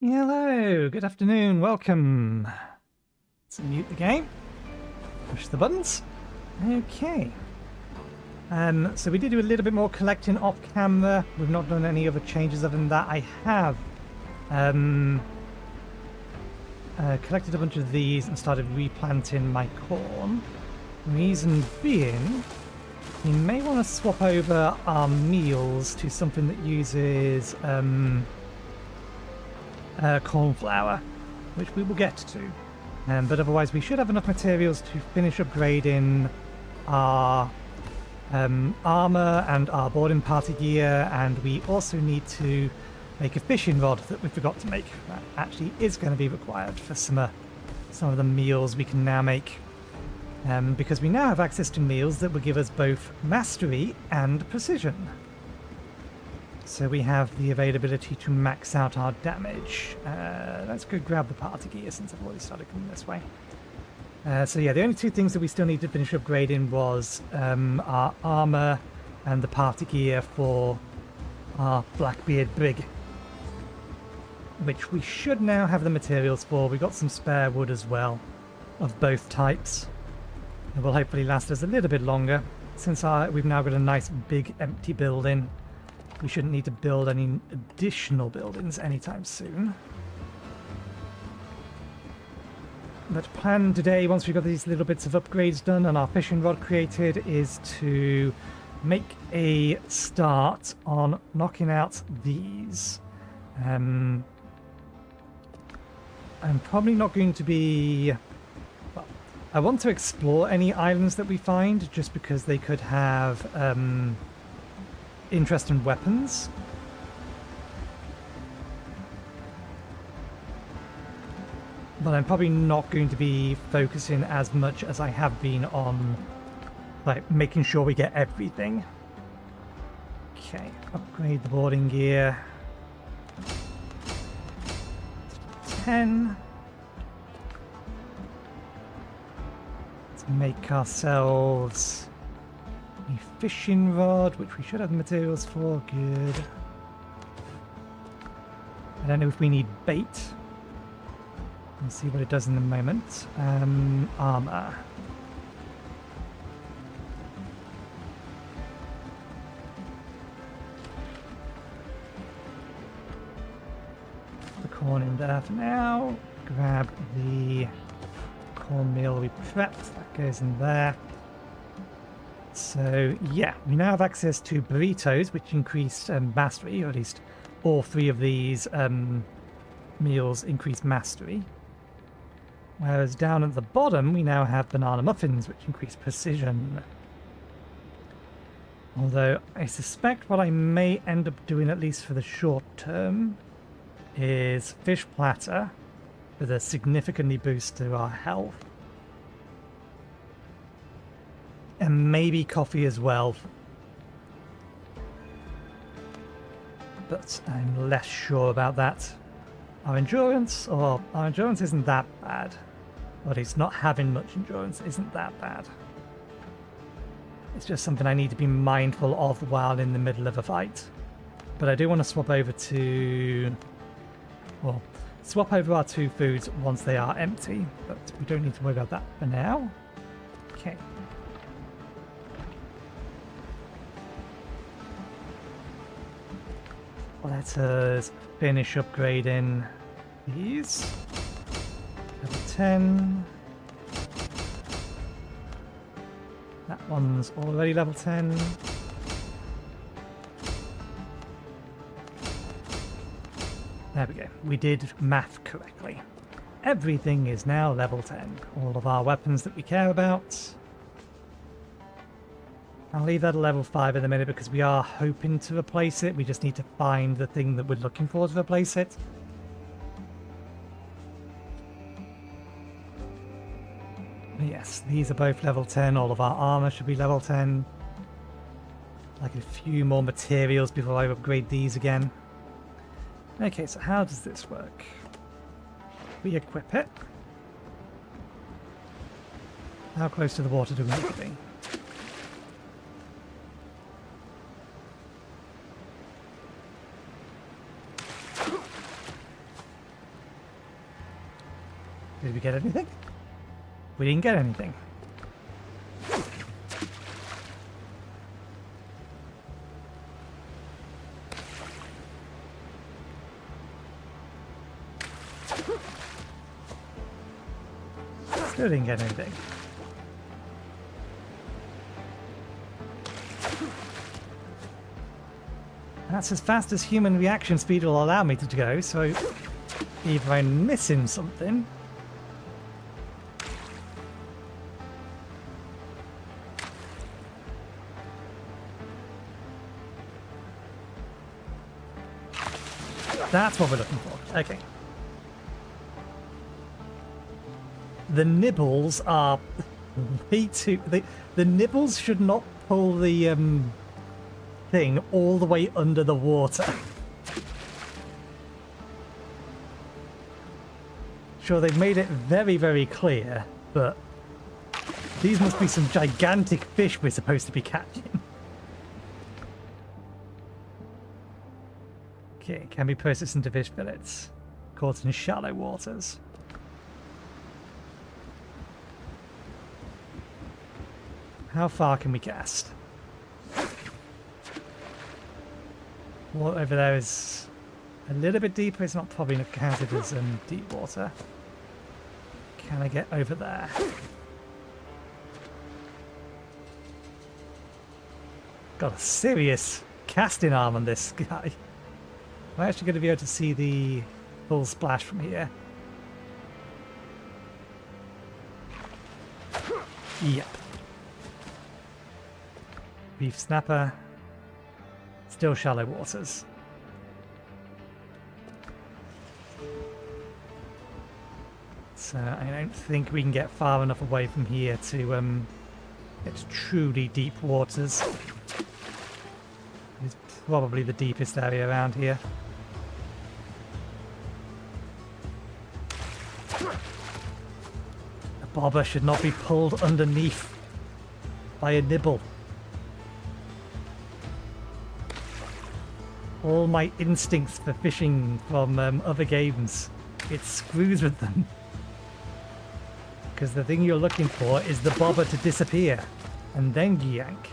Hello, good afternoon, welcome. Let's mute the game, push the buttons. Okay. So we did do a little bit more collecting off camera. We've not done any other changes other than that. I have collected a bunch of these and started replanting my corn. Reason being, we may want to swap over our meals to something that uses corn flour, which we will get to. But otherwise, we should have enough materials to finish upgrading our armor and our boarding party gear, and we also need to make a fishing rod that we forgot to make. That actually is going to be required for some of the meals we can now make, because we now have access to meals that will give us both mastery and precision. So we have the availability to max out our damage. Let's go grab the party gear since I've already started coming this way. So yeah, the only two things that we still need to finish upgrading was our armor and the party gear for our Blackbeard Brig, which we should now have the materials for. We got some spare wood as well, of both types. It will hopefully last us a little bit longer. Since we've now got a nice big empty building, we shouldn't need to build any additional buildings anytime soon. But plan today, once we've got these little bits of upgrades done and our fishing rod created, is to make a start on knocking out these. I'm probably not going to be... Well, I want to explore any islands that we find, just because they could have interesting weapons. But I'm probably not going to be focusing as much as I have been on, like, making sure we get everything. Okay, upgrade the boarding gear. 10. Let's make ourselves a fishing rod, which we should have the materials for. Good. I don't know if we need bait. Let's see what it does in a moment. Armor. Put the corn in there for now. Grab the cornmeal we prepped. That goes in there. So yeah, we now have access to burritos, which increase mastery, or at least all three of these meals increase mastery. Whereas down at the bottom, we now have banana muffins, which increase precision. Although I suspect what I may end up doing, at least for the short term, is fish platter with a significantly boost to our health. And maybe coffee as well. But I'm less sure about that. Our endurance isn't that bad. Or at least not having much endurance isn't that bad. It's just something I need to be mindful of while in the middle of a fight. But I do want to swap over our two foods once they are empty. But we don't need to worry about that for now. Okay. Let us finish upgrading these. Level 10. That one's already level 10. There we go. We did math correctly. Everything is now level 10. All of our weapons that we care about. I'll leave that at level 5 in a minute because we are hoping to replace it. We just need to find the thing that we're looking for to replace it. But yes, these are both level 10. All of our armor should be level 10. Like a few more materials before I upgrade these again. Okay, so how does this work? We equip it. How close to the water do we need to be? Did we get anything? We didn't get anything. Still didn't get anything. That's as fast as human reaction speed will allow me to go, so either I'm missing something. That's what we're looking for. Okay. The nibbles are way too... The nibbles should not pull the thing all the way under the water. Sure, they've made it very, very clear, but these must be some gigantic fish we're supposed to be catching. Okay, can be processed into fish fillets. Caught in shallow waters. How far can we cast? What over there is a little bit deeper. It's not probably not counted as deep water. Can I get over there? Got a serious casting arm on this guy. I'm actually going to be able to see the full splash from here. Yep. Reef snapper. Still shallow waters. So I don't think we can get far enough away from here to it's truly deep waters. It's probably the deepest area around here. A bobber should not be pulled underneath by a nibble. All my instincts for fishing from other games, it screws with them. Because the thing you're looking for is the bobber to disappear, and then you yank.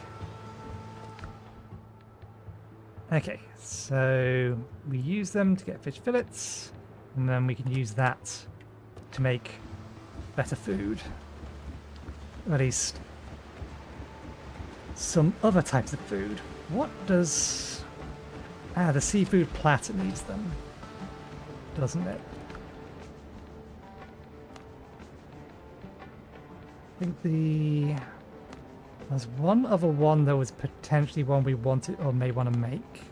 Okay, so we use them to get fish fillets, and then we can use that to make better food. Or at least some other types of food. What does... Ah, the seafood platter needs them, doesn't it? I think there's one other one that was potentially one we wanted or may want to make.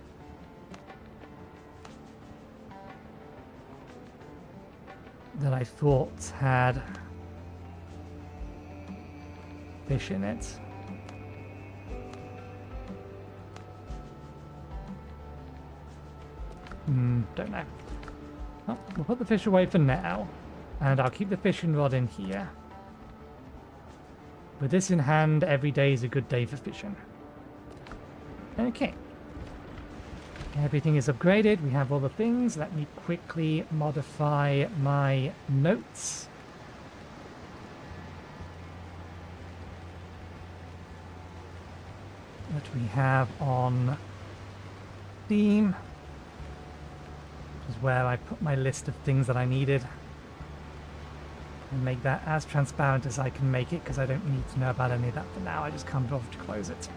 That I thought had fish in it. Don't know. Well, we'll put the fish away for now, and I'll keep the fishing rod in here. With this in hand, every day is a good day for fishing. Okay. Everything is upgraded. We have all the things. Let me quickly modify my notes. What we have on Steam. Is where I put my list of things that I needed, and make that as transparent as I can make it, because I don't need to know about any of that for now. I just can't bother to close it.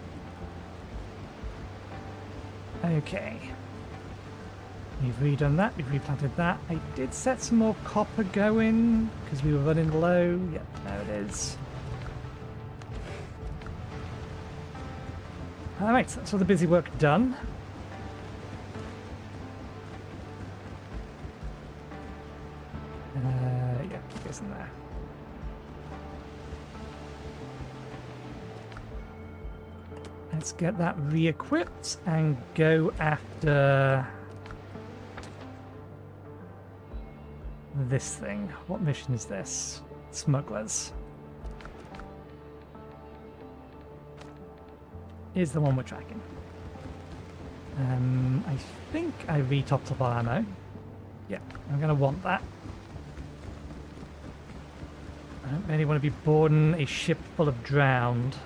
Okay, we've redone that, we've replanted that. I did set some more copper going because we were running low. Yep, there it is. Alright, so that's all the busy work done. Yeah, keep this in there. Let's get that re-equipped and go after this thing. What mission is this? Smugglers. Is the one we're tracking. I think I re-topped up our ammo. Yeah, I'm going to want that. I don't really want to be boarding a ship full of drowned.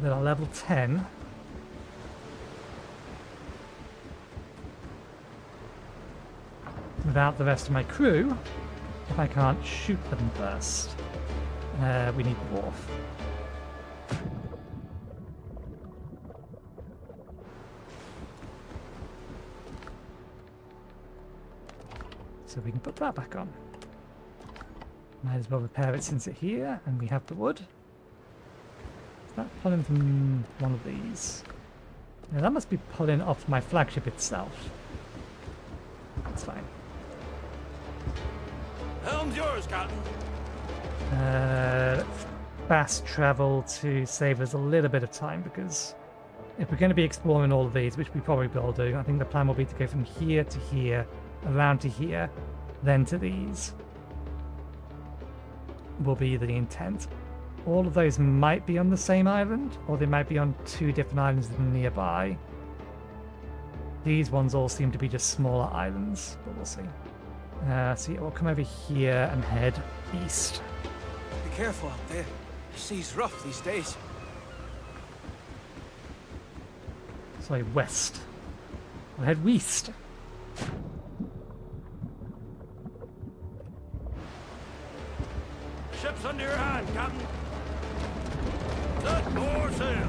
That are level 10. Without the rest of my crew, if I can't shoot them first. We need the wharf. So we can put that back on. Might as well repair it since it's here, and we have the wood. Is that pulling from one of these? Now that must be pulling off my flagship itself. That's fine. Helm's yours, Captain. Let's fast travel to save us a little bit of time, because if we're going to be exploring all of these, which we probably will do, I think the plan will be to go from here to here, around to here, then to these. Will be the intent. All of those might be on the same island, or they might be on two different islands nearby. These ones all seem to be just smaller islands, but we'll see. So yeah, we'll come over here and head east. Be careful out there. The sea's rough these days. Sorry, west. We'll head west. The ship's under your hand, Captain. Set more sail.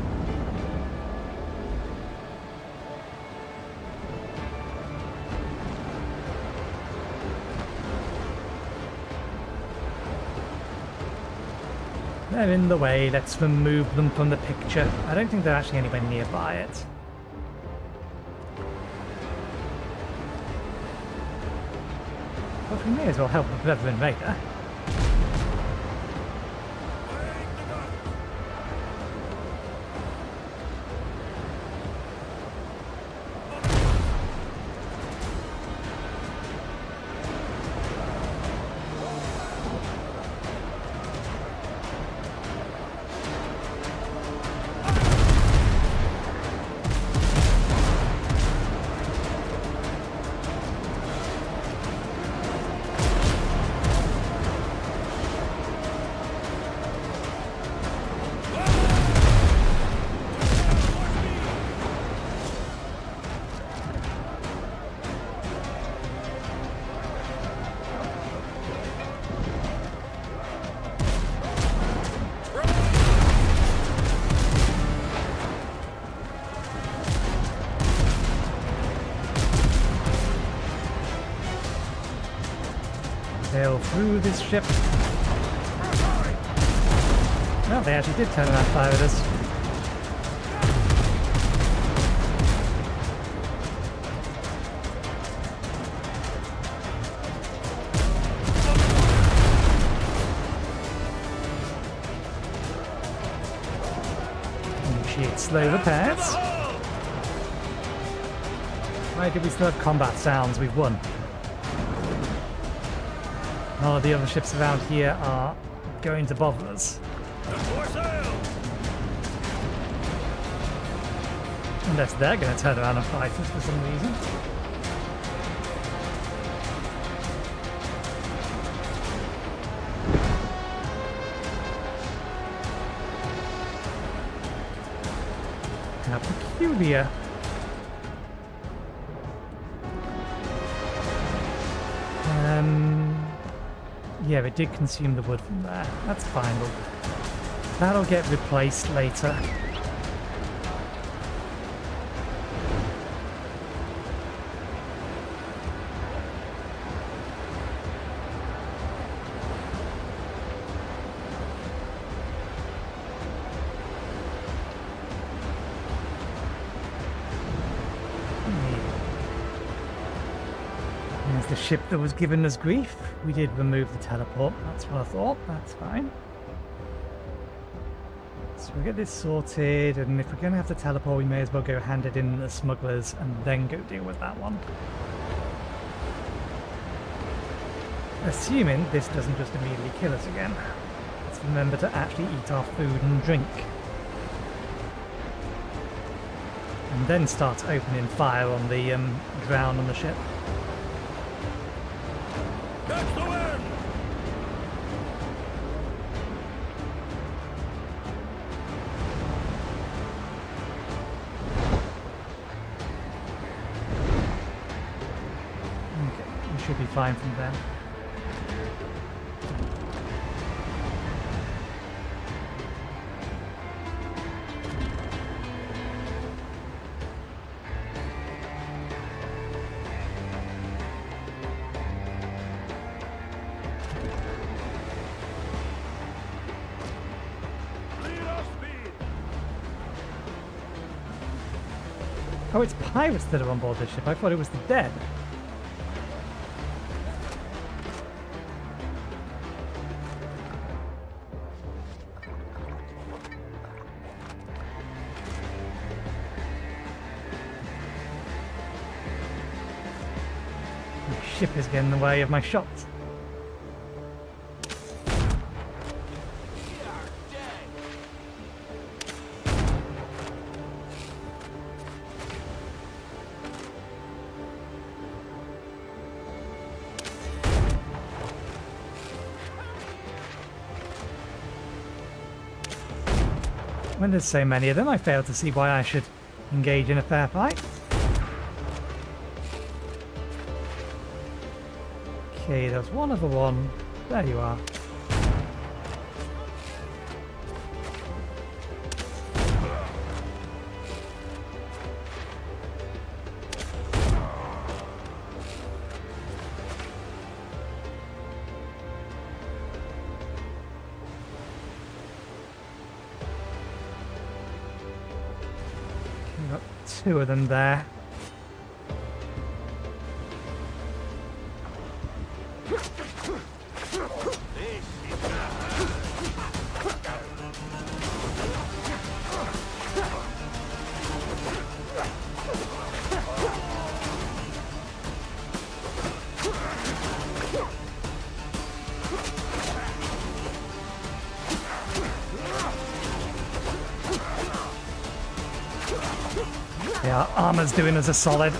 They're in the way, let's remove them from the picture. I don't think they're actually anywhere nearby it. But we may as well help the Brethren Raider. Sail through this ship. Well, they actually did turn around and fire at us. Initiate slow repairs. Why did we still have combat sounds? We've won. None of the other ships around here are going to bother us. Unless they're going to turn around and fight us for some reason. How peculiar. Yeah, it did consume the wood from there. That's fine. That'll get replaced later. There's the ship that was giving us grief. We did remove the teleport. That's what I thought. That's fine. So we'll get this sorted, and if we're going to have the teleport, we may as well go hand it in the smugglers and then go deal with that one. Assuming this doesn't just immediately kill us again. Let's remember to actually eat our food and drink. and then start opening fire on the ground on the ship. Catch the wind! Okay, we should be fine from there. Oh, it's pirates that are on board this ship. I thought it was the dead. The ship is getting in the way of my shots. When there's so many of them, I fail to see why I should engage in a fair fight. Okay, there's one other one. There you are. Got two of them there. Yeah, armor's doing us a solid.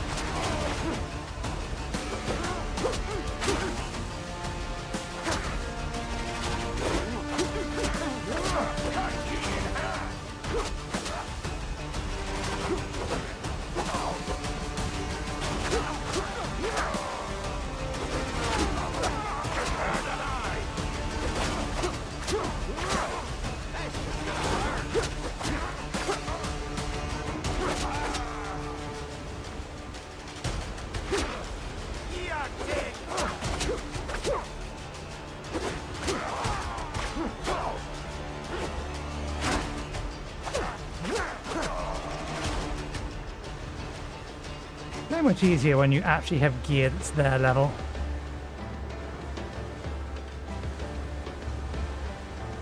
So much easier when you actually have gear that's their level.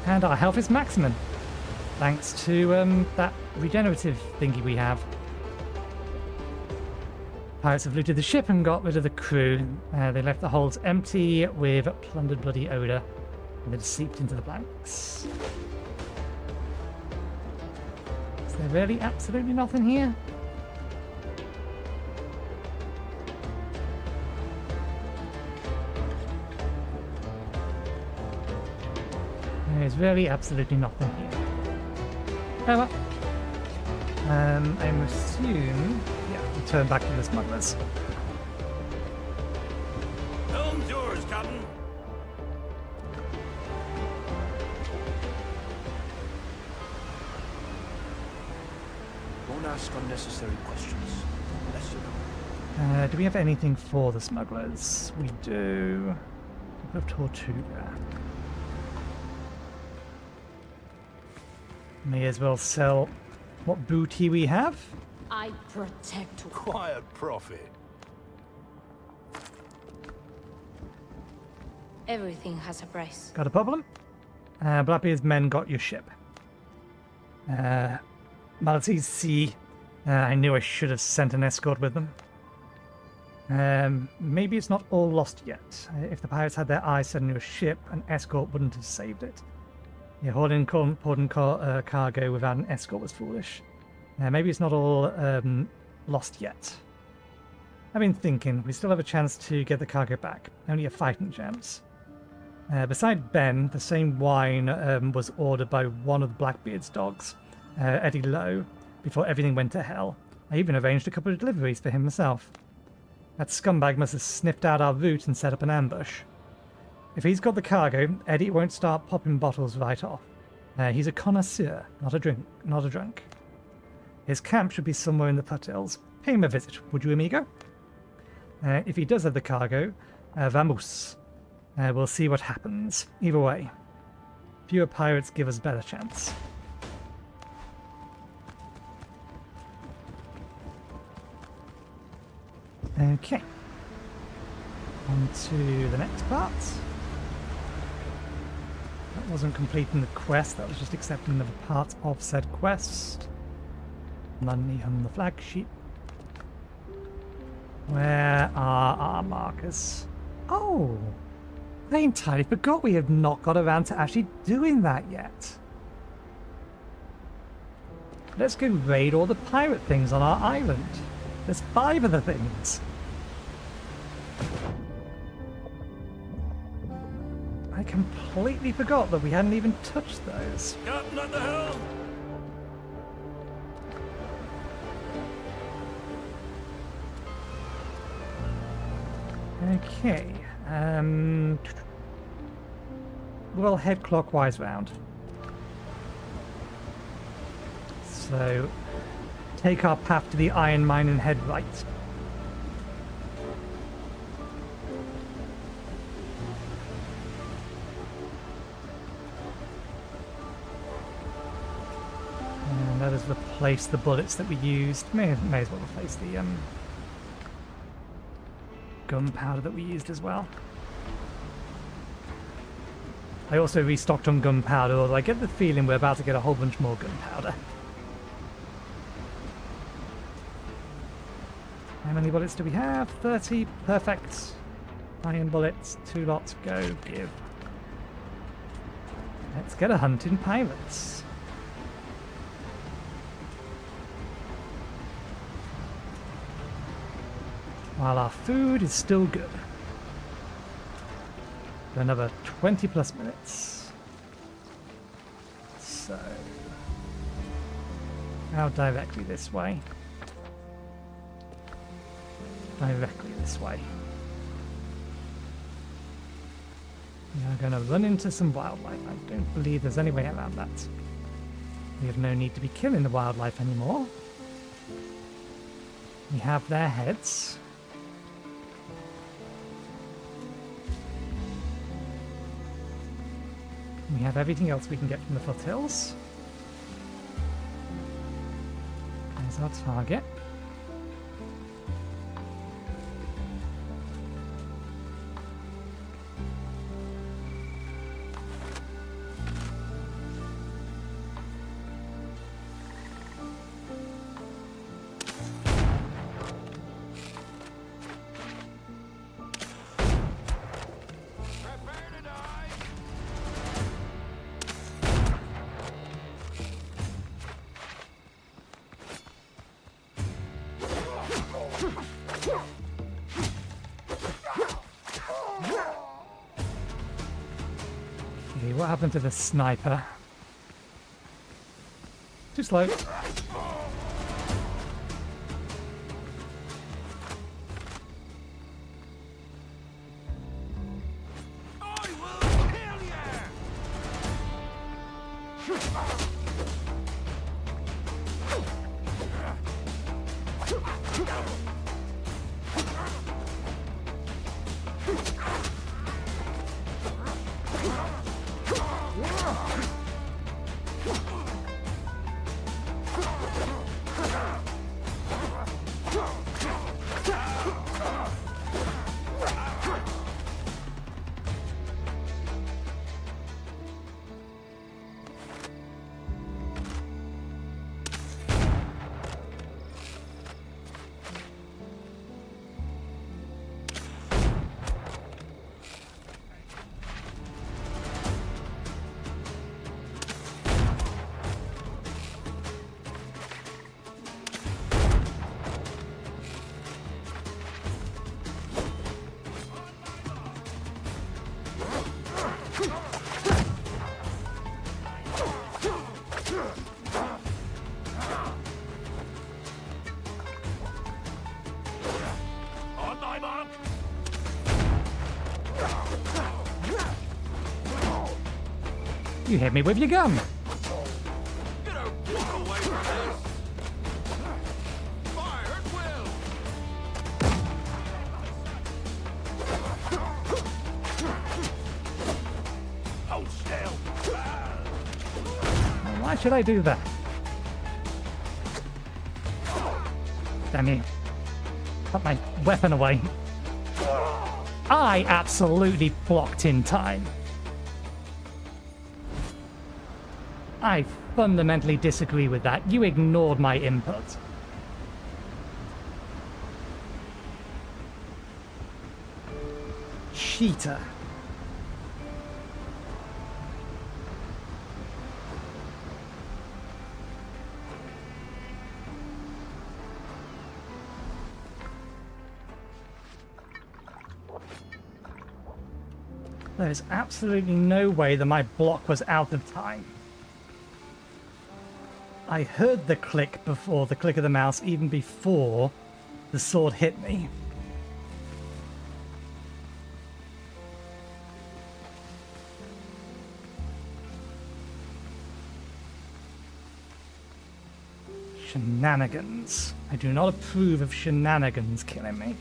And our health is maximum, thanks to that regenerative thingy we have. Pirates have looted the ship and got rid of the crew. They left the holds empty with plundered bloody odour, and they'd seeped into the planks. Is there really absolutely nothing here? There's really absolutely nothing here. Oh well. I'm assuming... yeah, we'll turn back to the smugglers. Helm's yours, Captain. Don't ask unnecessary questions. Unless you know. Do we have anything for the smugglers? We do. We have Tortuga. May as well sell what booty we have. I protect. Quiet prophet. Everything has a price. Got a problem? Blackbeard's men got your ship. Maltese Sea. I knew I should have sent an escort with them. Maybe it's not all lost yet. If the pirates had their eyes set on your ship, an escort wouldn't have saved it. Yeah, holding important cargo without an escort was foolish. Maybe it's not all lost yet. I've been thinking, we still have a chance to get the cargo back. Only a fighting chance. Beside Ben, the same wine was ordered by one of Blackbeard's dogs, Eddie Lowe, before everything went to hell. I even arranged a couple of deliveries for him myself. That scumbag must have sniffed out our route and set up an ambush. If he's got the cargo, Eddie won't start popping bottles right off. He's a connoisseur, not a drunk. His camp should be somewhere in the Foothills. Pay him a visit, would you, amigo? If he does have the cargo, vamos. We'll see what happens. Either way, fewer pirates give us better chance. Okay. On to the next part. That wasn't completing the quest, that was just accepting another part of said quest. Money on the flagship. Where are our markers? Oh! I entirely forgot we have not got around to actually doing that yet. Let's go raid all the pirate things on our island. There's 5 of the things. I completely forgot that we hadn't even touched those. Captain at the helm! Okay. We'll head clockwise round. So, take our path to the iron mine and head right. And that is replace the bullets that we used. May as well replace the gunpowder that we used as well. I also restocked on gunpowder, although I get the feeling we're about to get a whole bunch more gunpowder. How many bullets do we have? 30. Perfect. Iron bullets. 2 lots. Go. Give. Let's get a hunting pirates. While our food is still good. For another 20 plus minutes. So, now directly this way. Directly this way. We are going to run into some wildlife. I don't believe there's any way around that. We have no need to be killing the wildlife anymore. We have their heads. We have everything else we can get from the Foothills. There's our target. Okay, what happened to the sniper? Too slow. You hit me with your gun. You don't walk away from this. Fire at will. Hold still. Well, why should I do that? Damn you. Put my weapon away. I absolutely blocked in time. I fundamentally disagree with that. You ignored my input. Cheater. There's absolutely no way that my block was out of time. I heard the click before the click of the mouse, even before the sword hit me. Shenanigans. I do not approve of shenanigans killing me.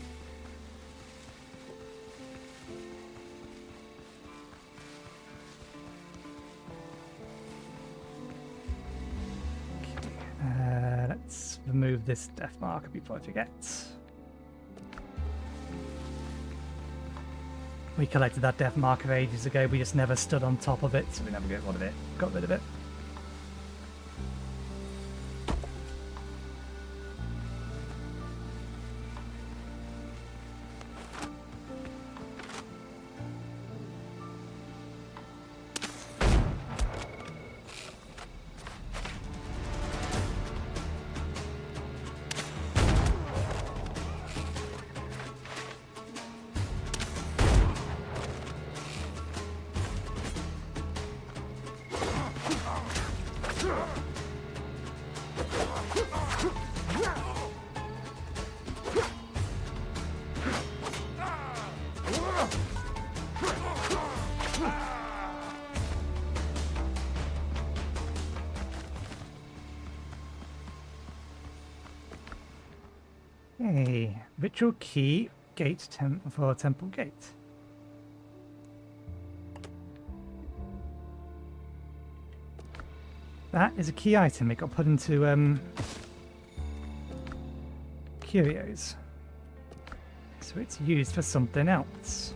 Let's remove this death marker before I forget. We collected that death marker ages ago, we just never stood on top of it, so we never got rid of it. Hey, ritual key, gate for temple gate. That is a key item. It got put into curios, so it's used for something else.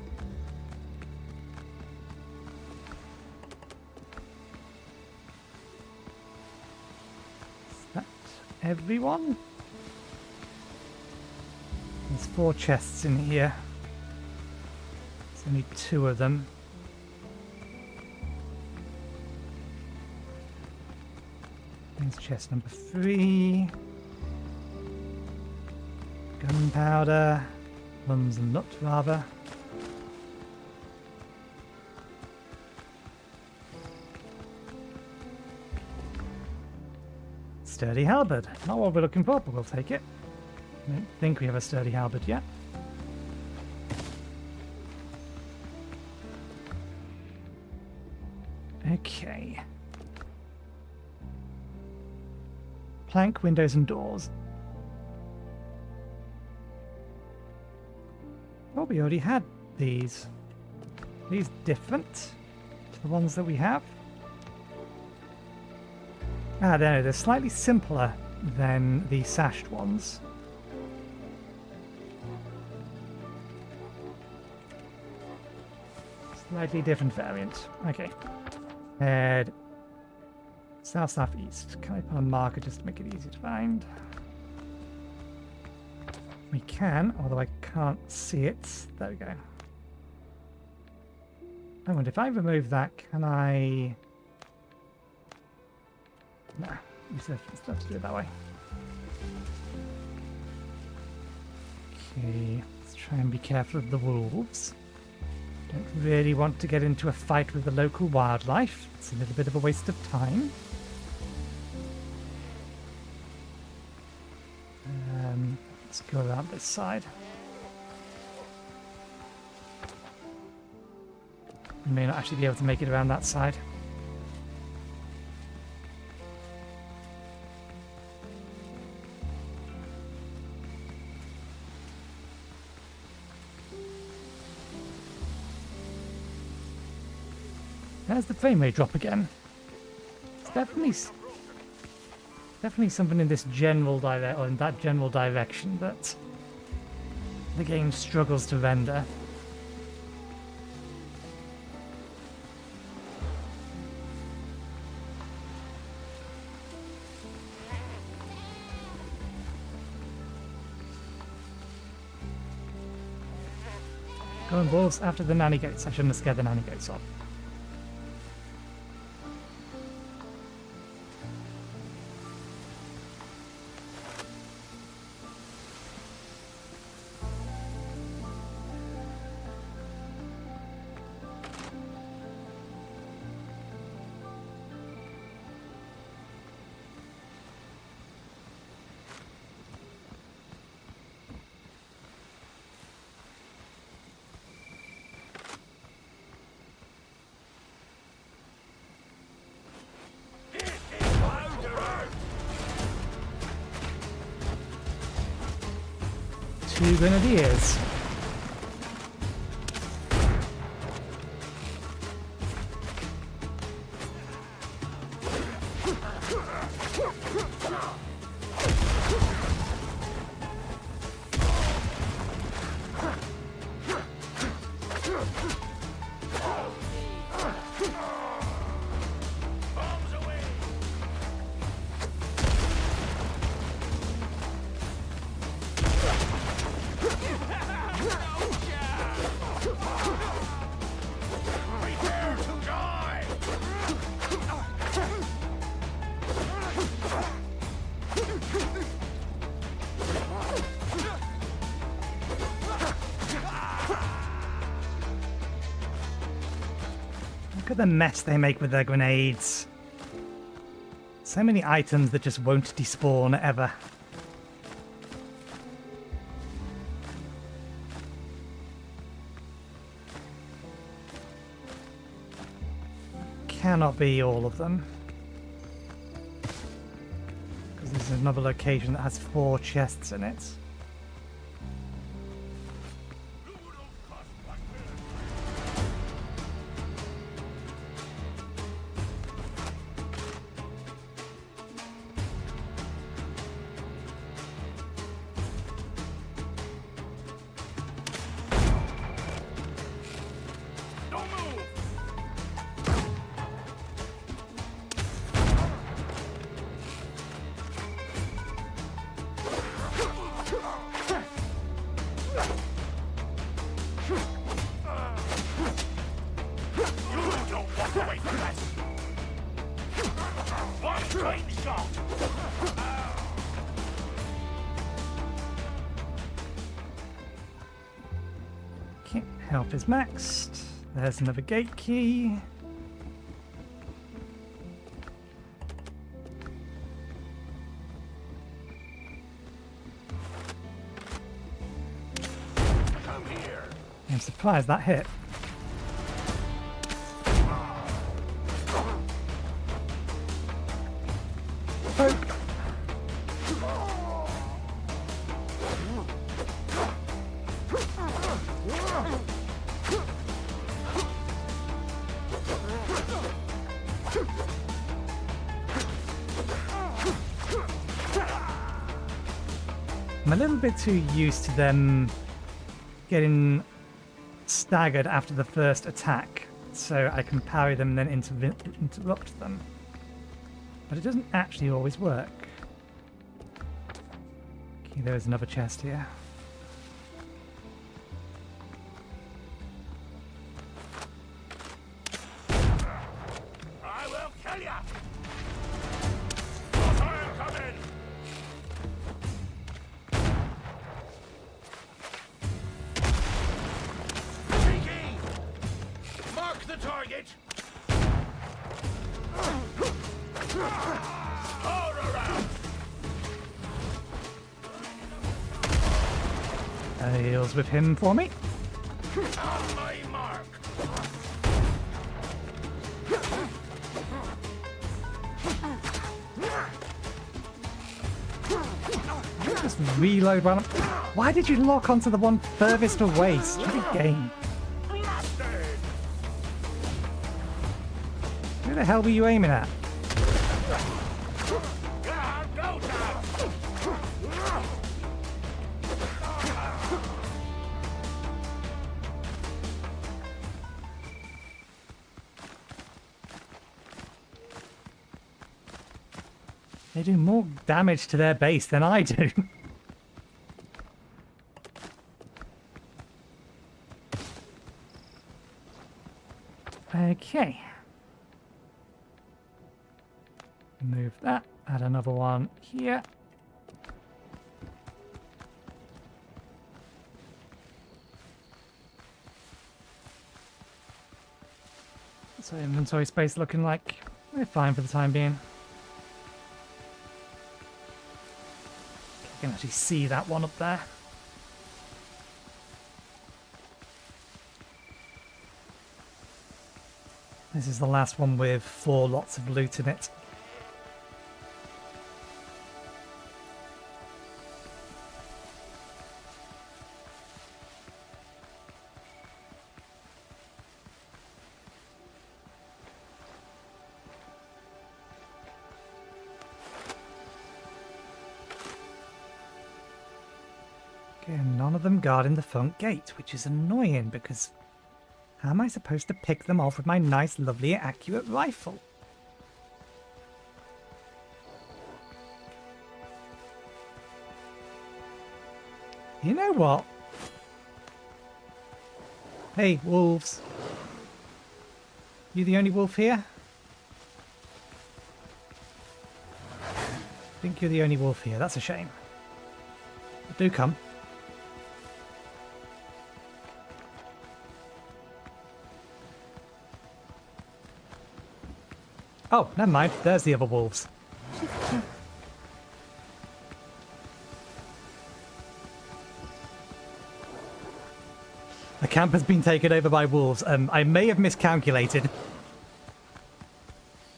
Is that everyone? There's 4 chests in here. There's only 2 of them. There's chest number 3. Gunpowder. Mums and nut, rather. Sturdy halberd. Not what we're looking for, but we'll take it. I don't think we have a sturdy halberd yet. Okay. Plank, windows and doors. Oh, we already had these. Are these different to the ones that we have? Ah, no, they're slightly simpler than the sashed ones. Slightly different variant. Okay. Head south, southeast. Can I put a marker just to make it easy to find? We can, although I can't see it. There we go. I wonder if I remove that, can I... Nah, it's not to do it that way. Okay, let's try and be careful of the wolves. Don't really want to get into a fight with the local wildlife. It's a little bit of a waste of time. Let's go around this side. We may not actually be able to make it around that side. There's the frame rate drop again. It's definitely something in this general or in that general direction that the game struggles to render. Going balls after the nanny goats. I shouldn't have scared the nanny goats off. Two grenadiers. Look at the mess they make with their grenades. So many items that just won't despawn ever. Cannot be all of them. Because there's another location that has 4 chests in it. Okay, health is maxed. There's another gate key. Come here. I'm surprised that hit. Poke. I'm a little bit too used to them getting staggered after the first attack, so I can parry them and then interrupt them. But it doesn't actually always work. Okay, there is another chest here. I will kill ya. I'll come in. Cheeky. Mark the target. All around. Heals with him for me. On my mark. Just reload one. Why did you lock onto the one furthest away? Stupid game. Blasted. Who the hell were you aiming at? Go down! They do more damage to their base than I do. Okay. Move that. Add another one here. So inventory space looking like we're fine for the time being. I can actually see that one up there. This is the last one with 4 lots of loot in it. Okay, and none of them guarding the front gate, which is annoying because how am I supposed to pick them off with my nice, lovely, accurate rifle? You know what? Hey, wolves. You the only wolf here? I think you're the only wolf here. That's a shame. But do come. Oh, never mind. There's the other wolves. The camp has been taken over by wolves. I may have miscalculated.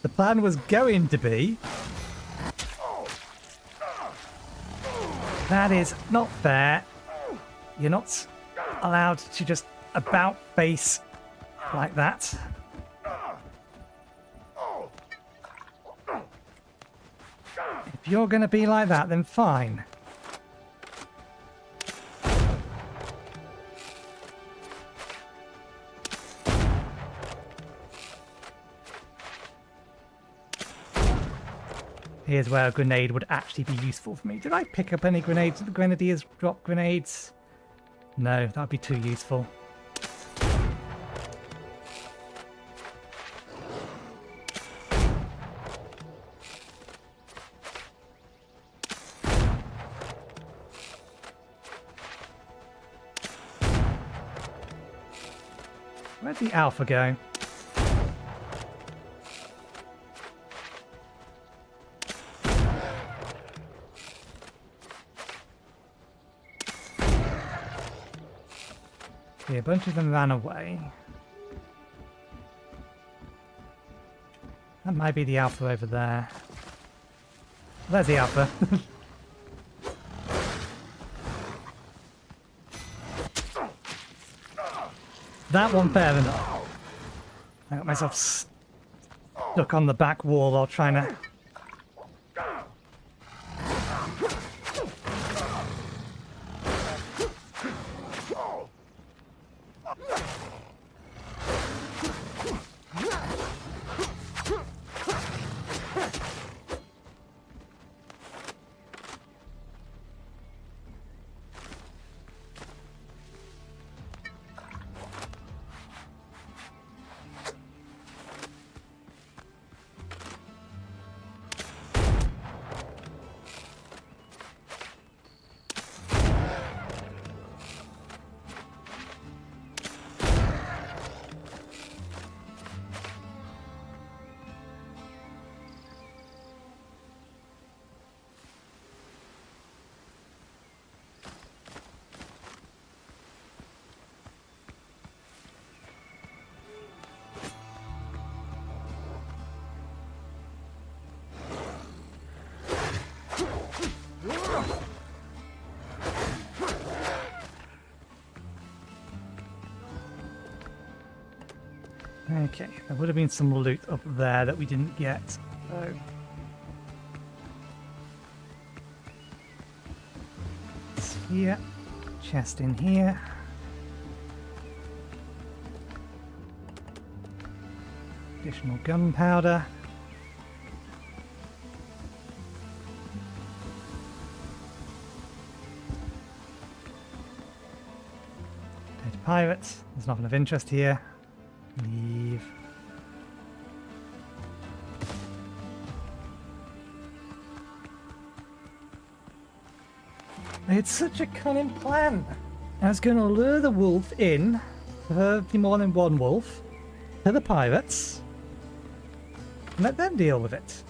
The plan was going to be... That is not fair. You're not allowed to just about face like that. If you're going to be like that, then fine. Here's where a grenade would actually be useful for me. Did I pick up any grenades? Did the grenadiers drop grenades? No, that'd be too useful. Where'd the alpha go? Yeah, a bunch of them ran away. That might be the alpha over there. There's the alpha. That one fair enough. I got myself stuck on the back wall while trying to... Okay, there would have been some loot up there that we didn't get. So. It's here. Chest in here. Additional gunpowder. Dead pirates. There's nothing of interest here. Leave. It's such a cunning plan. I was going to lure the wolf in, preferably more than one wolf, to the pirates, and let them deal with it.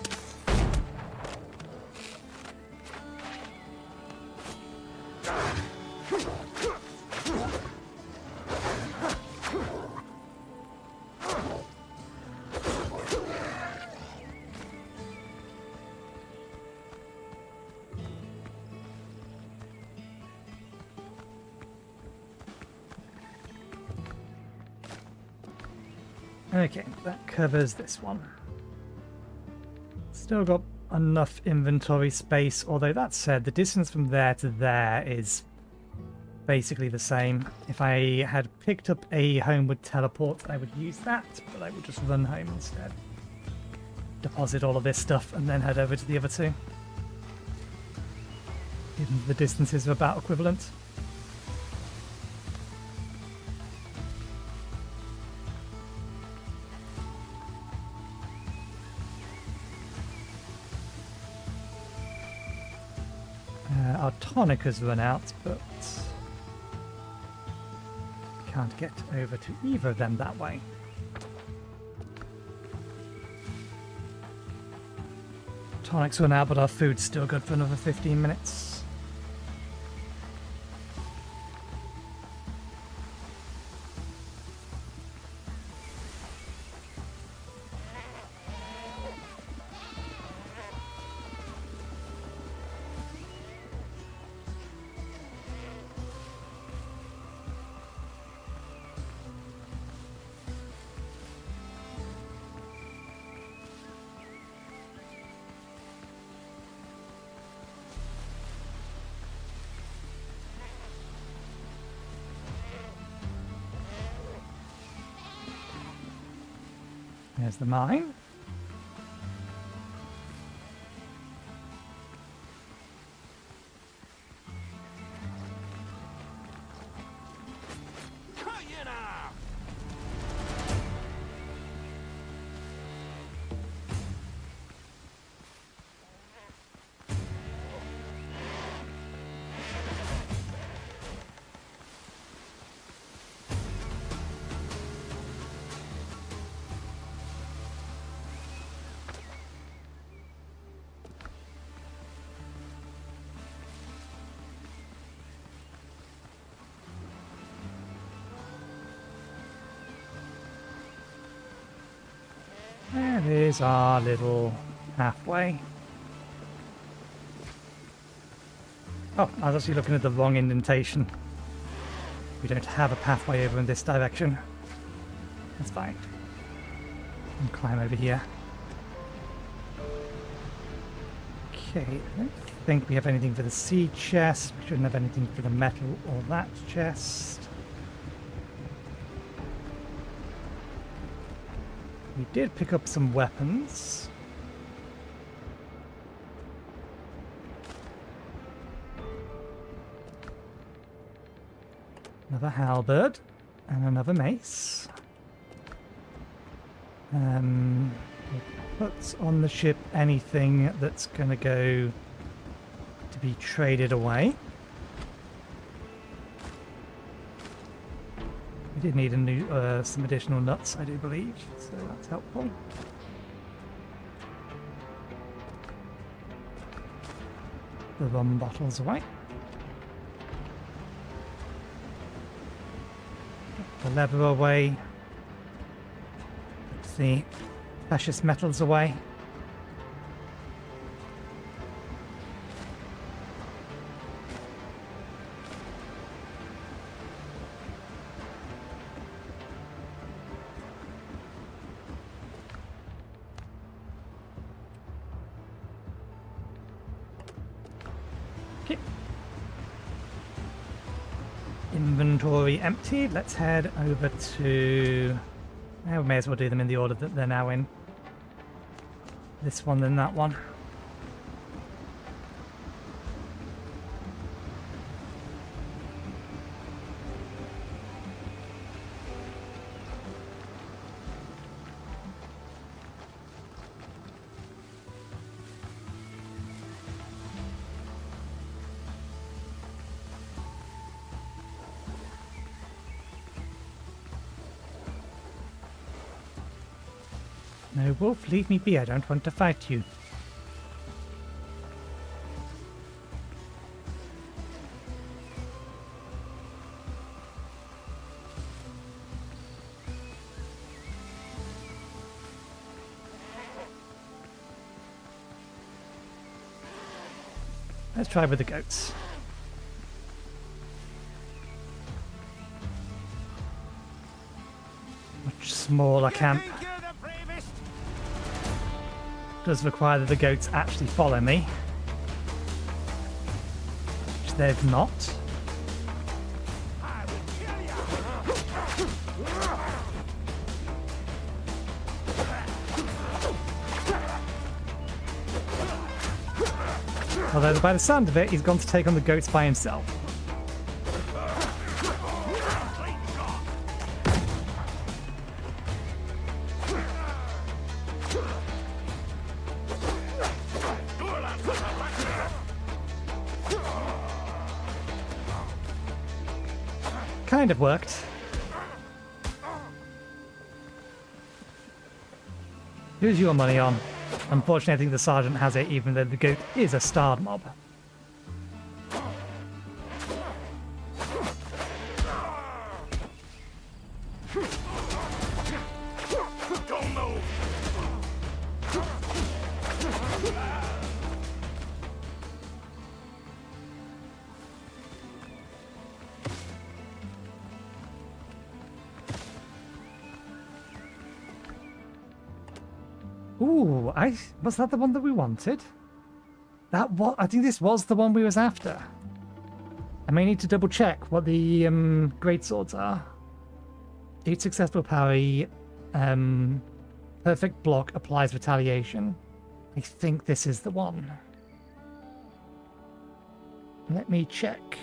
Okay, that covers this one. Still got enough inventory space, although that said, the distance from there to there is basically the same. If I had picked up a homeward teleport, I would use that, but I would just run home instead. Deposit all of this stuff and then head over to the other two. Given the distances are about equivalent. Our tonic has run out, but can't get over to either of them that way. Tonic's run out, but our food's still good for another 15 minutes. There's the mine. There is our little pathway. Oh, I was actually looking at the wrong indentation. We don't have a pathway over in this direction. That's fine. And climb over here. Okay, I don't think we have anything for the seed chest. We shouldn't have anything for the metal or that chest. We did pick up some weapons. Another halberd and another mace. We'll put on the ship anything that's going to go to be traded away. We did need some additional nuts, I do believe, so that's helpful. The rum bottles away. The leather away. Put the precious metals away. Okay. Inventory emptied. Let's head over to... we may as well do them in the order that they're now in. This one, then that one. No, Wolf, leave me be. I don't want to fight you. Let's try with the goats. Much smaller camp. Does require that the goats actually follow me, which they've not. Although by the sound of it, he's gone to take on the goats by himself. Kind of worked. Who's your money on? Unfortunately, I think the sergeant has it, even though the goat is a starred mob. Don't move. Ooh, was that the one that we wanted? I think this was the one we was after. I may need to double check what the greatswords are. Each successful parry, perfect block applies retaliation. I think this is the one. Let me check.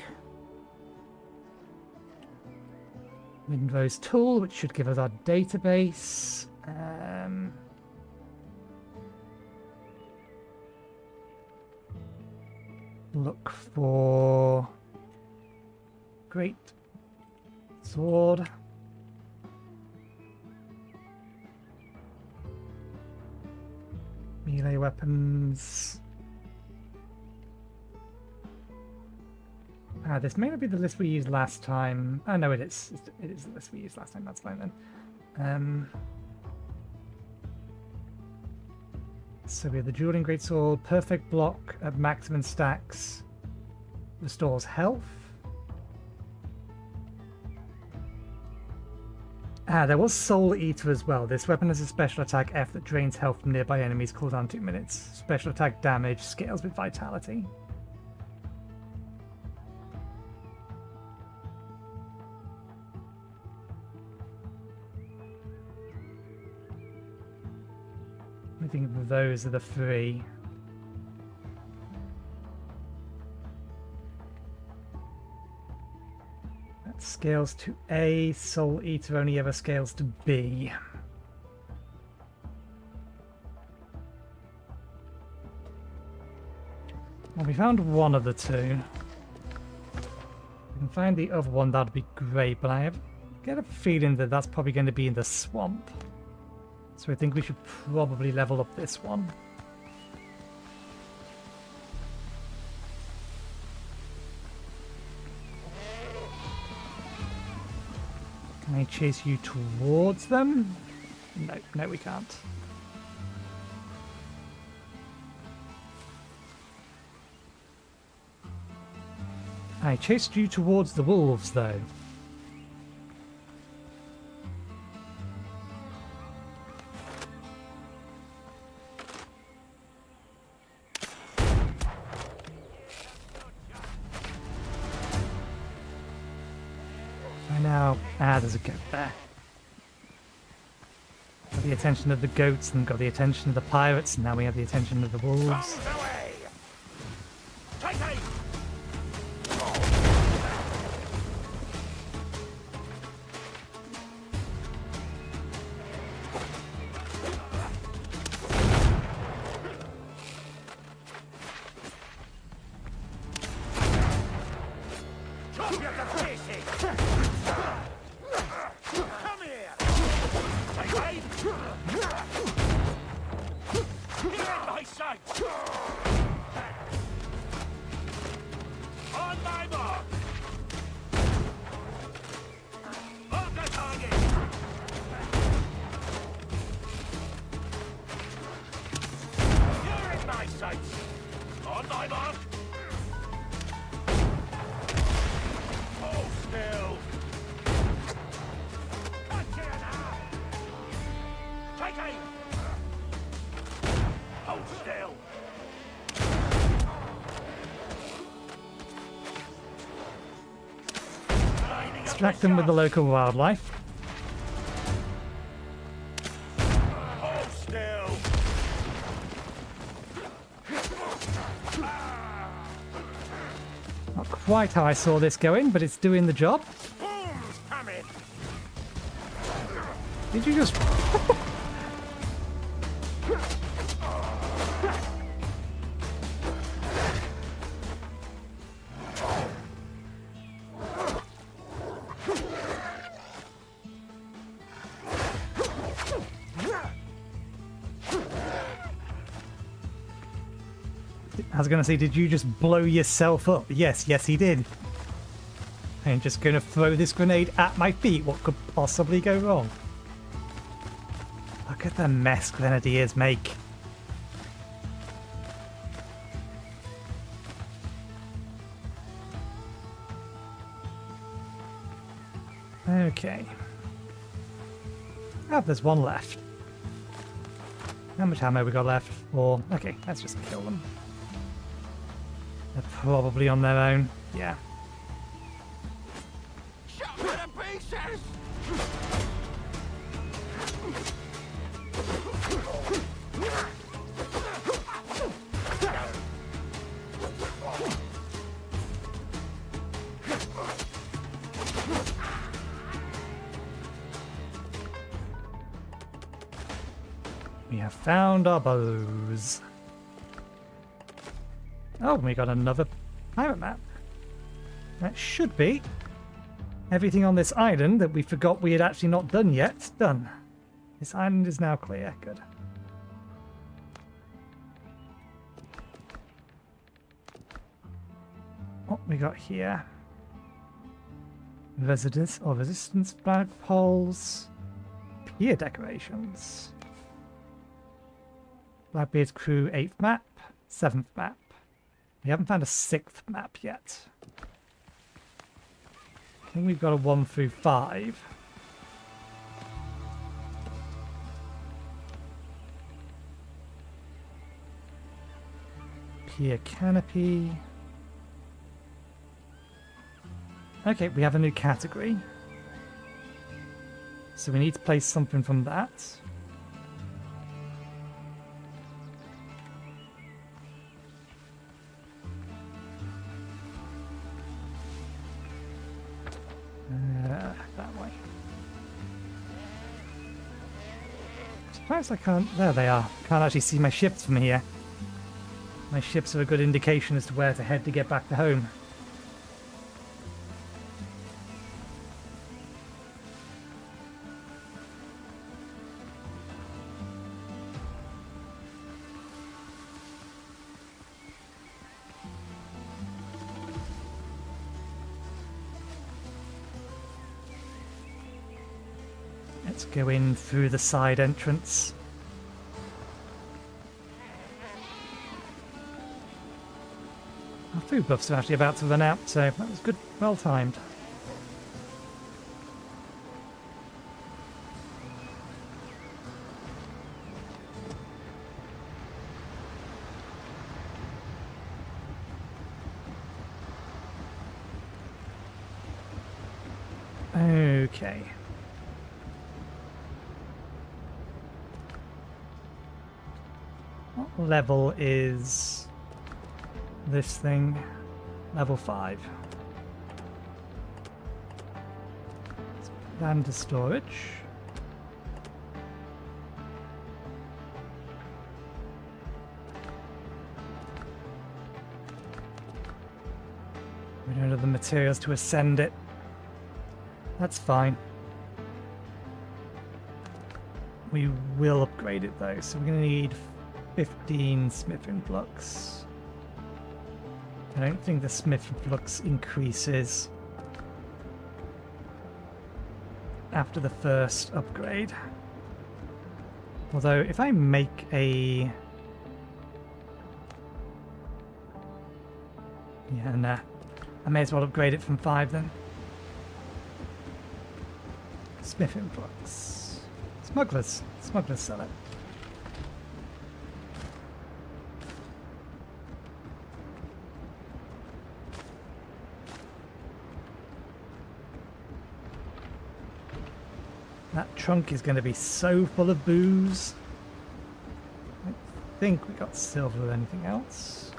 Windrose tool, which should give us our database. Look for great sword. Melee weapons. This may not be the list we used last time. Oh no, it is. It is the list we used last time. That's fine then. So we have the dueling greatsword, perfect block at maximum stacks, restores health. There was Soul Eater as well. This weapon has a special attack F that drains health from nearby enemies, cooldown 2 minutes. Special attack damage scales with vitality. I think those are the three. That scales to A. Soul Eater only ever scales to B. Well, we found one of the two. If we can find the other one, that'd be great, but I get a feeling that that's probably going to be in the swamp. So I think we should probably level up this one. Can I chase you towards them? No, we can't. I chased you towards the wolves, though. there's a goat there. Got the attention of the goats and got the attention of the pirates, and now we have the attention of the wolves. Bombs away! Take aim! Chop you to pieces! Come here! Take aim! You're in my sight! On my mark! On the target! You're in my sights! On my mark! Hold still! Catch you now! Take aim! Hold still! Lining up Distract them with the local wildlife. Hold still! Not quite how I saw this going, but it's doing the job. Boom's coming! Did you just... I was going to say, did you just blow yourself up? Yes, yes he did. I'm just going to throw this grenade at my feet. What could possibly go wrong? Look at the mess grenadiers make. Okay. Oh, there's one left. How much ammo we got left? 4. Okay, let's just kill them. They're probably on their own. Yeah. Shot me to pieces! We have found our bows. Oh, we got another pirate map. That should be everything on this island that we forgot we had actually not done yet. Done. This island is now clear. Good. What we got here? Residence or resistance flagpoles. Pier decorations. Blackbeard's crew 8th map, 7th map. We haven't found a 6th map yet. I think we've got a 1 through 5. Pier canopy. Okay, we have a new category. So we need to place something from that. That way. Surprised I can't. There they are. Can't actually see my ships from here. My ships are a good indication as to where to head to get back to home. Let's go in through the side entrance. Our food buffs are actually about to run out, so that was good, well timed. Okay. What level is this thing? Level 5. Let's put that into storage. We don't have the materials to ascend it. That's fine. We will upgrade it though, so we're going to need 15 smith influx. I don't think the smith influx increases after the first upgrade. Although if I make a... Yeah, nah. I may as well upgrade it from 5 then. Smith influx. Smugglers. Smugglers sell it. That trunk is going to be so full of booze. I think we got silver or anything else.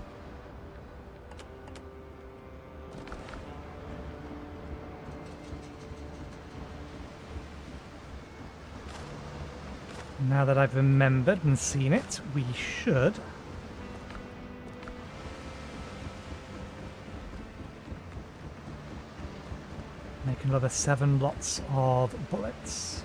Now that I've remembered and seen it, we should make another 7 lots of bullets.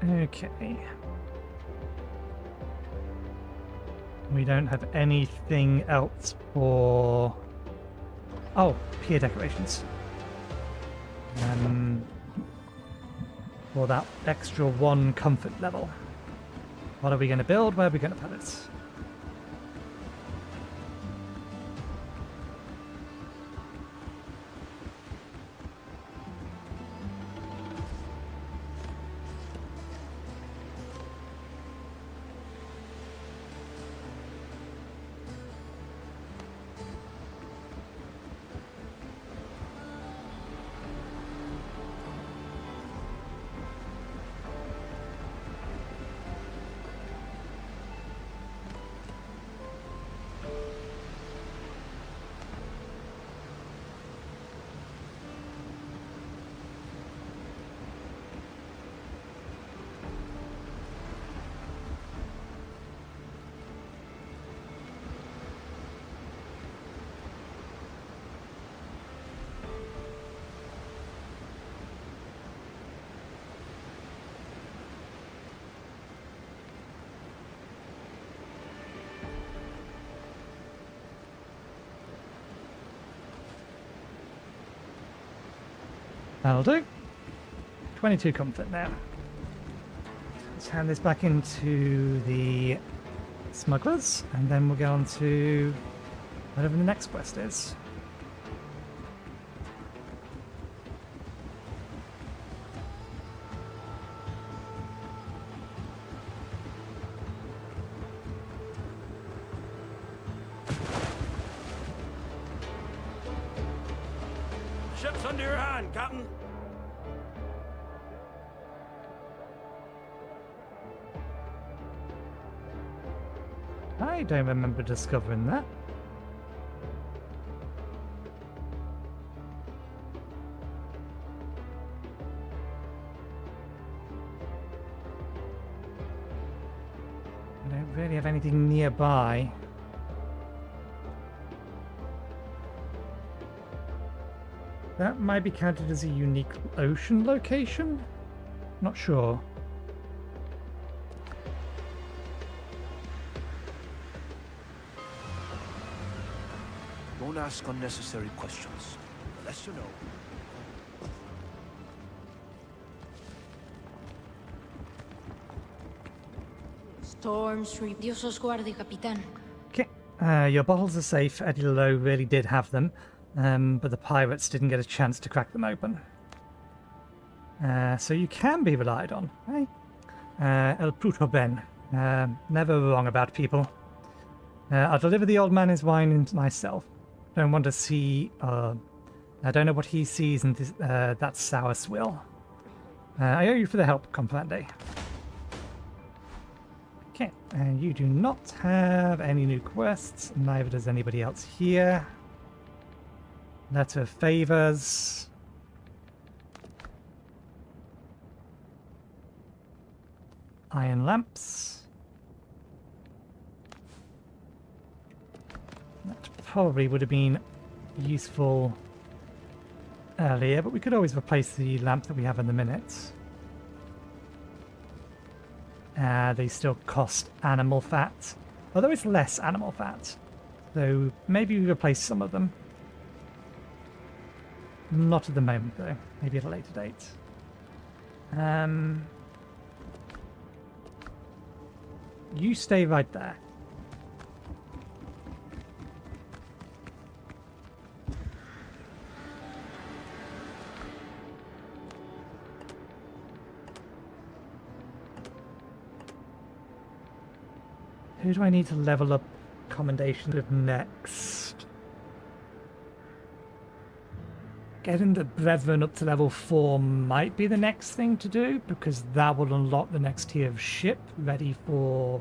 Okay. We don't have anything else for... Oh, pier decorations. For that extra 1 comfort level. What are we going to build? Where are we going to put it? That'll do. 22 comfort now. Let's hand this back into the smugglers, and then we'll get on to whatever the next quest is. Ship's under your hand, Captain. I don't remember discovering that. I don't really have anything nearby. That might be counted as a unique ocean location? Not sure. Don't ask unnecessary questions. The less you know. Storm Shreep. Dios os guarde, capitán. Okay, your bottles are safe. Eddie Lowe really did have them, but the pirates didn't get a chance to crack them open. So you can be relied on, eh? El Puto Ben. Never wrong about people. I'll deliver the old man his wine myself. Don't want to see... I don't know what he sees in this, that sour swill. I owe you for the help, Comprende. Okay, and you do not have any new quests. Neither does anybody else here. Letter of favors. Iron lamps. That probably would have been useful earlier, but we could always replace the lamp that we have in the minute. They still cost animal fat, although it's less animal fat. So maybe we replace some of them. Not at the moment though, maybe at a later date. You stay right there. Who do I need to level up commendation with next? Getting the Brethren up to level 4 might be the next thing to do, because that will unlock the next tier of ship ready for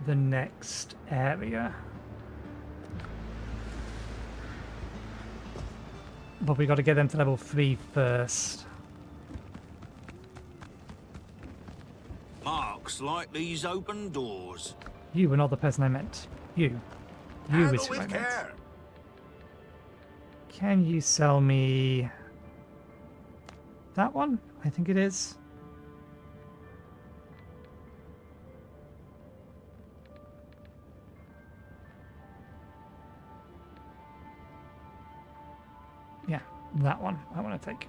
the next area. But we got to get them to level 3 first. Marks like these open doors. You were not the person I meant. You Handle is who I with meant. care. Can you sell me that one? I think it is. Yeah, that one I want to take.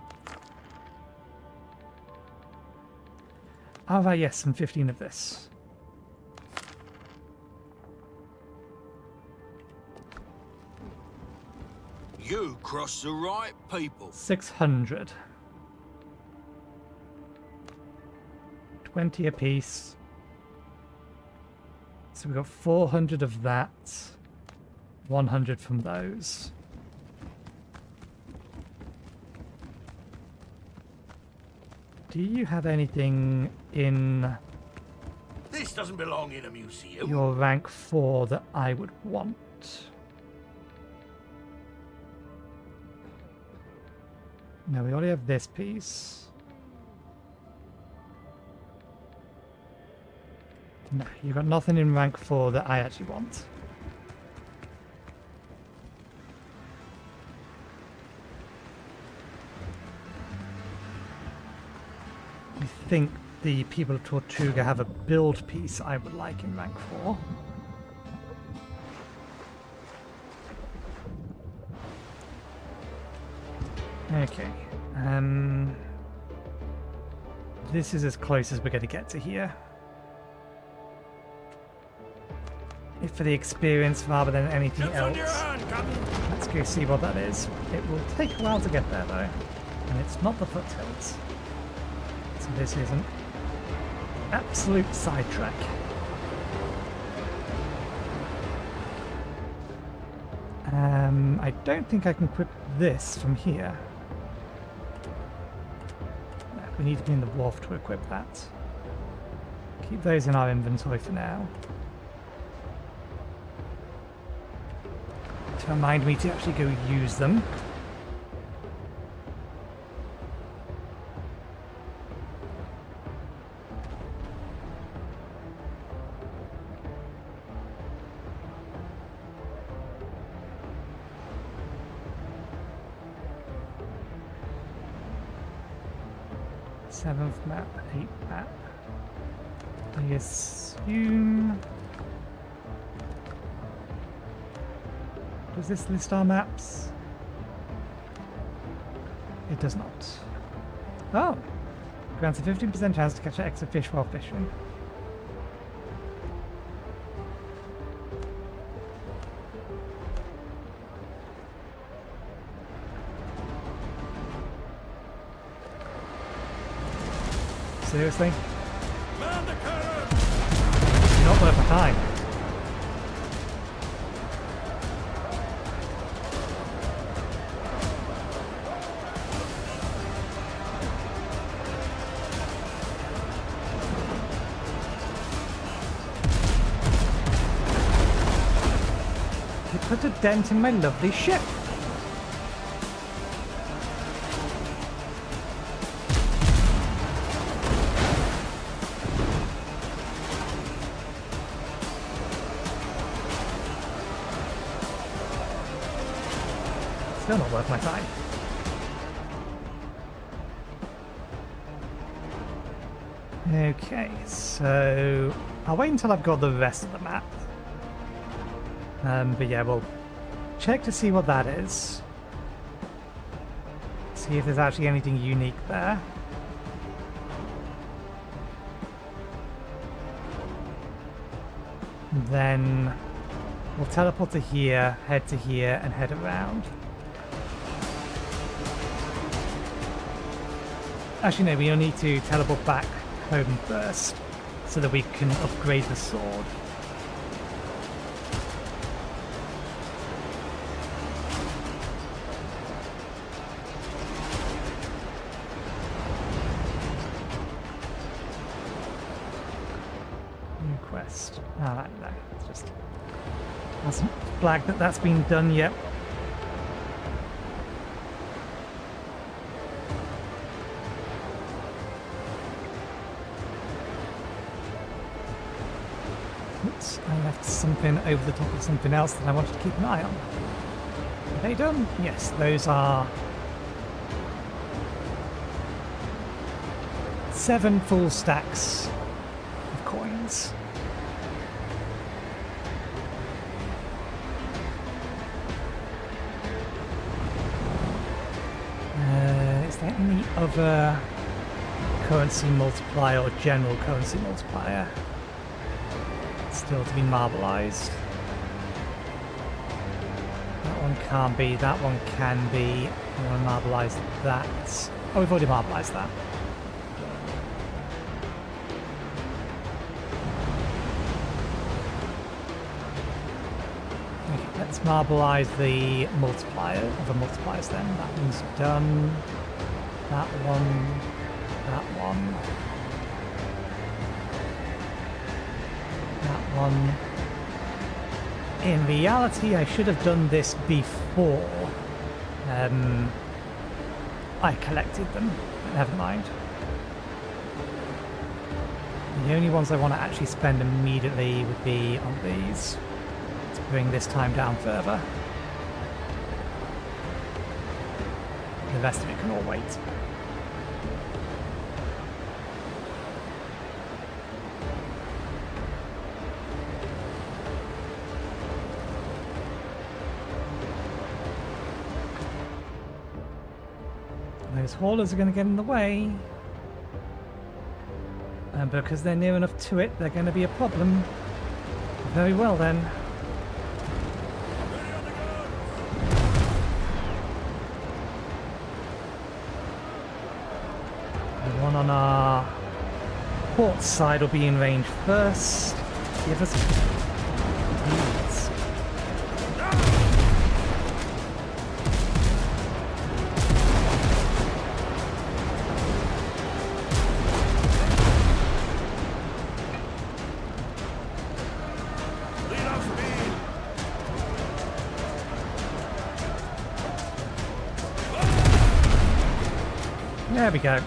Ah, right, yes, and 15 of this. You cross the right people. 600. 20 apiece. So we've got 400 of that. 100 from those. Do you have anything in This doesn't belong in a museum. your rank 4 that I would want? No, we already have this piece. No, you got nothing in rank 4 that I actually want. I think the people of Tortuga have a build piece I would like in rank 4. Okay. This is as close as we're going to get to here. If for the experience rather than anything Ships on your else. hand, Captain. Let's go see what that is. It will take a while to get there though. And it's not the Foothills. So this is an absolute sidetrack. I don't think I can equip this from here. No, we need to be in the wharf to equip that. Keep those in our inventory for now. To remind me to actually go use them. Seventh map, 8th map. I assume Does this list our maps? It does not. Oh! Grants a 15% chance to catch an extra fish while fishing. Seriously? Man the cannon! Not worth my time. You put a dent in my lovely ship. Still not worth my time. Okay, so I'll wait until I've got the rest of the map. But yeah, we'll check to see what that is. See if there's actually anything unique there. Then we'll teleport to here, and head around. Actually, no, we'll need to teleport back home first so that we can upgrade the sword. New quest. Ah, no, it's just hasn't flagged that that's been done yet. Oops, I left something over the top of something else that I wanted to keep an eye on. Are they done? Yes, those are 7 full stacks of coins. Is there any other currency multiplier or general currency multiplier still to be marbleized? That one can't be, that one can be. I want to marbleize that. Oh, we've already marbleized that. Okay, let's marbleize the multiplier of the multipliers then. That one's done. That one. That one. That one. In reality, I should have done this before I collected them, but never mind. The only ones I want to actually spend immediately would be on these, to bring this time down further. The rest of it can all wait. Those haulers are going to get in the way, and because they're near enough to it, they're going to be a problem. Very well then. The one on our port side will be in range first. Give us please. There we go.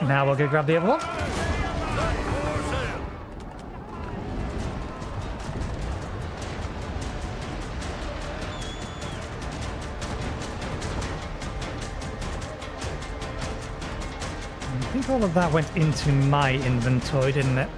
Now we'll go grab the other one. For sale. I think all of that went into my inventory, didn't it?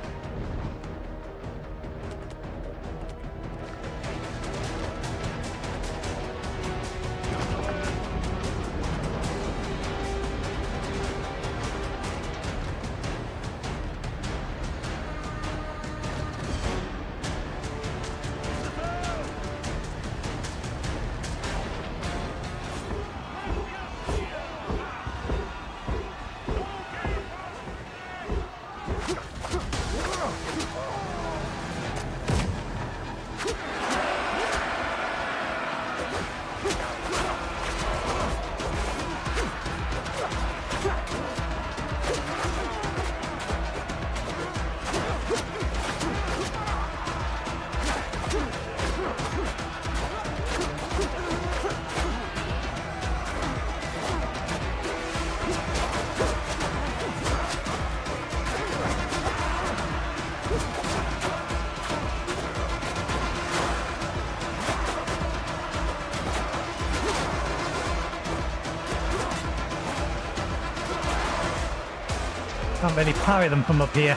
Can't really parry them from up here.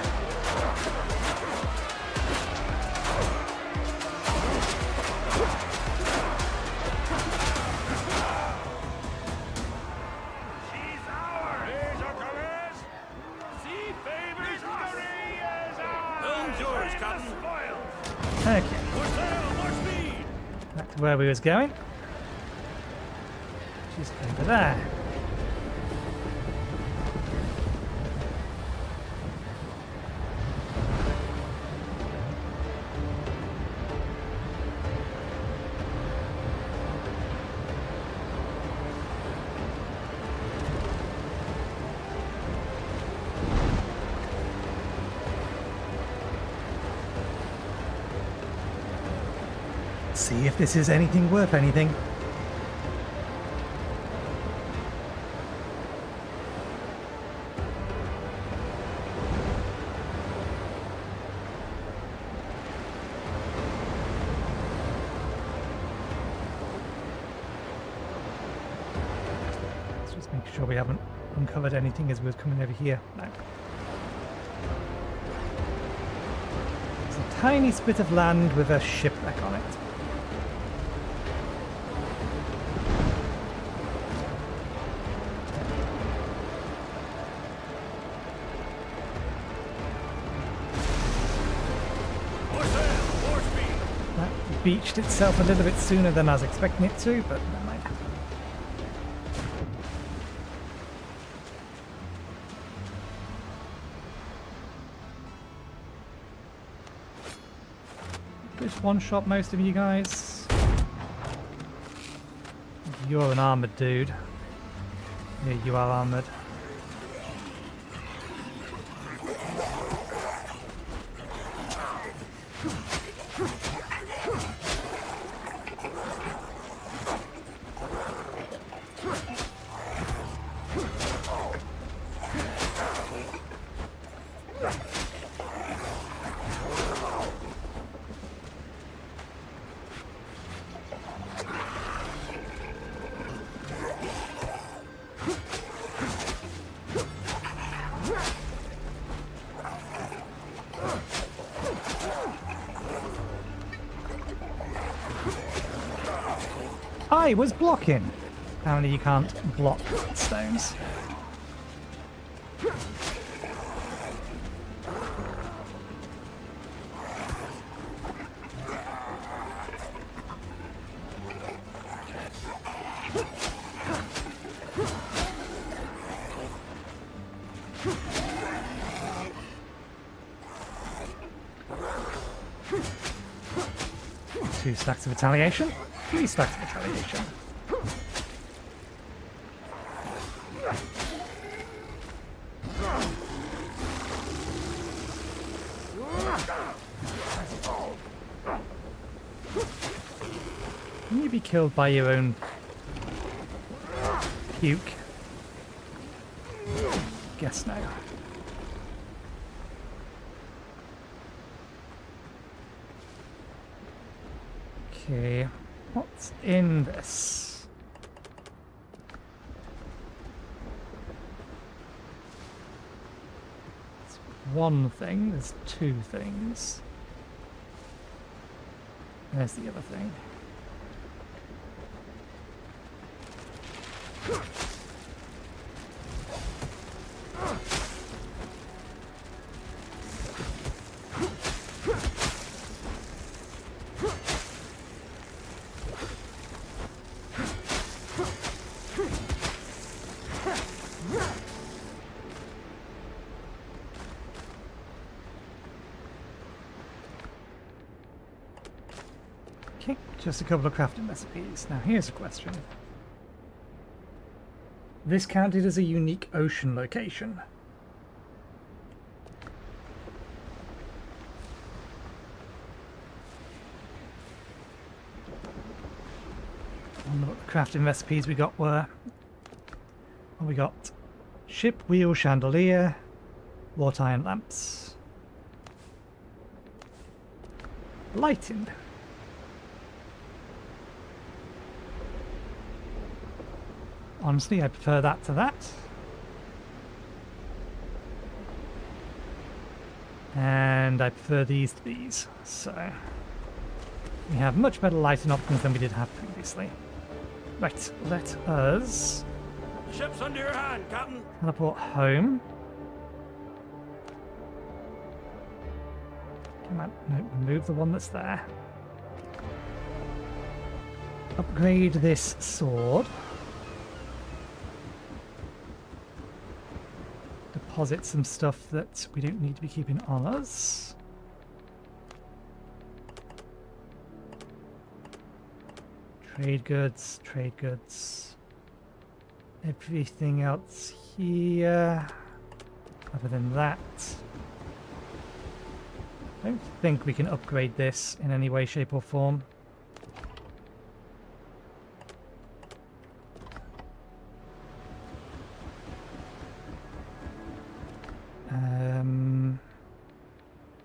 She's ours! Here's our colors! Sea favors victory is ours! Helm's yours, Captain. Spoils! Okay, For sale, more speed. back to where we was going. Just over there. See if this is anything worth anything. Let's just make sure we haven't uncovered anything as we're coming over here. No. There's a tiny spit of land with a shipwreck on it. For sale, more speed. That beached itself a little bit sooner than I was expecting it to, but never mind. Just one shot most of you guys. You're an armored dude. Yeah, you are armored. I was blocking. Apparently you can't block stones. Two stacks of retaliation. 3 stacks of retaliation. Can you be killed by your own puke? guess now. Okay, what's in this? It's one thing, there's two things. There's the other thing. Okay, just a couple of crafting recipes. Now here's a question. This counted as a unique ocean location. I wonder what the crafting recipes we got were. Well, we got ship wheel chandelier, wrought iron lamps, lighting. Honestly, I prefer that to that. And I prefer these to these. So we have much better lighting options than we did have previously. Right, let us The ship's under your hand, Captain. teleport home. Come on, no, remove the one that's there. Upgrade this sword. Deposit some stuff that we don't need to be keeping on us. Trade goods, trade goods. Everything else here, other than that. I don't think we can upgrade this in any way, shape or form.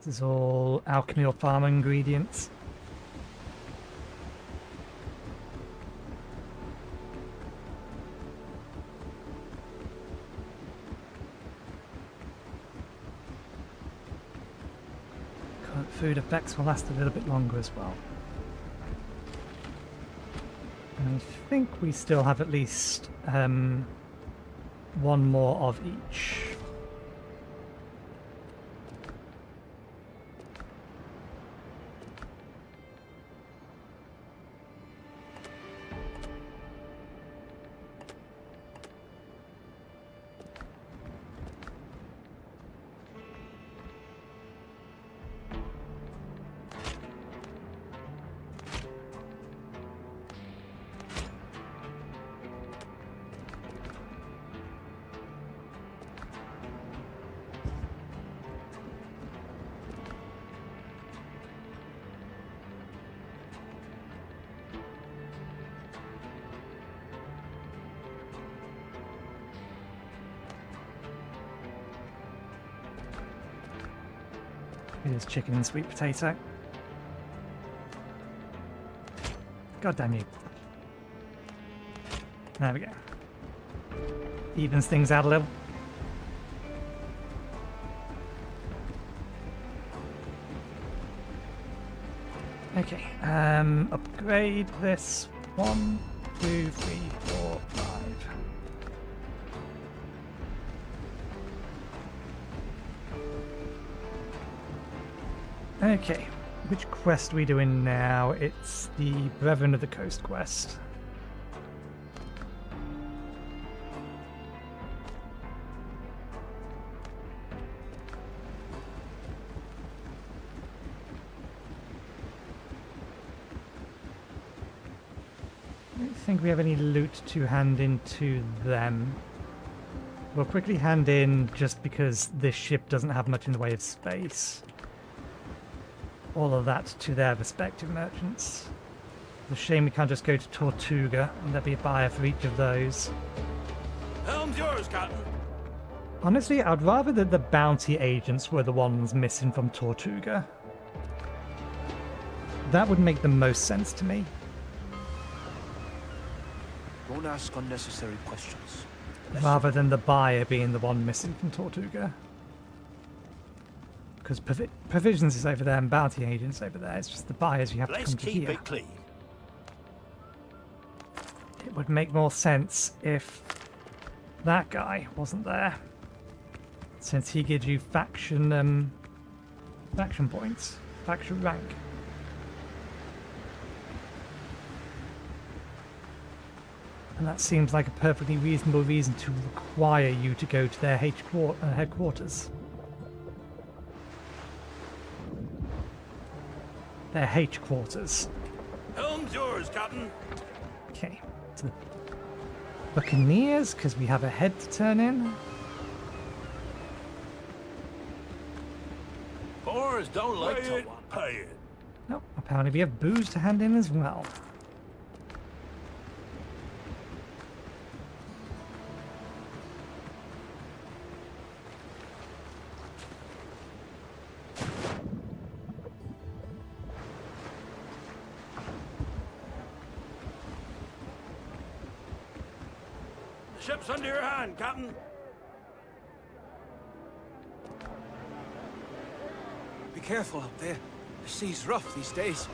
This is all alchemy or farm ingredients. Current food effects will last a little bit longer as well. And I think we still have at least one more of each. It is chicken and sweet potato. God damn you. There we go. Evens things out a little. Okay, upgrade this. 1, 2, 3, 4, 5. Okay, which quest are we doing now? It's the Brethren of the Coast quest. I don't think we have any loot to hand in to them. We'll quickly hand in just because this ship doesn't have much in the way of space. All of that to their respective merchants. It's a shame we can't just go to Tortuga and there'll be a buyer for each of those. Helm's yours, Captain. Honestly, I'd rather that the bounty agents were the ones missing from Tortuga. That would make the most sense to me. Don't ask unnecessary questions. Rather than the buyer being the one missing from Tortuga. Because provisions is over there and bounty agents over there. It's just the buyers you have to Let's come to keep here. it clean. It would make more sense if that guy wasn't there, since he gives you faction points, faction rank. And that seems like a perfectly reasonable reason to require you to go to their headquarters. Their headquarters. Helm's yours, Captain. Okay. To the Buccaneers, because we have a head to turn in. Boars don't like Pay to it, want. pay it. Nope, apparently we have booze to hand in as well. The ship's under your hand, Captain. Be careful out there. The sea's rough these days.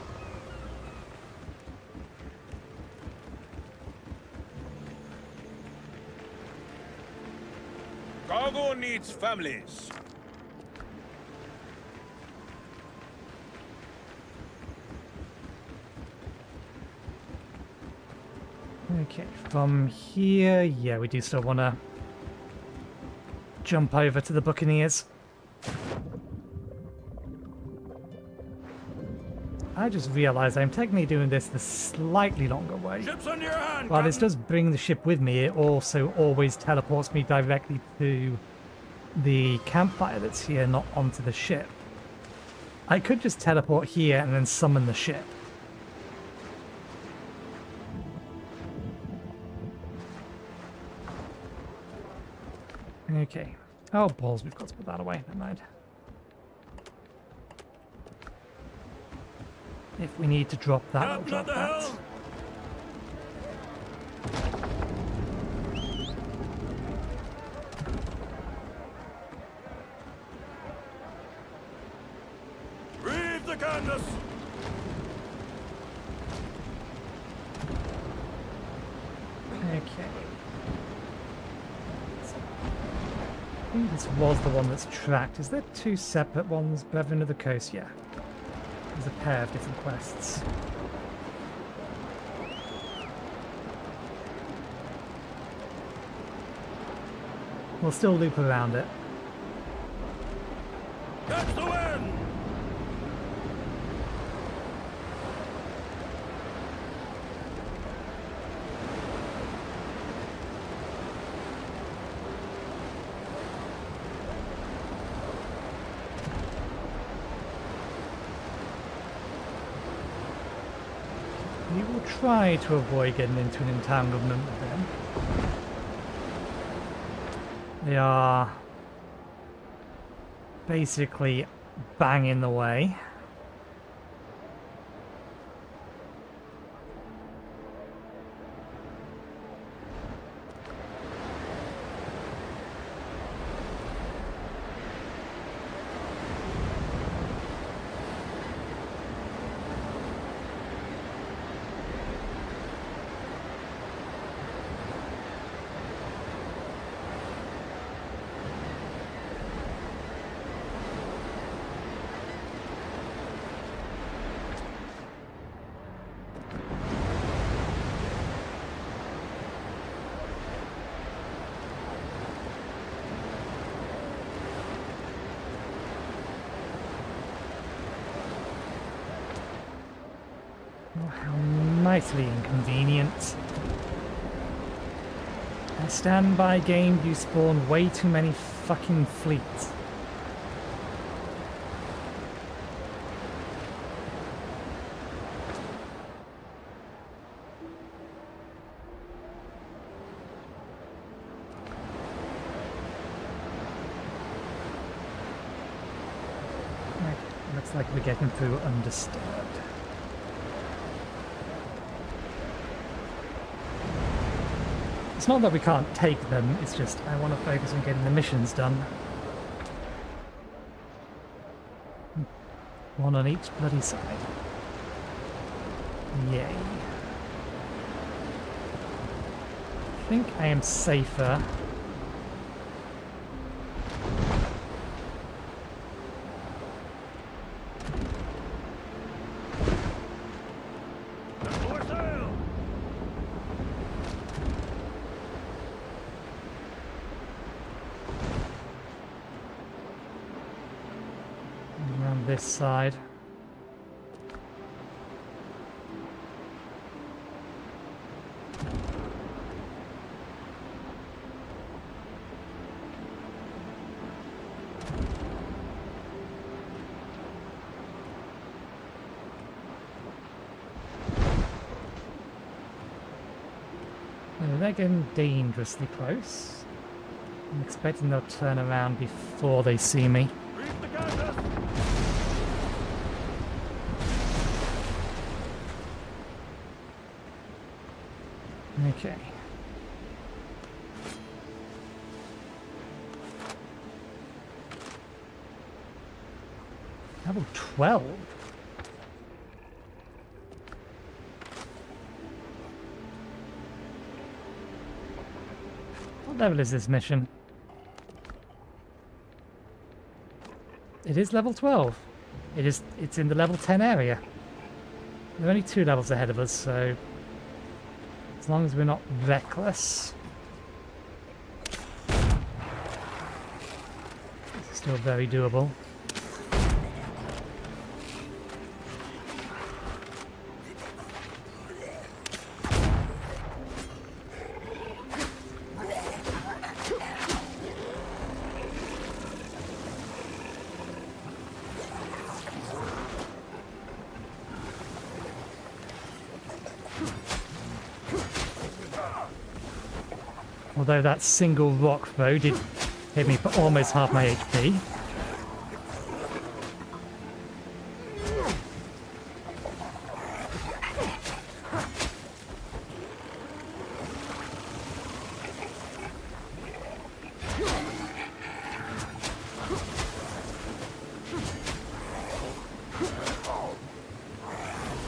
Cargo needs families. Okay, from here, yeah, we do still want to jump over to the Buccaneers. I just realized I'm technically doing this the slightly longer way. Ship's under your hand, While this Captain. does bring the ship with me, it also always teleports me directly to the campfire that's here, not onto the ship. I could just teleport here and then summon the ship. Okay. Oh, balls, we've got to put that away. Never mind. If we need to drop that, we'll Captain drop at the that. helm. Reeve the canvas. Okay. I think this was the one that's tracked. Is there two separate ones? Brethren of the Coast? Yeah. There's a pair of different quests. We'll still loop around it. Catch the wind. We will try to avoid getting into an entanglement with them. They are basically bang in the way. Oh, how mightily inconvenient. A standby game, you spawn way too many fucking fleets. like we're getting through undisturbed. It's not that we can't take them, it's just I want to focus on getting the missions done. One on each bloody side. Yay. I think I am safer. More sail! Around this side. They're getting dangerously close. I'm expecting they'll turn around before they see me. Reef the canvas! Okay. Level 12? What level is this mission? It is level 12. It's in the level 10 area. We're only 2 levels ahead of us, so as long as we're not reckless. It's still very doable. Although that single rock throw did hit me for almost half my HP.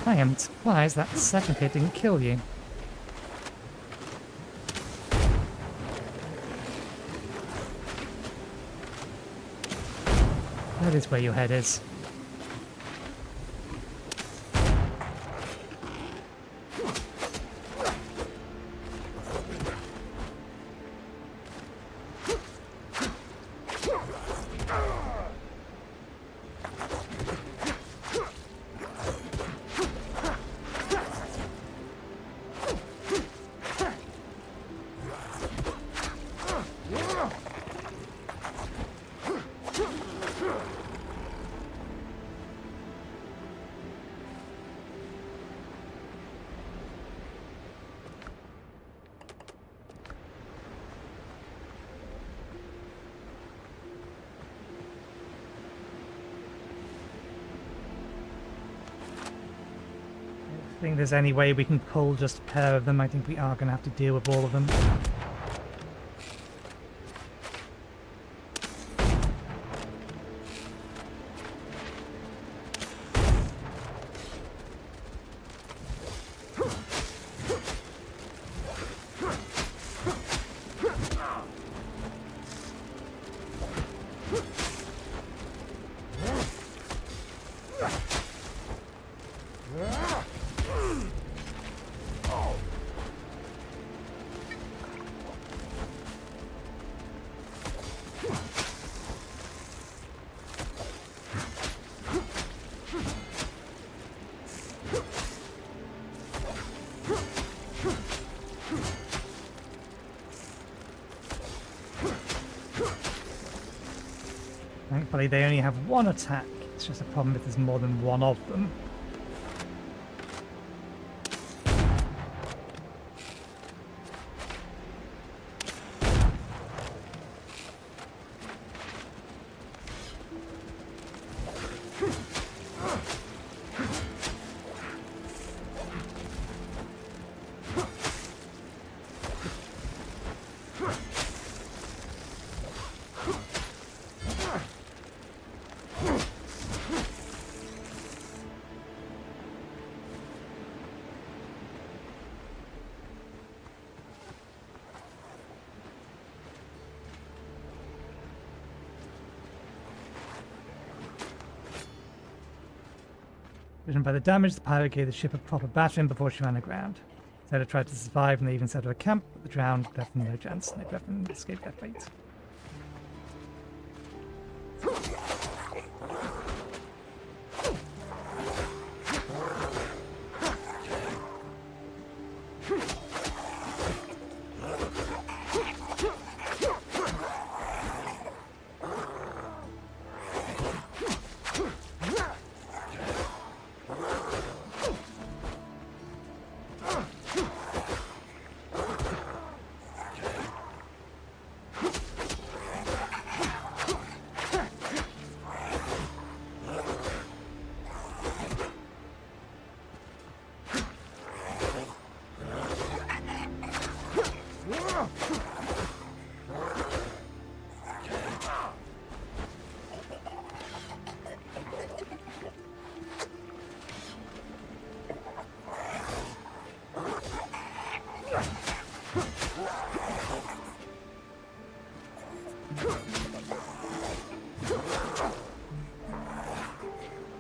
I am surprised that second hit didn't kill you. That is where your head is. I think there's any way we can pull just a pair of them. I think we are going to have to deal with all of them. Thankfully they only have one attack. It's just a problem if there's more than one of them. Judging by the damage, the pirate gave the ship a proper battering before she ran aground. Sailor tried to survive and they even set her a camp, but the drowned left them no chance. They left them to escape their fate.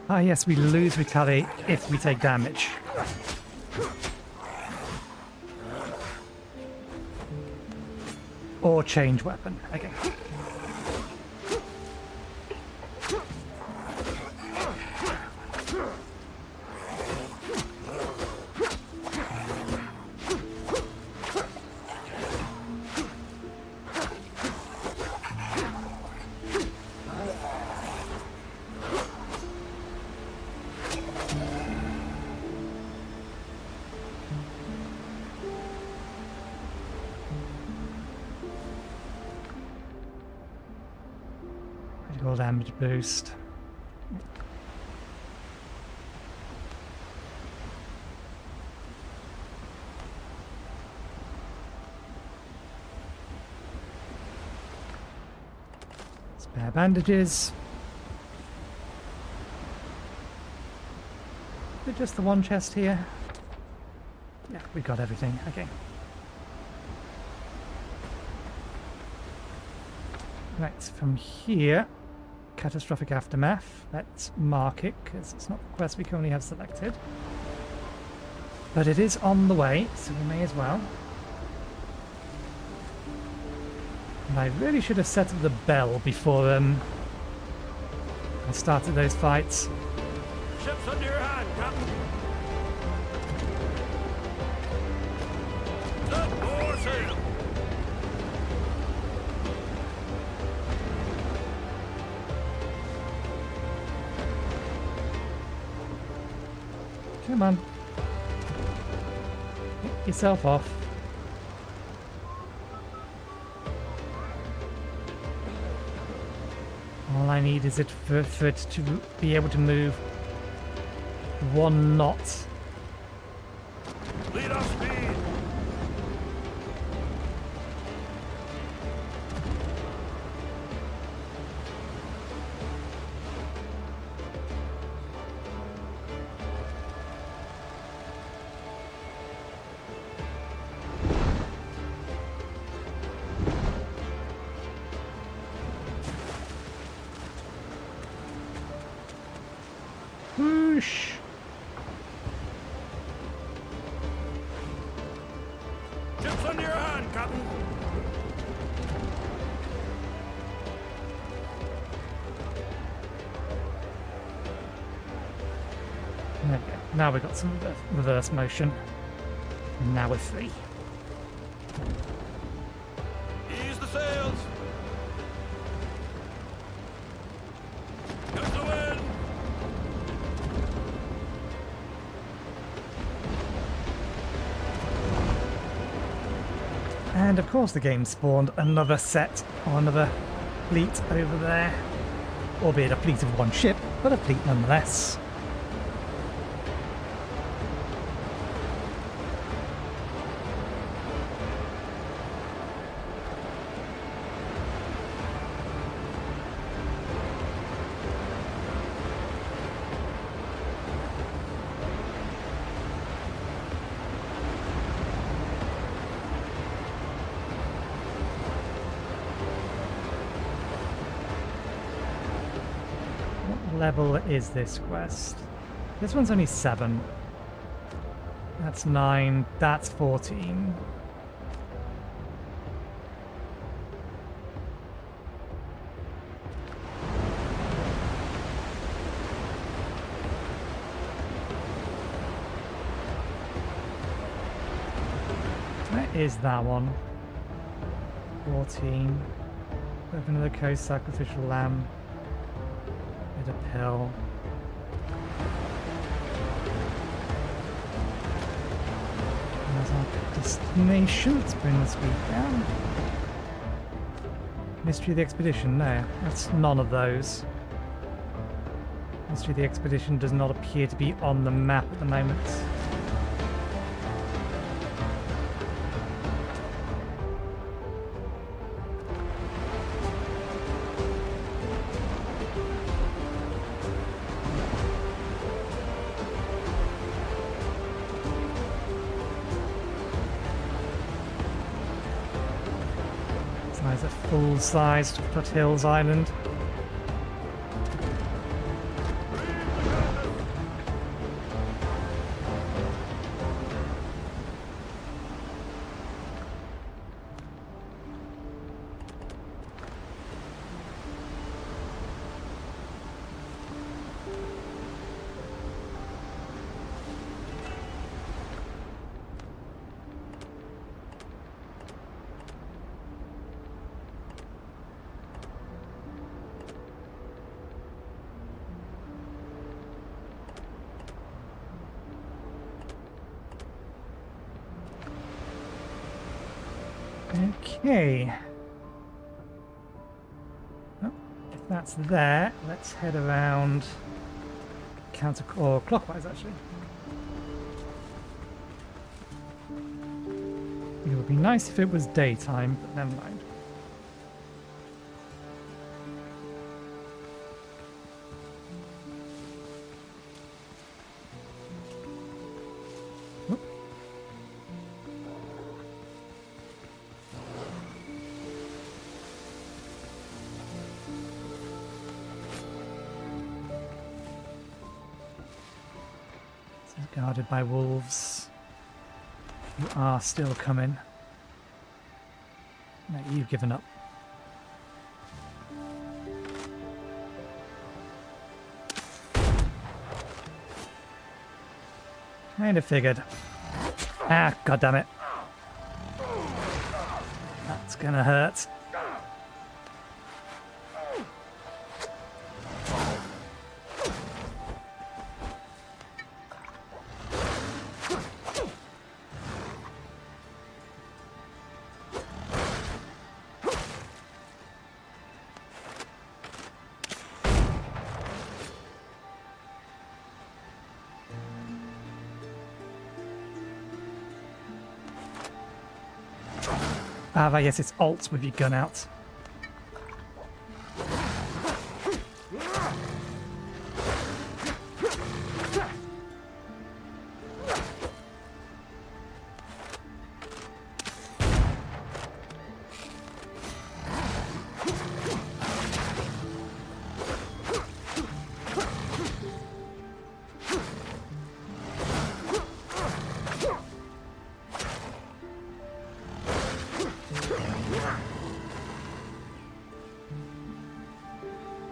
Ah yes, we lose retaliate if we take damage. Or change weapon. Okay. Critical damage boost. Spare bandages. Is it just the one chest here? Yeah, we got everything. Okay. Right, from here, catastrophic aftermath. Let's mark it because it's not the quest we currently have selected. But it is on the way, so we may as well. And I really should have set up the bell before I started those fights. Ship's under your hand, Captain. Set more sail. Come on. Get yourself off. All I need is for it to be able to move 1 knot. Lead off speed. Whoosh! Ship's under your hand, Captain. There we go. Now we've got some reverse motion. And now we're free. Ease the sails. Here's the wind. And of course the game spawned another set or another fleet over there. Albeit a fleet of 1 ship, but a fleet nonetheless. What level is this quest? This one's only 7. That's 9. That's 14. Where is that one? 14. Open to the coast, sacrificial lamb. Bit of pill. There's our destination. Let's bring the speed down. Mystery of the Expedition. No, that's none of those. Mystery of the Expedition does not appear to be on the map at the moment. There's a full-sized Foothills island. Okay. Well, if that's there, let's head around counter or clockwise actually. It would be nice if it was daytime, but never mind. Guarded by wolves. You are still coming. No, you've given up. Kind of figured. Ah, goddammit. That's gonna hurt. Ah, yes, it's alt with your gun out.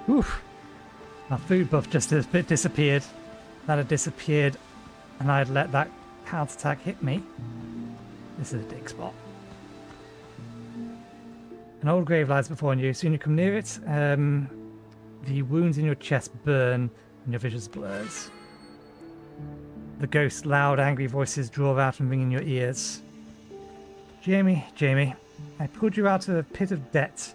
Oof. My food buff just a bit disappeared. That had disappeared and I'd let that counter attack hit me. This is a dig spot. An old grave lies before you. Soon you come near it, the wounds in your chest burn and your vision blurs. The ghost's loud, angry voices draw out and ring in your ears. Jamie, I pulled you out of a pit of debt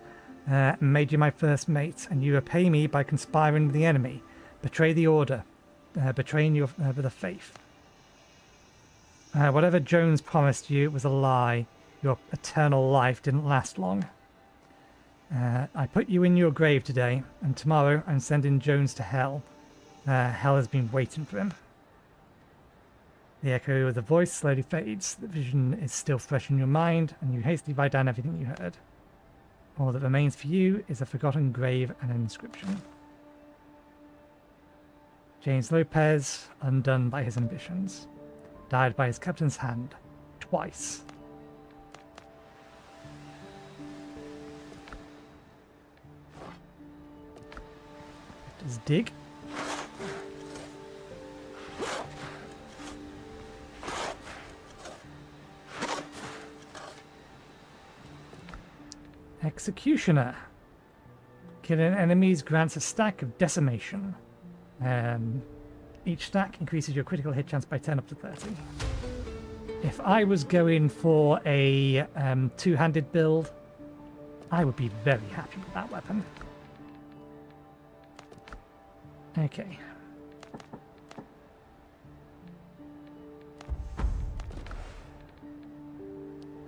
and made you my first mate, and you repay me by conspiring with the enemy. Betray the order, betraying your the faith. Whatever Jones promised you was a lie. Your eternal life didn't last long. I put you in your grave today, and tomorrow I'm sending Jones to hell. Hell has been waiting for him. The echo of the voice slowly fades. The vision is still fresh in your mind, and you hastily write down everything you heard. All that remains for you is a forgotten grave and an inscription. James Lopez, undone by his ambitions. Died by his captain's hand. Twice. Let's dig. Executioner. Killing enemies grants a stack of decimation. Each stack increases your critical hit chance by 10 up to 30. If I was going for a two-handed build, I would be very happy with that weapon. Okay.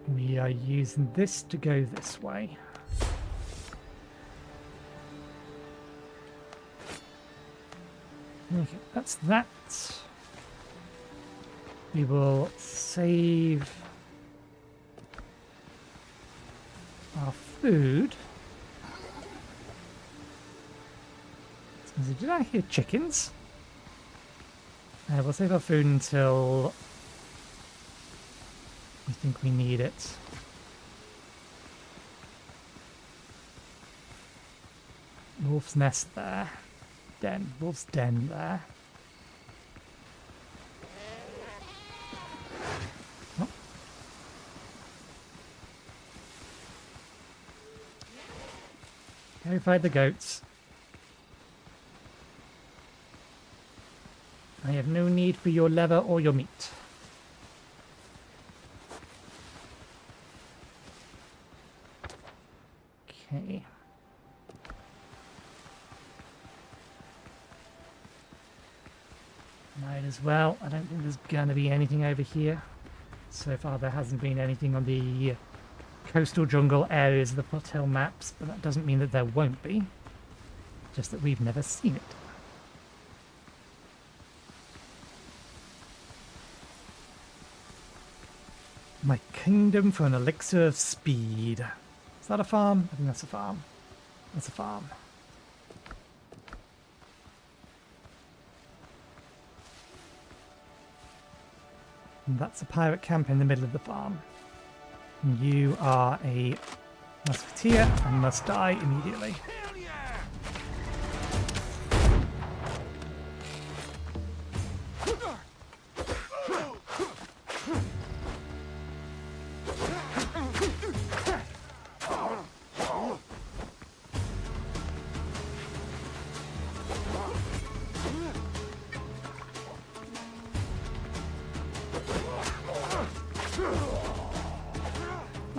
We are using this to go this way. Okay, that's that. We will save our food. Did I hear chickens? We'll save our food until we think we need it. Wolf's nest there. Den. Wolf's den there. Oh. Terrified the goats. I have no need for your leather or your meat. Okay. Might as well. I don't think there's going to be anything over here. So far there hasn't been anything on the coastal jungle areas of the Foothill maps, but that doesn't mean that there won't be. Just that we've never seen it. My kingdom for an elixir of speed. Is that a farm? I think that's a farm. That's a farm. And that's a pirate camp in the middle of the farm. And you are a musketeer and must die immediately.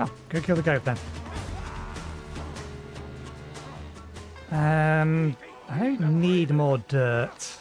Oh, go kill the goat then. I don't need more dirt.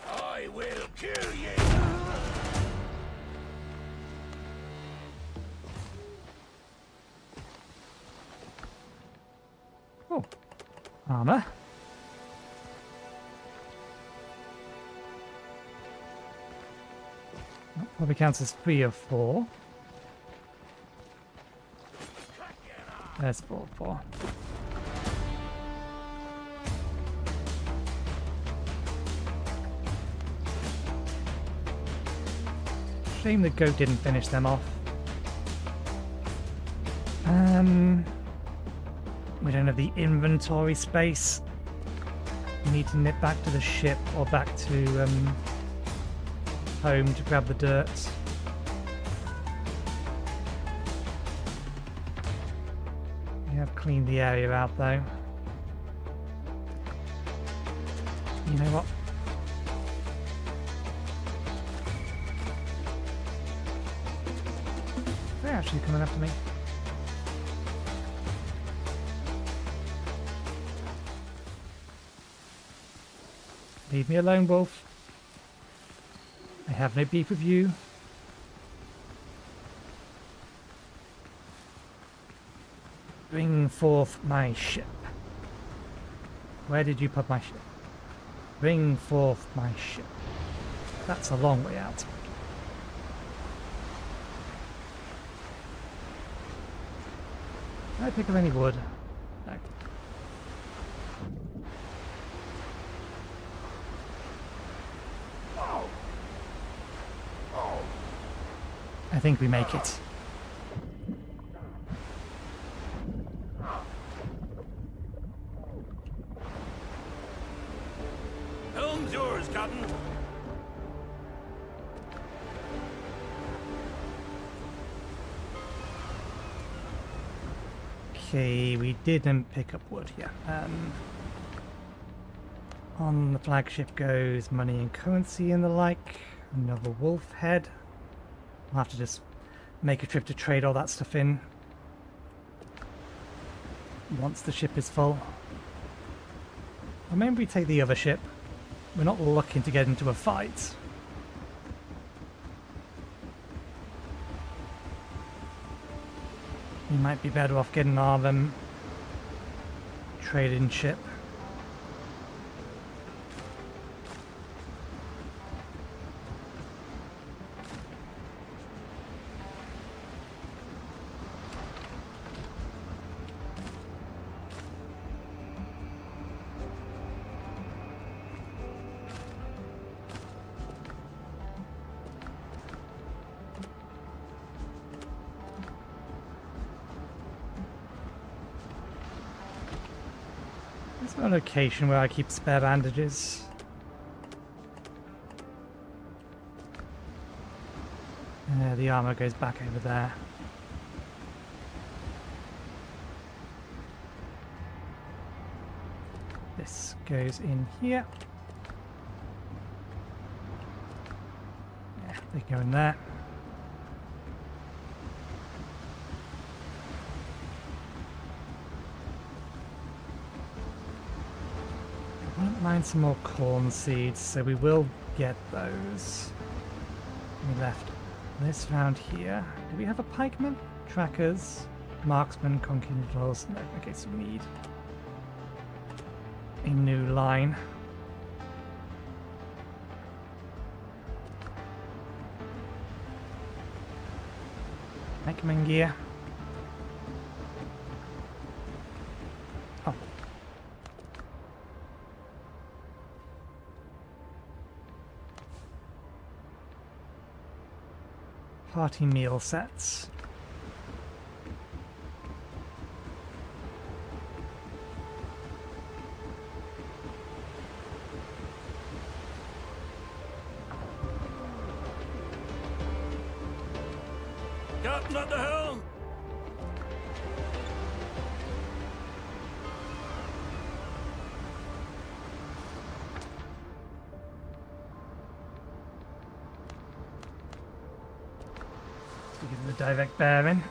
I will kill you! Oh, armor. That probably counts as 3 or 4. There's 4. Shame the goat didn't finish them off. We don't have the inventory space. We need to nip back to the ship or back to home to grab the dirt. We have cleaned the area out though. You know what? They're actually coming after me. Leave me alone, wolf. I have no beef with you. Bring forth my ship. Where did you put my ship? Bring forth my ship. That's a long way out. Can I pick up any wood? No. I think we make it. Helm's yours, Captain. Okay, we didn't pick up wood yet. On the flagship goes money and currency and the like. Another wolf head. I'll have to just make a trip to trade all that stuff in once the ship is full. Or maybe we take the other ship. We're not looking to get into a fight. We might be better off getting our trading ship. There's no location where I keep spare bandages. The armor goes back over there. This goes in here. Yeah, they go in there. I won't mind some more corn seeds, so we will get those. We left this round here. Do we have a pikeman? Trackers, marksman, conquistadors. No, okay, so we need a new line. Pikeman gear. Oh. Party meal sets. Captain at the helm. Give it the direct bearing.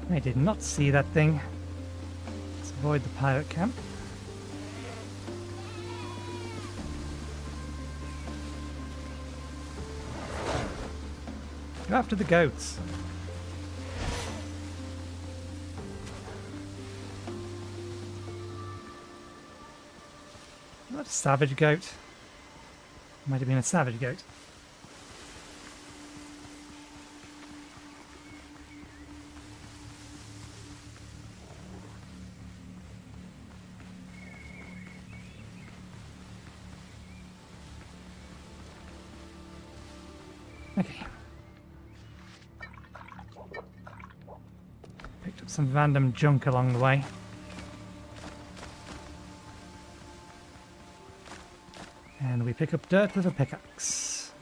I did not see that thing. Let's avoid the pirate camp. Go after the goats. Not a savage goat. Might have been a savage goat. Okay. Picked up some random junk along the way. And we pick up dirt with a pickaxe.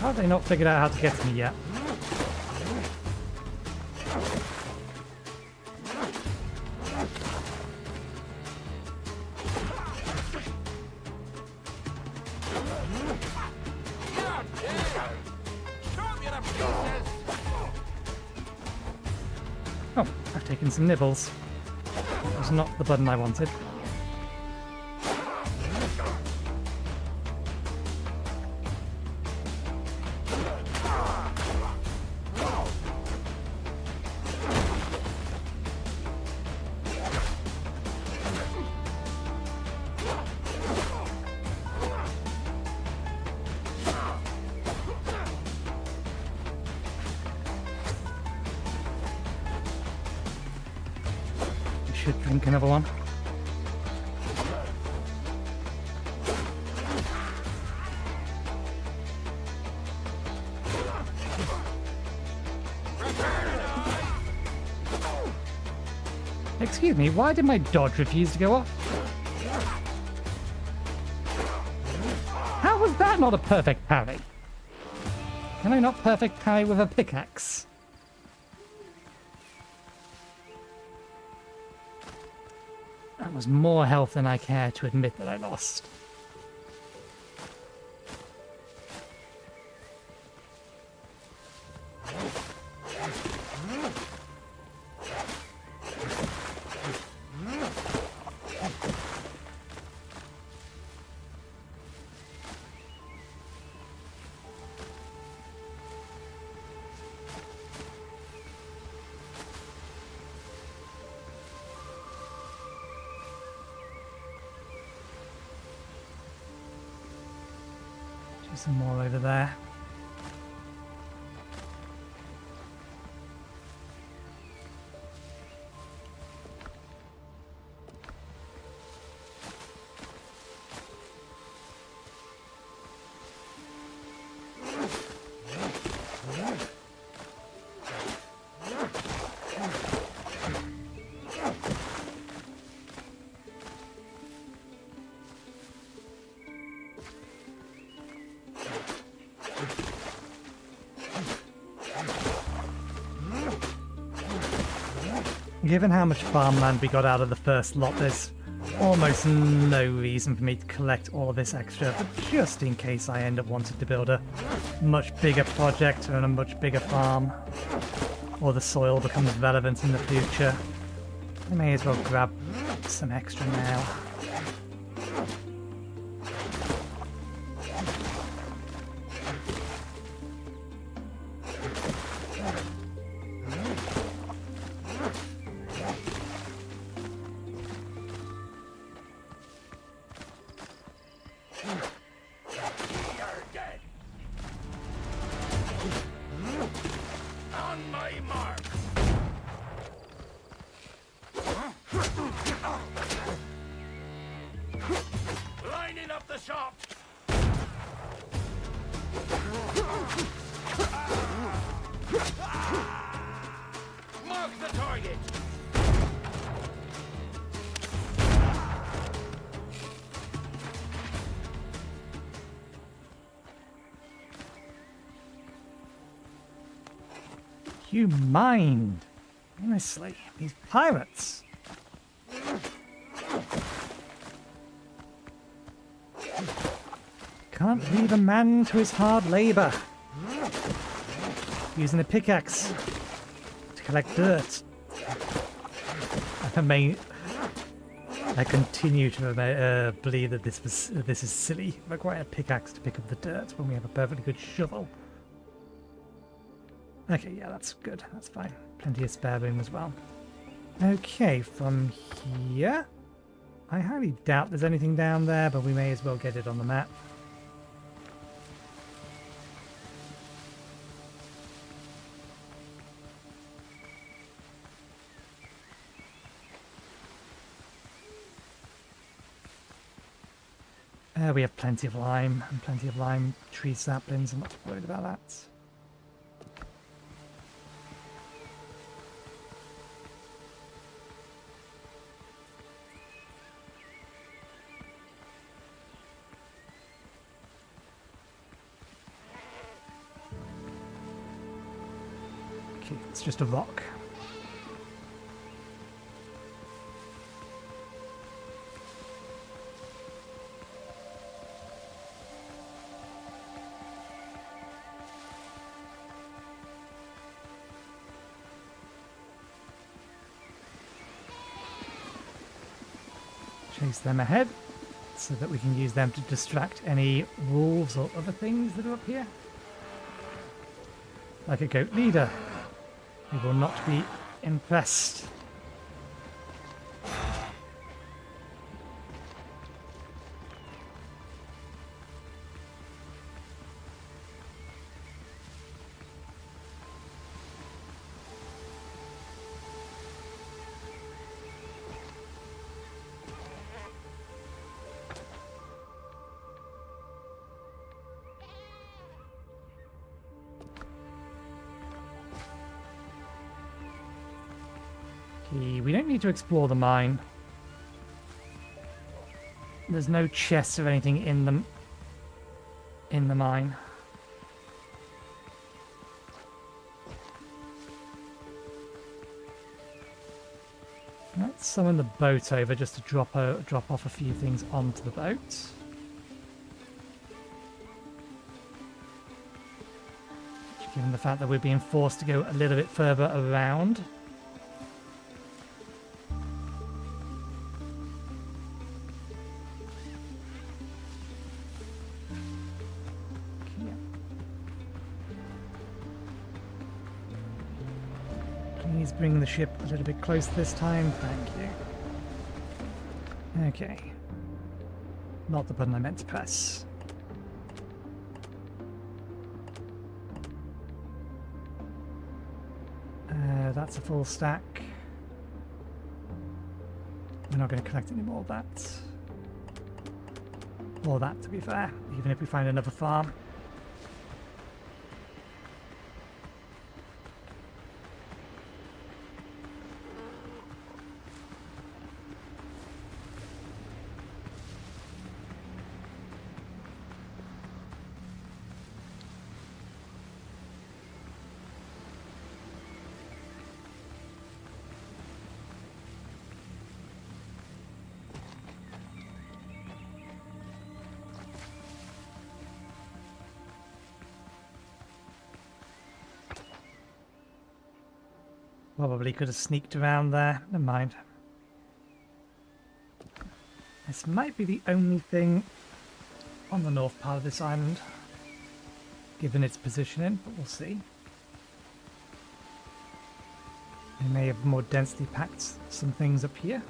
How have they not figured out how to get to me yet? Oh, I've taken some nibbles. That was not the button I wanted. Should drink another one. Excuse me, why did my dodge refuse to go off? How was that not a perfect parry? Can I not perfect parry with a pickaxe? That was more health than I care to admit that I lost. Some more over there. Given how much farmland we got out of the first lot, there's almost no reason for me to collect all of this extra, but just in case I end up wanting to build a much bigger project or a much bigger farm, or the soil becomes relevant in the future, I may as well grab some extra now. You mind? Honestly, these pirates. Can't leave a man to his hard labor. Using a pickaxe to collect dirt. A I continue to believe that this is silly. Require a pickaxe to pick up the dirt when we have a perfectly good shovel. Okay, yeah, that's good. That's fine. Plenty of spare room as well. Okay, from here, I highly doubt there's anything down there, but we may as well get it on the map. We have plenty of lime and plenty of lime tree saplings. I'm not worried about that. Okay, it's just a rock. Chase them ahead so that we can use them to distract any wolves or other things that are up here. Like a goat leader. We will not be impressed. We don't need to explore the mine. There's no chests or anything in the mine. Let's summon the boat over just to drop off a few things onto the boat. Given the fact that we're being forced to go a little bit further around. Please bring the ship a little bit closer this time. Thank you. Okay. Not the button I meant to press. That's a full stack. We're not going to collect any more of that. Or that, to be fair, even if we find another farm. Probably could have sneaked around there. Never mind. This might be the only thing on the north part of this island, given its positioning, but we'll see. We may have more densely packed some things up here.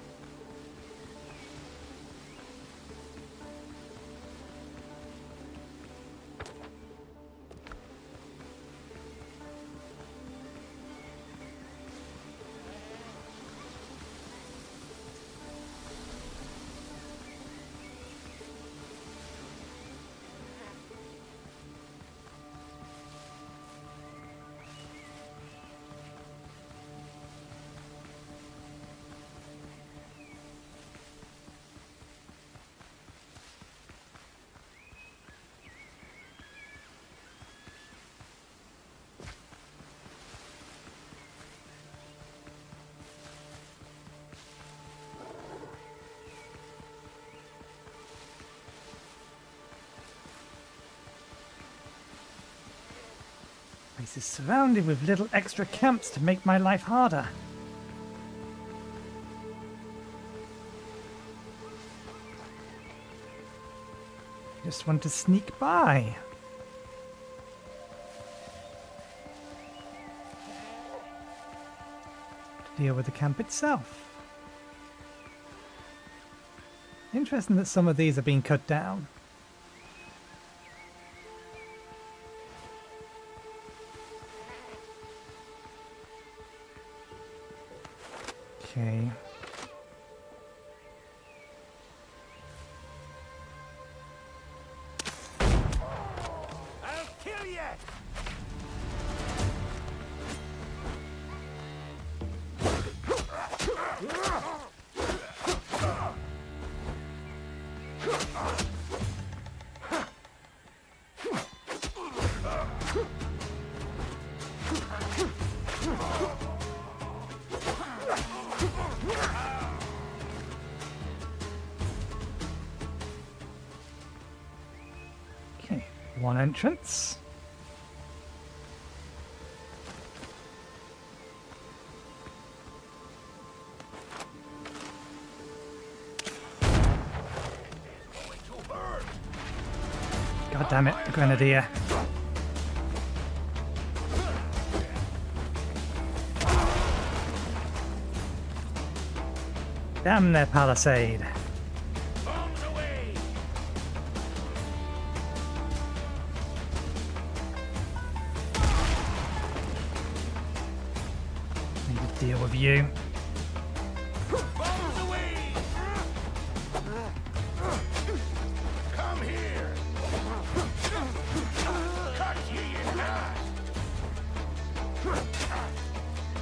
This is surrounded with little extra camps to make my life harder. Just want to sneak by. To deal with the camp itself. Interesting that some of these are being cut down. Okay. I'll kill you! Okay, one entrance. God damn it, the grenadier. Damn their palisade. Bombs away! Need to deal with you. Bombs away! Come here! Cut you in half!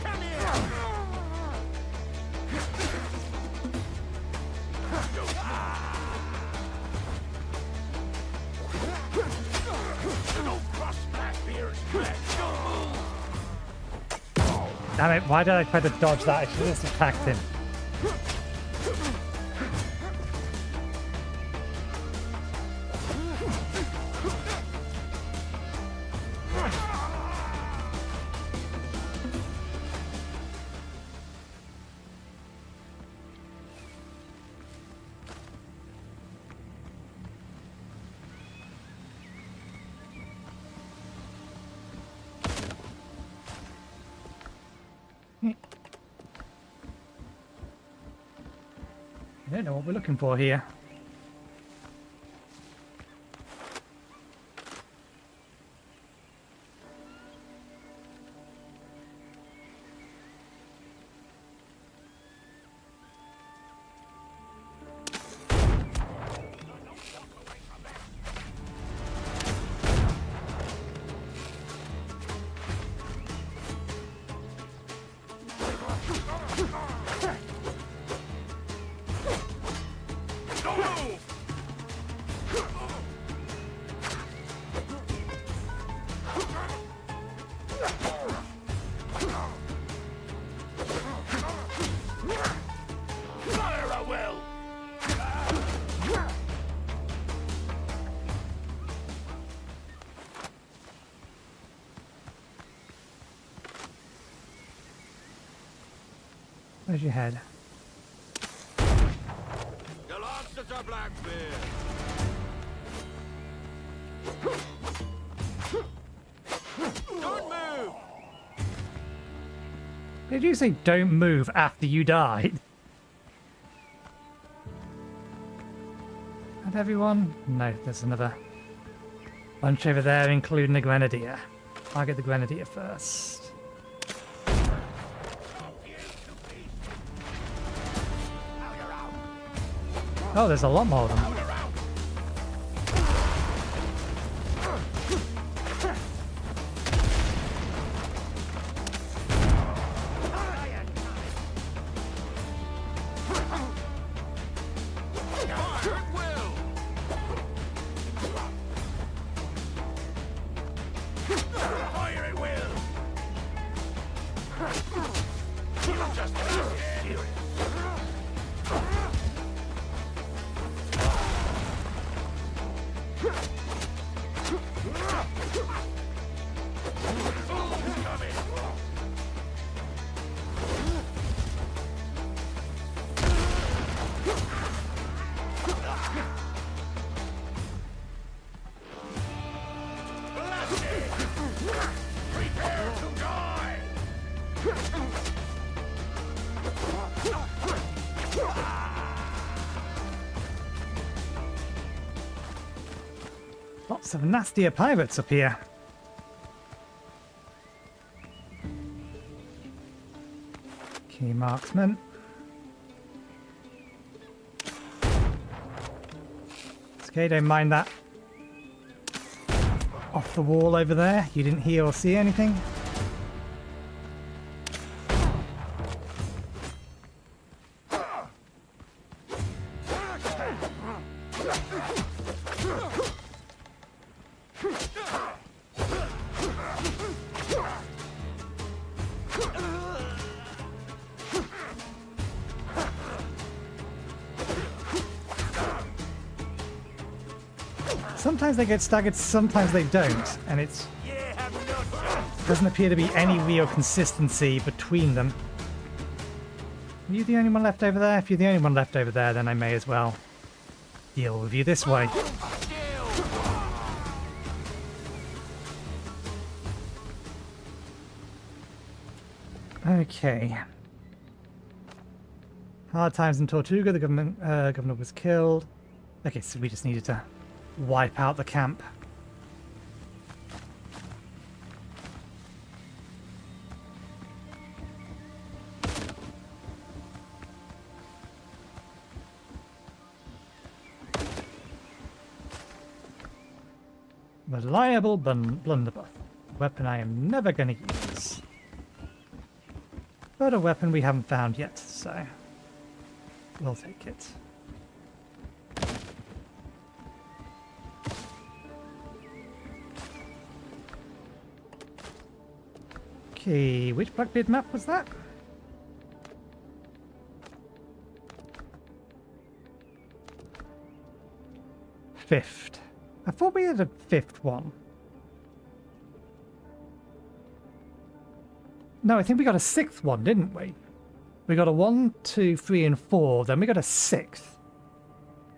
Come here! Don't cross Blackbeard's back! Don't move! Damn it, why did I try to dodge that? I should have just attacked him. I don't know what we're looking for here. Don't move! Fire I will! Where's your head? You'll answer to Blackbeard! Don't move! Did you say don't move after you died? And everyone? No, there's another bunch over there, including the grenadier. I'll get the grenadier first. Oh, there's a lot more of them. Fire at will! You'll just lots of nastier pirates up here. Key marksman. It's okay, don't mind that. Off the wall over there. You didn't hear or see anything? Sometimes they get staggered, sometimes they don't, and it doesn't appear to be any real consistency between them. Are you the only one left over there? If you're the only one left over there, then I may as well deal with you this way. Okay. Hard times in Tortuga, the governor was killed. Okay, so we just needed to wipe out the camp. Reliable blunderbuss. Weapon I am never going to use. But a weapon we haven't found yet, so we'll take it. Okay, which Blackbeard map was that? Fifth. I thought we had a fifth one. No, I think we got a sixth one, didn't we? We got a 1, 2, 3, and 4, then we got a sixth.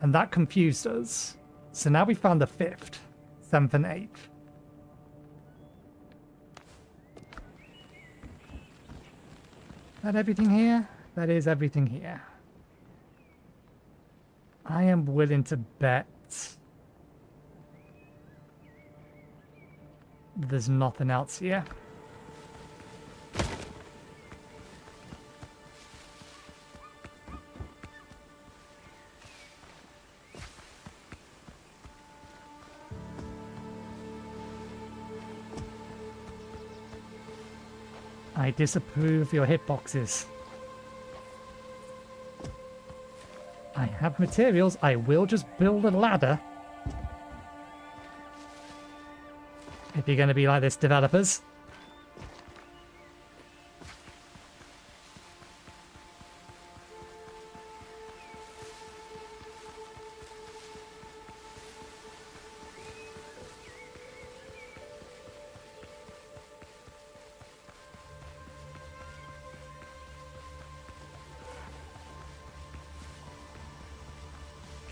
And that confused us. So now we found the fifth, 7th, and 8th. That everything here? That is everything here. I am willing to bet there's nothing else here. I disapprove of your hitboxes. I have materials. I will just build a ladder. If you're going to be like this, developers.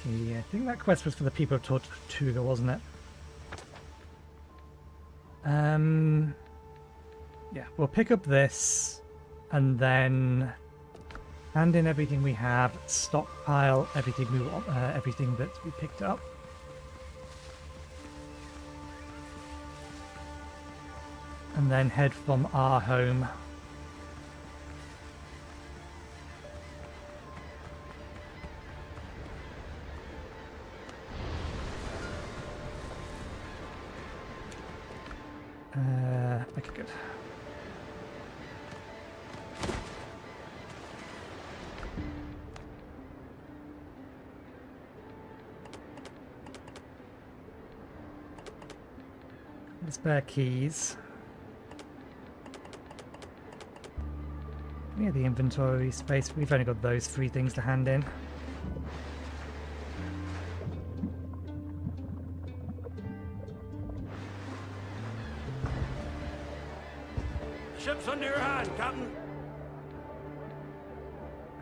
Okay, I think that quest was for the people of Tortuga, wasn't it? Yeah, we'll pick up this and then hand in everything we have, stockpile everything we want, everything that we picked up. And then head from our home. Okay, good. Spare keys. Yeah, the inventory space. We've only got those 3 things to hand in. Ship's under your hand, Captain.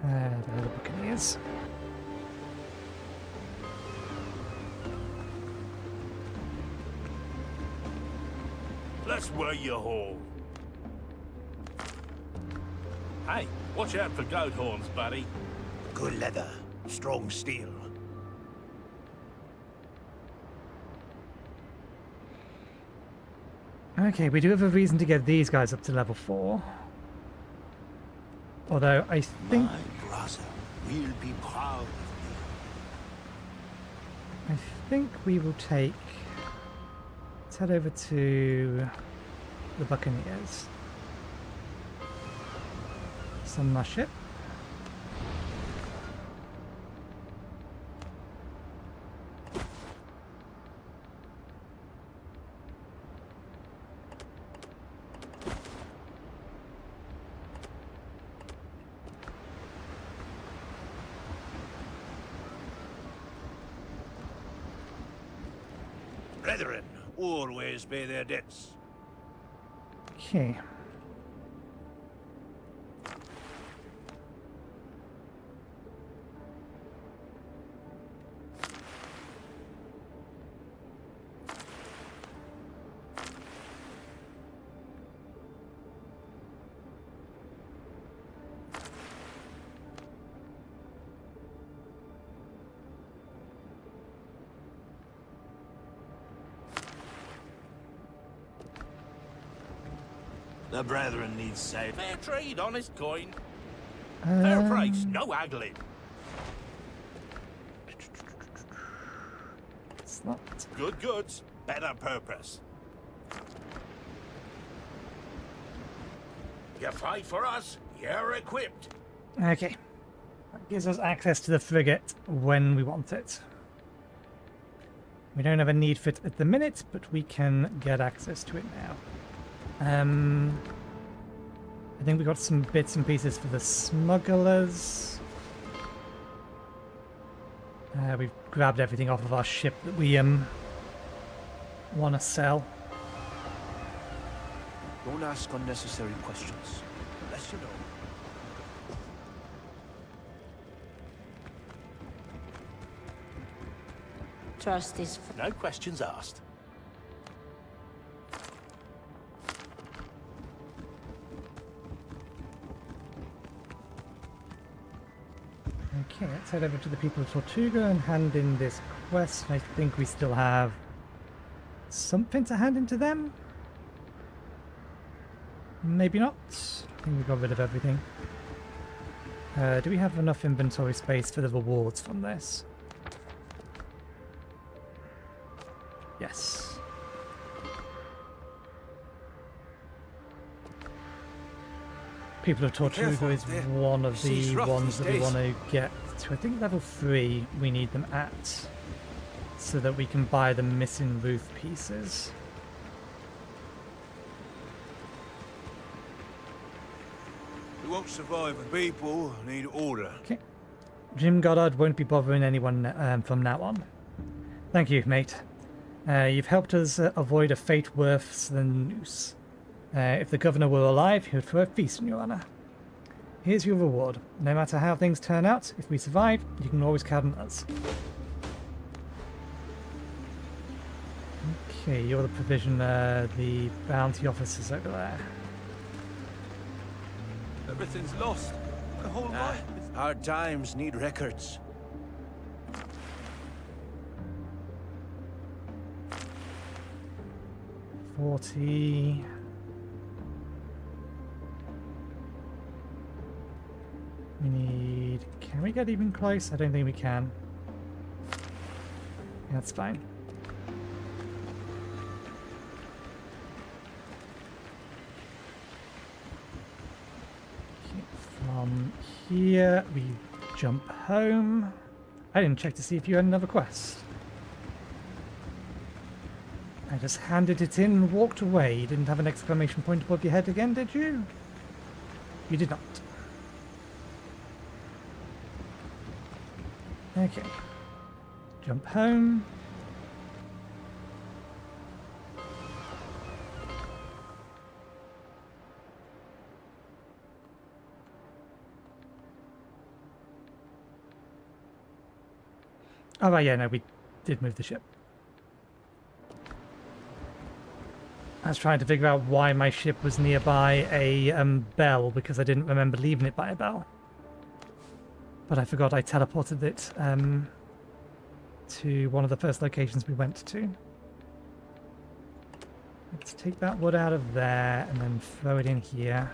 There are the Buccaneers. That's where you haul. Hey, watch out for goat horns, buddy. Good leather, strong steel. Okay, we do have a reason to get these guys up to level 4. Although I think My brother will be proud of me. I think we will take. Let's head over to the Buccaneers. Summon our ship. Brethren always pay their debts. Okay. The brethren need saving. Fair trade, honest coin. Fair price, no haggling. It's not. Good goods, better purpose. You fight for us, you're equipped. Okay. That gives us access to the frigate when we want it. We don't have a need for it at the minute, but we can get access to it now. I think we got some bits and pieces for the smugglers. We've grabbed everything off of our ship that we want to sell. Don't ask unnecessary questions. Unless you know. Trust is No questions asked. Okay, let's head over to the people of Tortuga and hand in this quest. I think we still have something to hand in to them. Maybe not. I think we got rid of everything. Do we have enough inventory space for the rewards from this? Yes. People of Tortuga careful is out there. one of the Sea's rough ones these that we days. want to get to. I think level 3 we need them at, so that we can buy the missing roof pieces. We won't survive. People need order. Okay. Jim Goddard won't be bothering anyone from now on. Thank you, mate. You've helped us avoid a fate worse than noose. If the governor were alive, he would throw a feast in your honor. Here's your reward. No matter how things turn out, if we survive, you can always count on us. Okay, you're the provisioner, the bounty officer's over there. Everything's lost. The whole life. Hard times need records. $40. We need... Can we get even close? I don't think we can. Yeah, that's fine. Okay, from here, we jump home. I didn't check to see if you had another quest. I just handed it in and walked away. You didn't have an exclamation point above your head again, did you? You did not. Okay. Jump home. Oh, right, yeah, no, we did move the ship. I was trying to figure out why my ship was nearby a bell, because I didn't remember leaving it by a bell. But I forgot I teleported it to one of the first locations we went to. Let's take that wood out of there and then throw it in here.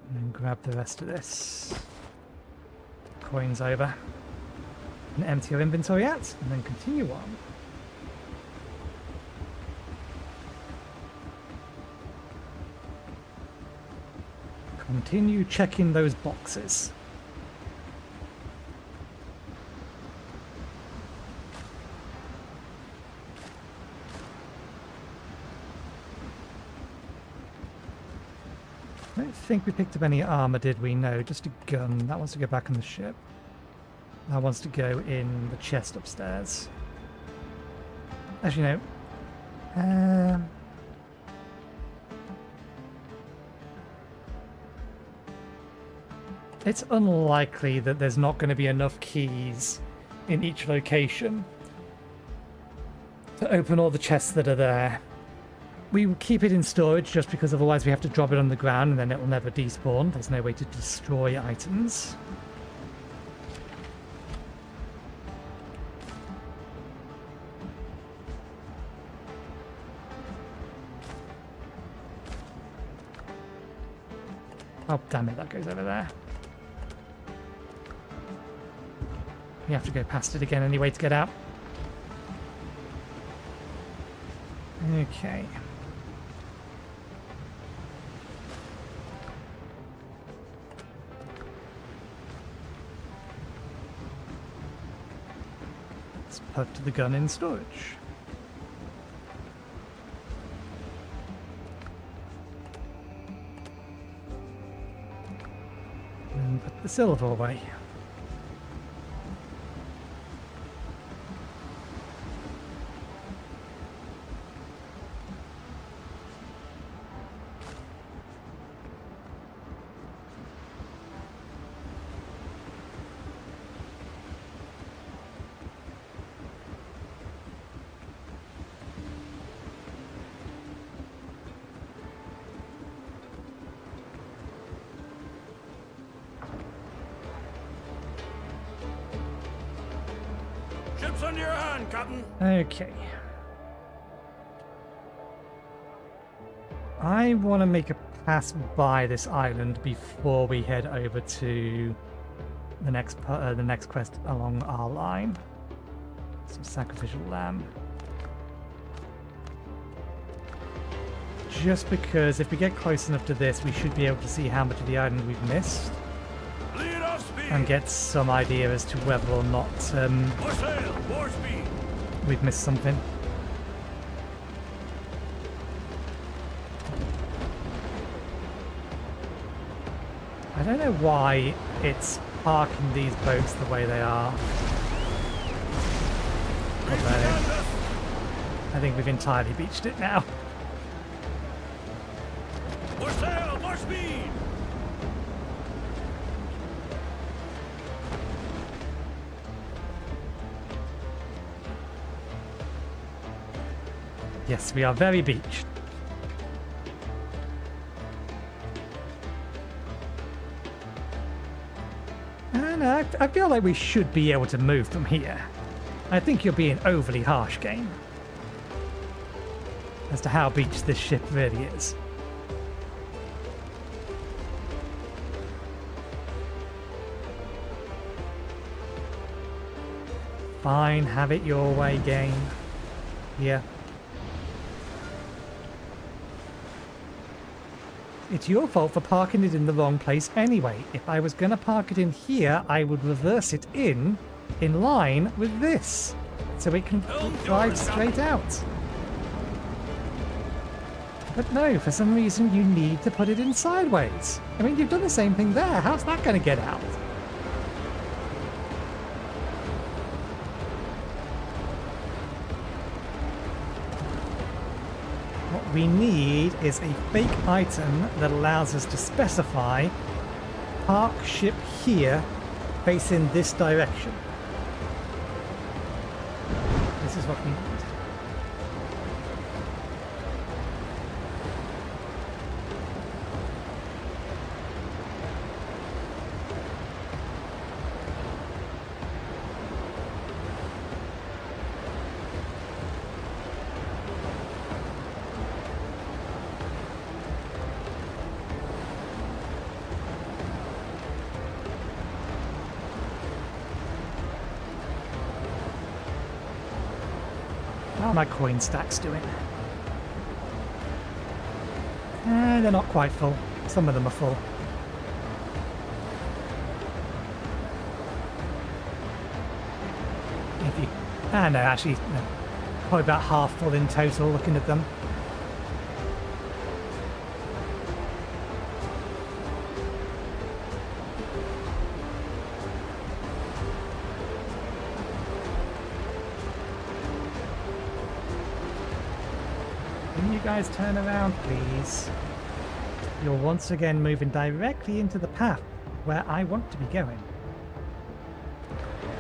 And then grab the rest of this. Coins over. And empty your inventory out, and then continue on. Continue checking those boxes. I don't think we picked up any armor, did we? No, just a gun. That wants to go back on the ship. That wants to go in the chest upstairs. Actually, no. It's unlikely that there's not going to be enough keys in each location to open all the chests that are there. We will keep it in storage just because otherwise we have to drop it on the ground and then it will never despawn. There's no way to destroy items. Oh, damn it, that goes over there. We have to go past it again anyway to get out. Okay. Let's put the gun in storage. And put the silver away. Ships under your hand, Captain. Okay. I want to make a pass by this island before we head over to the next quest along our line. Some sacrificial lamb. Just because if we get close enough to this, we should be able to see how much of the island we've missed. Lead off speed. And get some idea as to whether or not More sail, more speed. we've missed something. I don't know why it's parking these boats the way they are. Although, I think we've entirely beached it now. More sail, more speed. Yes, we are very beached. And I feel like we should be able to move from here. I think you're being overly harsh, game, as to how beached this ship really is. Fine, have it your way, game. Yeah. It's your fault for parking it in the wrong place anyway. If I was going to park it in here, I would reverse it in line with this, so it can drive straight out. But no, for some reason you need to put it in sideways. I mean, you've done the same thing there. How's that going to get out? What we need is a fake item that allows us to specify park ship here, facing this direction. This is what we need. How are my coin stacks doing? They're not quite full. Some of them are full. If you... no, actually, no. Probably about half full in total looking at them. Can you guys turn around, please? You're once again moving directly into the path where I want to be going.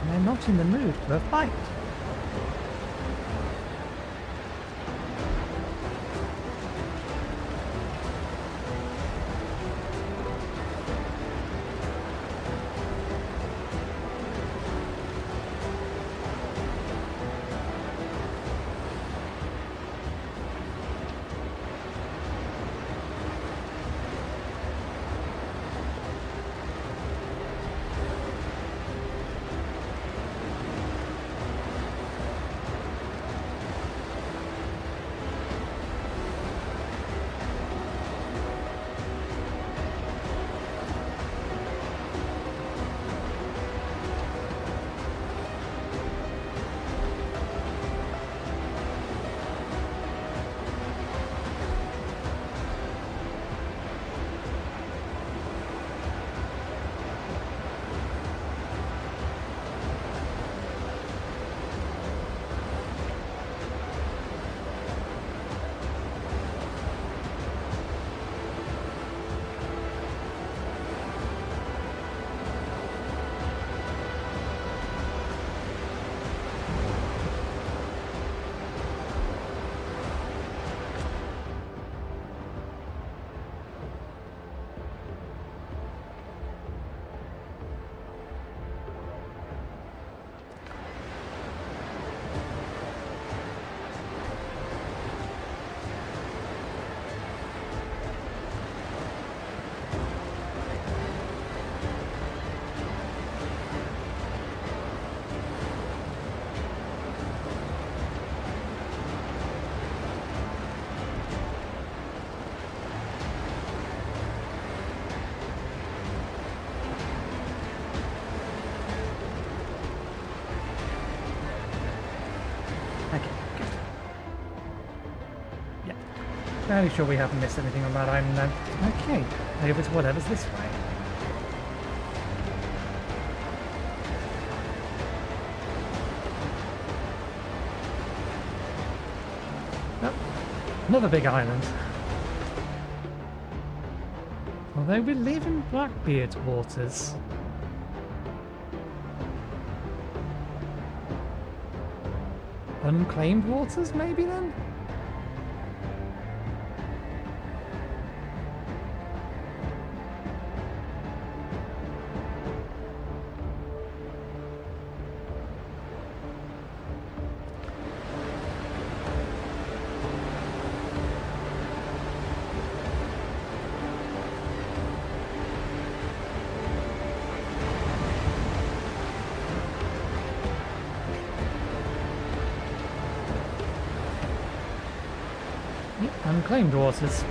And they're not in the mood for a fight. Fairly sure we haven't missed anything on that island then. Okay, over to whatever's this way. Nope. Another big island. Although we live in Blackbeard's waters. Unclaimed waters, maybe then? Unclaimed waters.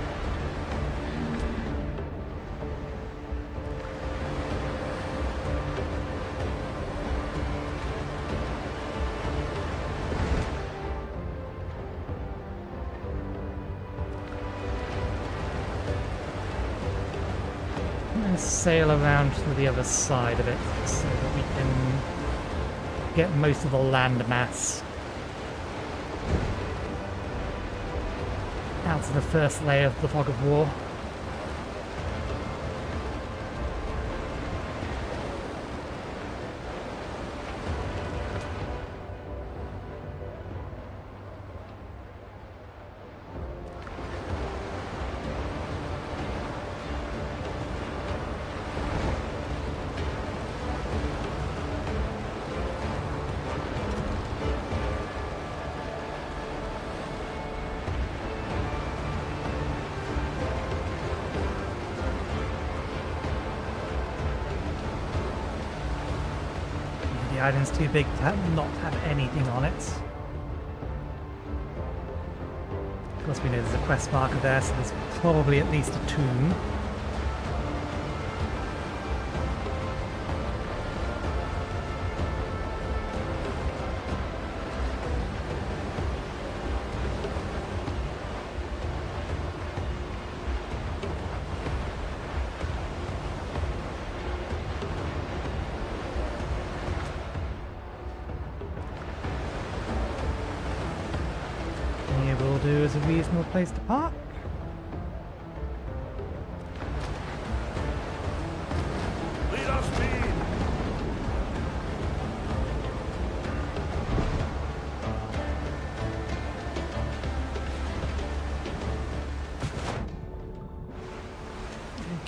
Let's sail around to the other side of it so that we can get most of the land mass out to the first layer of the fog of war. The island's too big to not have anything on it. Plus we know there's a quest marker there, so there's probably at least a tomb. Do is a reasonable place to park. Lead off speed.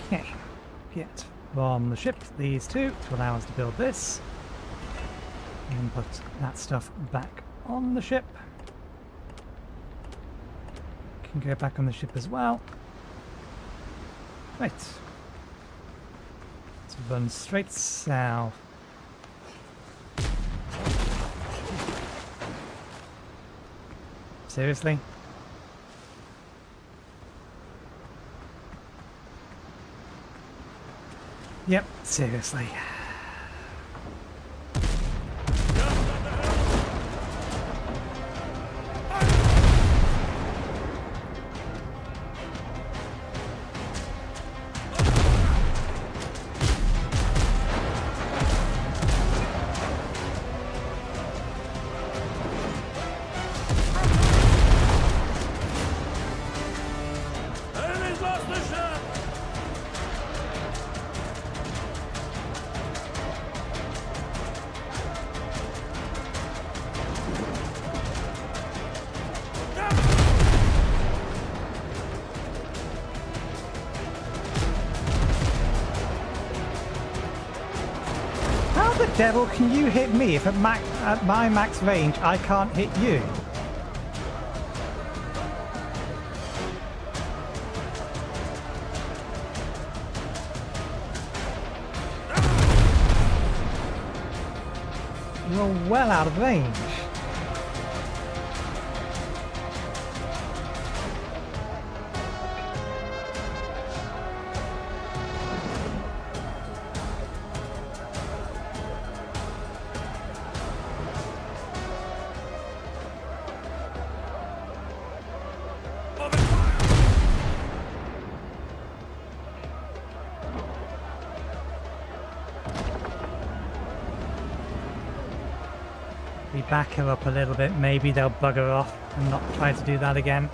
Okay, get from the ship these two to allow us to build this, and put that stuff back on the ship. Can go back on the ship as well. Right. Let's run straight south. Seriously? Yep, seriously. Enemy's lost the ship. How the devil can you hit me if at my max range I can't hit you? You're well out of range. We back her up a little bit, maybe they'll bugger off and not try to do that again.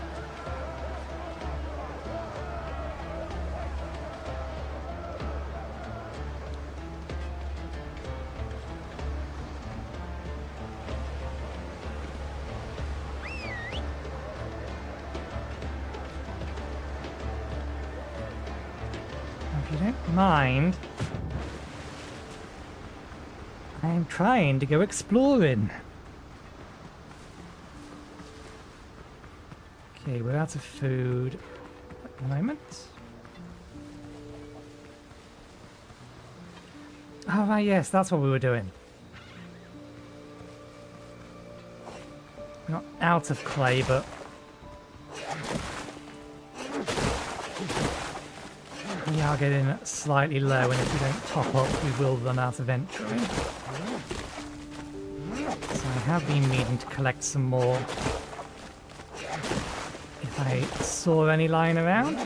If you don't mind, I'm trying to go exploring. Okay, we're out of food at the moment. Oh, right, yes, that's what we were doing. We're not out of clay, but we are getting slightly low, and if we don't top up, we will run out eventually. So I have been needing to collect some more. If I saw any lying around.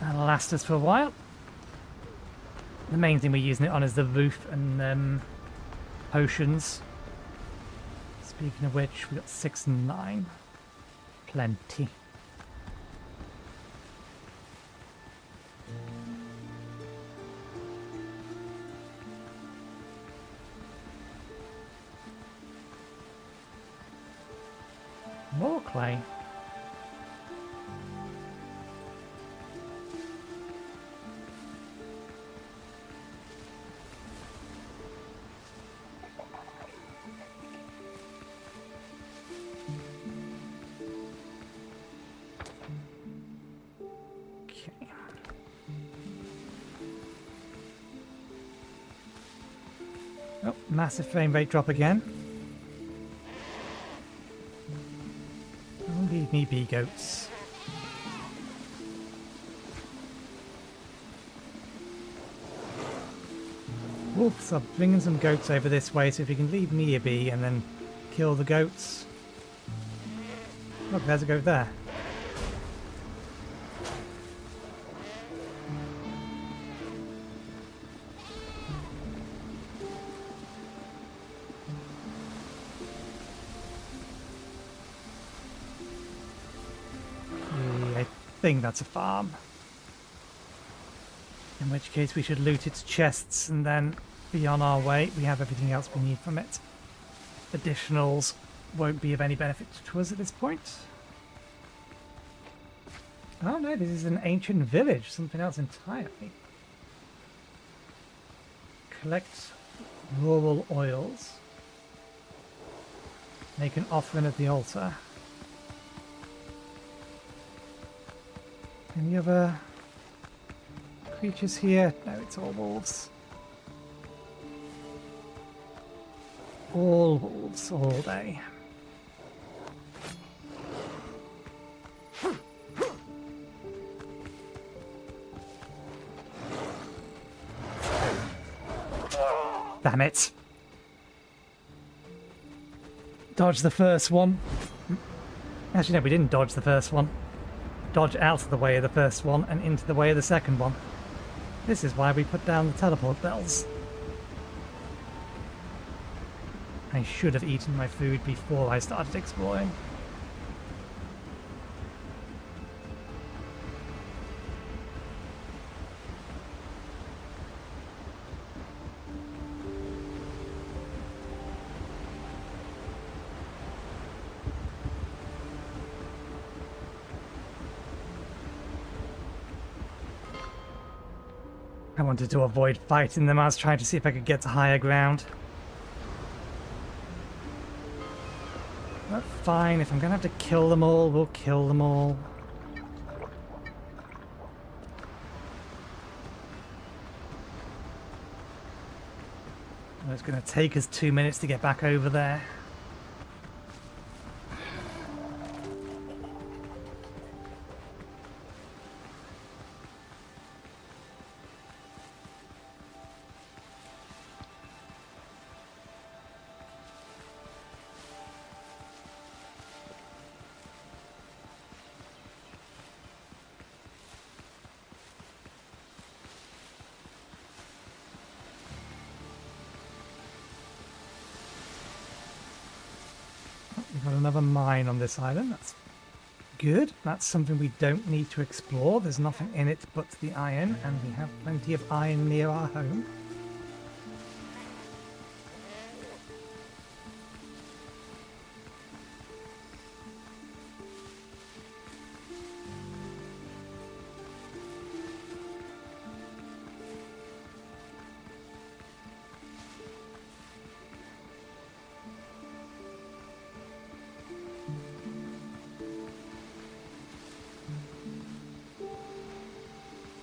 That'll last us for a while. The main thing we're using it on is the roof and potions. Speaking of which, we got 6 and 9. Plenty. More clay. Okay. Oh, massive frame rate drop again. Leave me be goats. Wolves are bringing some goats over this way, so if you can leave me a bee and then kill the goats. Look, there's a goat there. I think that's a farm. In which case we should loot its chests and then be on our way. We have everything else we need from it. Additionals won't be of any benefit to us at this point. Oh no, this is an ancient village, something else entirely. Collect rural oils. Make an offering at the altar. Any other creatures here? No, it's all wolves. All wolves, all day. Damn it. Dodge the first one. Actually, no, we didn't dodge the first one. Dodge out of the way of the first one and into the way of the second one. This is why we put down the teleport bells. I should have eaten my food before I started exploring. I wanted to avoid fighting them. I was trying to see if I could get to higher ground. But fine, if I'm gonna have to kill them all, we'll kill them all. It's gonna take us 2 minutes to get back over there. We've got another mine on this island. That's good. That's something we don't need to explore. There's nothing in it but the iron, and we have plenty of iron near our home.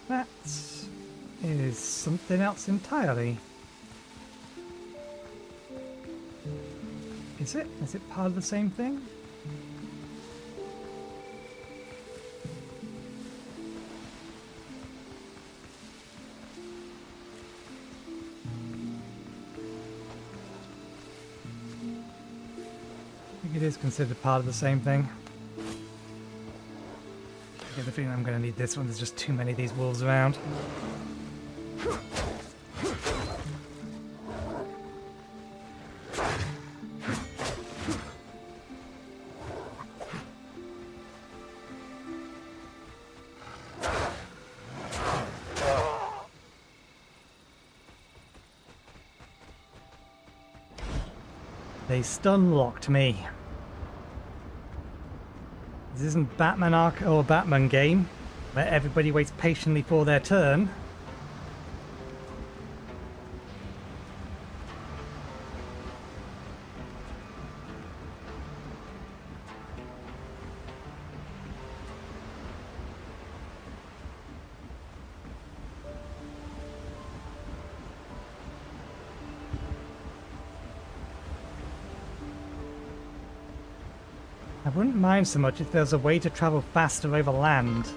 That is something else entirely. Is it? Is it part of the same thing? I think it is considered part of the same thing. I get the feeling I'm going to need this one. There's just too many of these wolves around. They stun locked me. This isn't Batman Ark or Batman game, where everybody waits patiently for their turn. I wouldn't mind so much if there was a way to travel faster over land.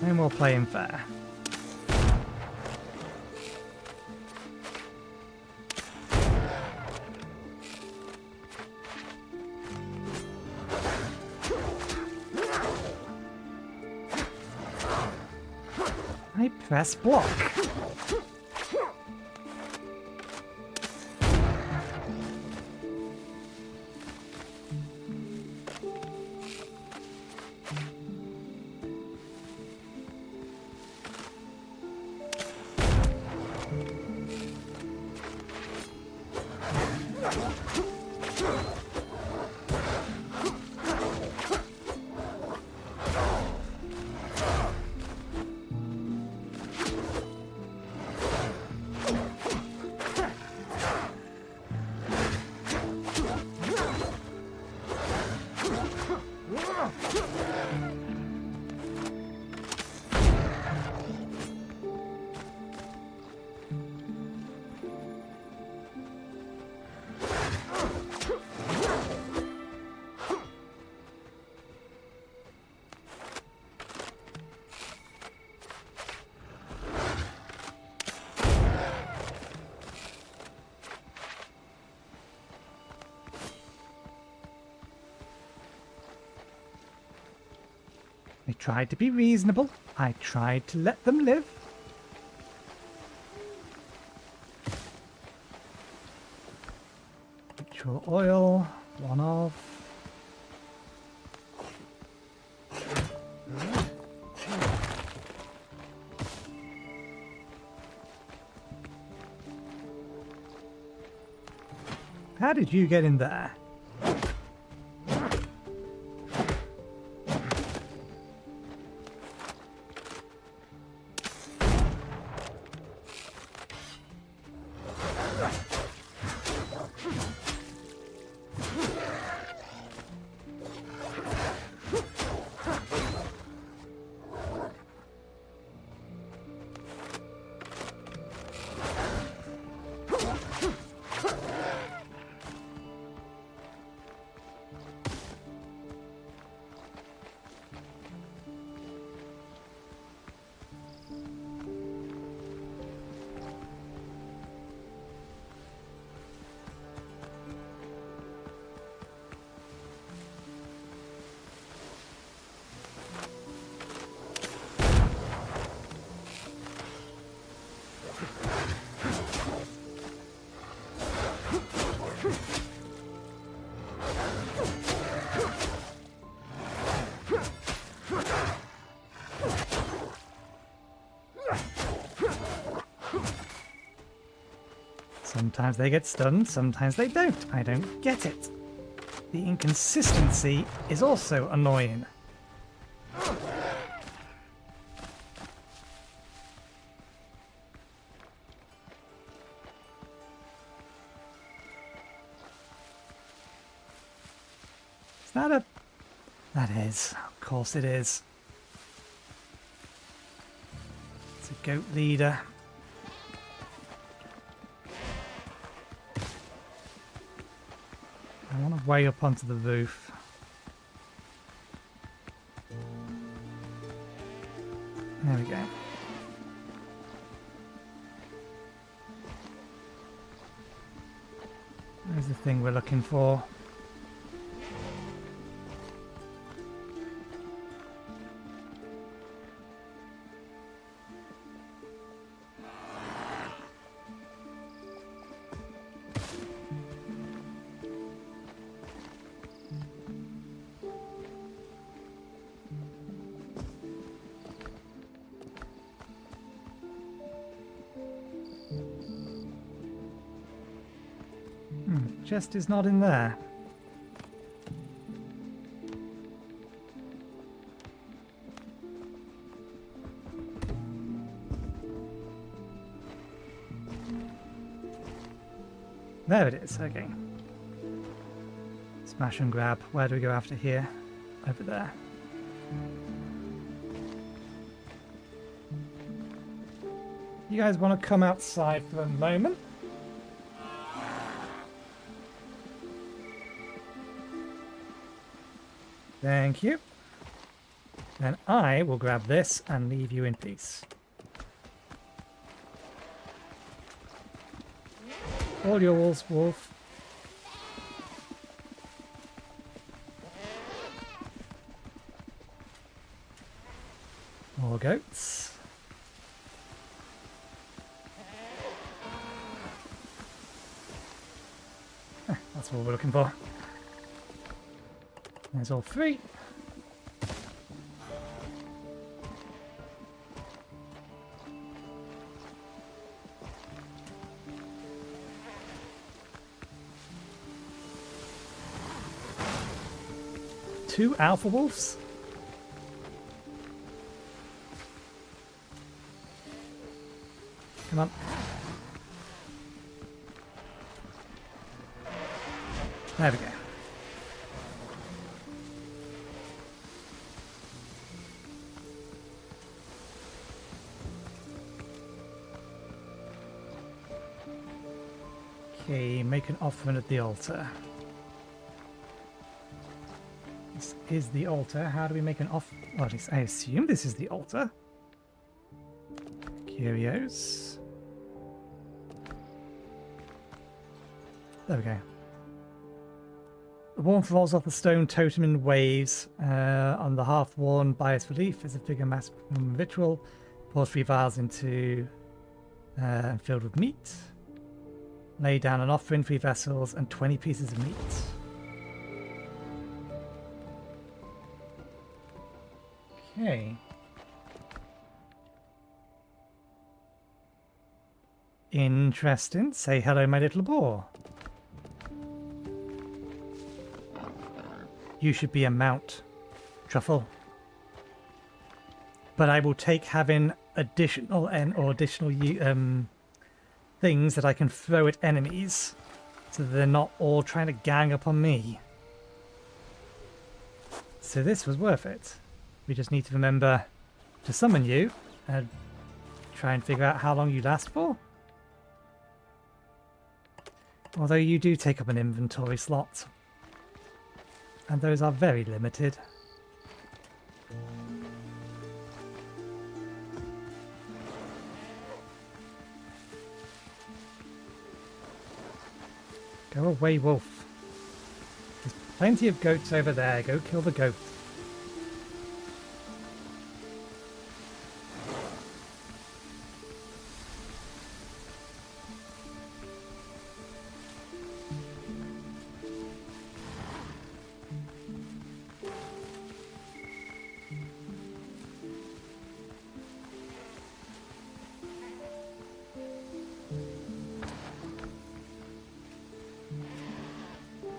And we're playing fair. I press block. I tried to be reasonable. I tried to let them live. Ritual oil, one off. How did you get in there? Sometimes they get stunned, sometimes they don't. I don't get it. The inconsistency is also annoying. Is that a... That is. Of course it is. It's a goat leader. I want to way up onto the roof. There we go. There's the thing we're looking for. Chest is not in there. There it is, okay. Smash and grab. Where do we go after here? Over there. You guys want to come outside for a moment? Thank you. Then I will grab this and leave you in peace. All yours, wolf. More goats. That's what we're looking for. There's all three. Two alpha wolves. Come on. There we go. Okay, make an offering at the altar. This is the altar. How do we make an off? Well, at least I assume this is the altar. Curios. There we go. The warmth rolls off the stone totem in waves. On the half-worn bias relief is a figure mass from ritual. Pours 3 vials into and filled with meat. Lay down an offering, 3 vessels, and 20 pieces of meat. Okay. Interesting. Say hello, my little boar. You should be a mount, Truffle. But I will take having additional things that I can throw at enemies, so that they're not all trying to gang up on me. So this was worth it. We just need to remember to summon you and try and figure out how long you last for. Although you do take up an inventory slot, and those are very limited. Go away, wolf. There's plenty of goats over there. Go kill the goat.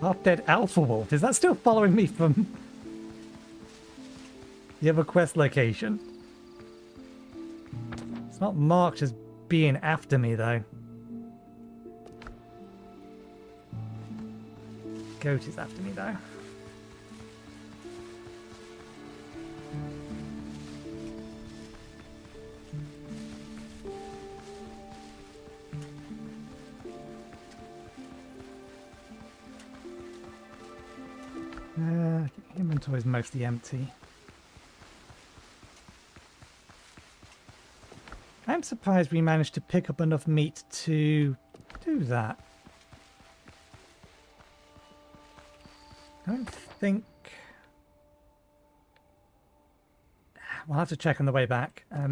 Half-dead alpha wolf. Is that still following me from the other quest location? It's not marked as being after me, though. Goat is after me, though. Inventory is mostly empty. I'm surprised we managed to pick up enough meat to do that. I don't think... We'll have to check on the way back. I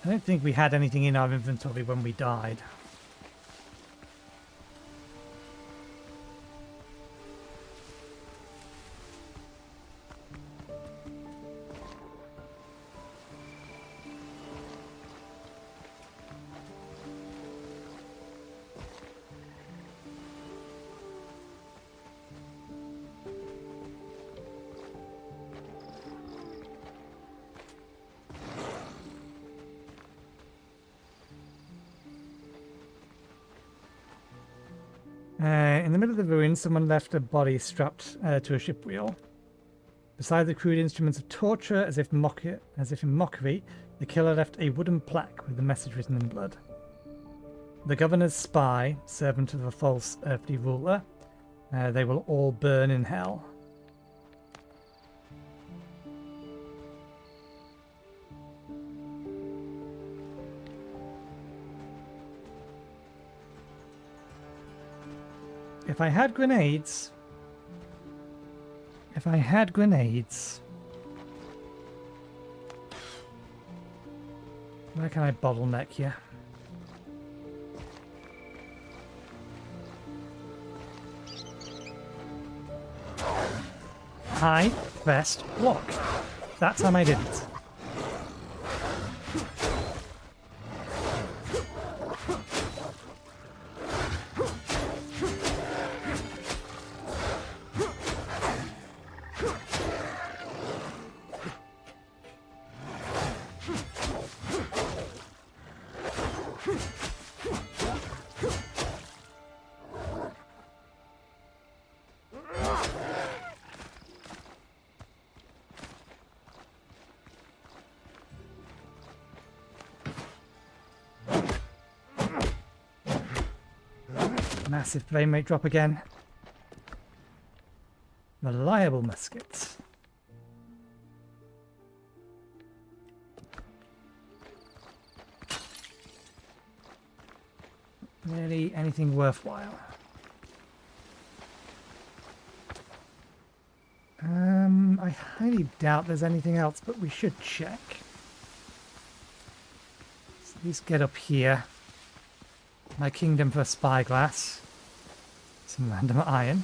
don't think we had anything in our inventory when we died. In the middle of the ruins, someone left a body strapped to a ship wheel. Beside the crude instruments of torture, as if in mockery, the killer left a wooden plaque with the message written in blood. The governor's spy, servant of a false earthly ruler, they will all burn in hell. If I had grenades... Where can I bottleneck here? I pressed block. That time I didn't. Massive frame rate drop again. Reliable muskets. Really anything worthwhile. I highly doubt there's anything else, but we should check. Let's at least get up here. My kingdom for a spyglass. Some random iron.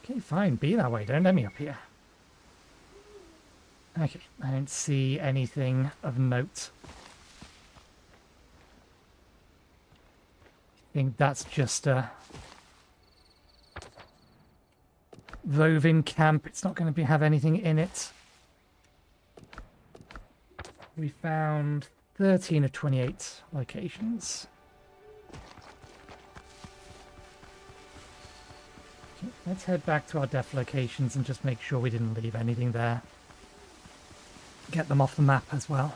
Okay, fine. Be that way. Don't let me up here. Okay, I don't see anything of note. I think that's just a roving camp. It's not going to have anything in it. We found 13 of 28 locations. Okay, let's head back to our death locations and just make sure we didn't leave anything there. Get them off the map as well.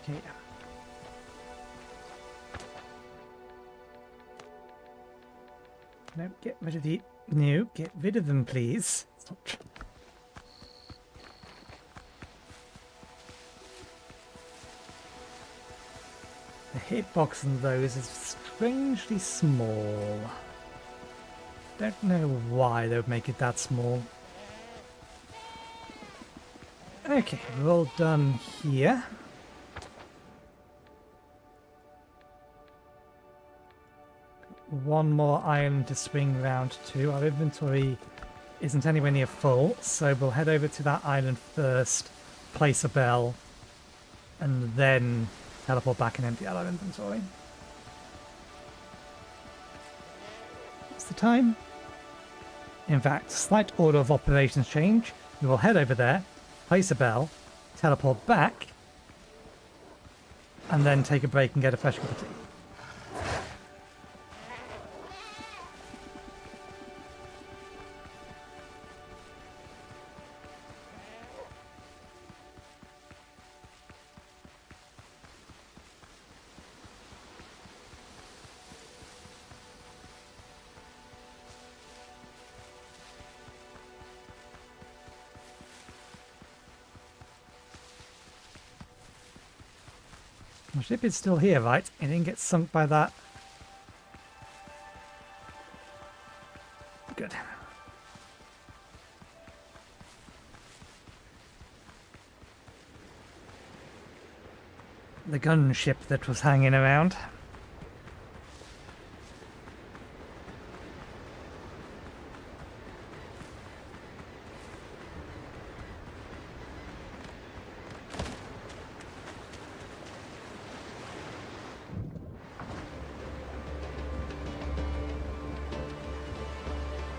Okay. No, get rid of the... No, get rid of them, please. Stop. The hitbox on those is strangely small. Don't know why they would make it that small. Okay, we're all done here. One more island to swing round to. Our inventory isn't anywhere near full, so we'll head over to that island first, place a bell, and then teleport back and empty out our inventory. What's the time? In fact, slight order of operations change. We will head over there, place a bell, teleport back, and then take a break and get a fresh cup of tea. My ship is still here, right? It didn't get sunk by that. Good. The gunship that was hanging around.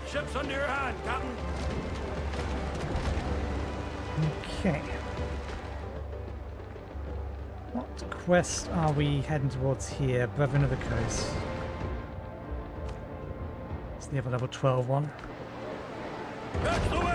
Ship's under your hand, Captain. Okay. What quest are we heading towards here? Brethren of the Coast. It's the other level 12 one. Catch the wind!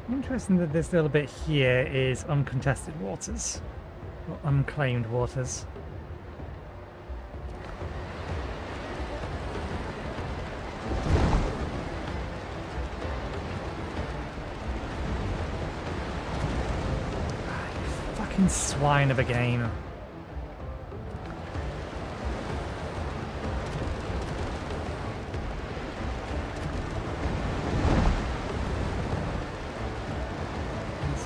Interesting that this little bit here is uncontested waters, or unclaimed waters. You fucking swine of a game.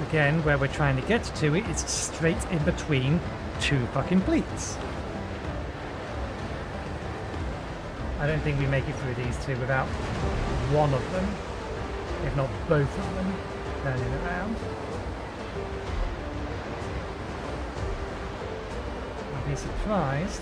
Again, where we're trying to get to it is straight in between two fucking fleets. I don't think we make it through these two without one of them, if not both of them, turning around. I'd be surprised.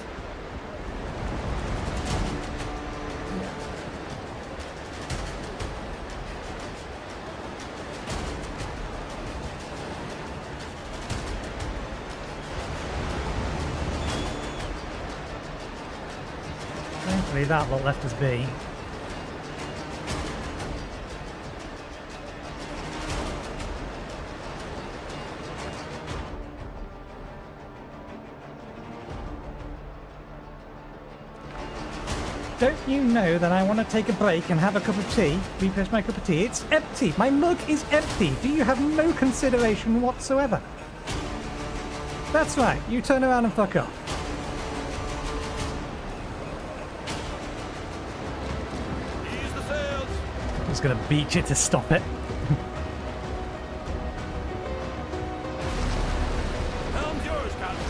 That lot left us be. Don't you know that I want to take a break and have a cup of tea? Refresh my cup of tea. It's empty. My mug is empty. Do you have no consideration whatsoever? That's right, you turn around and fuck off. Ease the sails. I'm just gonna beach it to stop it. Helm's yours, Captain.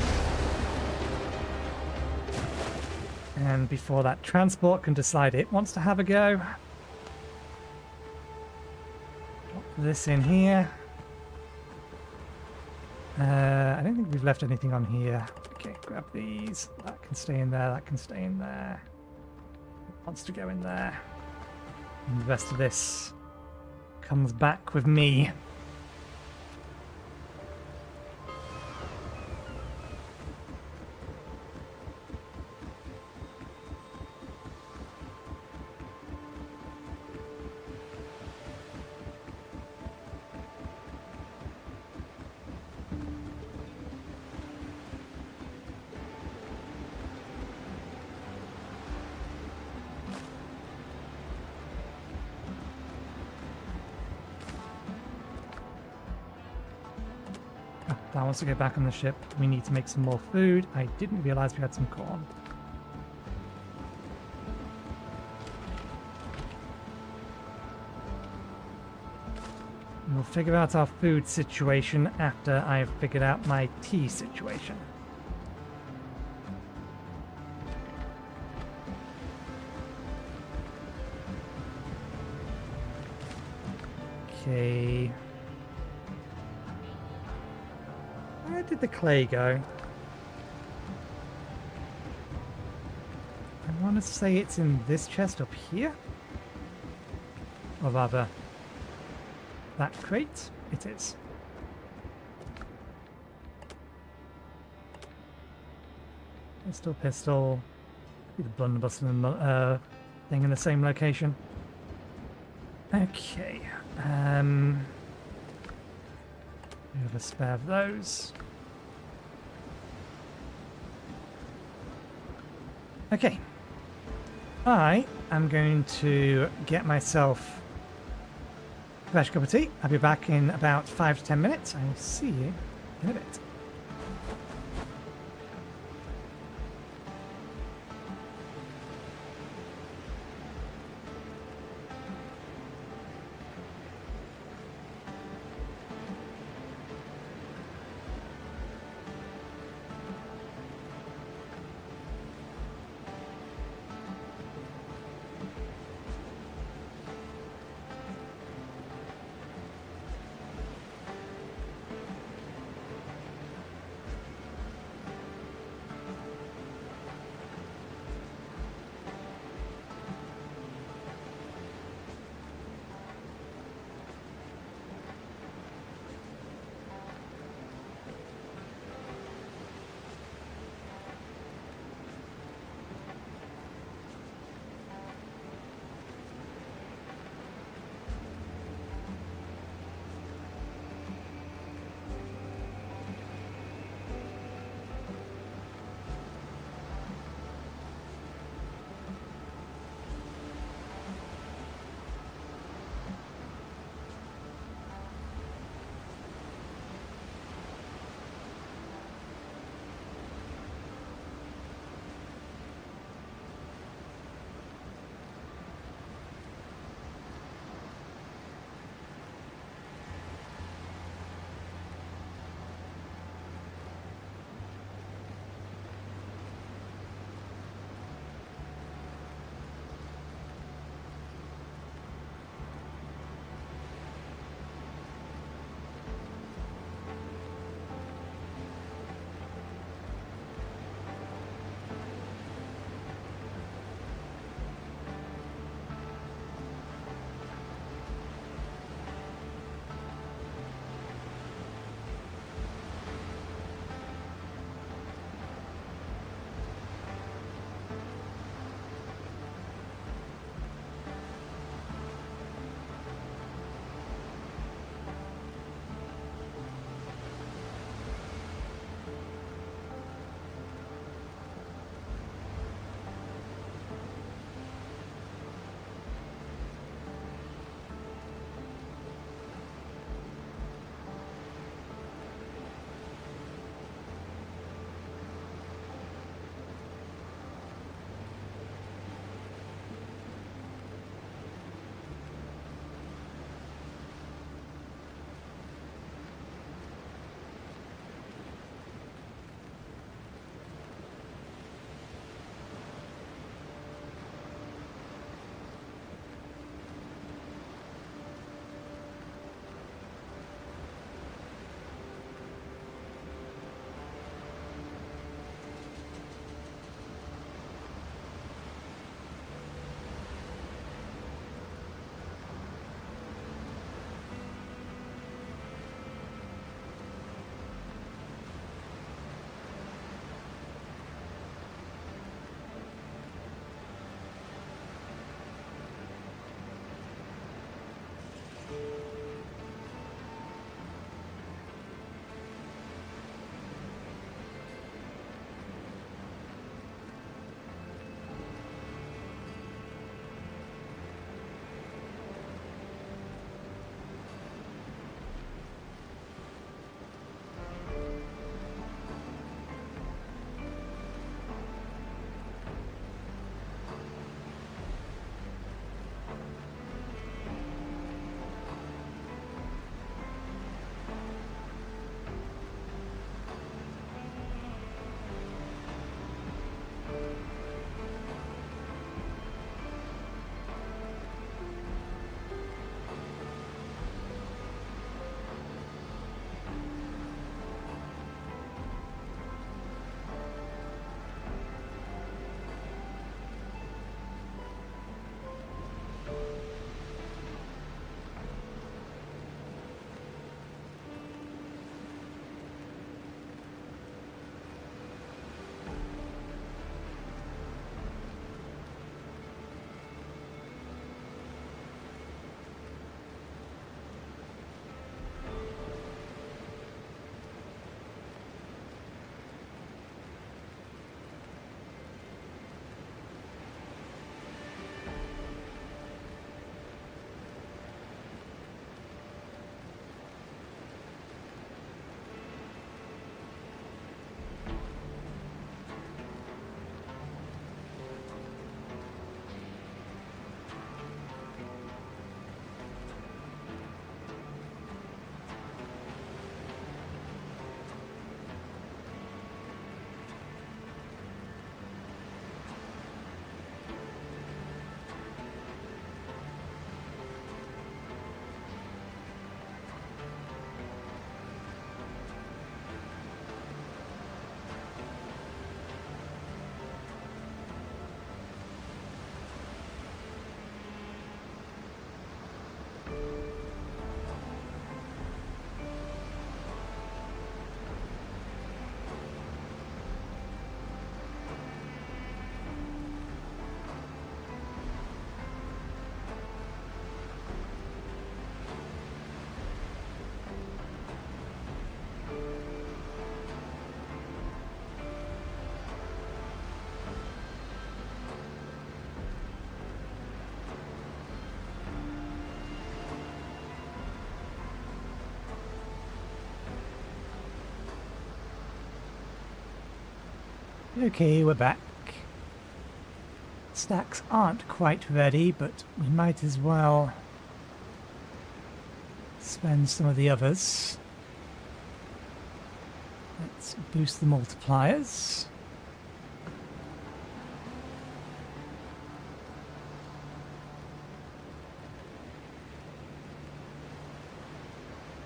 And before that transport can decide it wants to have a go, drop this in here. I don't think we've left anything on here. Okay, grab these. That can stay in there, that can stay in there. It wants to go in there. And the rest of this comes back with me. That wants to go back on the ship. We need to make some more food. I didn't realize we had some corn. We'll figure out our food situation after I've figured out my tea situation. Okay. Where did the clay go? I want to say it's in this chest up here. Or rather, that crate. It is. Pistol. Be the blunderbuss and the thing in the same location. Okay. We have a spare of those. Okay. I am going to get myself a fresh cup of tea. I'll be back in about 5 to 10 minutes. I will see you in a bit. Okay, we're back. Stacks aren't quite ready, but we might as well spend some of the others. Let's boost the multipliers.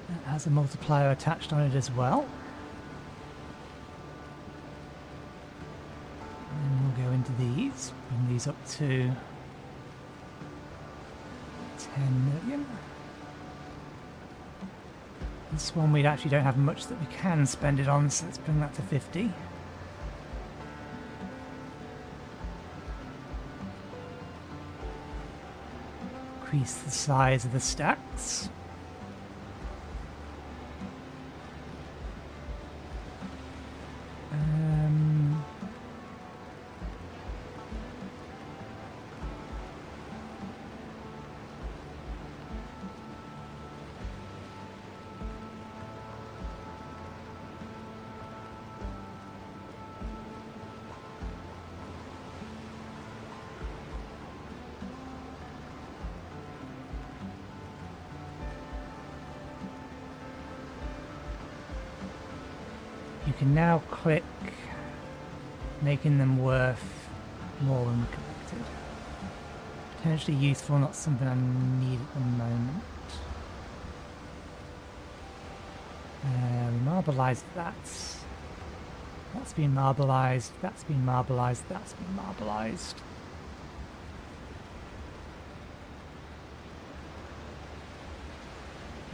That has a multiplier attached on it as well. Into these, bring these up to 10 million. This one we actually don't have much that we can spend it on, so let's bring that to 50. Increase the size of the stacks. You can now click making them worth more than collected. Potentially useful, not something I need at the moment. We marbleized that. That's been marbleized, that's been marbleized, that's been marbleized.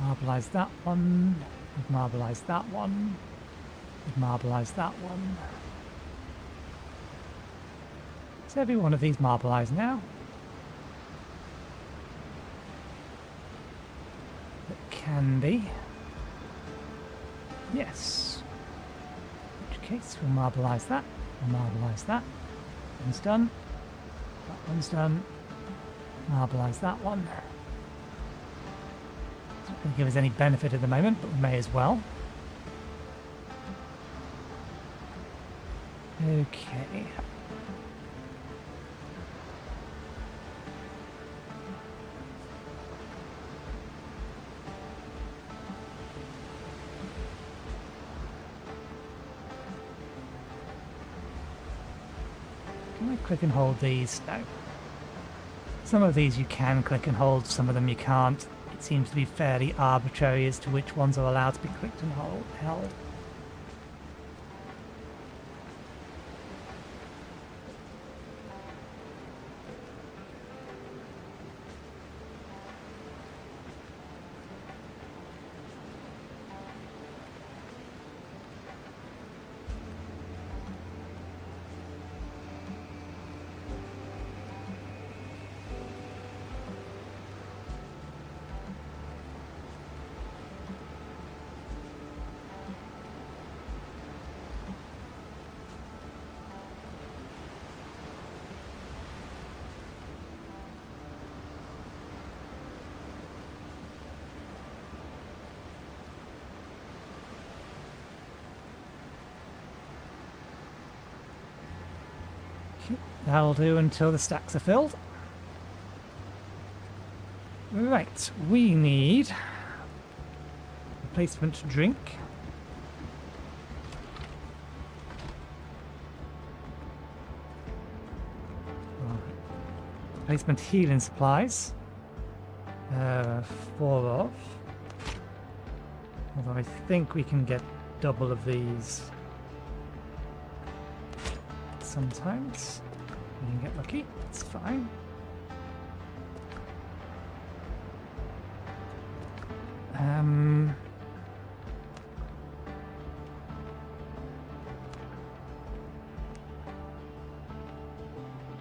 Marbleized that one, we've marbleized that one. We've marbleized that one. Is every one of these marbleized now? It can be. Yes. In which case we'll marbleize that. We'll marbleize that. One's done. That one's done. Marbleize that one. It's not going to give us any benefit at the moment, but we may as well. Okay. Can I click and hold these? No. Some of these you can click and hold, some of them you can't. It seems to be fairly arbitrary as to which ones are allowed to be clicked and held. That'll do until the stacks are filled. Right, we need replacement drink. Replacement healing supplies. 4 of. Although I think we can get double of these sometimes. We can get lucky, it's fine.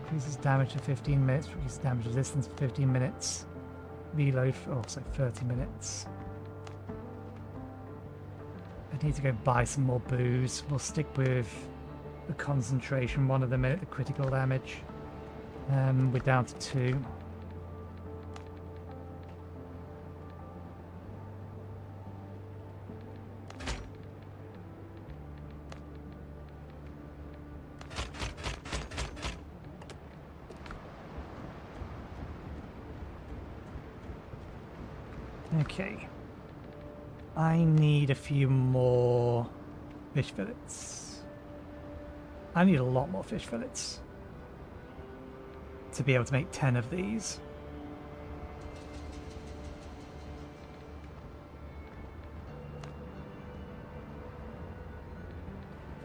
Increases damage for 15 minutes, reduces damage resistance for 15 minutes. Reload for also 30 minutes. I need to go buy some more booze. We'll stick with the concentration, one of them at the critical damage. We're down to 2. Okay. I need a few more fish fillets. I need a lot more fish fillets to be able to make 10 of these.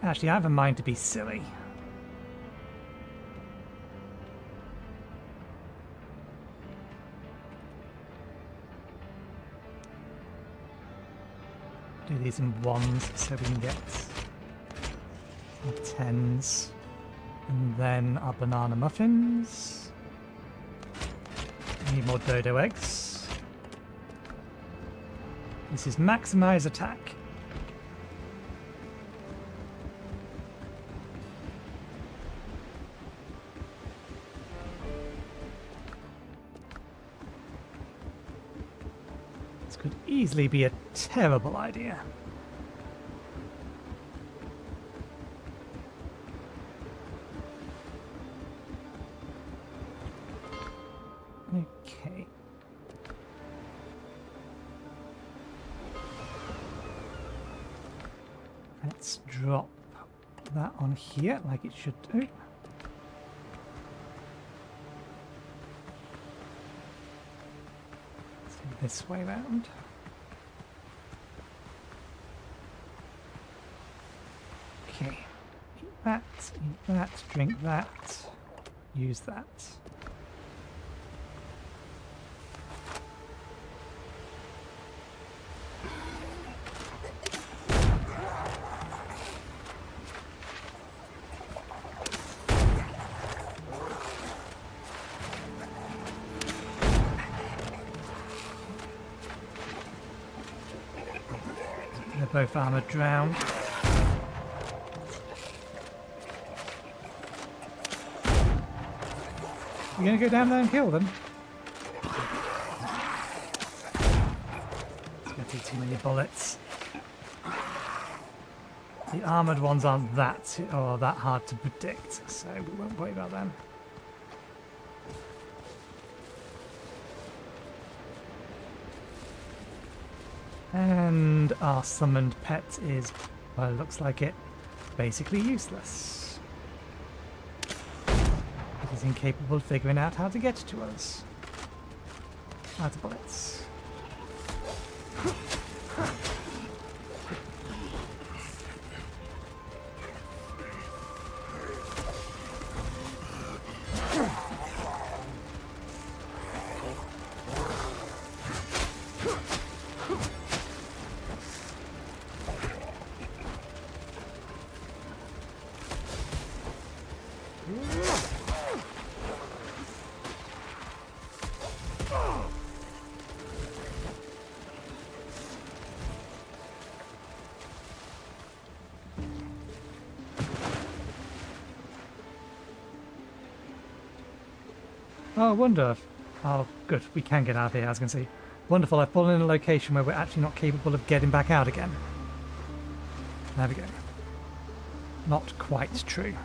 Actually, I have a mind to be silly. Do these in ones so we can get our 10s. And then our banana muffins. Need more dodo eggs. This is maximize attack. This could easily be a terrible idea. Okay. Let's drop that on here like it should do. Let's go this way round. Okay. Eat that, drink that, use that. They're both armored drowned. You gonna go down there and kill them? It's gonna take too many bullets. The armored ones aren't that hard to predict, so we won't worry about them. And our summoned pet is, well, looks like it, basically useless. It is incapable of figuring out how to get to us. Out of bullets. Oh, wonder. Oh, good. We can get out of here, I was going to say. Wonderful, I've fallen in a location where we're actually not capable of getting back out again. There we go. Not quite true.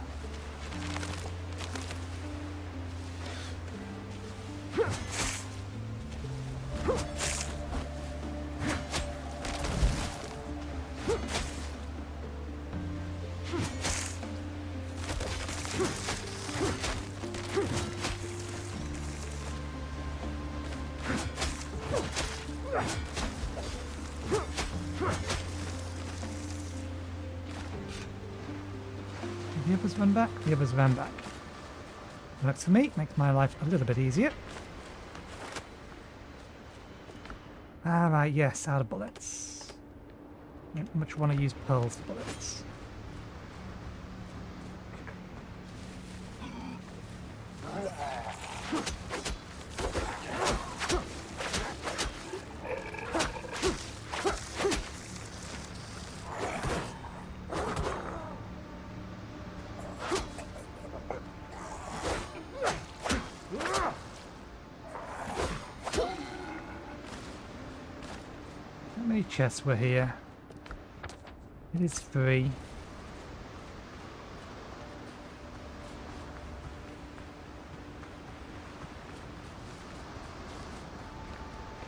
The others run back? The others ran back. Works for me, makes my life a little bit easier. Alright, yes, out of bullets. Don't much want to use pearls for bullets. How many chests were here? It is 3.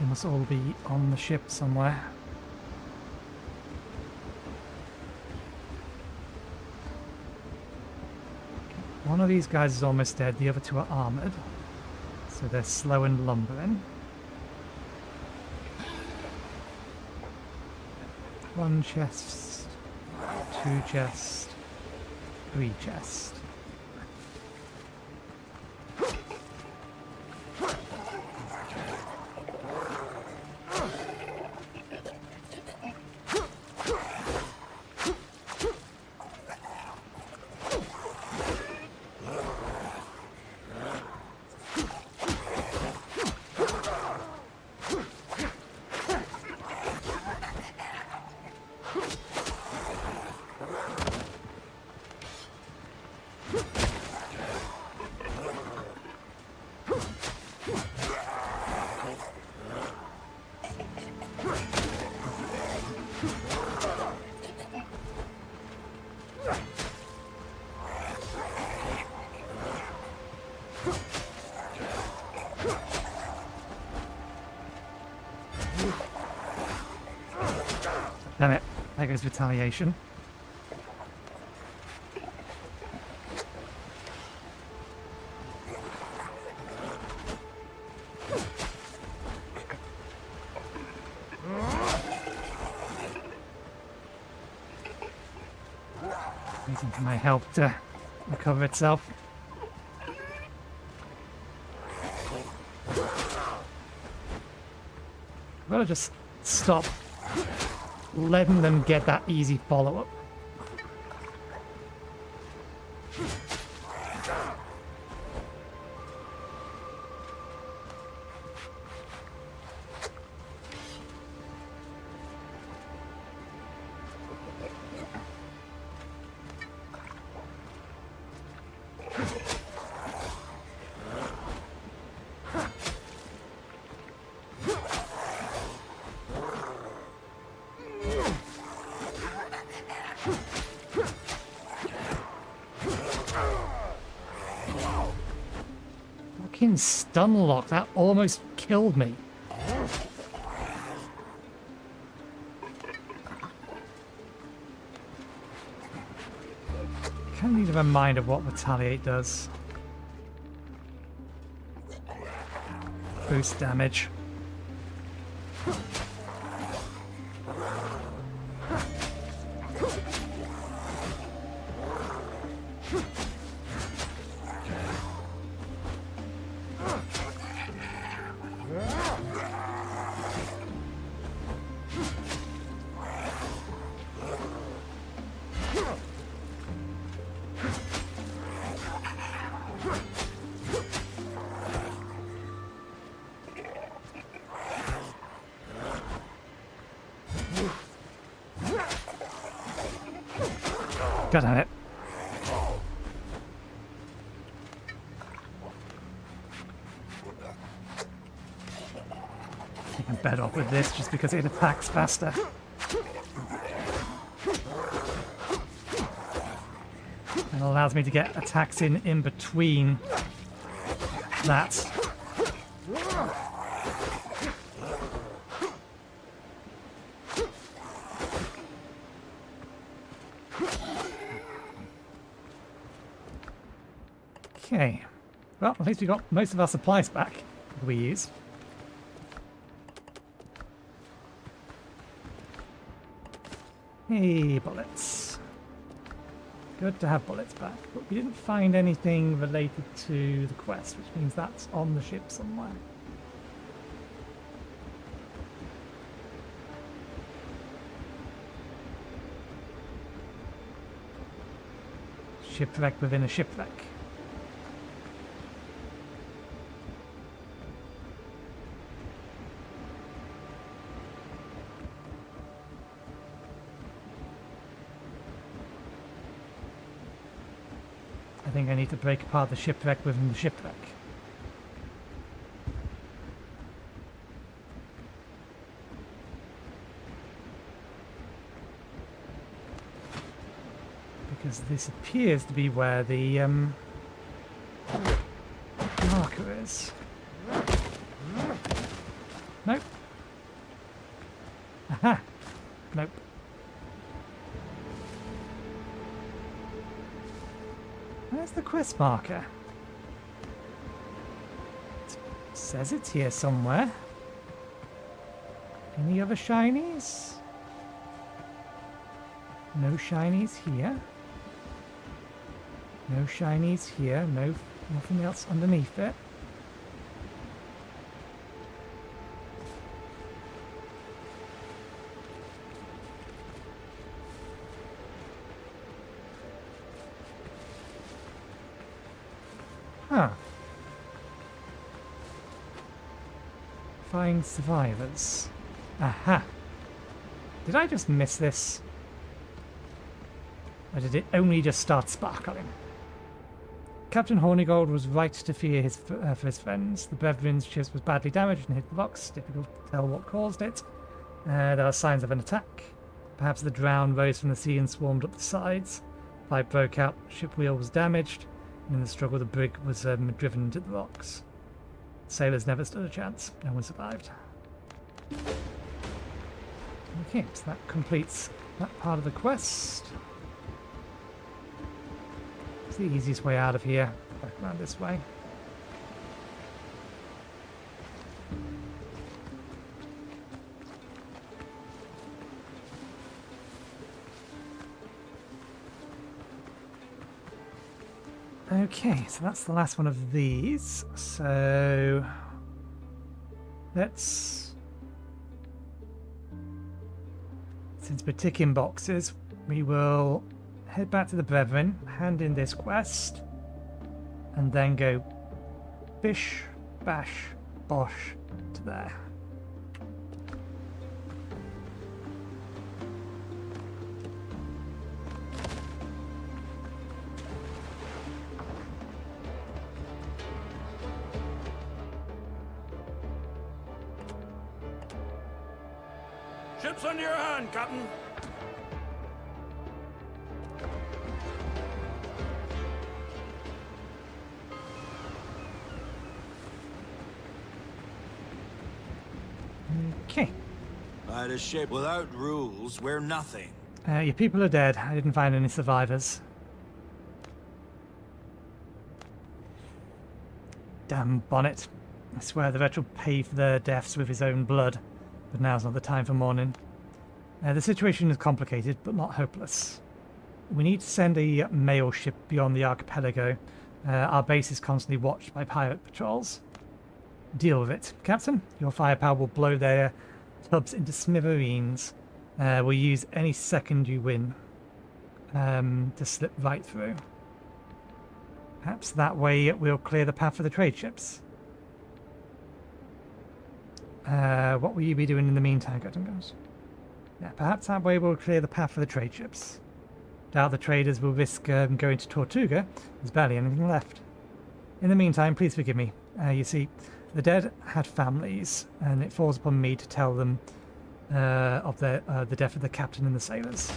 must all be on the ship somewhere. One of these guys is almost dead, the other two are armoured. So they're slow and lumbering. One chest, two chests, three chests. Damn it, there goes retaliation. Using my help to recover itself. I've got to just stop letting them get that easy follow-up. Fucking stun lock, that almost killed me. Kind of need a reminder of what retaliate does. Boost damage. God damn it. I can bed off with this just because it attacks faster. And allows me to get attacks in between that. Okay, well, at least we got most of our supplies back that we used. Hey, bullets. Good to have bullets back, but we didn't find anything related to the quest, which means that's on the ship somewhere. Shipwreck within a shipwreck. I think I need to break apart the shipwreck within the shipwreck. Because this appears to be where the marker is. Nope, Where's the quest marker? It says it's here somewhere. Any other shinies? No shinies here. No shinies here. No, nothing else underneath it. Huh. Find survivors. Aha. Did I just miss this? Or did it only just start sparkling? Captain Hornigold was right to fear for his friends. The Brethren's ship was badly damaged and hit the rocks. Difficult to tell what caused it. There are signs of an attack. Perhaps the drown rose from the sea and swarmed up the sides. Fire broke out, ship wheel was damaged, and in the struggle the brig was driven into the rocks. Sailors never stood a chance. No one survived. Okay, so that completes that part of the quest. It's the easiest way out of here. Back around this way. Okay, so that's the last one of these. So let's, since we're ticking boxes, we will head back to the Brethren, hand in this quest, and then go bish, bash, bosh to there. Ship's under your hand, Captain. Okay. But a ship without rules, we're nothing. Your people are dead. I didn't find any survivors. Damn Bonnet. I swear the wretch will pay for their deaths with his own blood. But now's not the time for mourning. The situation is complicated, but not hopeless. We need to send a mail ship beyond the archipelago. Our base is constantly watched by pirate patrols. Deal with it. Captain, your firepower will blow their tubs into smithereens. We'll use any second you win to slip right through. Perhaps that way we'll clear the path for the trade ships. What will you be doing in the meantime, Captain Goes? Yeah, perhaps that way we'll clear the path for the trade ships. Doubt the traders will risk going to Tortuga. There's barely anything left. In the meantime, please forgive me. You see, the dead had families, and it falls upon me to tell them of the death of the captain and the sailors.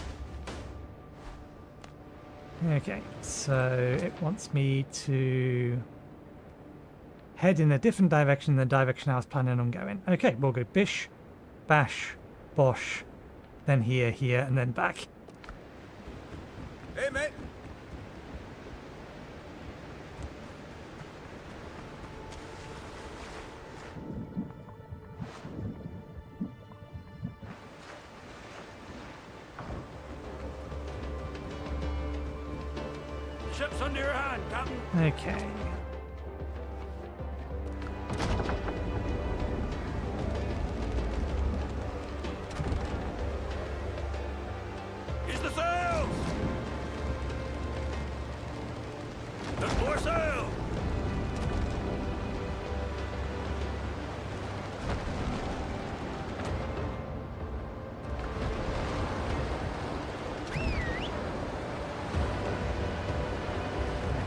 Okay, so it wants me to head in a different direction than the direction I was planning on going. Okay, we'll go bish, bash, bosh, then here, and then back. Hey, mate. Ship's under your hand, Captain. Okay. He's the sails! There's more sail!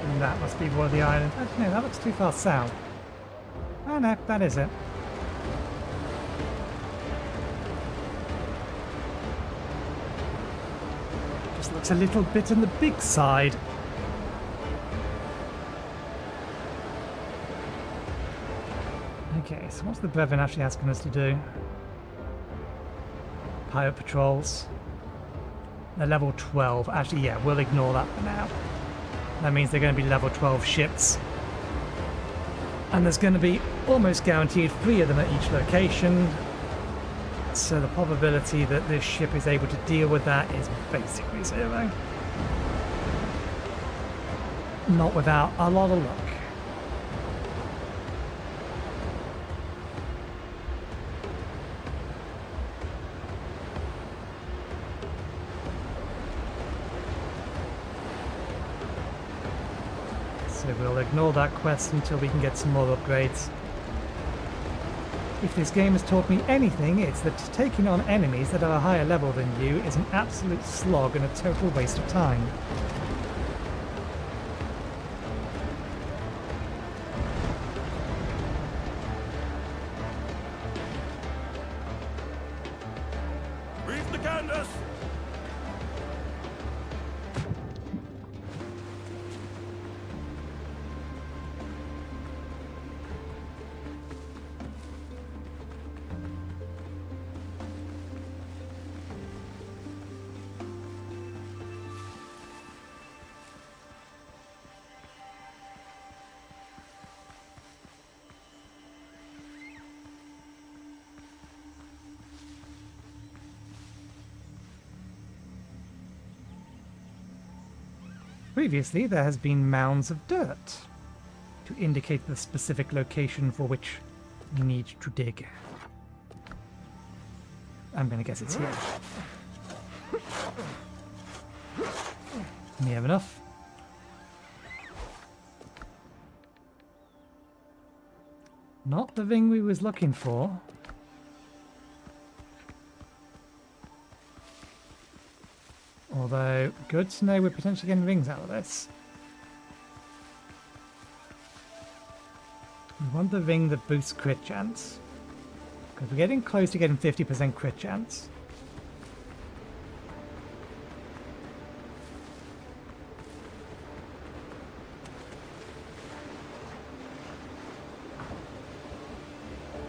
And that must be one of the islands. Actually, no, that looks too far south. Oh no, that is it. Just looks a little bit on the big side. Okay, so what's the Brevin actually asking us to do? Pirate patrols. They're level 12. Actually, yeah, we'll ignore that for now. That means they're going to be level 12 ships. And there's going to be almost guaranteed 3 of them at each location. So the probability that this ship is able to deal with that is basically 0. Not without a lot of luck. So we'll ignore that quest until we can get some more upgrades. If this game has taught me anything, it's that taking on enemies that are a higher level than you is an absolute slog and a total waste of time. Reef the canvas! Previously, there has been mounds of dirt to indicate the specific location for which we need to dig. I'm going to guess it's here. We have enough. Not the thing we was looking for. Although, good to know we're potentially getting rings out of this. We want the ring that boosts crit chance. Because we're getting close to getting 50% crit chance.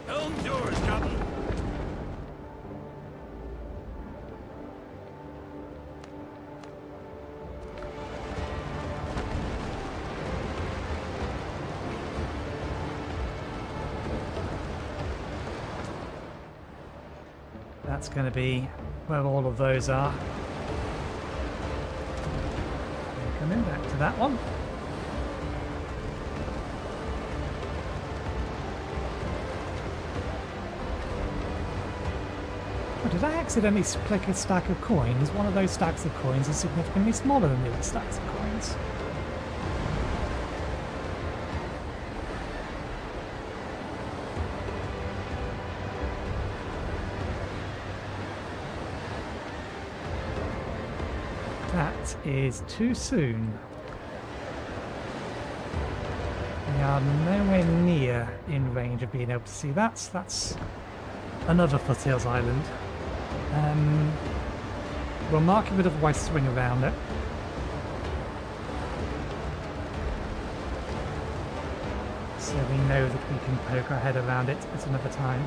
Helm's yours, Captain. That's going to be where all of those are. Okay, coming back to that one. Oh, did I accidentally click a stack of coins? One of those stacks of coins is significantly smaller than the other stacks of coins. That is too soon. We are nowhere near in range of being able to see that. That's another Foothills island. We'll mark it with a white swing around it. So we know that we can poke our head around it at another time.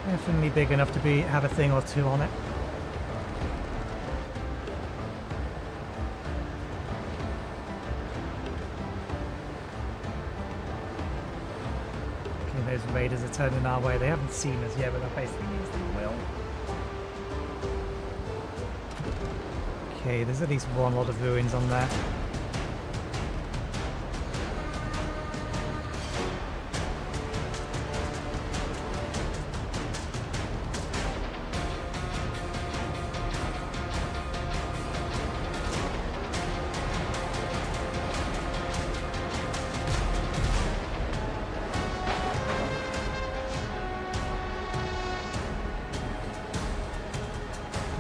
Definitely big enough to have a thing or two on it. Okay, those raiders are turning our way. They haven't seen us yet, but that basically means they will. Okay, there's at least one lot of ruins on there.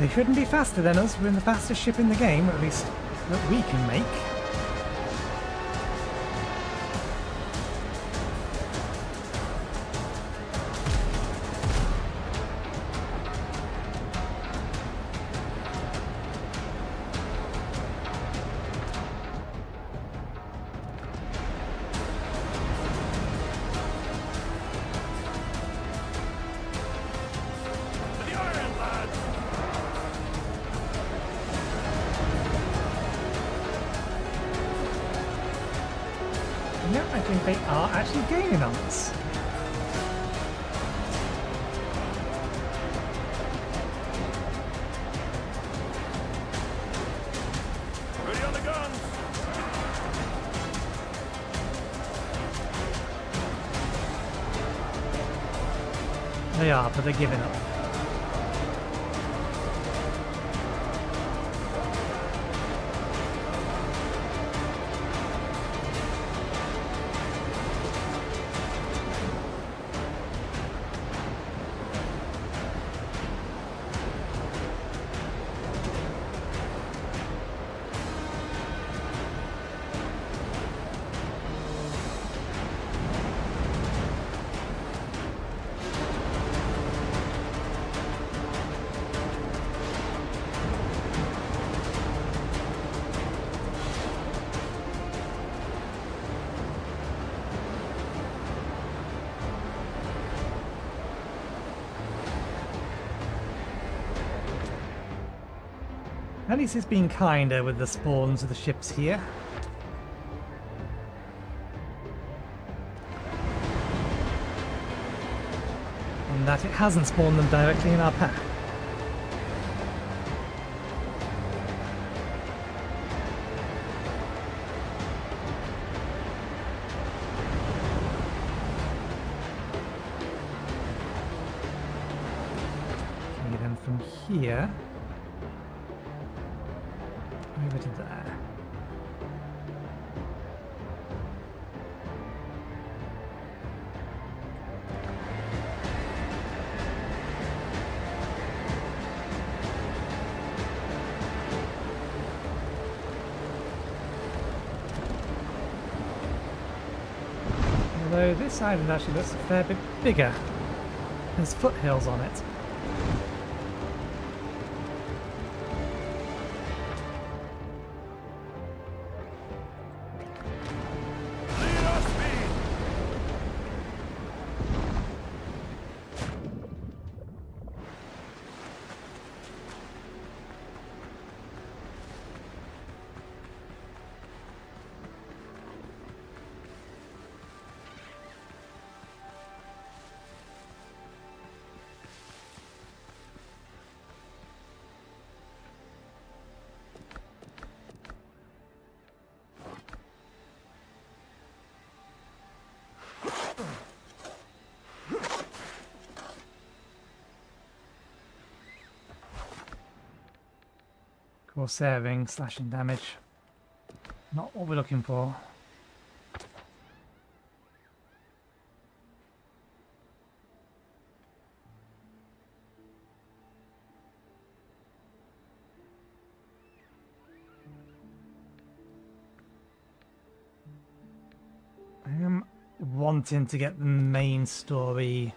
They shouldn't be faster than us. We're in the fastest ship in the game, or at least that we can make. To the island, lads! No, I think they are actually gaining on us. Ready on the guns! They are, but they're giving up. At least it's been kinder with the spawns of the ships here. In that it hasn't spawned them directly in our path. Okay, then from here over to there. Although this island actually looks a fair bit bigger. There's foothills on it. Lead us, speed! Corsairing, slashing damage. Not what we're looking for. I am wanting to get the main story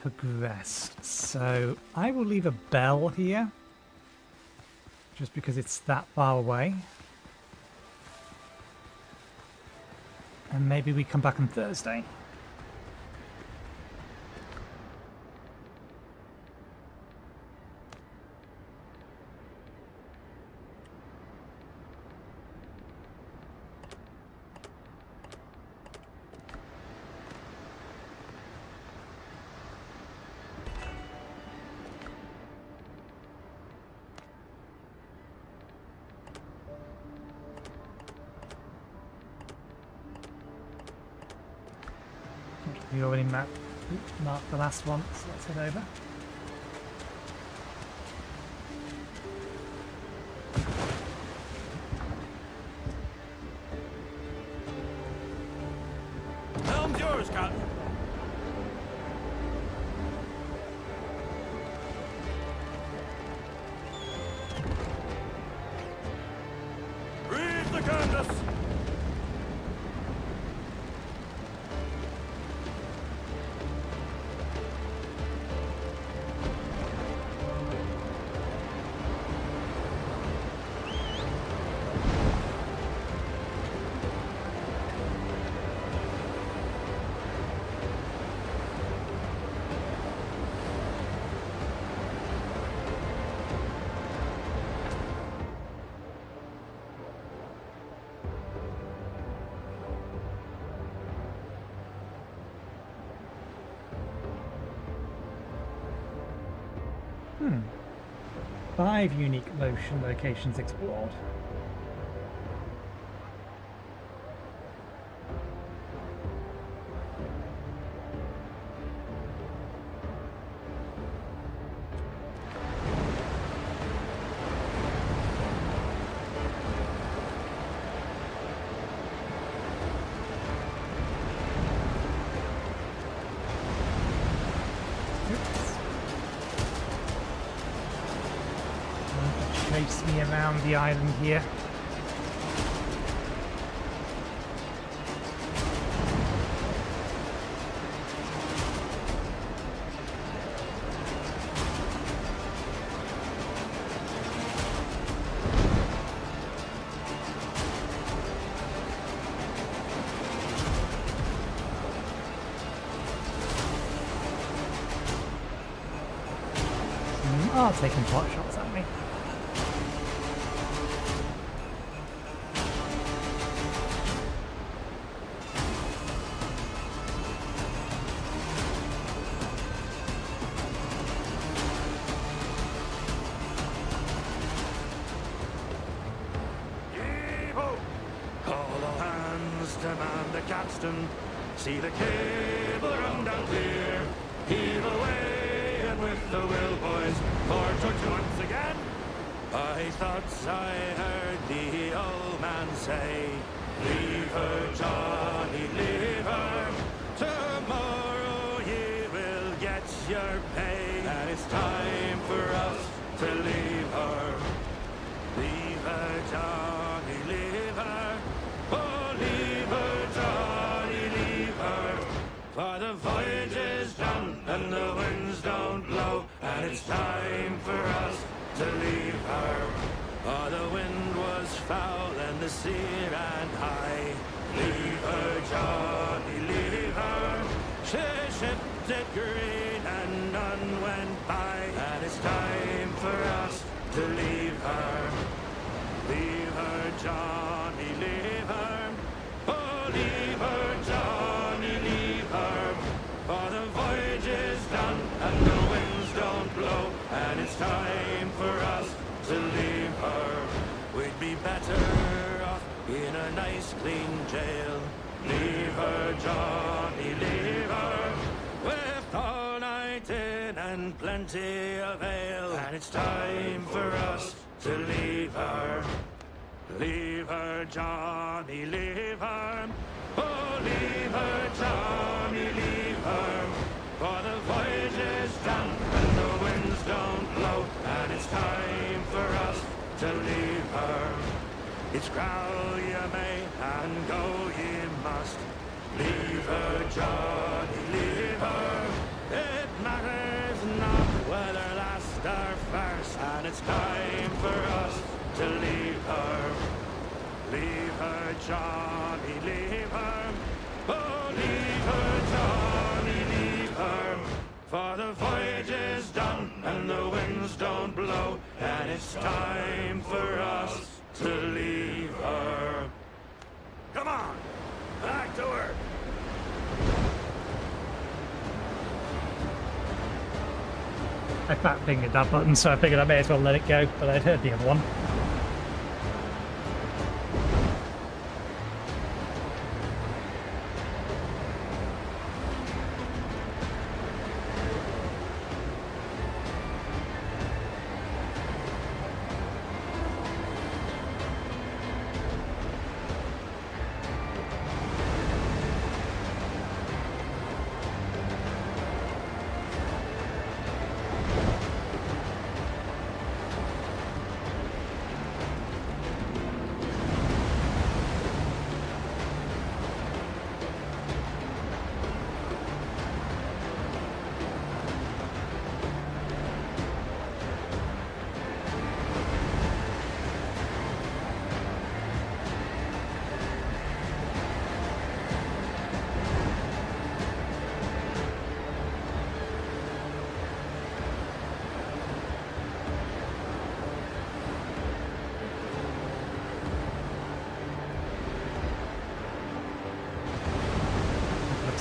progressed, so I will leave a bell here. Just because it's that far away. And maybe we come back on Thursday. We already marked the last one, so let's head over. Helm's yours, Captain. Secundus! Hmm. 5 unique motion locations explored. Chase me around the island here. Some are taking pot shots at me. Yee-ho! Call all hands to man the capstan. See the cable run down clear. Heave away and with the will, boys, for touch once again. I thought I heard the old man say, leave her, Johnny, leave her. Tomorrow ye will get your pay, and it's time for us to leave her. Leave her, Johnny, leave her. Oh, leave her, Johnny, leave her. For the voyage is done and the winds don't blow, and it's time for us to leave her. Oh, the wind was foul and the sea ran high. Leave her, Johnny, leave her. She shipped it green and none went by, and it's time for us to leave her. Leave her, Johnny, leave her. Oh, leave her, Johnny, leave her. For the voyage is done and the winds don't blow, and it's time for us to leave her. We'd be better off in a nice clean jail. Leave her, Johnny, leave her. With all night in and plenty of ale, and it's time for us to leave her. Leave her, Johnny, leave her. Oh, leave her, Johnny, leave her. For the voyage is done and the winds don't blow, and it's time for us to leave her. It's growl ye may and go ye must. Leave her, Johnny, leave her. It matters not whether last or first, and it's time for us to leave her. Leave her, Johnny, leave her. Oh, leave her, Johnny, leave her. For the voyage is done and the winds don't blow, and it's time for us to leave her. Come on, back to work. I fat fingered that button, so I figured I may as well let it go, but I'd heard the other one.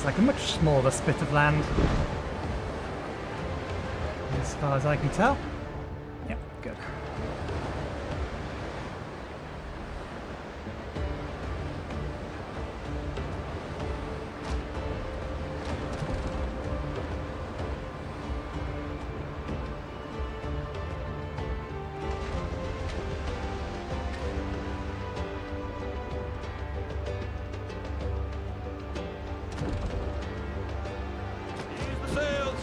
looks like a much smaller spit of land. As far as I can tell. Yep, good. The sails!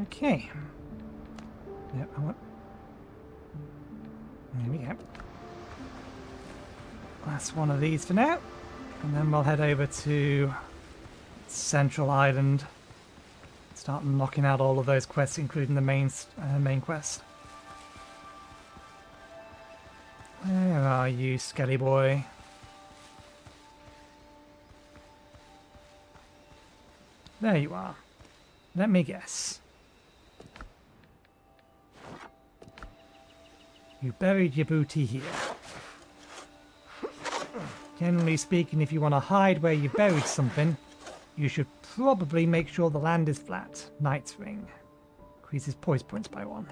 Okay. Yep, I want... There we go. Last one of these for now. And then we'll head over to Central Island. Start knocking out all of those quests, including the main quest. Where are you, Skelly boy? There you are. Let me guess. You buried your booty here. Generally speaking, if you want to hide where you buried something, you should probably make sure the land is flat. Knight's Ring. Increases poise points by 1.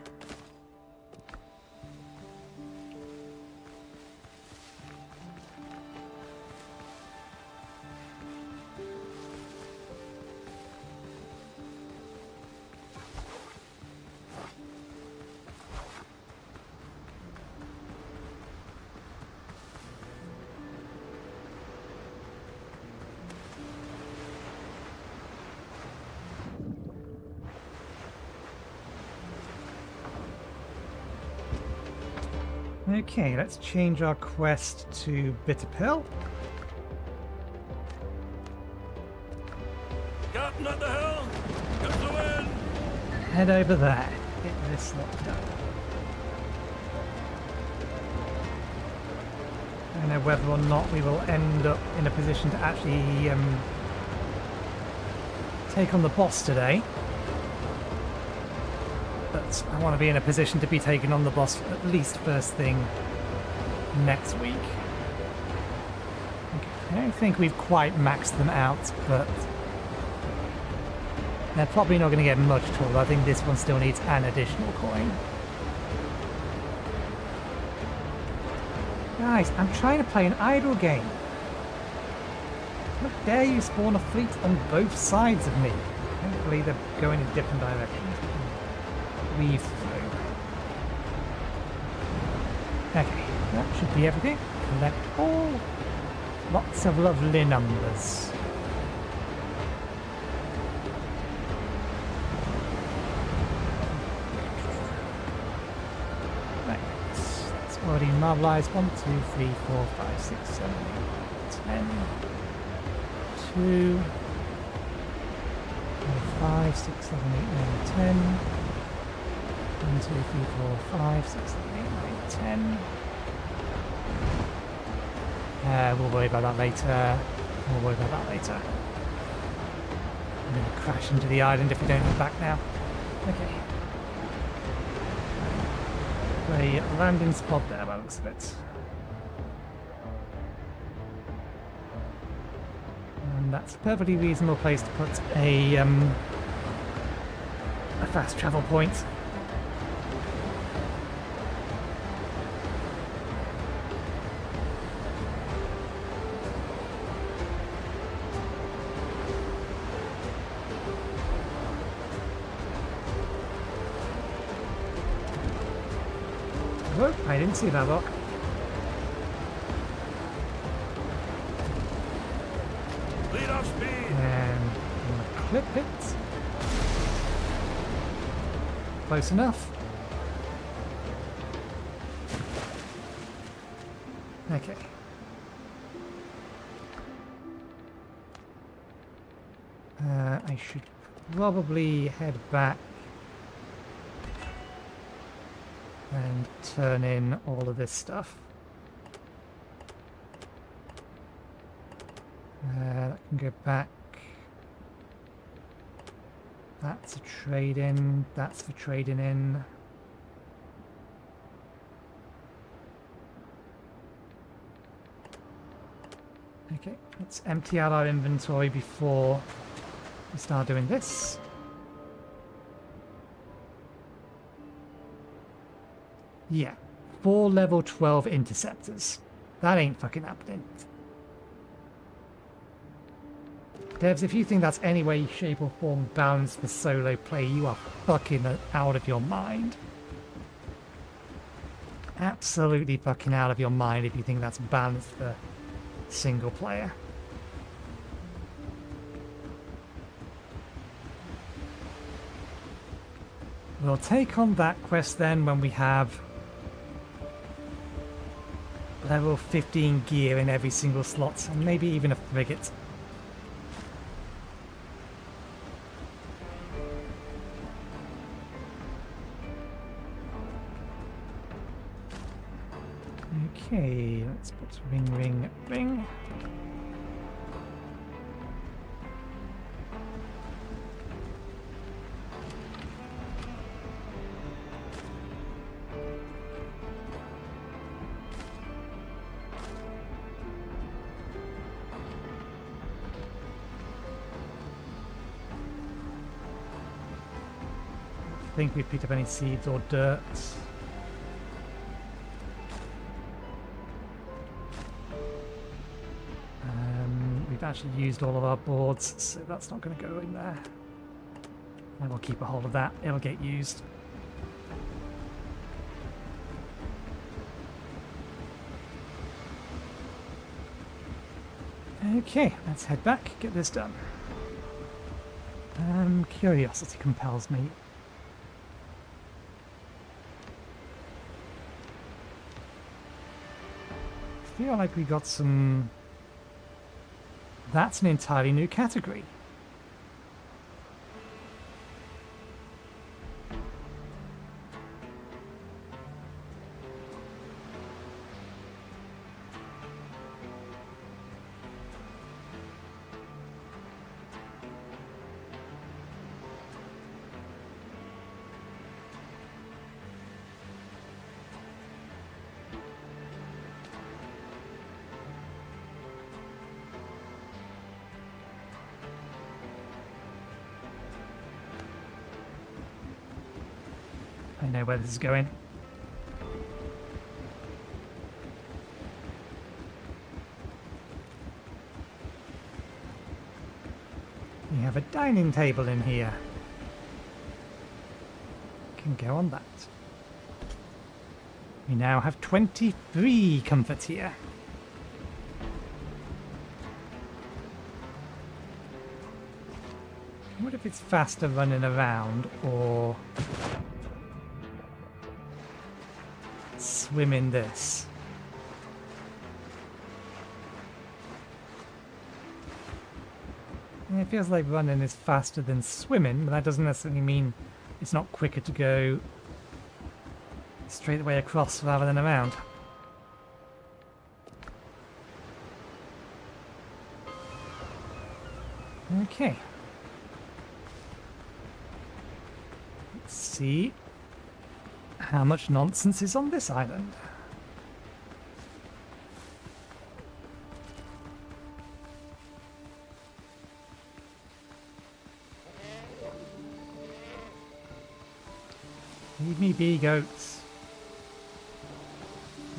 Okay, let's change our quest to Bitter Pill. Captain at the helm! Get the wind! Head over there. Get this lot done. I don't know whether or not we will end up in a position to actually take on the boss today. But I want to be in a position to be taking on the boss at least first thing next week. Okay, I don't think we've quite maxed them out, but they're probably not going to get much taller. I think this one still needs an additional coin. Guys, I'm trying to play an idle game. How dare you spawn a fleet on both sides of me? Hopefully they're going in different directions. Weave through. Okay, that should be everything. Collect all. Lots of lovely numbers. Right, it's already mobilized. 1, 2, 3, 4, 5, 6, 7, 8, 10. 2, 5, 6, 7, 8, 9, 10. 1, 2, 3, 4, 5, 6, 7, 8, 9, 10. We'll worry about that later. We'll worry about that later. I'm going to crash into the island if we don't look back now. Okay. A landing spot there by the looks of it. And that's a perfectly reasonable place to put a fast travel point. Oh, I didn't see that rock. Lead off speed! And I'm gonna clip it. Close enough. Okay. I should probably head back and turn in all of this stuff. That can go back. That's a trade-in. That's for trading in. Okay, let's empty out our inventory before we start doing this. Yeah, 4 level 12 interceptors. That ain't fucking happening. Devs, if you think that's any way, shape or form balanced for solo play, you are fucking out of your mind. Absolutely fucking out of your mind if you think that's balanced for single player. We'll take on that quest then when we have level 15 gear in every single slot, and maybe even a frigate. Okay, let's put ring, ring, ring. I think we picked up any seeds or dirt. We've actually used all of our boards, so that's not going to go in there. And we'll keep a hold of that. It'll get used. Okay, let's head back, get this done. Curiosity compels me. I feel like we got some... That's an entirely new category. I know where this is going. We have a dining table in here. Can go on that. We now have 23 comfort here. What if it's faster running around or swim in this? It feels like running is faster than swimming, but that doesn't necessarily mean it's not quicker to go straight the way across rather than around. Okay. Let's see how much nonsense is on this island. Leave me be, goats.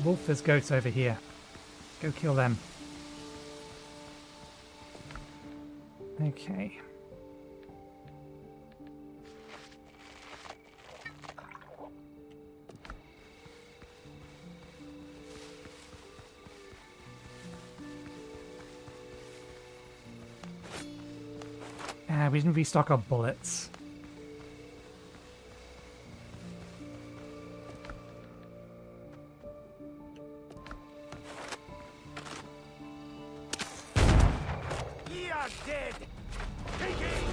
Wolf, there's goats over here. Go kill them. Okay. We didn't restock our bullets. Ye are dead! Take aim!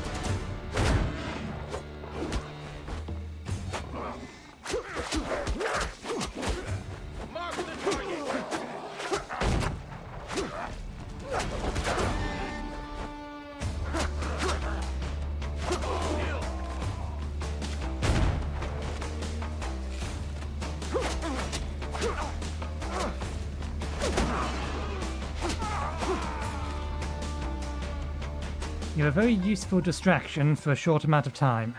Mark the target! Kill! You're a very useful distraction for a short amount of time.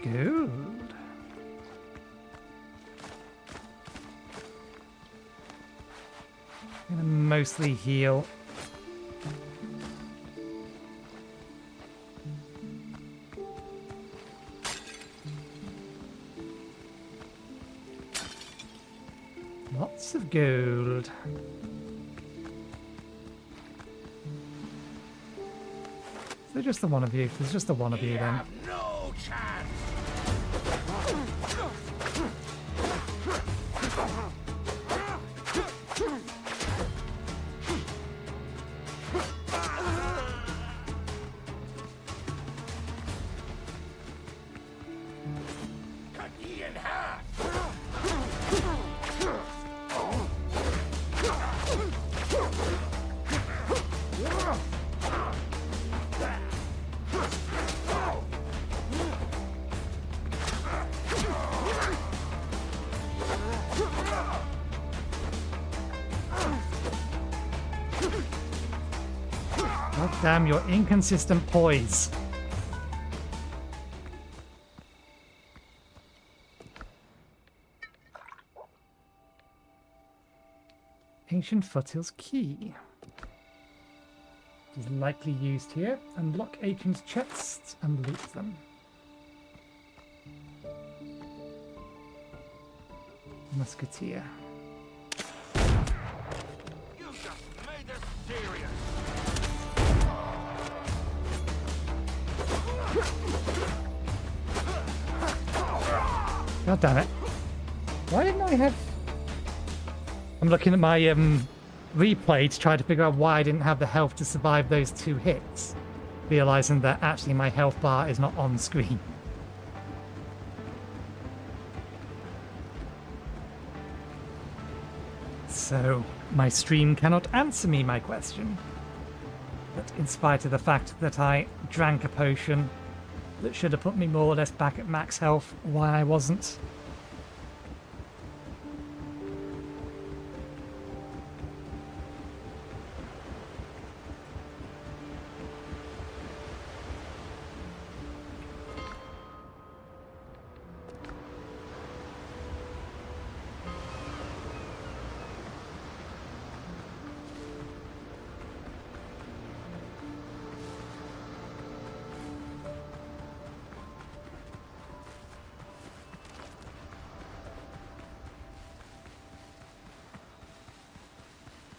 Good. I'm gonna mostly heal. Lots of gold. Is there just the one of you? If there's just the one of you then. No chance! Cut ye in half! God damn your inconsistent poise. Ancient Foothills key. It is likely used here. Unlock agents' chests and loot them. Musketeer. You just made this serious! God damn it. Why didn't I have... I'm looking at my replay to try to figure out why I didn't have the health to survive those 2 hits. Realizing that actually my health bar is not on screen. So, my stream cannot answer me my question. But in spite of the fact that I drank a potion that should have put me more or less back at max health, why I wasn't.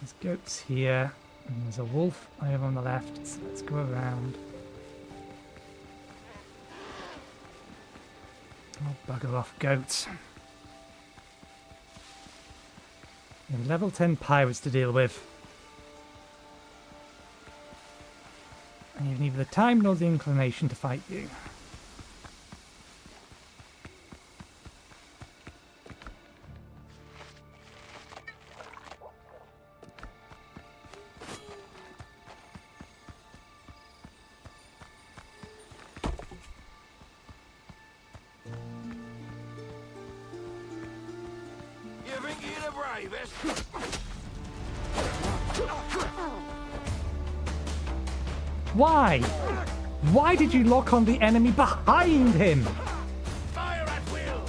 There's goats here, and there's a wolf over on the left, so let's go around. Oh, bugger off, goats. We have level 10 pirates to deal with. And you have neither the time nor the inclination to fight you. You think you're the bravest? Why? Why did you lock on the enemy behind him? Fire at will!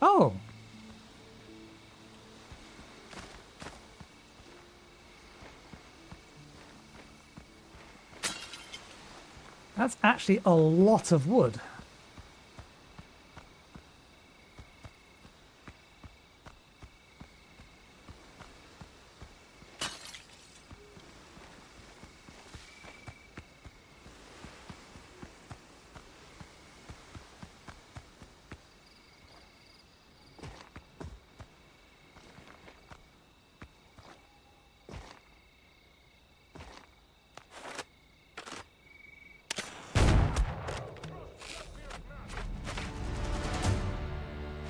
Oh! That's actually a lot of wood.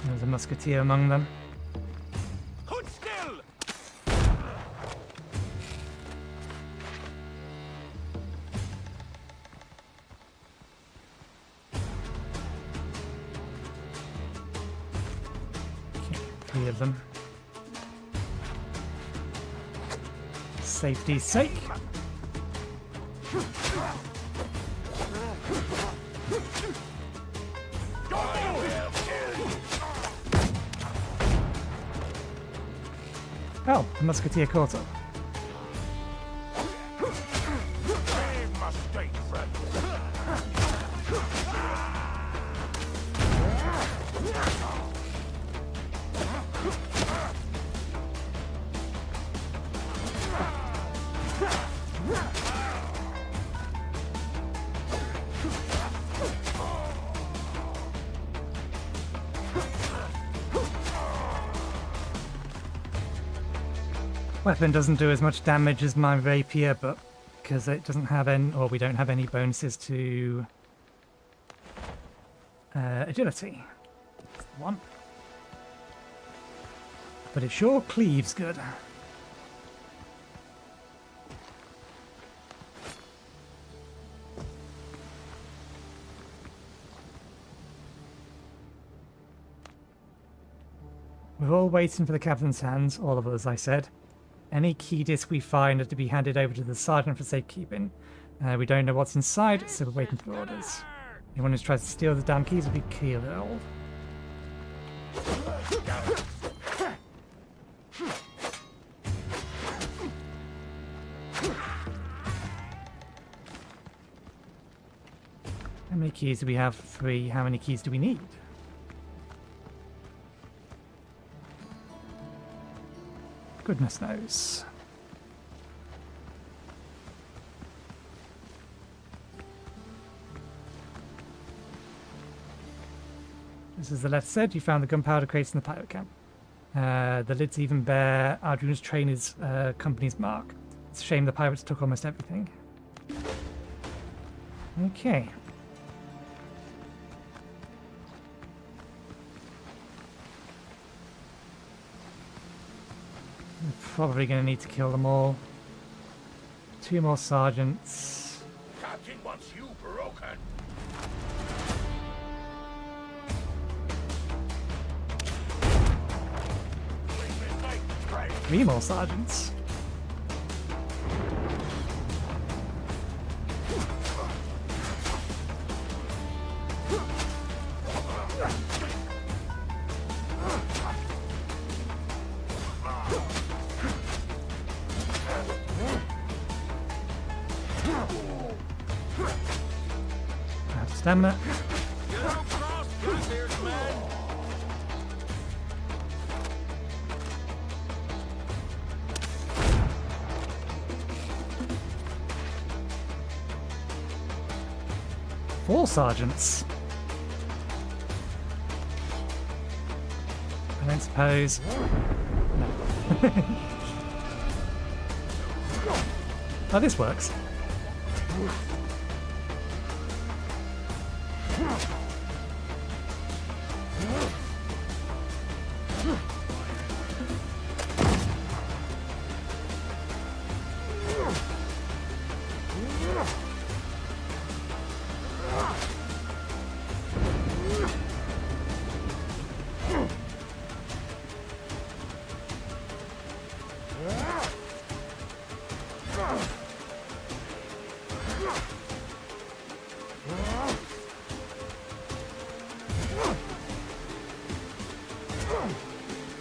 There's a musketeer among them. Hold still! Three of them. Safety's sake. Oh, the musketeer caught up. Save mistake, friend. Weapon doesn't do as much damage as my rapier, but because it doesn't have any, or we don't have any bonuses to agility. That's the one. But it sure cleaves good. We're all waiting for the captain's hands, all of us, I said. Any key disc we find are to be handed over to the sergeant for safekeeping. We don't know what's inside, so we're waiting for orders. Anyone who tries to steal the damn keys will be killed. How many keys do we have? 3. How many keys do we need? Goodness knows. This is the letter said. You found the gunpowder crates in the pirate camp. The lids even bear Arjuna's trainer's company's mark. It's a shame the pirates took almost everything. Okay. Probably going to need to kill them all. 2 more sergeants. Captain wants you broken. 3 more sergeants. Stamina. Four sergeants. I don't suppose. No. Oh, this works.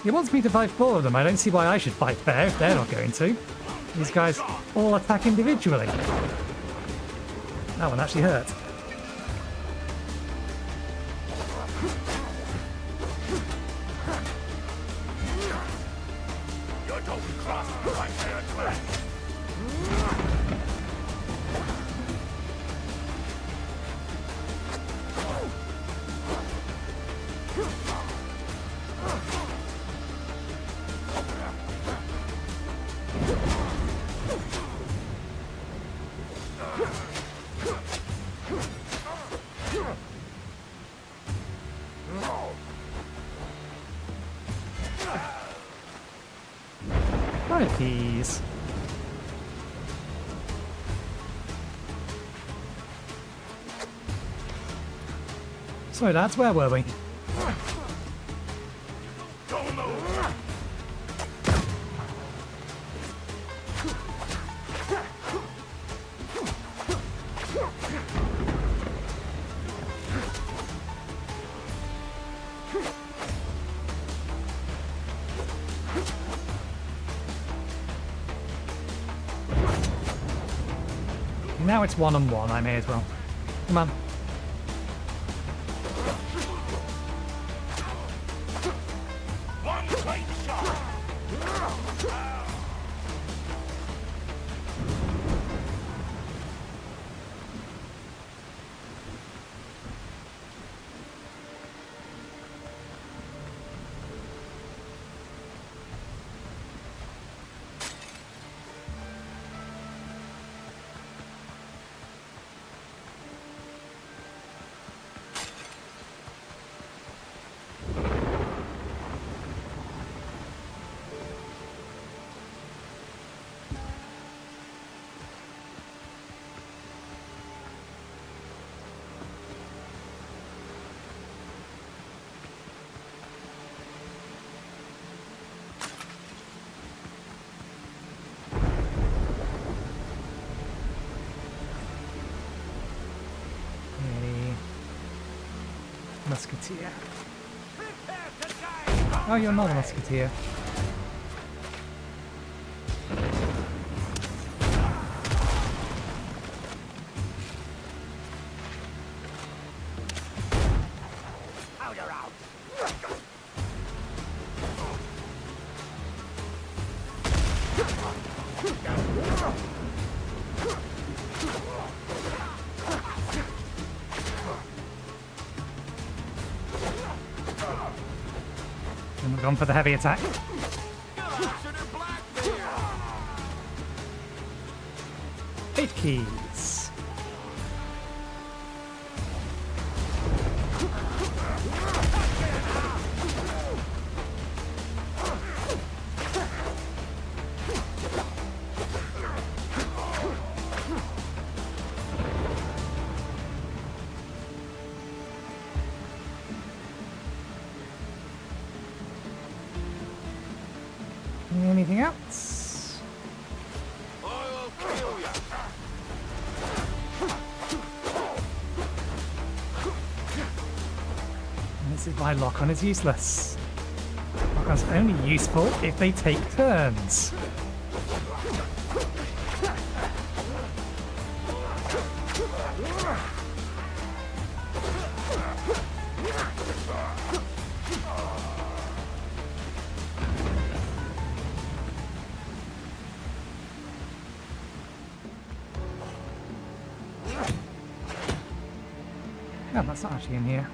He wants me to fight 4 of them. I don't see why I should fight fair if they're not going to. These guys all attack individually. That one actually hurt. You don't cross my territory. Keys. Sorry lads, where were we? Don't move. Now it's 1-on-1, I may as well. Come on. One tight shot. Musketeer. Oh, you're not a musketeer. And we're gone for the heavy attack. Eight keys. Anything else? I'll kill ya. And this is why lock-on is useless. Lock-on's only useful if they take turns. No, that's not actually in here.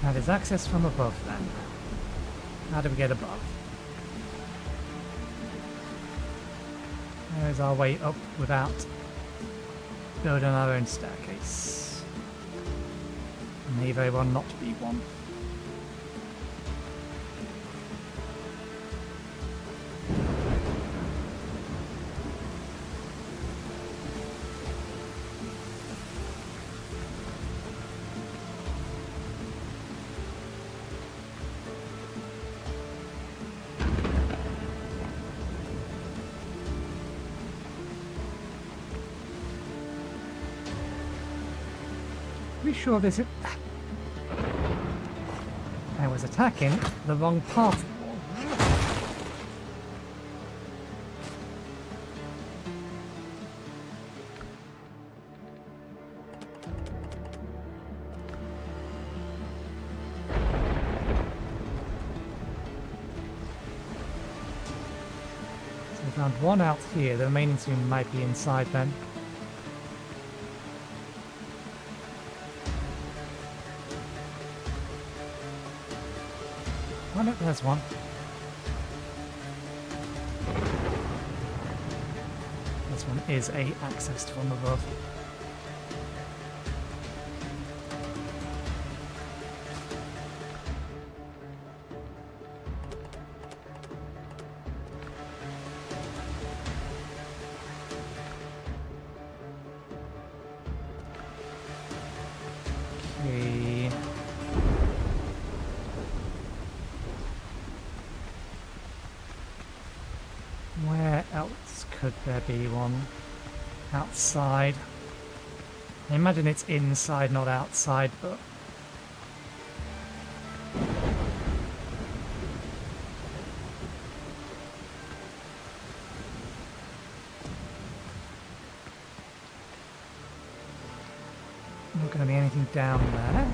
That is access from above then. How do we get above? There's our way up without building our own staircase. May very well not be one. pretty sure this is... I was attacking the wrong part of the wall. So we found one out here. The remaining two might be inside then. Oh no, there's one. This one is accessed from above. Okay. Where else could there be one? Outside. I imagine it's inside, not outside, but... not going to be anything down there.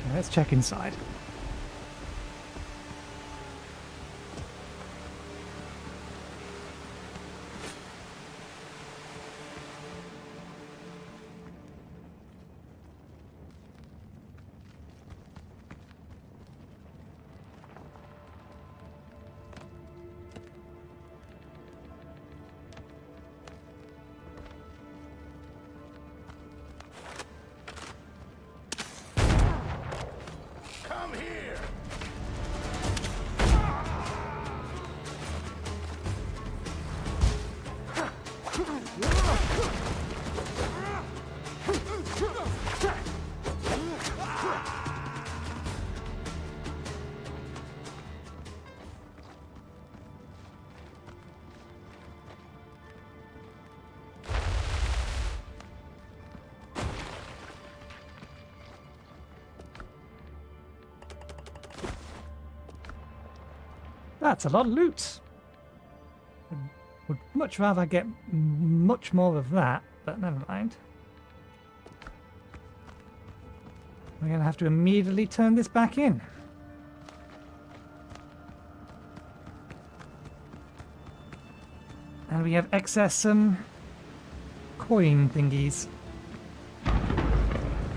Okay, let's check inside. Come here! That's a lot of loot. I would much rather get much more of that, but never mind. We're going to have to immediately turn this back in. And we have excess coin thingies.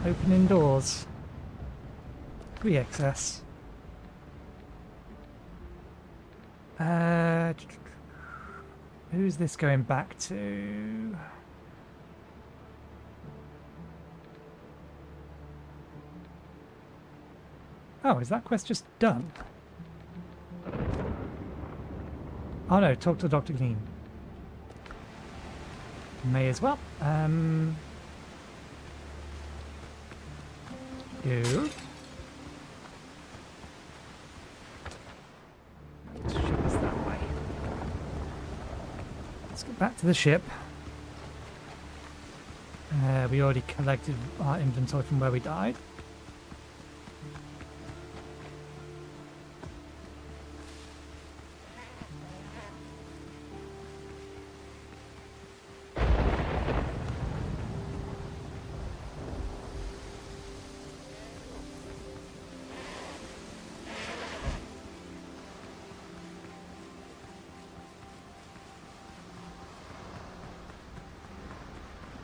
Opening doors. 3 excess. Who's this going back to? Oh, is that quest just done? Oh no, talk to Dr. Clean. May as well. You. Back to the ship. We already collected our inventory from where we died.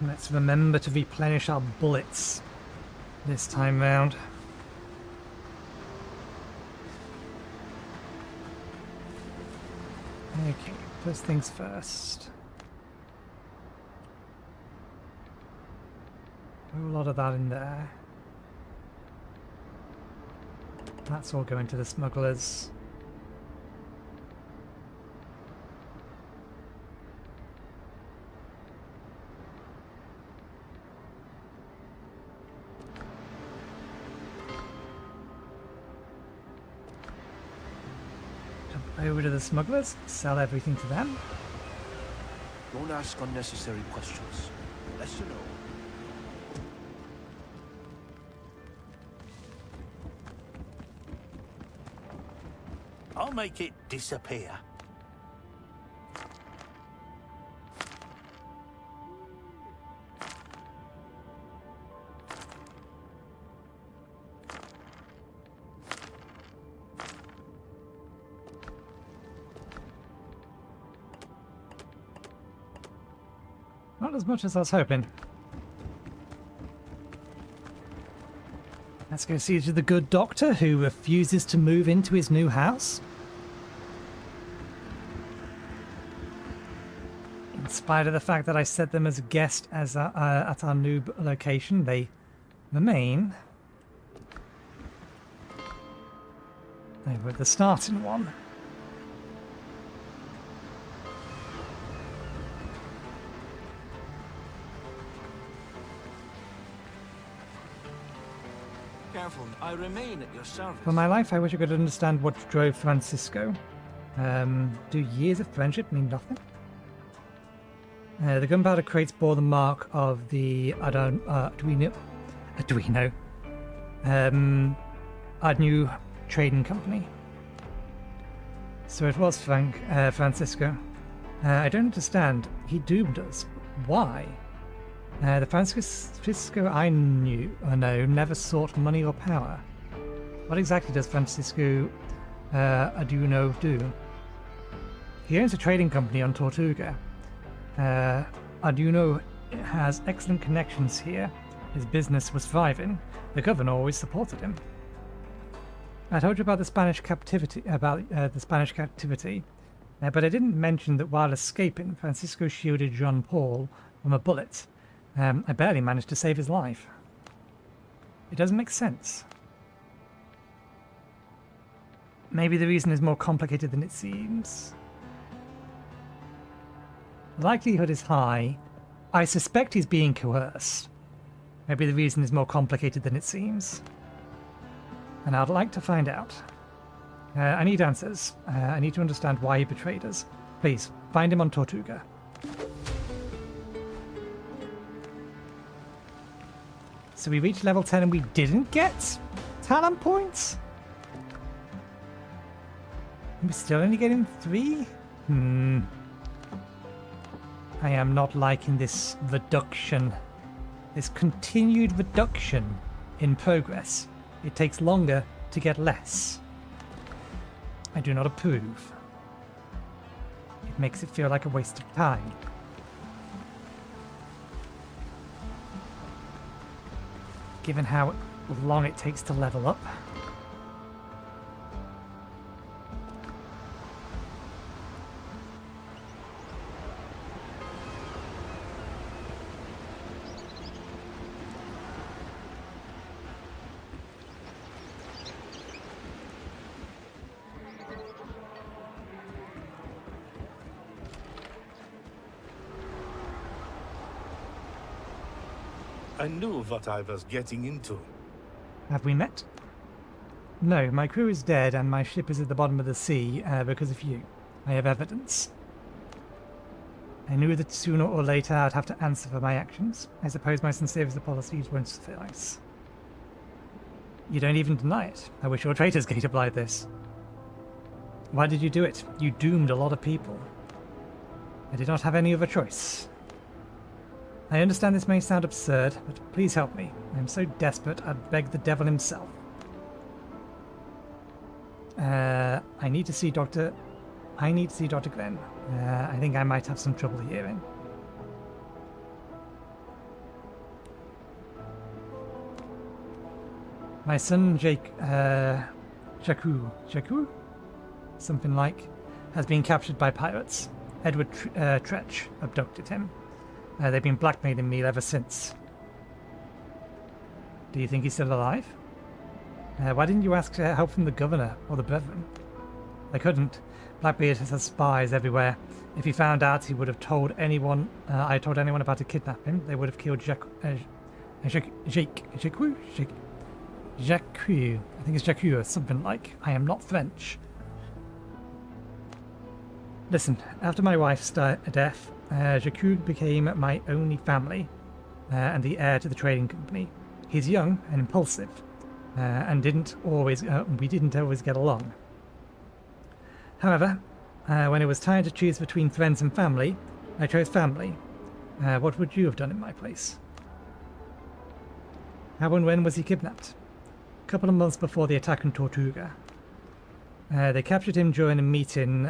Let's remember to replenish our bullets this time round. Okay, first things first. A whole lot of that in there. That's all going to the smugglers. Over to the smugglers, sell everything to them. Don't ask unnecessary questions. Unless you know. I'll make it disappear. Not as much as I was hoping. Let's go see the good doctor who refuses to move into his new house. In spite of the fact that I set them as a guest at our new location, they remain. They were the starting one. Careful, I remain at your service. For my life, I wish I could understand what drove Francisco. Do years of friendship mean nothing? The gunpowder crates bore the mark of the Arduino, our new trading company. So it was Francisco. I don't understand. He doomed us. Why? The Francisco I know never sought money or power. What exactly does Francisco Arduino do? He owns a trading company on Tortuga. Arduino has excellent connections here. His business was thriving. The governor always supported him. I told you about the Spanish captivity, but I didn't mention that while escaping, Francisco shielded Jean Paul from a bullet. I barely managed to save his life. It doesn't make sense. Maybe the reason is more complicated than it seems. The likelihood is high. I suspect he's being coerced. Maybe the reason is more complicated than it seems. And I'd like to find out. I need answers. I need to understand why he betrayed us. Please, find him on Tortuga. So we reached level 10 and we didn't get talent points? We're still only getting 3? I am not liking this reduction. This continued reduction in progress. It takes longer to get less. I do not approve. It makes it feel like a waste of time. Given how long it takes to level up. I knew what I was getting into. Have we met? No, my crew is dead and my ship is at the bottom of the sea because of you. I have evidence. I knew that sooner or later I'd have to answer for my actions. I suppose my sincerest apologies won't suffice. You don't even deny it. I wish your Traitor's Gate applied this. Why did you do it? You doomed a lot of people. I did not have any other choice. I understand this may sound absurd, but please help me. I am so desperate I'd beg the devil himself. I need to see Dr. Glenn. I think I might have some trouble hearing. My son Jakku, something like, has been captured by pirates. Edward Tretch abducted him. They've been blackmailing me ever since. Do you think he's still alive? Why didn't you ask help from the governor or the brethren? They couldn't. Blackbeard has spies everywhere. If he found out, he would have told anyone. I told anyone about to kidnap him. They would have killed Jacques. I think it's Jacques or something like. I am not French. Listen, after my wife's death, Jacques became my only family and the heir to the trading company. He's young and impulsive, and we didn't always get along. However, when it was time to choose between friends and family, I chose family. What would you have done in my place? How and when was he kidnapped? A couple of months before the attack on Tortuga. They captured him during a meeting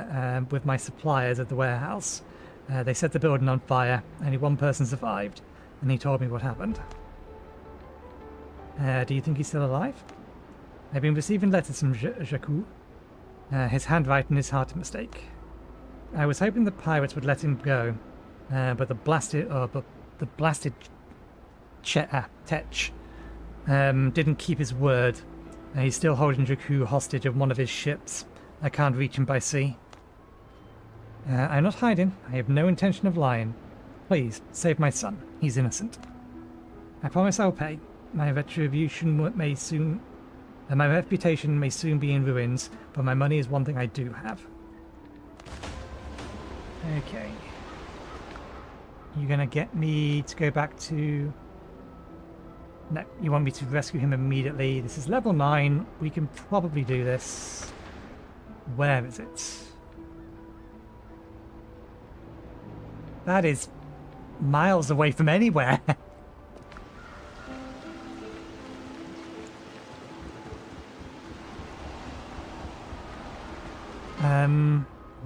with my suppliers at the warehouse. They set the building on fire. Only one person survived, and he told me what happened. Do you think he's still alive? I've been receiving letters from Jakku. His handwriting is hard to mistake. I was hoping the pirates would let him go, but the blasted Tetch didn't keep his word. He's still holding Jakku hostage of one of his ships. I can't reach him by sea. I'm not hiding. I have no intention of lying. Please, save my son. He's innocent. I promise I'll pay. My reputation may soon be in ruins, but my money is one thing I do have. Okay. You're gonna get me to go back to... No, you want me to rescue him immediately. This is level 9. We can probably do this. Where is it? That is miles away from anywhere.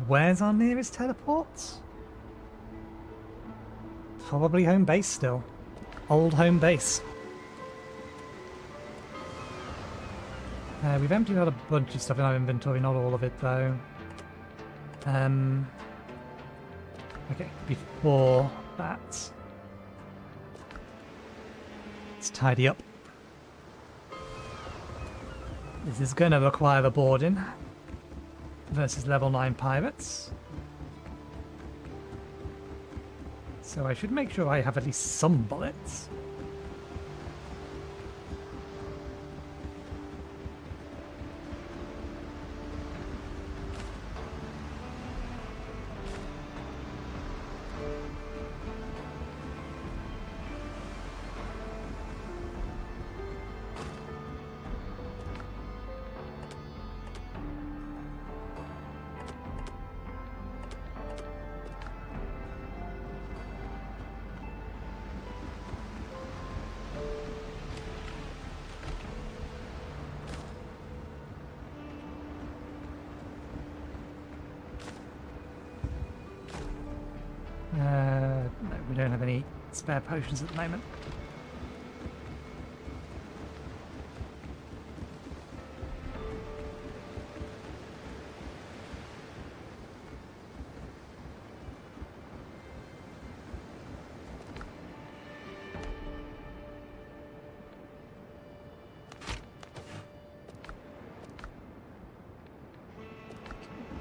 Where's our nearest teleport? Probably home base still. Old home base. We've emptied out a bunch of stuff in our inventory, not all of it though. Okay, before that, let's tidy up. This is going to require a boarding versus level 9 pirates. So I should make sure I have at least some bullets. No, we don't have any spare potions at the moment.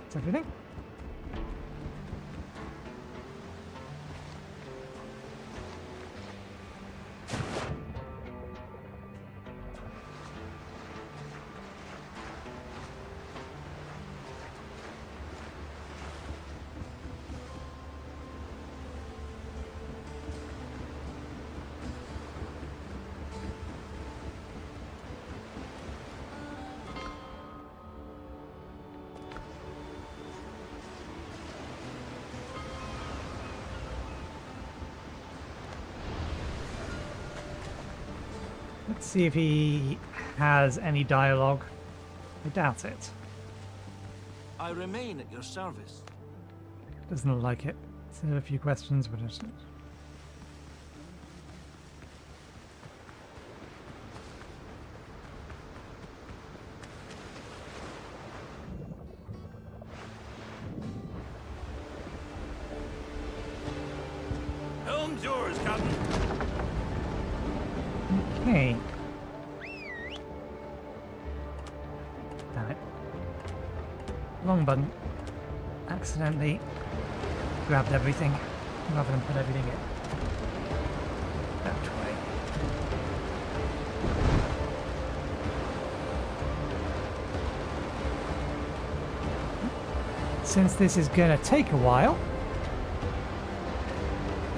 That's everything. Let's see if he has any dialogue. I doubt it. I remain at your service. Doesn't look like it. So a few questions, but it's... Helm's yours, Captain. Okay. Damn it. Wrong button. Accidentally grabbed everything rather than put everything in. That way. Since this is gonna take a while,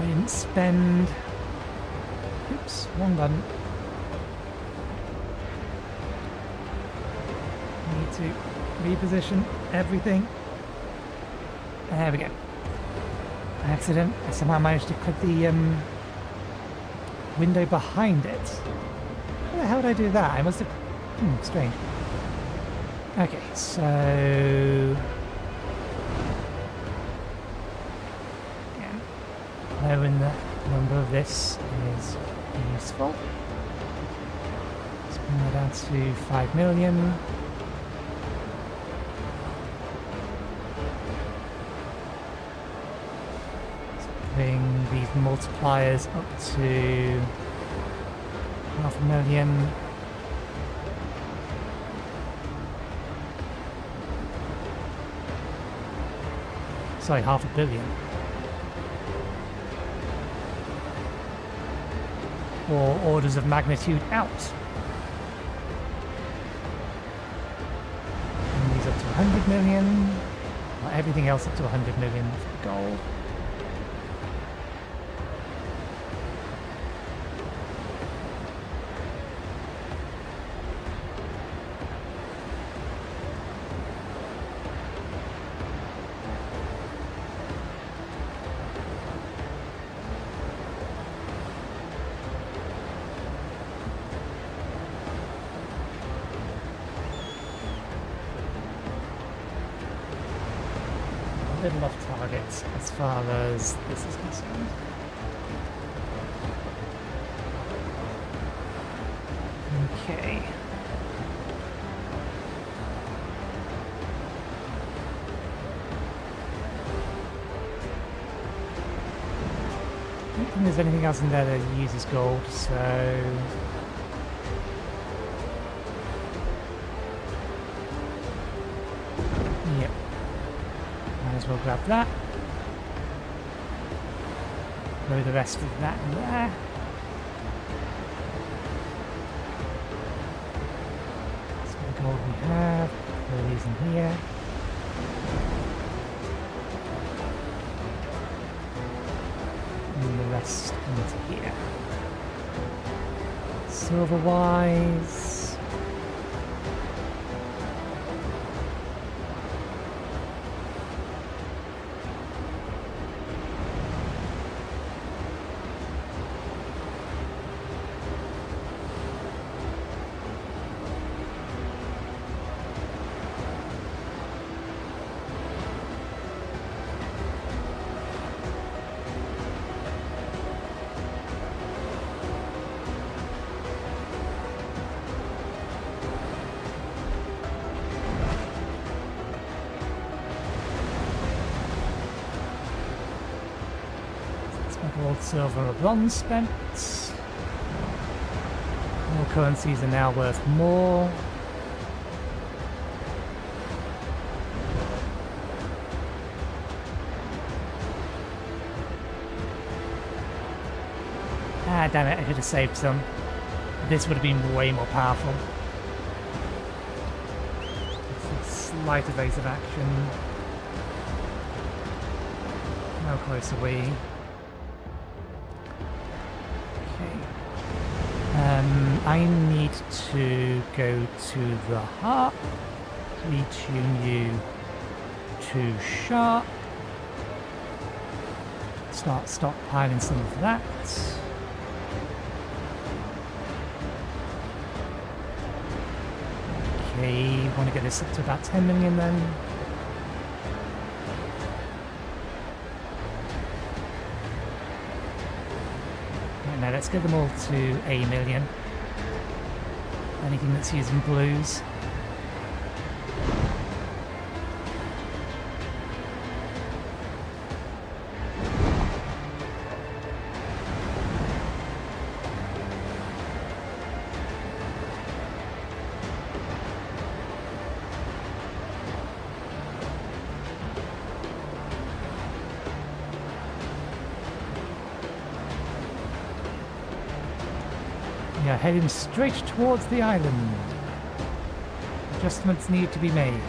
I didn't spend... Oops, wrong button. Need to reposition everything There we go. Accident. I somehow managed to click the window behind it. How the hell did I do that? I must have... strange. Okay, so... Again, knowing the number of this is useful. Let's bring that down to 5 million. Bring these multipliers up to 500,000. Sorry, 500 million. Or orders of magnitude out. And these up to 100 million. Well, everything else up to 100 million for gold. Little off target as far as this is concerned. Okay. I don't think there's anything else in there that uses gold, so... Yep. Might as well grab that. Throw the rest of that in there. That's the gold we have. Throw these in here. And the rest into here. Silver-wise... Gold, silver, or bronze spent. All currencies are now worth more. Ah, damn it, I could have saved some. This would have been way more powerful. It's a slight evasive action. How close are we? I need to go to the harp, retune you to sharp, start stockpiling some of that. Okay, want to get this up to about 10 million then. Now let's get them all to a million. Anything that's using blues. We are heading straight towards the island. Adjustments need to be made.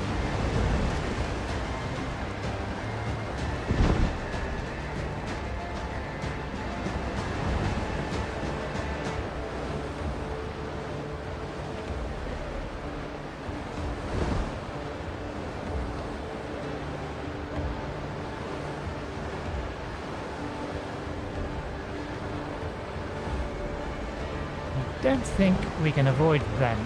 don't think we can avoid them.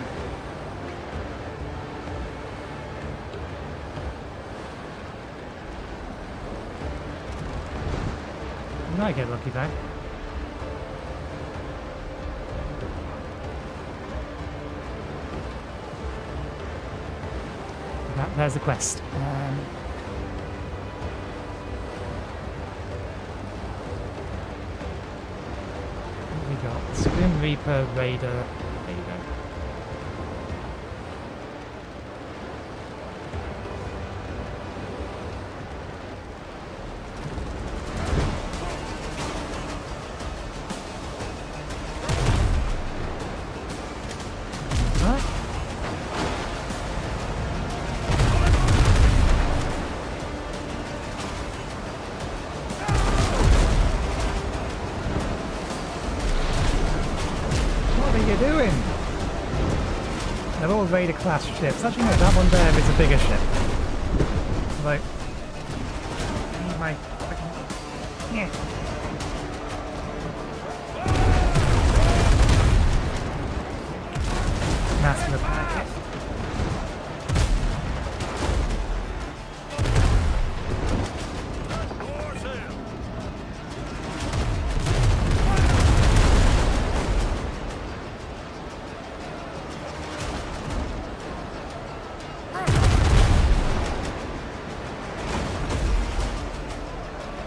We might get lucky though. There's the quest. What we got? Grim Reaper, Raider. There you go. Right. What are you doing? They're all Raider class ships. Actually, no, that one there is a bigger ship. Like, my fucking. Yeah. Master packet.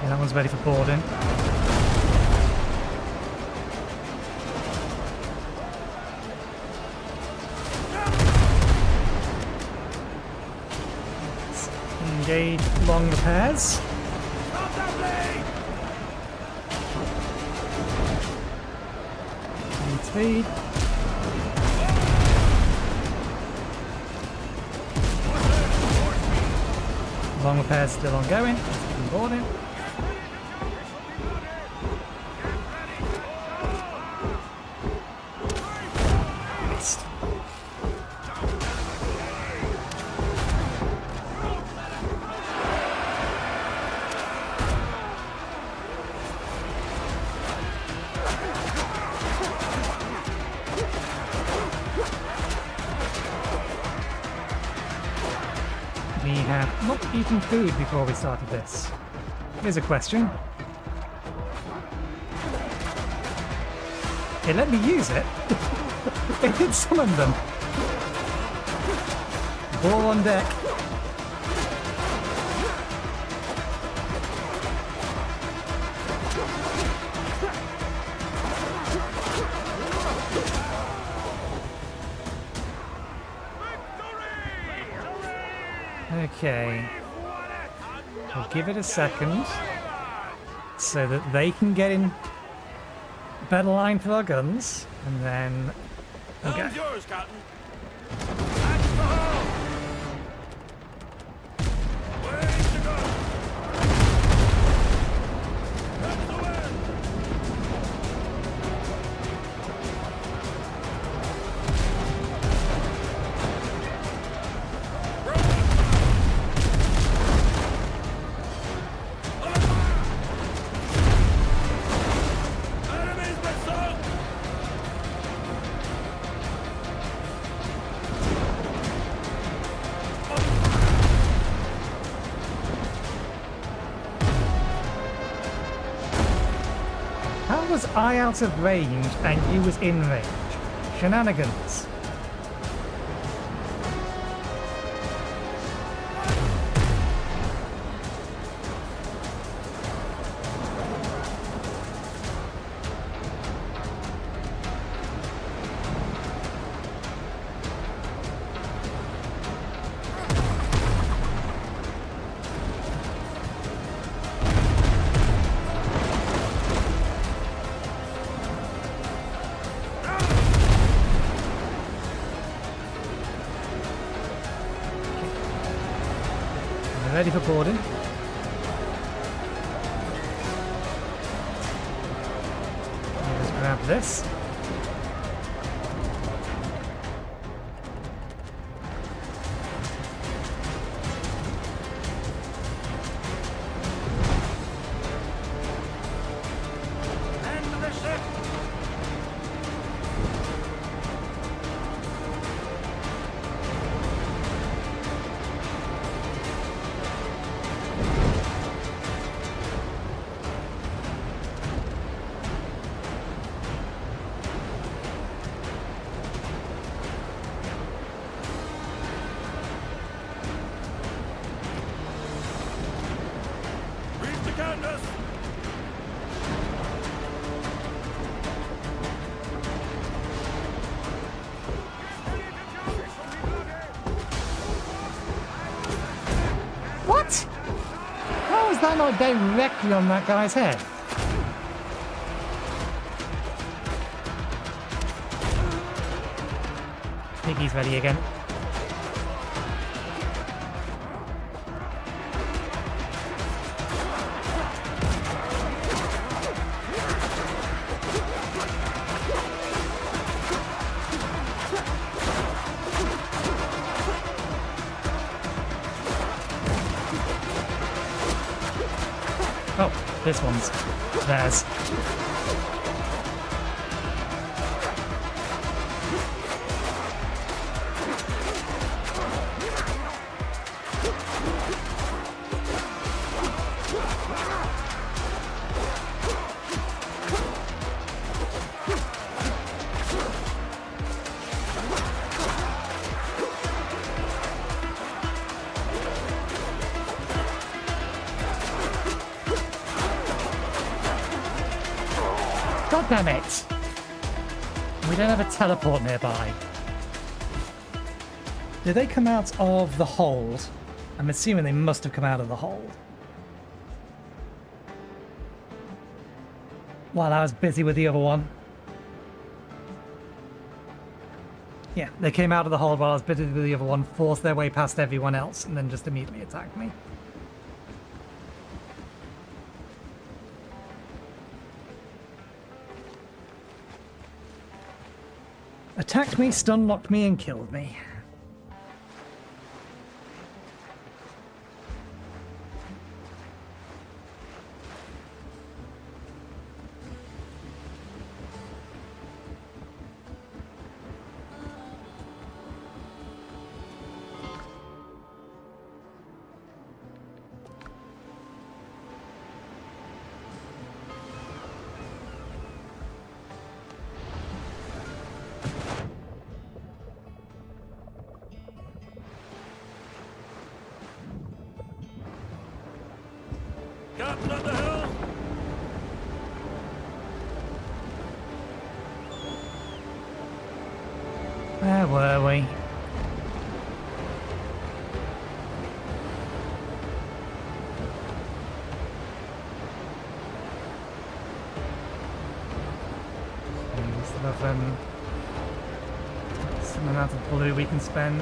Yeah, that one's ready for boarding. Let's engage long repairs. Stop that blade! Need speed. Long repairs still ongoing. Let's keep them boarding. Missed. We have not eaten food before we started this. Here's a question. It let me use it. It did summon them. Ball on deck. Okay. We'll give it a second so that they can get in better line for our guns, and then we'll go. Helm's yours, Captain. Axe the hull! Ways to go! That's the wind! Enemies been sunk! How was I out of range and you was in range? Shenanigans. Ready for boarding. Let's grab this. End the ship! that not directly on that guy's head? Piggy's ready again. Oh, this one's theirs. God damn it! We don't have a teleport nearby. Did they come out of the hold? I'm assuming they must have come out of the hold. While I was busy with the other one. Yeah, they came out of the hold while I was busy with the other one, forced their way past everyone else, and then just immediately attacked me. Attacked me, stun locked me, and killed me. Captain at the helm! Where were we? We still have some amount of blue we can spend.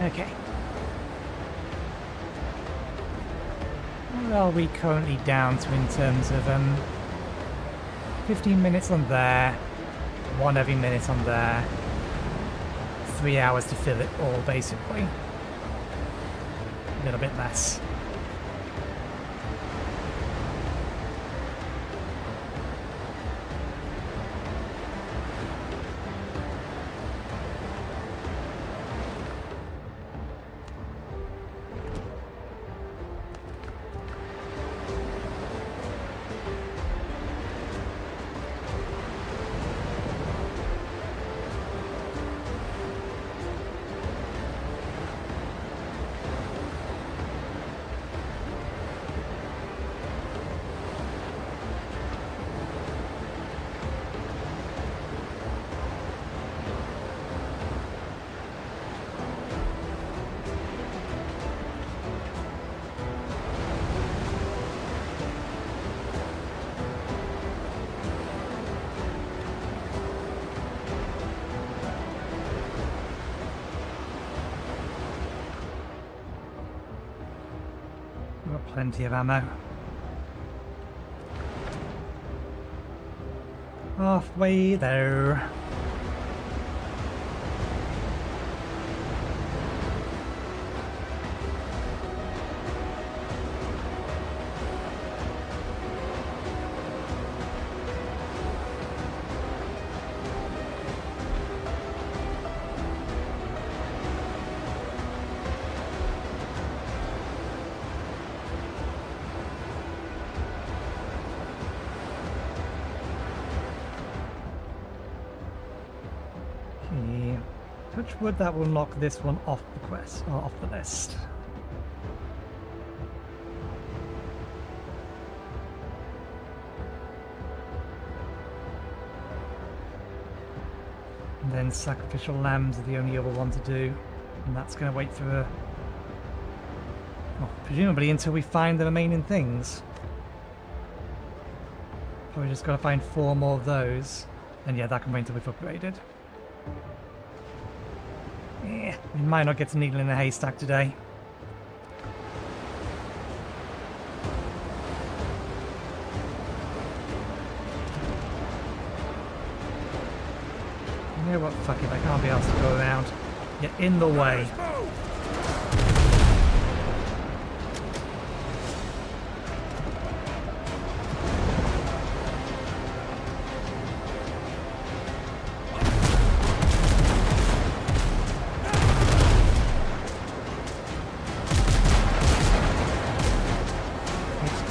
Okay. What are we currently down to in terms of 15 minutes on there, 1 every minute on there, 3 hours to fill it all basically. A little bit less. Plenty of ammo. Halfway there. Touch wood, that will knock this one off the quest, or off the list. And then sacrificial lambs are the only other one to do, and that's going to wait for well, presumably until we find the remaining things. Probably just got to find 4 more of those, and yeah, that can wait until we've upgraded. Yeah, we might not get a needle in a haystack today. You know what? Fuck it, I can't be asked to go around. You're in the way.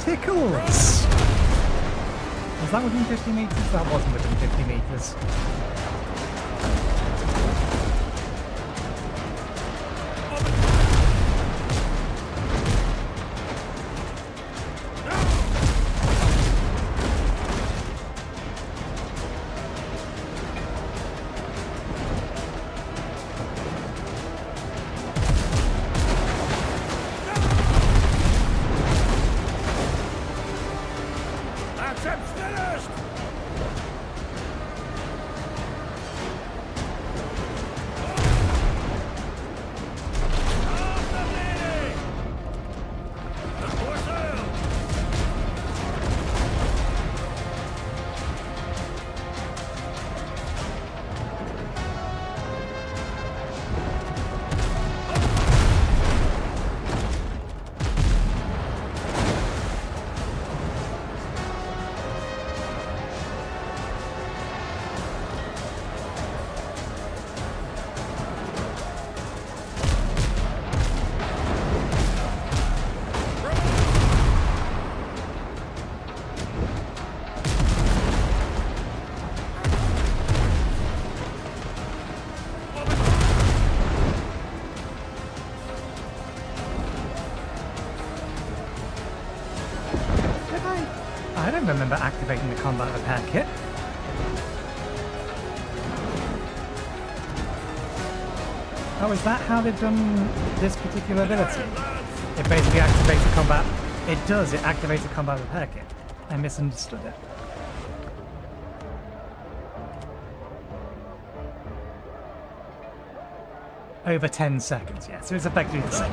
Tickles! Was that within 50 meters? That wasn't within 50 meters. I don't remember activating the combat repair kit. Oh, is that how they've done this particular ability? It basically activates the combat... It does, it activates the combat repair kit. I misunderstood it. Over 10 seconds, yeah, so it's effectively the same.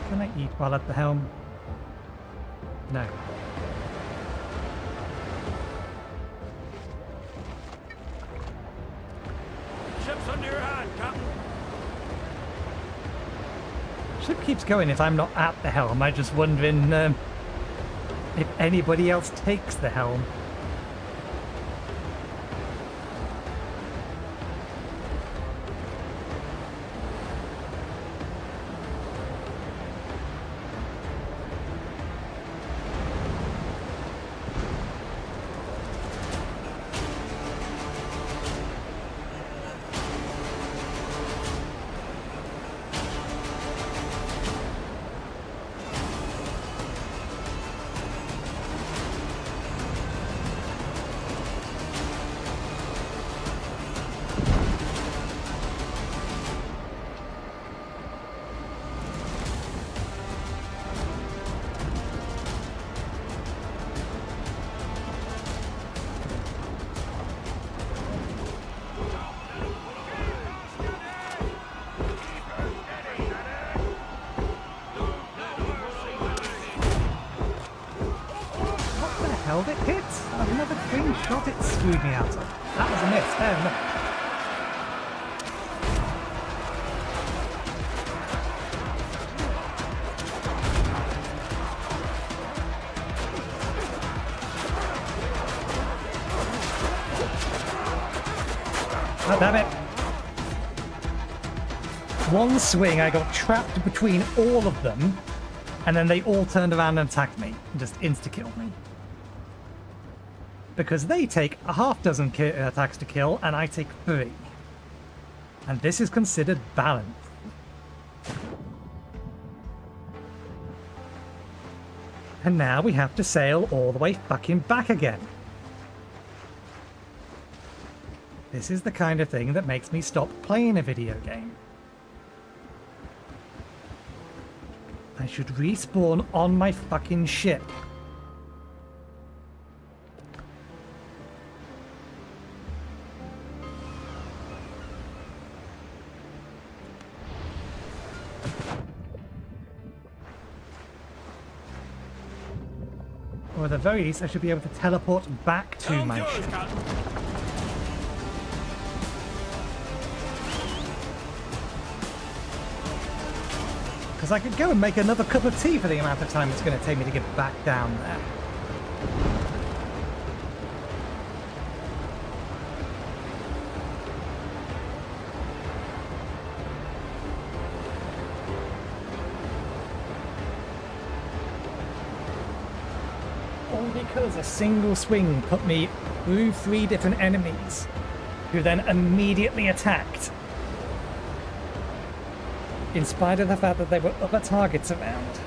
Can I eat while at the helm? No. Ship's under your hand, Captain. Ship keeps going if I'm not at the helm. I'm just wondering if anybody else takes the helm. hit. Another clean shot it screwed me out of. That was a miss. Fair enough. Oh, damn it. One swing, I got trapped between all of them, and then they all turned around and attacked me, and just insta-killed me. Because they take a half dozen attacks to kill, and I take 3. And this is considered balanced. And now we have to sail all the way fucking back again. This is the kind of thing that makes me stop playing a video game. I should respawn on my fucking ship. Or at the very least, I should be able to teleport back to my ship. Because I could go and make another cup of tea for the amount of time it's going to take me to get back down there. All because a single swing put me through 3 different enemies, who then immediately attacked. In spite of the fact that there were other targets around.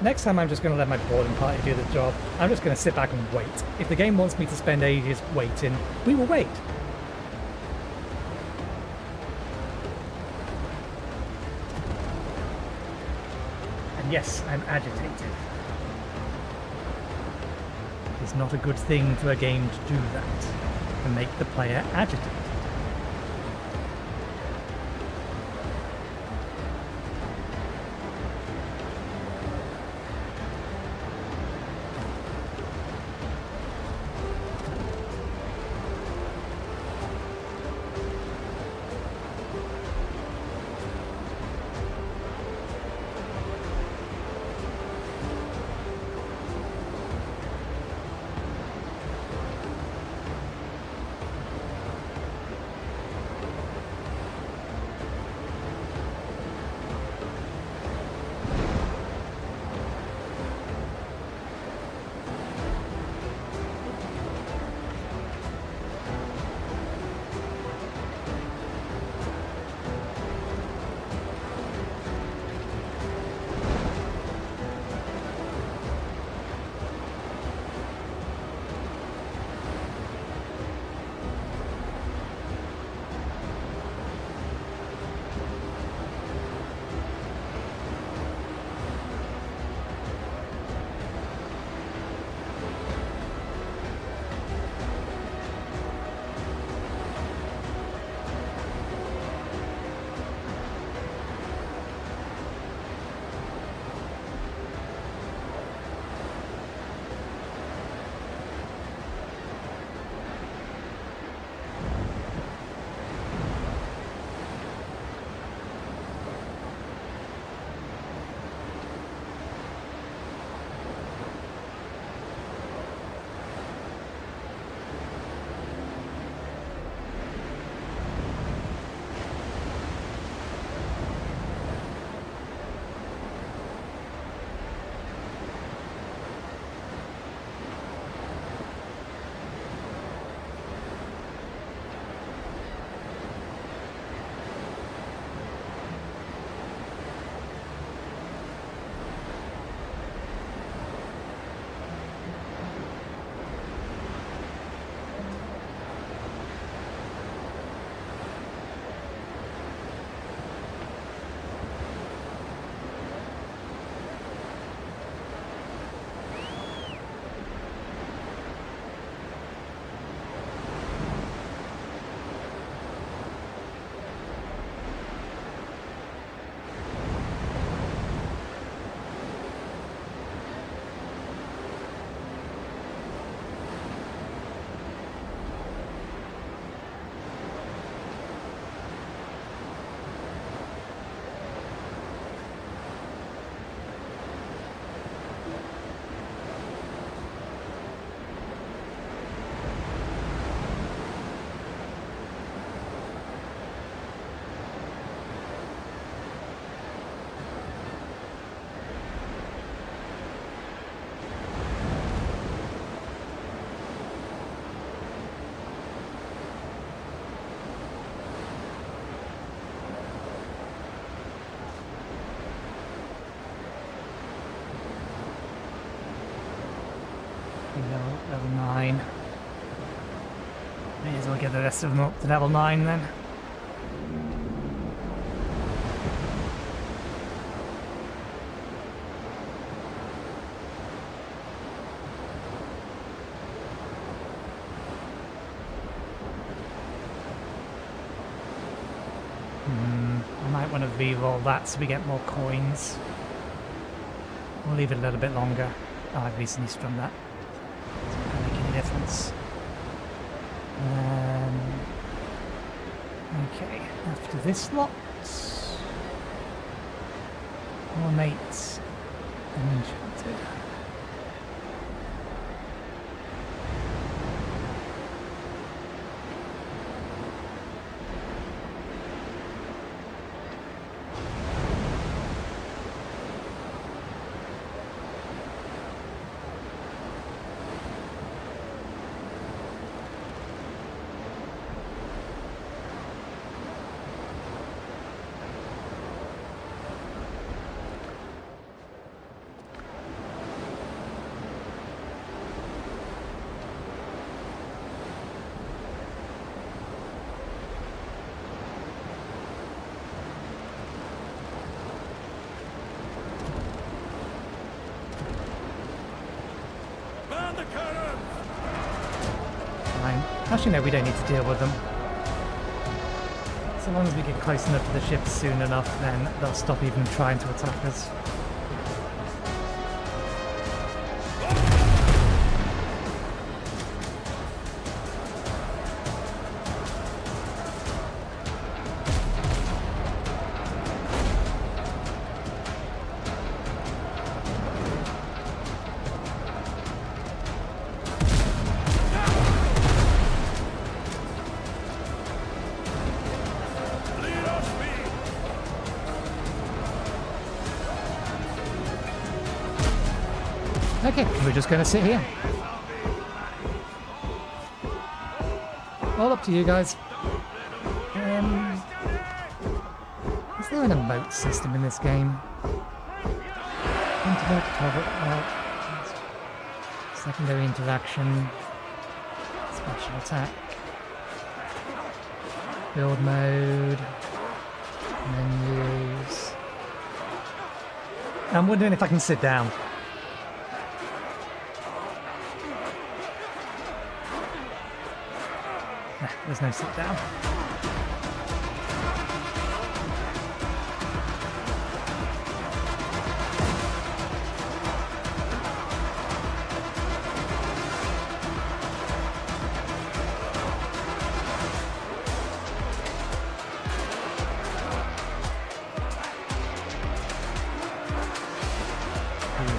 Next time I'm just going to let my boarding party do the job. I'm just going to sit back and wait. If the game wants me to spend ages waiting, we will wait. And yes, I'm agitated. It's not a good thing for a game to do that. To make the player agitated. Level 9. May as well get the rest of them up to level 9 then. I might want to re-roll that so we get more coins. We'll leave it a little bit longer. Oh, I've recently strung that. It's not going to make any difference. Okay, after this lot, ornate and enchanted. Man the cannons! Fine. Actually, no, we don't need to deal with them. So long as we get close enough to the ships soon enough, then they'll stop even trying to attack us. Okay, we're just going to sit here. All up to you guys. Is there an emote system in this game? Internet, secondary interaction, special attack, build mode, menus. I'm wondering if I can sit down. There's no sit down.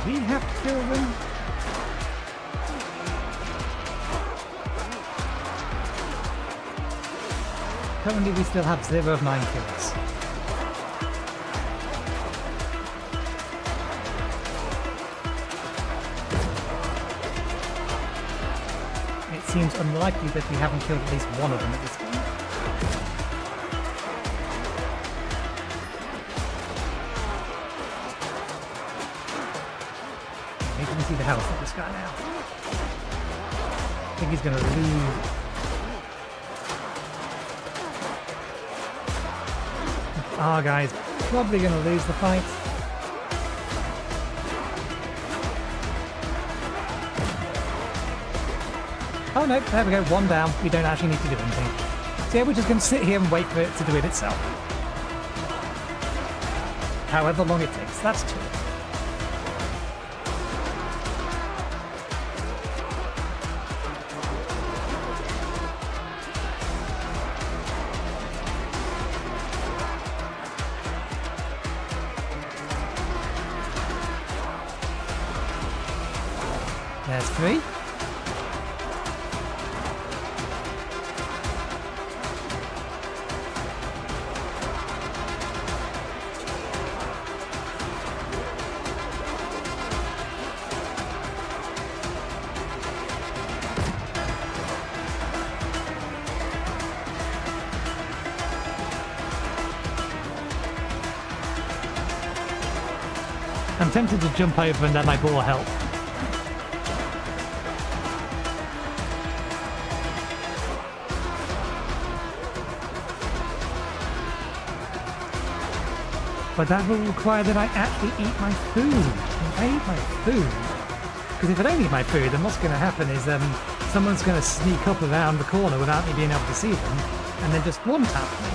Do we have to kill them? Currently we still have 0 of 9 kills. It seems unlikely that we haven't killed at least one of them at this point. You can see the health of this guy now. I think he's going to lose. Our guy's probably going to lose the fight. Oh no, there we go, one down. We don't actually need to do anything. So yeah, we're just going to sit here and wait for it to do it itself. However long it takes, that's 2. There's 3. I'm tempted to jump over and let my boar help. but that will require that I actually eat my food. If I eat my food, because if I don't eat my food, then what's going to happen is someone's going to sneak up around the corner without me being able to see them, and then just one tap me.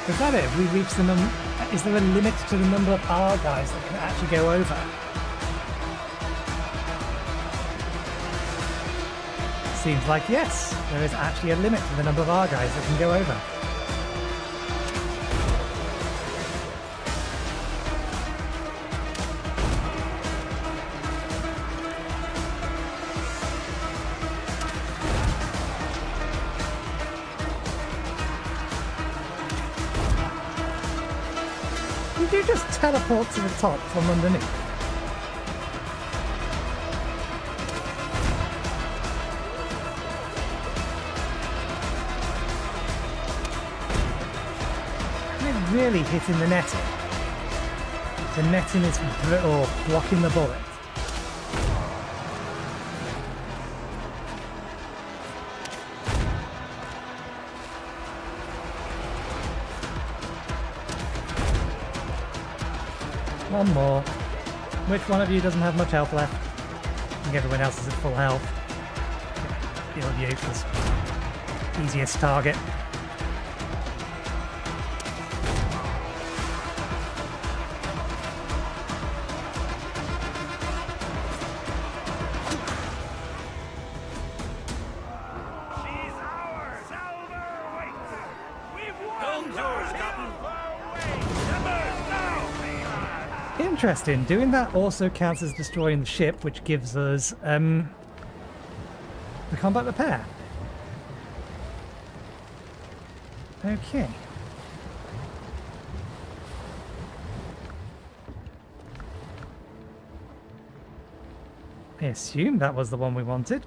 Is that it? We reached the is there a limit to the number of R guys that can actually go over? Seems like yes, there is actually a limit to the number of R guys that can go over. Did you just teleport to the top from underneath? They're really hitting the netting. The netting is blocking the bullet. One more. Which one of you doesn't have much health left? I think everyone else is at full health. Build you was easiest target. She's ours! Silver waits! We've won! Interesting. Doing that also counts as destroying the ship, which gives us the combat repair. Okay. I assume that was the one we wanted.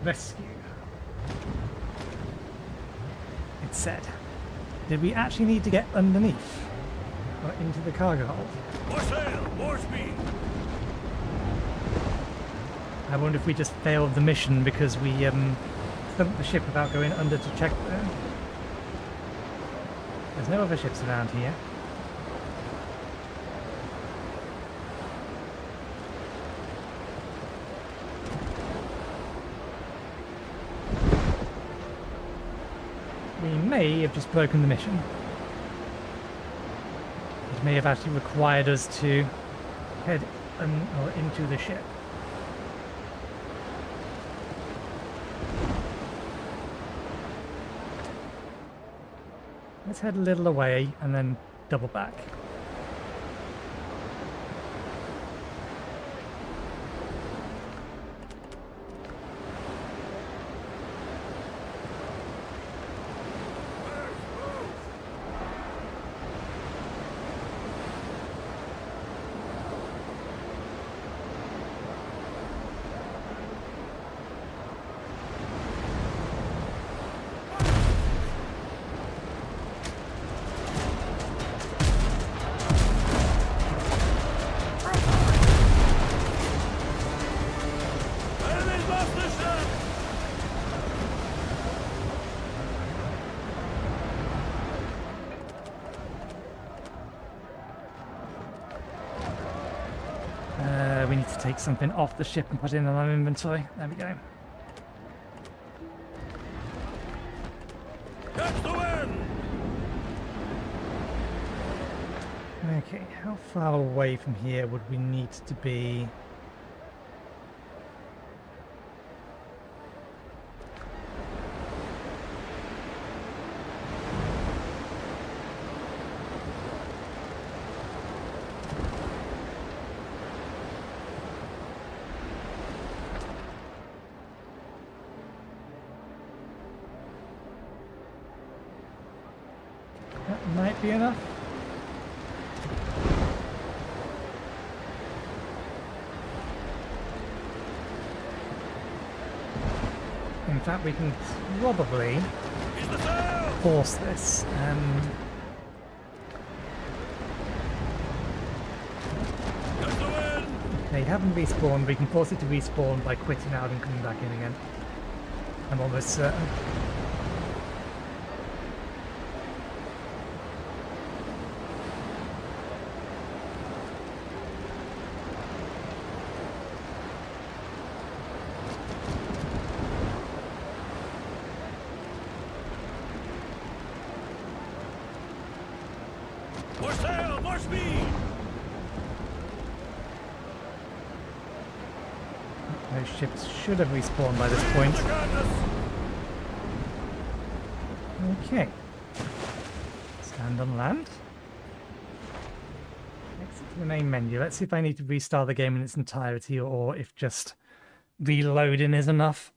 Rescue. It said. Did we actually need to get underneath? Or into the cargo hold? More sail! More speed! I wonder if we just failed the mission because we thumped the ship without going under to check them. There's no other ships around here. We may have just broken the mission. It may have actually required us to head or into the ship. Let's head a little away and then double back. We need to take something off the ship and put it in our inventory. There we go. Catch the wind! Okay, how far away from here would we need to be? might be enough. In fact, we can probably force this. They haven't respawned. We can force it to respawn by quitting out and coming back in again. I'm almost certain. More sail, more speed! Those ships should have respawned by this point. Okay. Stand on land. Exit to the main menu. Let's see if I need to restart the game in its entirety or if just reloading is enough.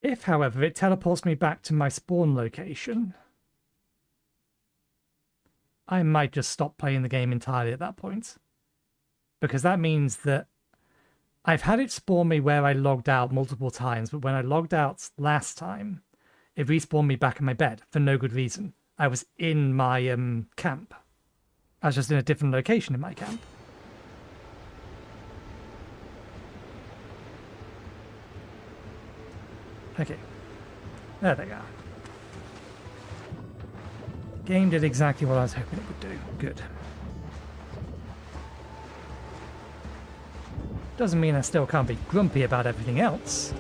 If, however, it teleports me back to my spawn location, I might just stop playing the game entirely at that point. Because that means that I've had it spawn me where I logged out multiple times, but when I logged out last time, it respawned me back in my bed for no good reason. I was in my camp. I was just in a different location in my camp. Okay, there they are. Game did exactly what I was hoping it would do. Good. Doesn't mean I still can't be grumpy about everything else.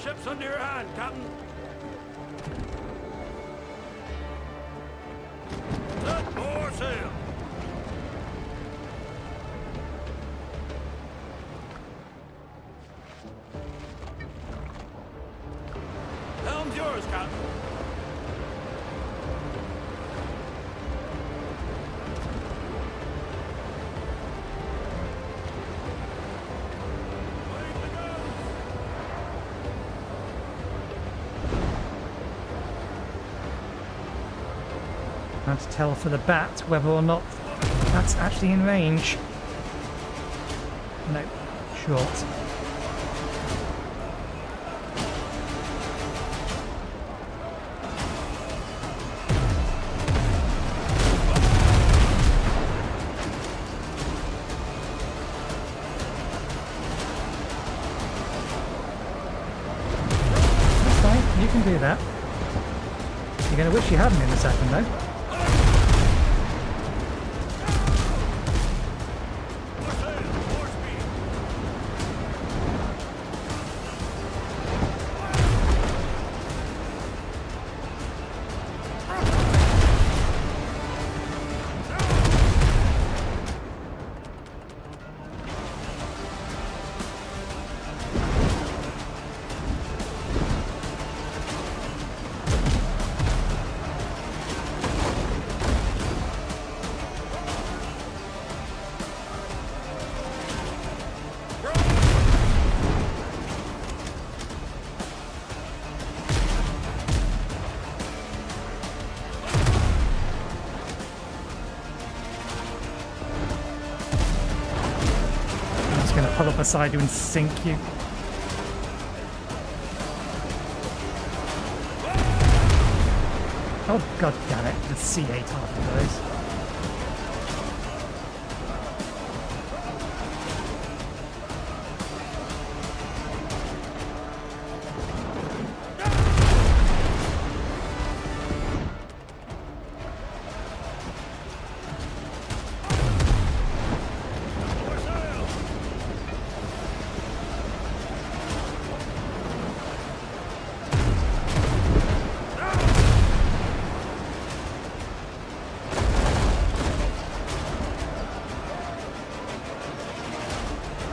Ship's under your hand, Captain. Set more sail. Helm's yours, Captain. Hard to tell for the bat whether or not that's actually in range. No, short. That's fine, you can do that. You're going to wish you hadn't in a second though. Pull up beside you and sink you. Oh god damn it, the C8 half of those.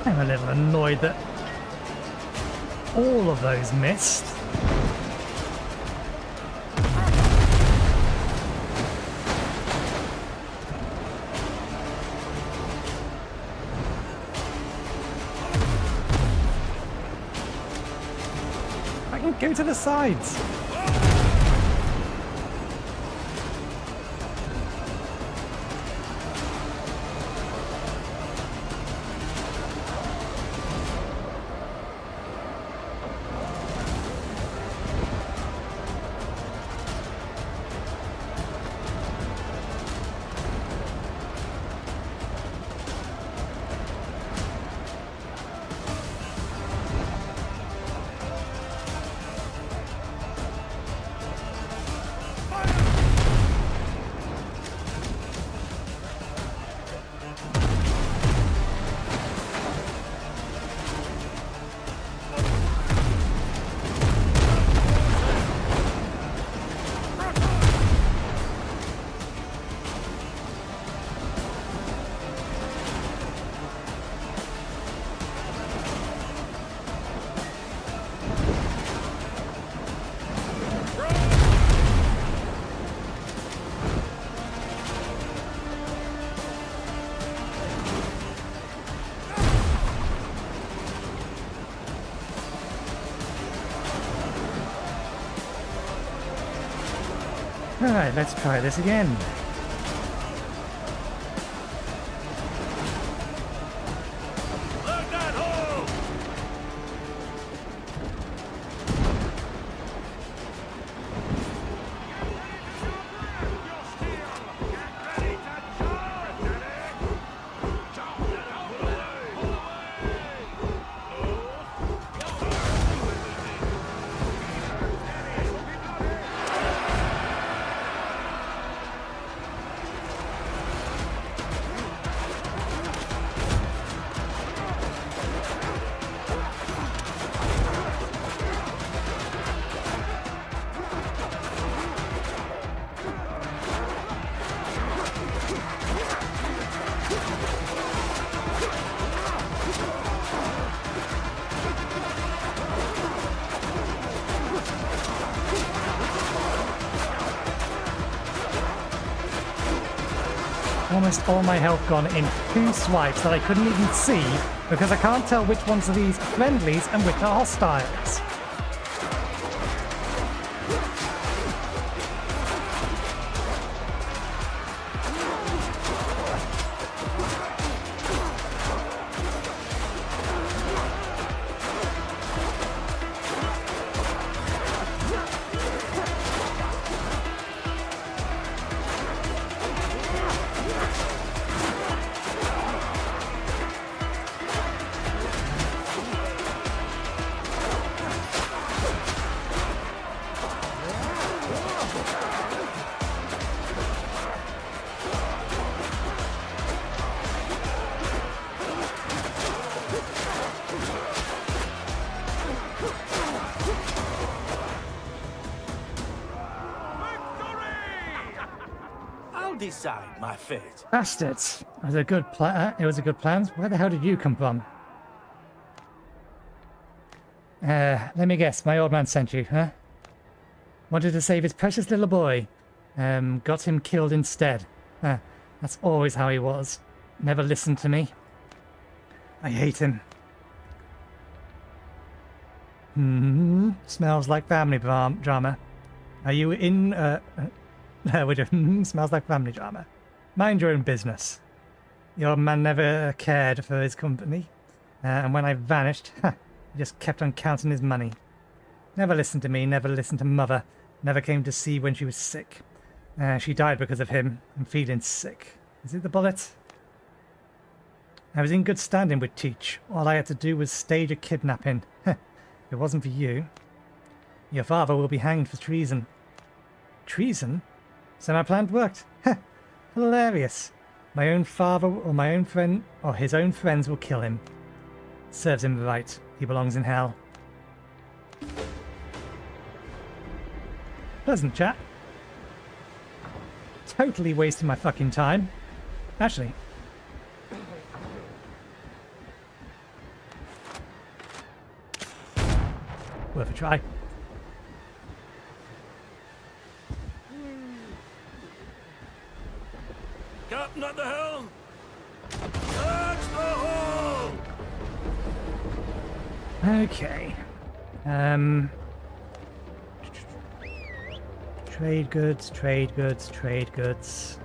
I'm a little annoyed that all of those missed. I can go to the sides. Alright, let's try this again. Look that hole! Get ready to charge, Almost all my health gone in 2 swipes that I couldn't even see because I can't tell which ones of these are friendlies and which are hostiles. Decide my fate. Bastards! It was a good plan. Where the hell did you come from? Let me guess. My old man sent you, huh? Wanted to save his precious little boy. Got him killed instead. That's always how he was. Never listened to me. I hate him. Smells like family drama. Are you in? Smells like family drama. Mind your own business. Your man never cared for his company, and when I vanished, he just kept on counting his money. Never listened to me, never listened to Mother, never came to see when she was sick. She died because of him. I'm feeling sick. Is it the bullet? I was in good standing with Teach. All I had to do was stage a kidnapping. If it wasn't for you, your father will be hanged for treason. Treason? So my plan worked. Hilarious. My own father or my own friend or his own friends will kill him. Serves him right. He belongs in hell. Pleasant chat. Totally wasting my fucking time. Actually. Worth a try. Captain at the helm! Catch the hull! Okay. Trade goods, trade goods, trade goods.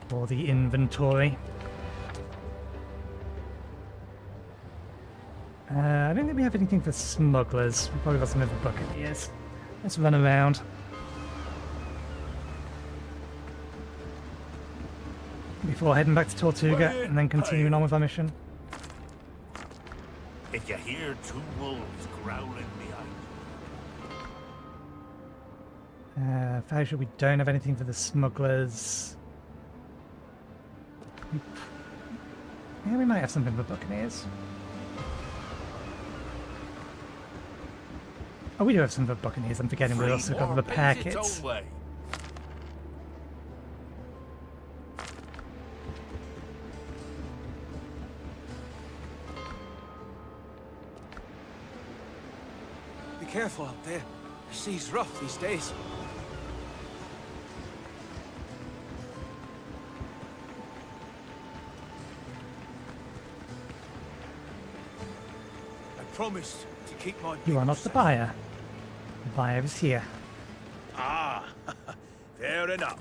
For the inventory. I don't think we have anything for smugglers. We've probably got some of the buccaneers. Let's run around. Before heading back to Tortuga and then continuing on with our mission. If you hear two wolves growling behind, Fairly sure we don't have anything for the smugglers. Yeah, we might have something for buccaneers. Oh, we do have some for buccaneers. I'm forgetting we also got repair pays its kits. own way. Be careful up there. The sea's rough these days. I promised to keep my You are not the people safe. buyer. The buyer is here. Ah, fair enough.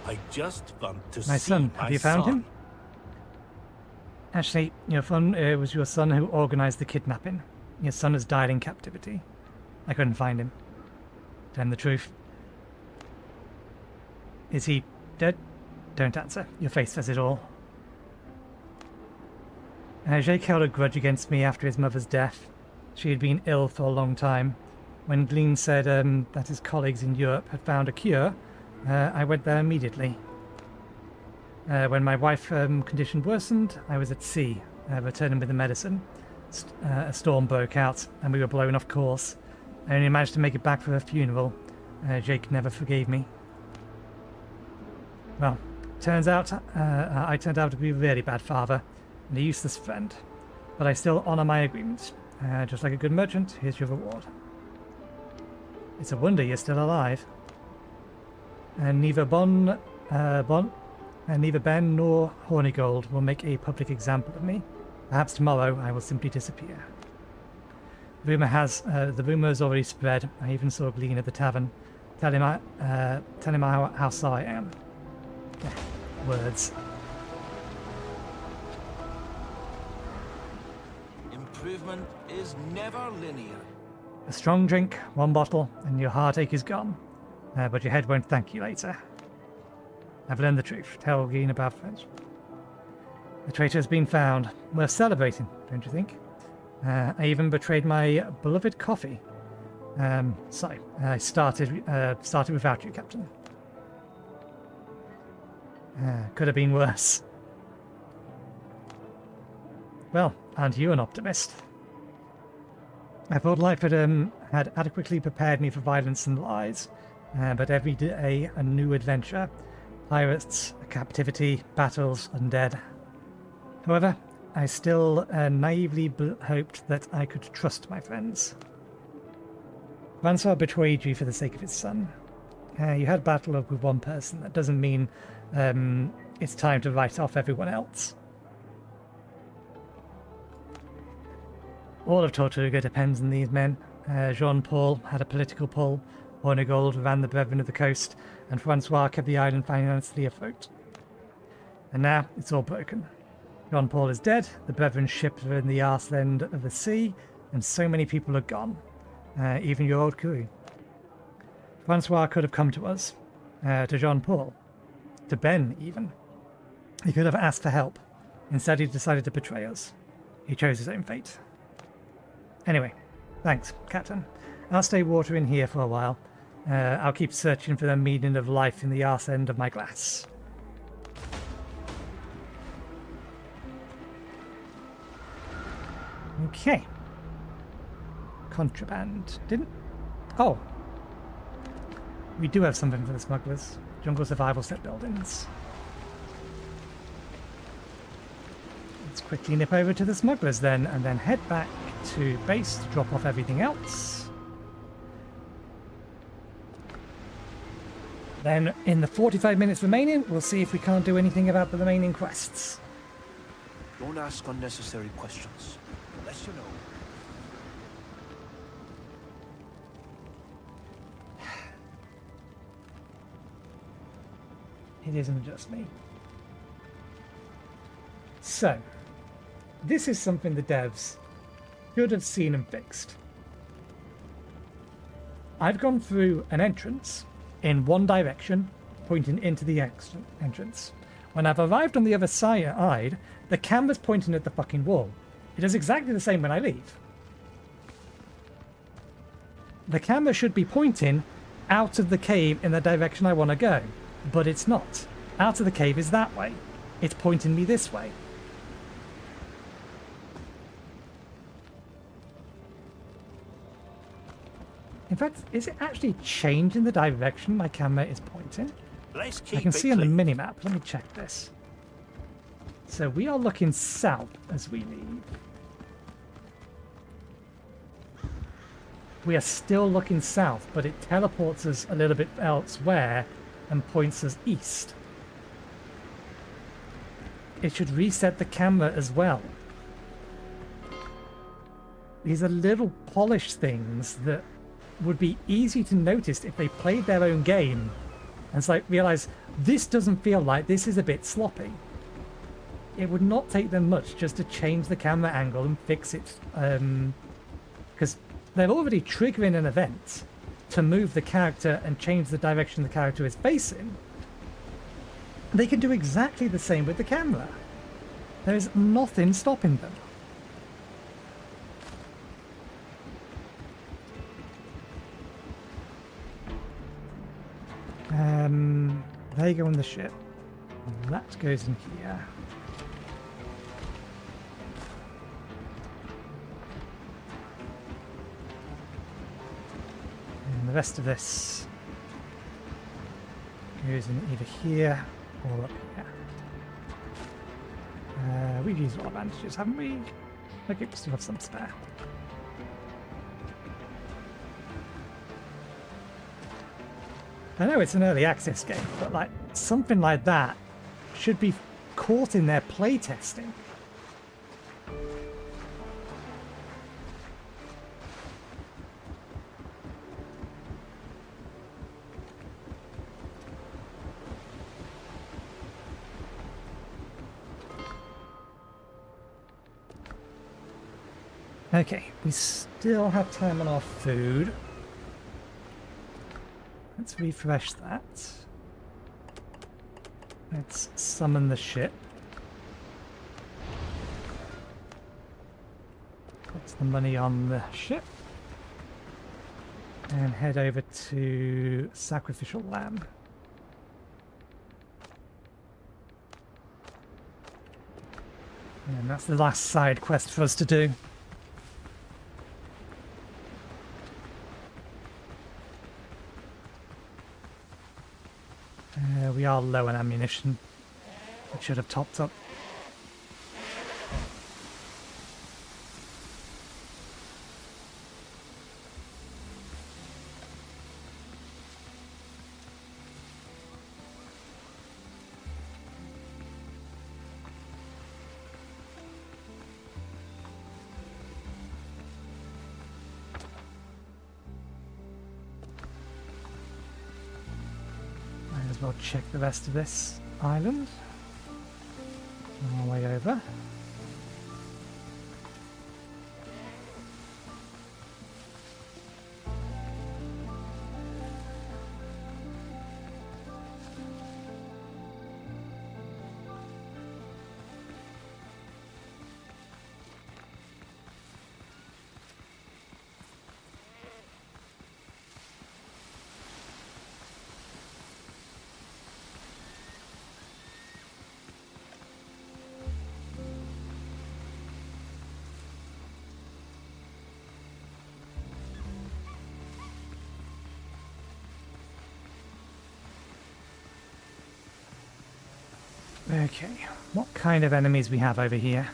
I just want to My see son, my have you found son. him? Actually, your son, it was your son who organized the kidnapping. Your son has died in captivity. I couldn't find him. Tell him the truth. Is he dead? Don't answer. Your face says it all. Jake held a grudge against me after his mother's death. She had been ill for a long time. When Glean said that his colleagues in Europe had found a cure, I went there immediately. When my wife's condition worsened, I was at sea, returning with the medicine. A storm broke out, and we were blown off course. I only managed to make it back for her funeral. Jake never forgave me. Well, turns out I turned out to be a really bad father and a useless friend. But I still honour my agreements. Just like a good merchant, here's your reward. It's a wonder you're still alive. And neither Ben nor Hornigold will make a public example of me. Perhaps tomorrow I will simply disappear. The rumour has already spread. I even saw Glean at the tavern. Tell him how sorry I am. Words. Improvement is never linear. A strong drink, one bottle, and your heartache is gone. But your head won't thank you later. I've learned the truth. Tell Glean about French. The traitor has been found. Worth celebrating, don't you think? I even betrayed my beloved coffee. Sorry, I started without you, Captain. Could have been worse. Well, aren't you an optimist? I thought life had adequately prepared me for violence and lies, but every day a new adventure. Pirates, captivity, battles, undead. However, I still naively hoped that I could trust my friends. Francois betrayed you for the sake of his son. You had battle with one person. That doesn't mean it's time to write off everyone else. All of Tortuga depends on these men. Jean-Paul had a political pull. Hornigold ran the Brethren of the Coast, and Francois kept the island financially afloat. And now it's all broken. Jean-Paul is dead, the Brethren's ships are in the arse end of the sea, and so many people are gone. Even your old crew. Francois could have come to us, to Jean-Paul, to Ben even. He could have asked for help. Instead he decided to betray us. He chose his own fate. Anyway, thanks, Captain. I'll stay watering here for a while. I'll keep searching for the meaning of life in the arse end of my glass. Okay. Contraband. Didn't... Oh. We do have something for the smugglers. Jungle survival set buildings. Let's quickly nip over to the smugglers then, and then head back to base to drop off everything else. Then, in the 45 minutes remaining, we'll see if we can't do anything about the remaining quests. Don't ask unnecessary questions. Unless you know. It isn't just me. So, this is something the devs should have seen and fixed. I've gone through an entrance in one direction, pointing into the entrance. When I've arrived on the other side, the camera's pointing at the fucking wall. It does exactly the same when I leave. The camera should be pointing out of the cave in the direction I want to go, but it's not. Out of the cave is that way. It's pointing me this way. In fact, is it actually changing the direction my camera is pointing? Let's keep I can it see on the clean. minimap. Let me check this. So we are looking south as we leave. We are still looking south, but it teleports us a little bit elsewhere and points us east. It should reset the camera as well. These are little polished things that would be easy to notice if they played their own game and it's like realize this doesn't feel like, this is a bit sloppy. It would not take them much just to change the camera angle and fix it, because they're already triggering an event to move the character and change the direction the character is facing. They can do exactly the same with the camera. There is nothing stopping them. They go on the ship. That goes in here. And the rest of this goes in either here or up here. We've used all our bandages, haven't we? Okay, we still have some spare. I know it's an early access game, but like something like that should be caught in their playtesting. Okay, we still have time on our food. Let's refresh that. Let's summon the ship. Put the money on the ship. And head over to Sacrificial Lamb. And that's the last side quest for us to do. We are low on ammunition. It should have topped up. Might as well check the rest of this island on our way over. Okay, what kind of enemies we have over here?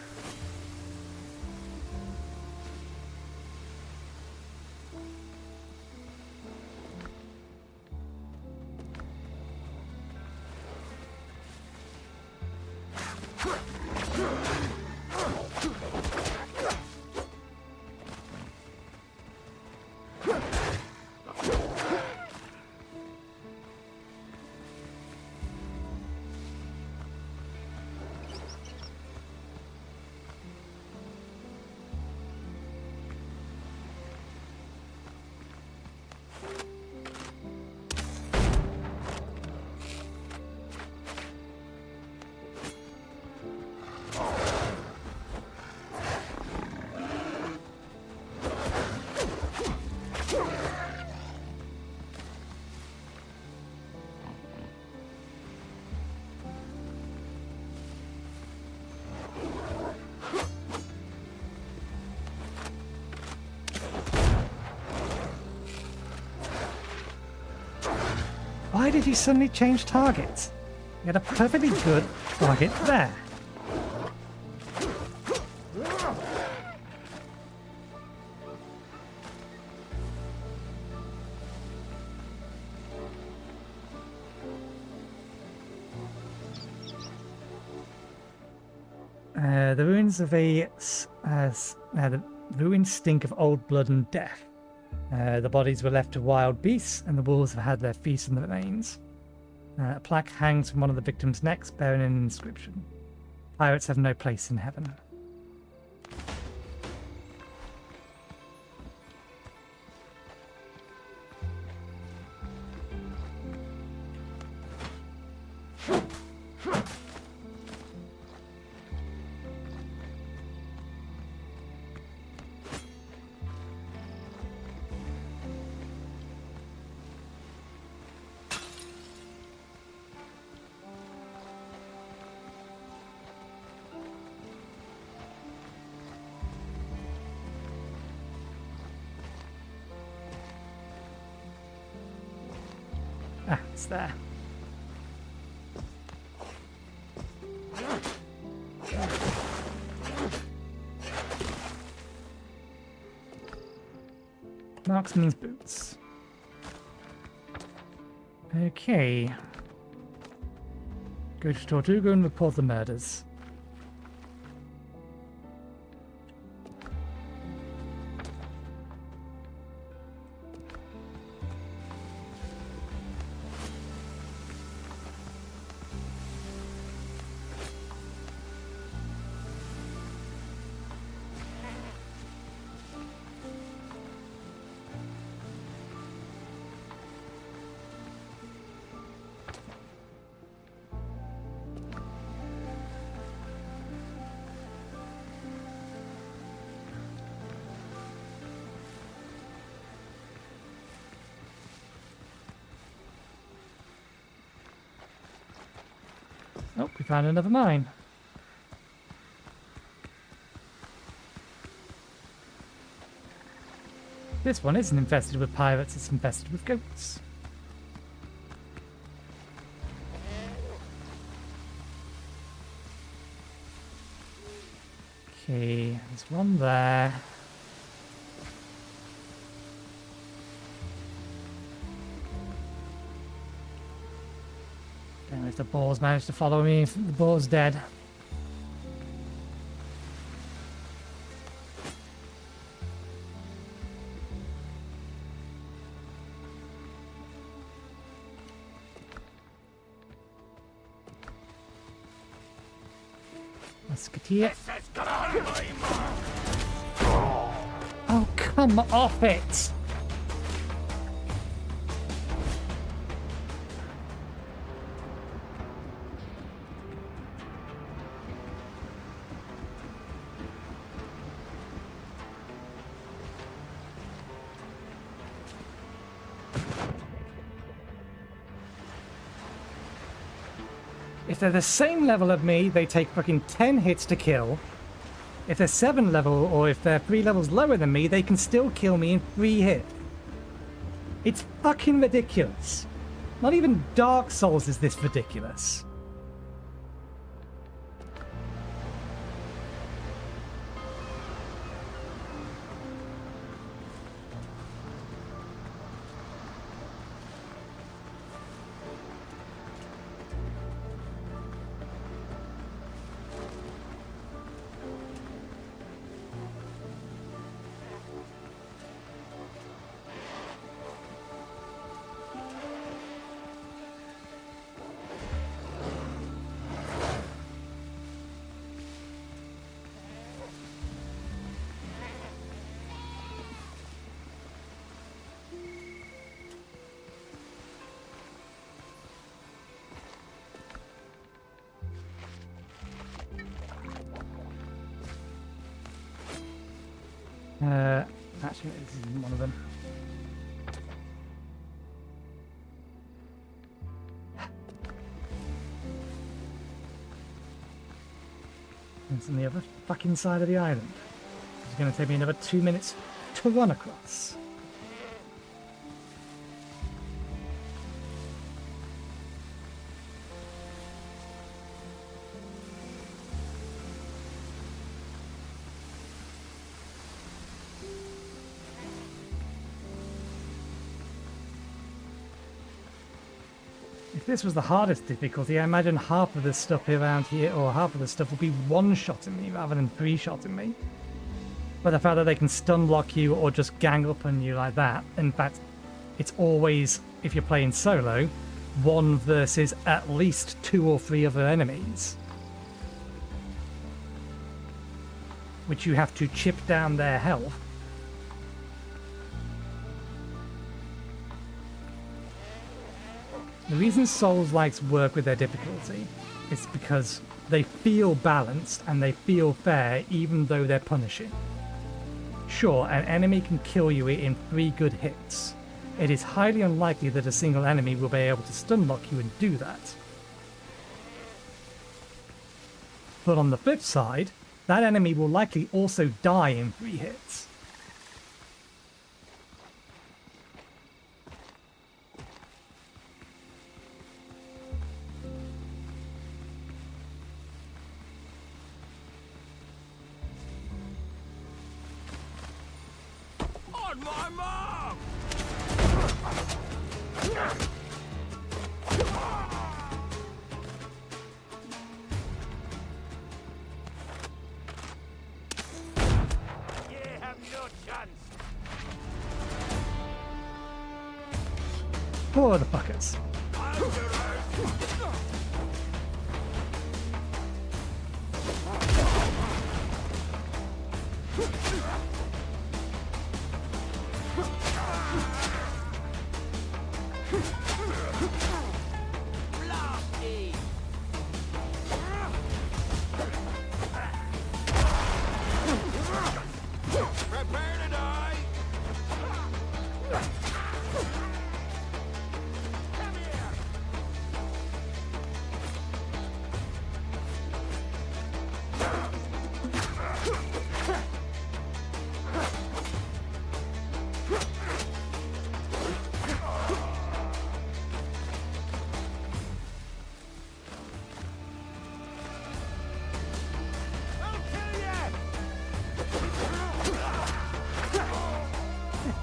Why did he suddenly change targets? He had a perfectly good target there. The ruins of the ruins stink of old blood and death. The bodies were left to wild beasts, and the wolves have had their feast on the remains. A plaque hangs from one of the victims' necks, bearing an inscription: "Pirates have no place in heaven." Ah, it's there. Marksman's boots. Okay. Go to Tortuga and report the murders. Oh, we found another mine. This one isn't infested with pirates, it's infested with goats. Okay, there's one there. Don't know if the boars managed to follow me, if the boar's dead. Musketeer. Oh, come off it! If they're the same level of me, they take fucking 10 hits to kill. If they're 7 level, or if they're 3 levels lower than me, they can still kill me in 3 hits. It's fucking ridiculous. Not even Dark Souls is this ridiculous. Actually, this isn't one of them. It's on the other fucking side of the island. It's going to take me another 2 minutes to run across. If this was the hardest difficulty, I imagine half of the stuff around here, or half of the stuff, will be one-shotting me rather than three-shotting me. But the fact that they can stun block you or just gang up on you like that, in fact, it's always, if you're playing solo, 1 versus at least 2 or 3 other enemies. Which you have to chip down their health. The reason Souls-likes work with their difficulty is because they feel balanced and they feel fair even though they're punishing. Sure, an enemy can kill you in 3 good hits. It is highly unlikely that a single enemy will be able to stun lock you and do that. But on the flip side, that enemy will likely also die in 3 hits. On my mark! You have no chance. Poor the fuckers. Prepare to die! Come here. I'll kill you.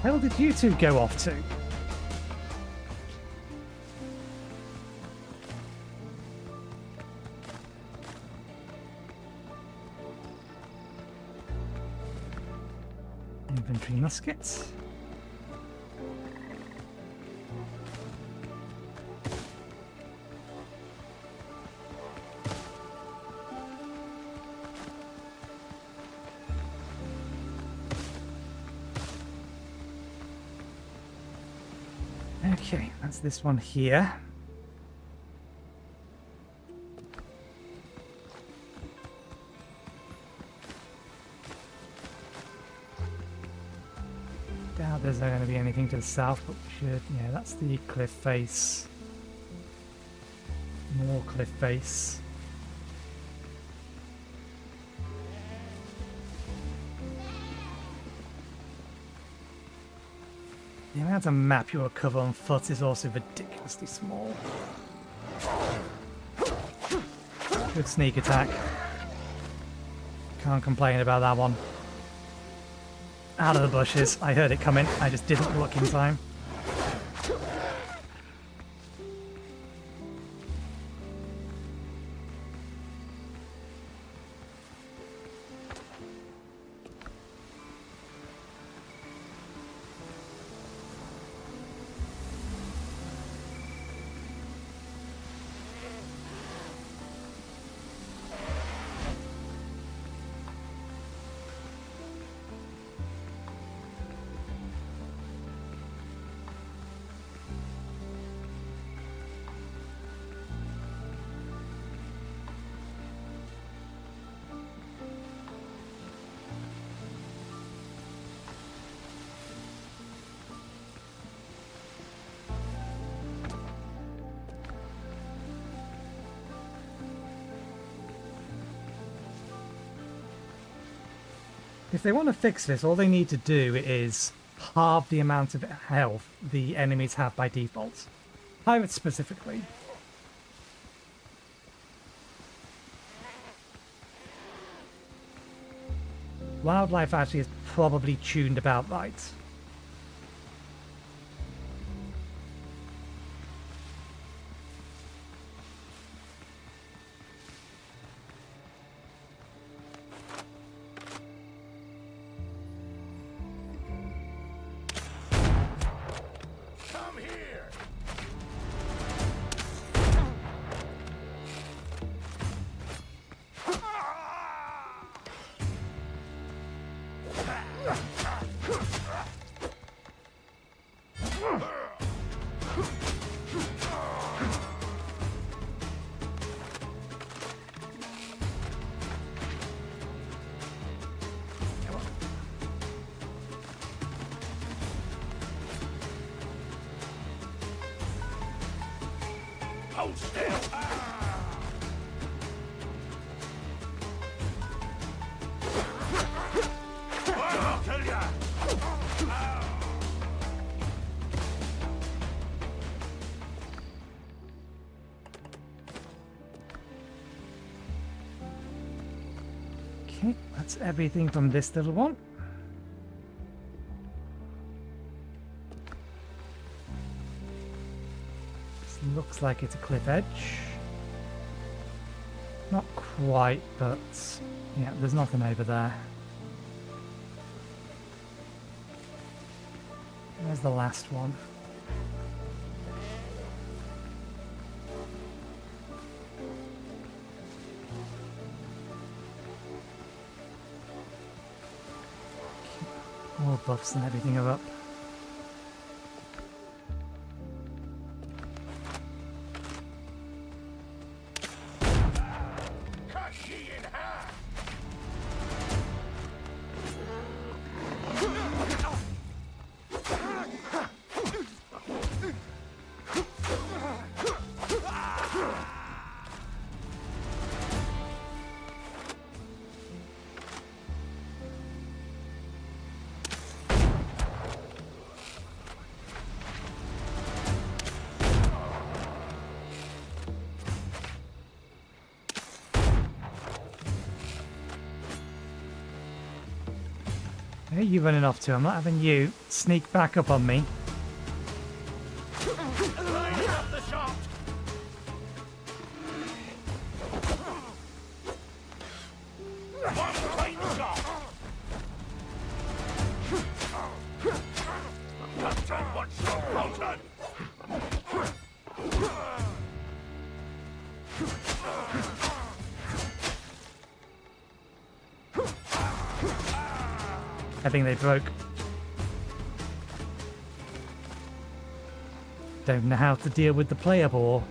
Where the hell did you two go off to? Infantry muskets. Okay, that's this one here. Doubt there's not going to be anything to the south, but we should. Yeah, that's the cliff face. More cliff face. The amount of map you will cover on foot is also ridiculously small. Good sneak attack. Can't complain about that one. Out of the bushes. I heard it coming. I just didn't look in time. If they want to fix this, all they need to do is halve the amount of health the enemies have by default. Pirates specifically. Wildlife actually is probably tuned about right. Come here! Hold still! I'll kill ya! Okay, that's everything from this little one. Looks like it's a cliff edge. Not quite, but yeah, there's nothing over there. There's the last one. All buffs and everything are up. Cut ye in half! Where are you running off to? I'm not having you sneak back up on me. Line up the shot! One clean shot! Captain, what's your mountain? I think they broke. Don't know how to deal with the player bore.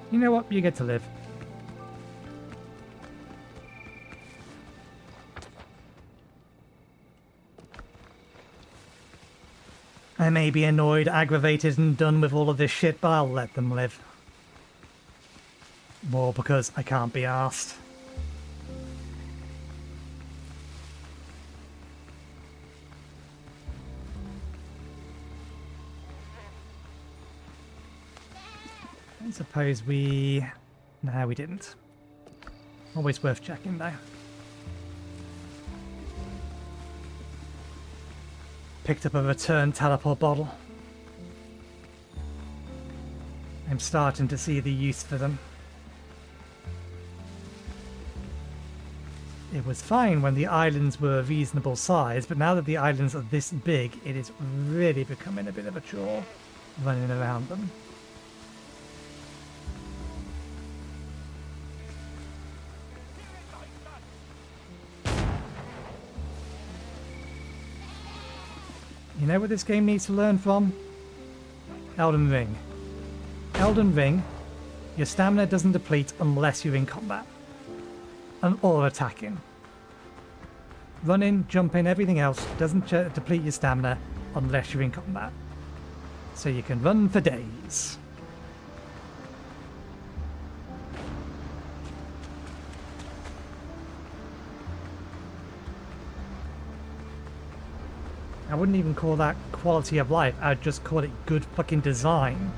You know what? You get to live. I may be annoyed, aggravated, and done with all of this shit, but I'll let them live. More because I can't be arsed. I suppose we... No, we didn't. Always worth checking, though. Picked up a return teleport bottle. I'm starting to see the use for them. It was fine when the islands were a reasonable size, but now that the islands are this big, it is really becoming a bit of a chore running around them. You know what this game needs to learn from? Elden Ring. Elden Ring, your stamina doesn't deplete unless you're in combat or attacking. Running, jumping, everything else doesn't deplete your stamina unless you're in combat. So you can run for days. I wouldn't even call that quality of life, I'd just call it good fucking design.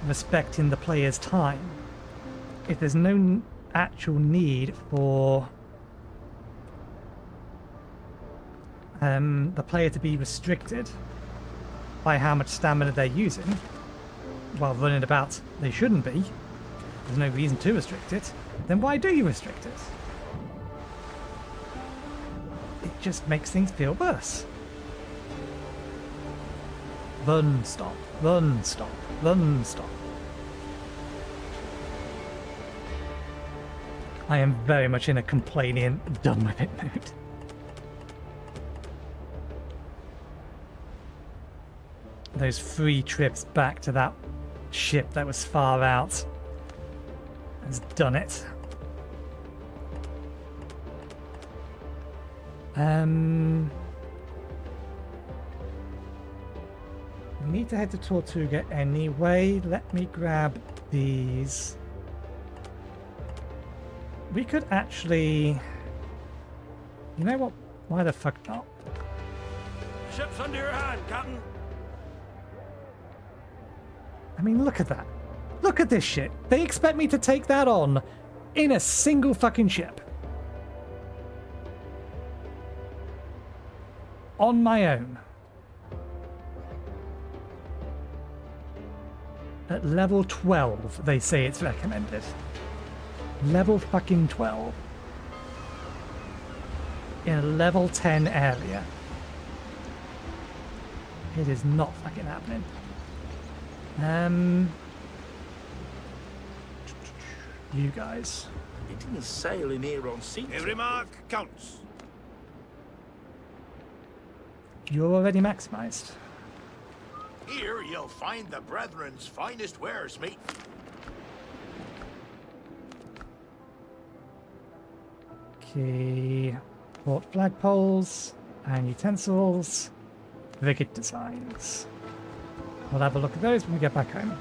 Respecting the player's time. If there's no actual need for the player to be restricted by how much stamina they're using while running about, they shouldn't be. There's no reason to restrict it. Then why do you restrict it? It just makes things feel worse. Run, stop, run, stop, run, stop. I am very much in a complaining, done with it mood. Those 3 trips back to that ship that was far out has done it. We need to head to Tortuga anyway. Let me grab these. We could actually... You know what? Why the fuck not? Ship's under your hand, Captain. I mean, look at that. Look at this shit. They expect me to take that on in a single fucking ship. On my own. At level 12, they say it's recommended. Level fucking 12. In a level 10 area. It is not fucking happening. You guys. Getting a sail in here on sea. Every mark counts. You're already maximized. Here you'll find the Brethren's finest wares, mate. Okay. Port flagpoles and utensils. Frigate designs. We'll have a look at those when we get back home.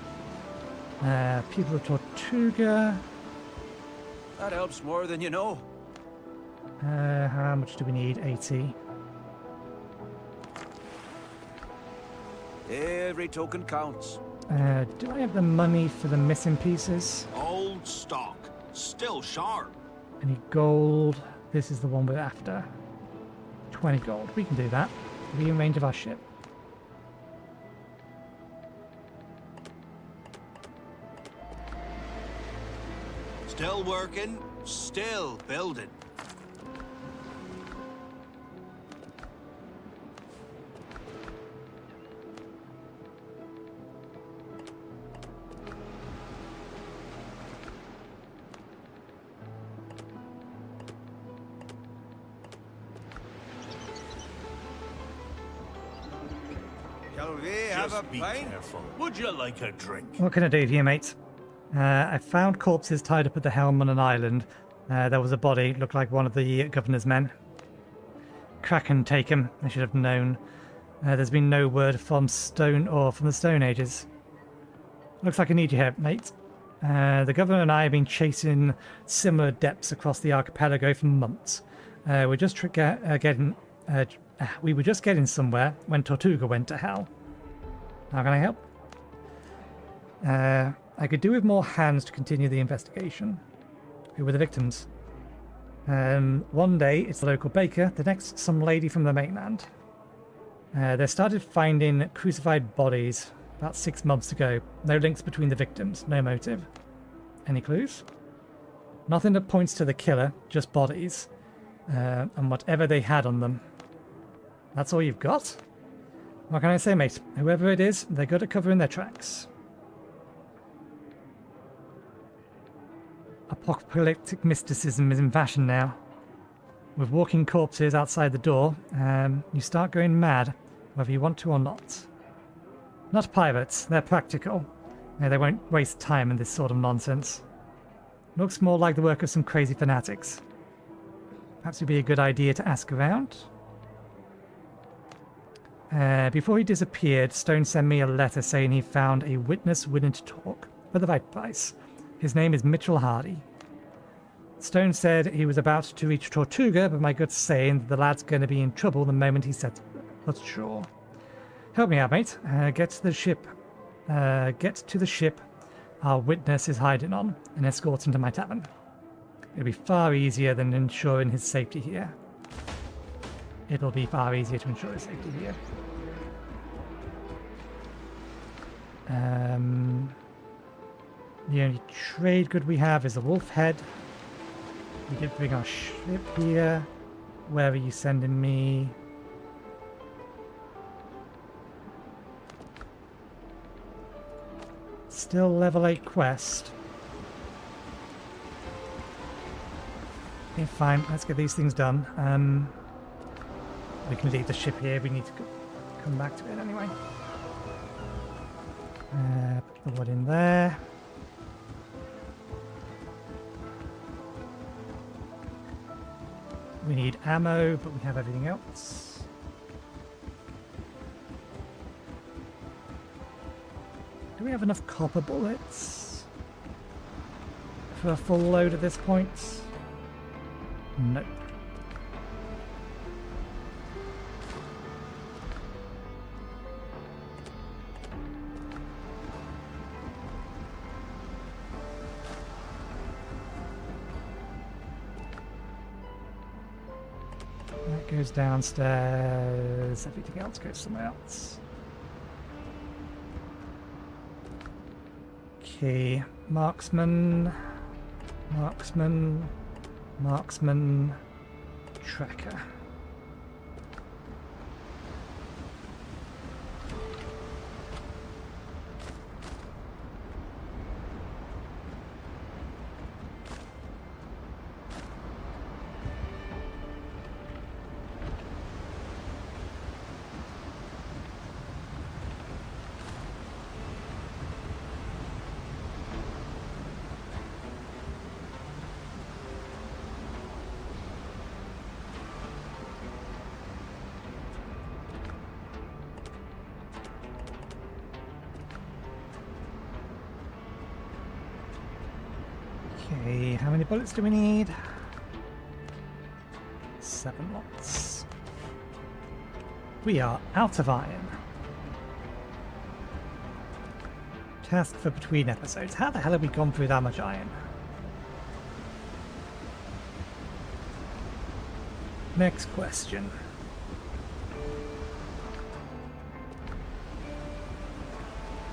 People of Tortuga. That helps more than you know. How much do we need? 80. Every token counts. Do I have the money for the missing pieces? Old stock. Still sharp. Any gold? This is the one we're after. 20 gold. We can do that. Be in range of our ship. Still working. Still building. Shall we have a Just be pint? careful. Would you like a drink? What can I do for you, mate? I found corpses tied up at the helm on an island. There was a body, looked like one of the governor's men. Kraken take him, I should have known. There's been no word from Stone or from the Stone Ages. Looks like I need your help, mate. The governor and I have been chasing similar depths across the archipelago for months. We were just getting somewhere when Tortuga went to hell. How can I help? I could do with more hands to continue the investigation. Who were the victims? One day it's the local baker, the next some lady from the mainland. They started finding crucified bodies about 6 months ago. No links between the victims, no motive. Any clues? Nothing that points to the killer, just bodies. And whatever they had on them. That's all you've got? What can I say, mate? Whoever it is, they're good at covering their tracks. Apocalyptic mysticism is in fashion now. With walking corpses outside the door, you start going mad, whether you want to or not. Not pirates. They're practical. Yeah, they won't waste time in this sort of nonsense. Looks more like the work of some crazy fanatics. Perhaps it would be a good idea to ask around. Before he disappeared, Stone sent me a letter saying he found a witness willing to talk for the right price. His name is Mitchell Hardy. Stone said he was about to reach Tortuga, but my gut's saying that the lad's going to be in trouble the moment he sets foot ashore. Help me out, mate. Get to the ship our witness is hiding on, and escort him to my tavern. It'll be far easier than ensuring his safety here. It'll be far easier to ensure his safety here. The only trade good we have is a wolf head. We did bring our ship here. Where are you sending me? Still level 8 quest. Okay, fine. Let's get these things done. We can leave the ship here. We need to come back to it anyway. Put the wood in there. We need ammo, but we have everything else. Do we have enough copper bullets for a full load at this point? Nope. That goes downstairs. Everything else goes somewhere else. Okay, marksman, marksman, marksman, tracker. Okay, how many bullets do we need? 7 lots. We are out of iron. Task for between episodes. How the hell have we gone through that much iron? Next question.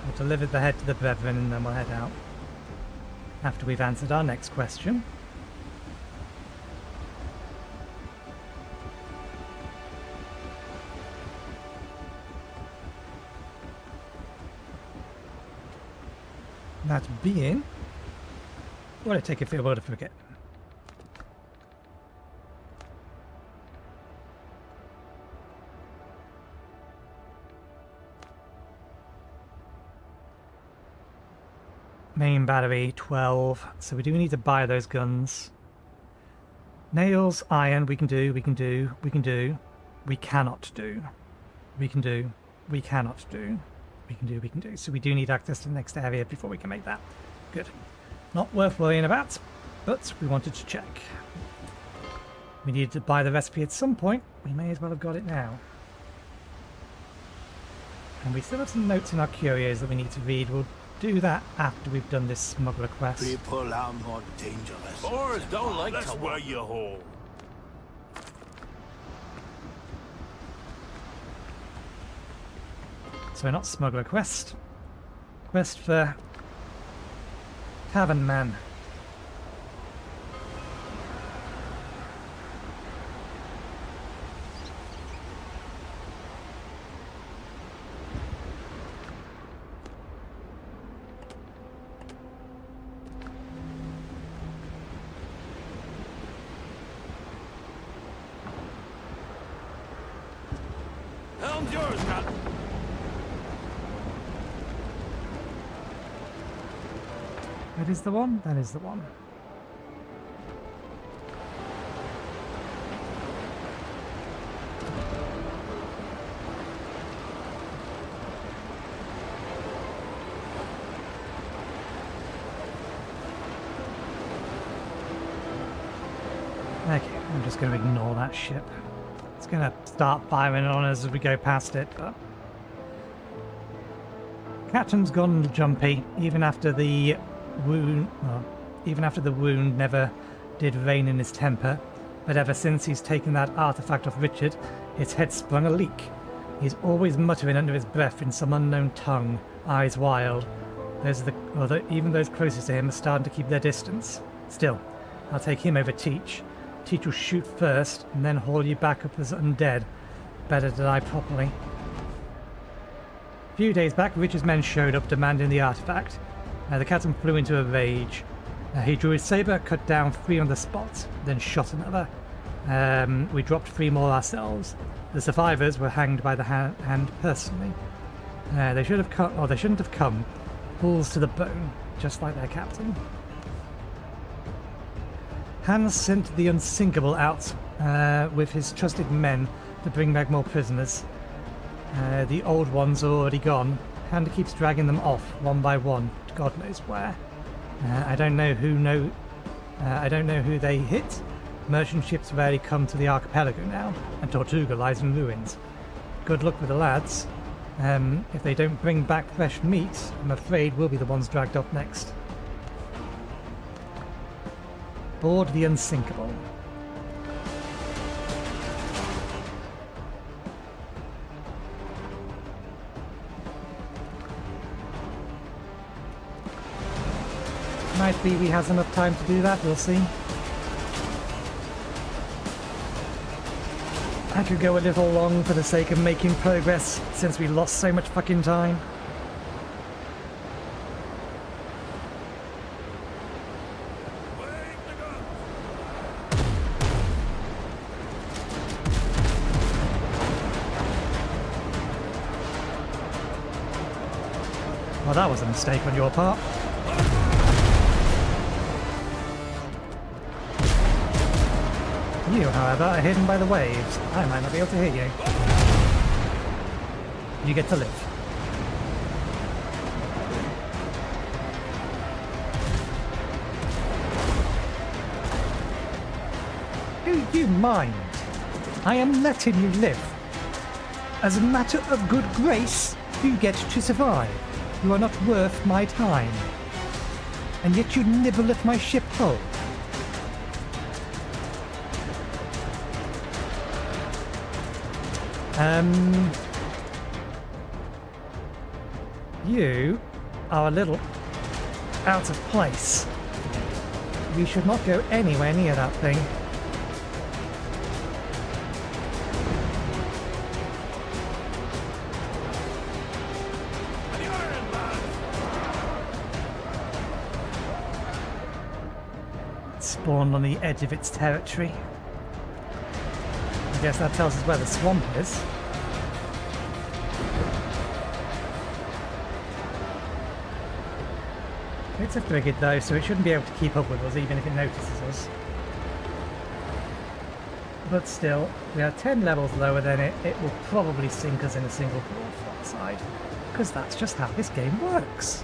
We'll deliver the head to the brethren and then we'll head out. After we've answered our next question. That being, what I take a fair word to forget. Main battery, 12. So we do need to buy those guns. Nails, iron, we can do. We cannot do. We can do. We cannot do. We can do. So we do need access to the next area before we can make that. Good. Not worth worrying about, but we wanted to check. We needed to buy the recipe at some point. We may as well have got it now. And we still have some notes in our curios that we need to read. We'll do that after we've done this smuggler quest. People are more dangerous. Boars don't like That's to where you hold. So not smuggler quest. Quest for Tavern Man. Helm's yours, Captain. That is the one? That is the one. Okay, I'm just going to ignore that ship. It's going to start firing on us as we go past it, but... Captain's gone jumpy, even after the wound... Well, even after the wound never did rein in his temper. But ever since he's taken that artifact off Richard, his head sprung a leak. He's always muttering under his breath in some unknown tongue, eyes wild. Even those closest to him are starting to keep their distance. Still, I'll take him over Teach. Teach will shoot first, and then haul you back up as undead. Better to die properly. A few days back, Richard's men showed up demanding the artifact. The captain flew into a rage. He drew his saber, cut down 3 on the spot, then shot another. We dropped 3 more ourselves. The survivors were hanged by the hand personally. They should have come, or they shouldn't have come. Fools to the bone, just like their captain. Hans sent the Unsinkable out with his trusted men to bring back more prisoners. The old ones are already gone. Hand keeps dragging them off one by one, to God knows where. I don't know who they hit. Merchant ships rarely come to the archipelago now, and Tortuga lies in ruins. Good luck with the lads. If they don't bring back fresh meat, I'm afraid we'll be the ones dragged off next. Board the Unsinkable. Might be he has enough time to do that, we'll see. I could go a little long for the sake of making progress, since we lost so much fucking time. Well, that was a mistake on your part. You, however, are hidden by the waves. I might not be able to hear you. You get to live. Do you mind? I am letting you live. As a matter of good grace, you get to survive. You are not worth my time. And yet you nibble at my ship hull. You are a little out of place. We should not go anywhere near that thing. It spawned on the edge of its territory. I guess that tells us where the swamp is. It's a frigate though, so it shouldn't be able to keep up with us even if it notices us. But still, we are 10 levels lower than it. It will probably sink us in a single broadside, because that's just how this game works.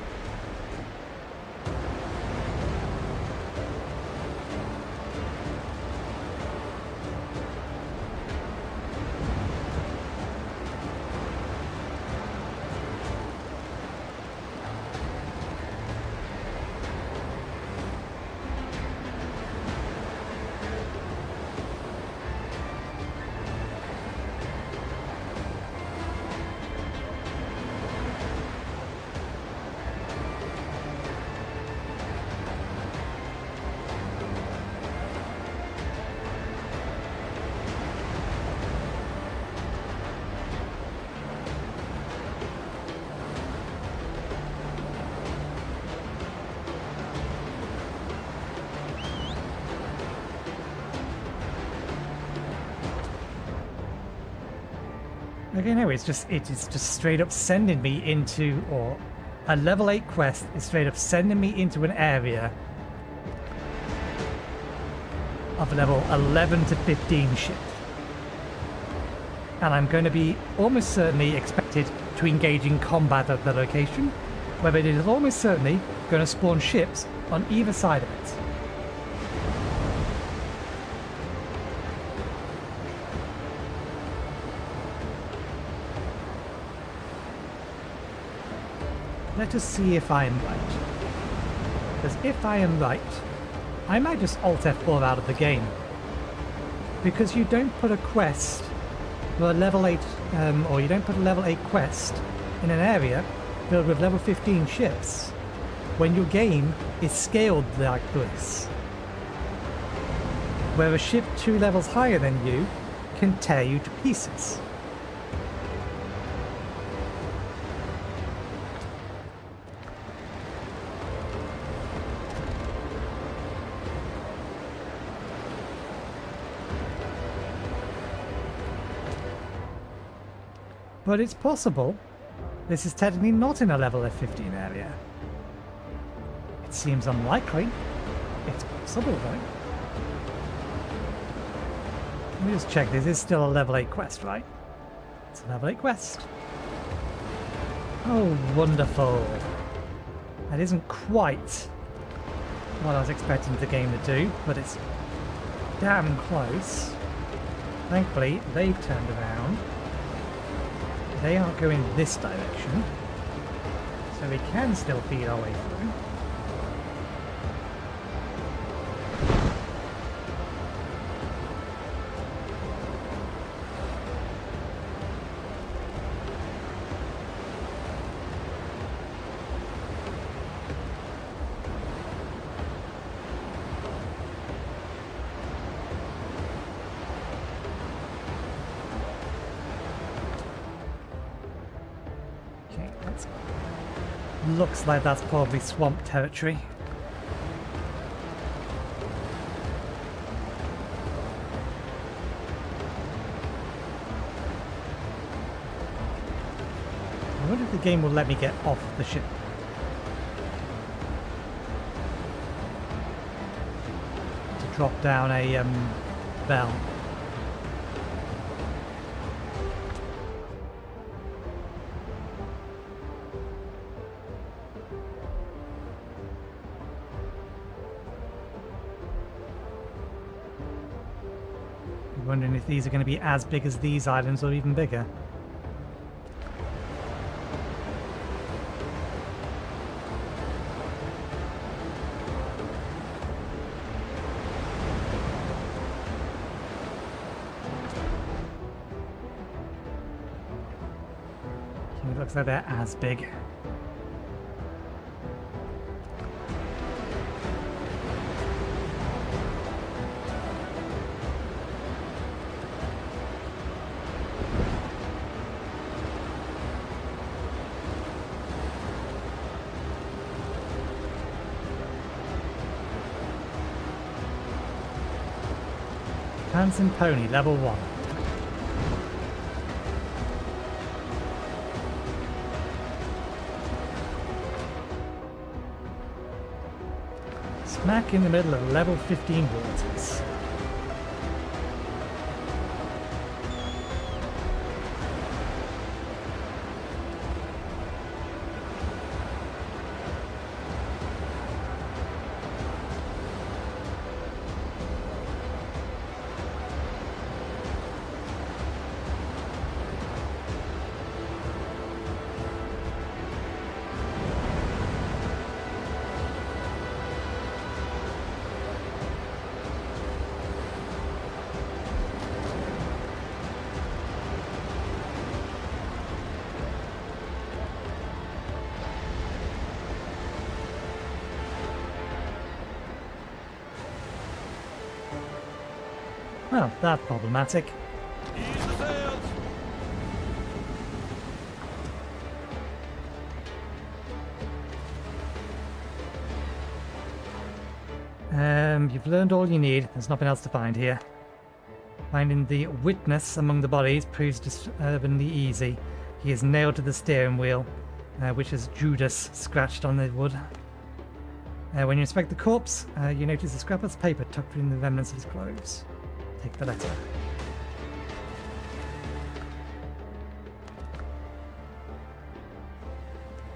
Okay, no, it is just straight up sending me into, or A level 8 quest is straight up sending me into an area of level 11 to 15 ship. And I'm going to be almost certainly expected to engage in combat at the location, where it is almost certainly going to spawn ships on either side of it. Let us see if I am right. Because if I am right, I might just Alt F4 out of the game. Because you don't put a quest for a level 8, or you don't put a level 8 quest in an area filled with level 15 ships when your game is scaled like this. Where a ship 2 levels higher than you can tear you to pieces. But it's possible this is technically not in a level F15 area. It seems unlikely. It's possible though. Let me just check, this is still a level 8 quest, right? It's a level 8 quest. Oh, wonderful. That isn't quite what I was expecting the game to do, but it's damn close. Thankfully, they've turned around. They aren't going this direction, so we can still feed our way through. Looks like that's probably swamp territory. I wonder if the game will let me get off the ship. To drop down a bell. Wondering if these are going to be as big as these islands or even bigger. It looks like they're as big. Handsome Pony, level 1. Smack in the middle of level 15 waters. Well, that's problematic. Ease the sails. You've learned all you need. There's nothing else to find here. Finding the witness among the bodies proves disturbingly easy. He is nailed to the steering wheel. which is Judas scratched on the wood. When you inspect the corpse, you notice a scrap of paper tucked between the remnants of his clothes. Take the letter.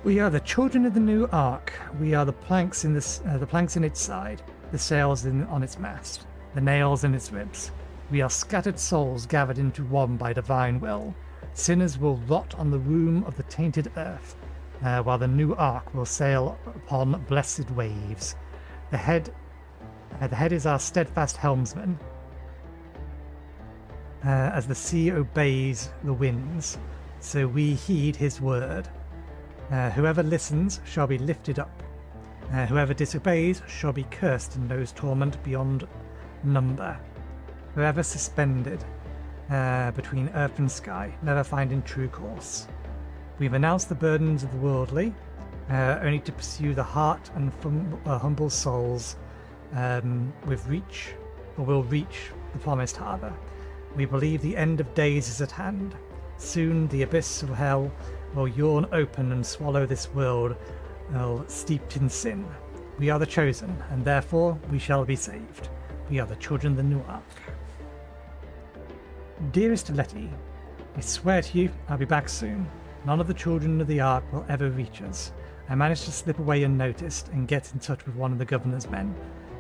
We are the children of the new ark. We are the planks in the planks in its side, the sails on its mast, the nails in its ribs. We are scattered souls gathered into one by divine will. Sinners will rot on the room of the tainted earth, while the new ark will sail upon blessed waves. The head is our steadfast helmsman. As the sea obeys the winds, so we heed his word. Whoever listens shall be lifted up. Whoever disobeys shall be cursed and knows torment beyond number. Forever suspended between earth and sky, never finding true course. We've announced the burdens of the worldly, only to pursue the heart and humble souls will reach the promised harbour. We believe the end of days is at hand. Soon the abyss of hell will yawn open and swallow this world steeped in sin. We are the chosen, and therefore we shall be saved. We are the children of the new ark. Dearest Letty, I swear to you I'll be back soon. None of the children of the ark will ever reach us. I managed to slip away unnoticed and get in touch with one of the governor's men.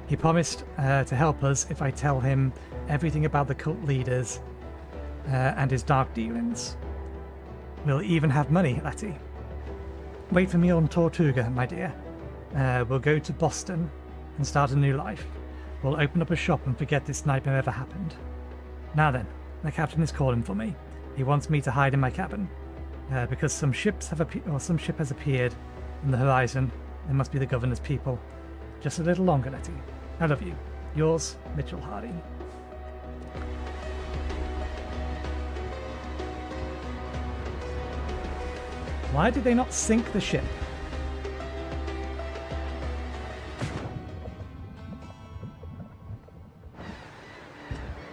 He promised to help us if I tell him everything about the cult leaders and his dark dealings. We'll even have money, Letty. Wait for me on Tortuga, my dear. We'll go to Boston and start a new life. We'll open up a shop and forget this nightmare ever happened. Now then, the captain is calling for me. He wants me to hide in my cabin. Because some ship has appeared on the horizon. It must be the governor's people. Just a little longer, Letty. I love you. Yours, Mitchell Hardy. Why did they not sink the ship?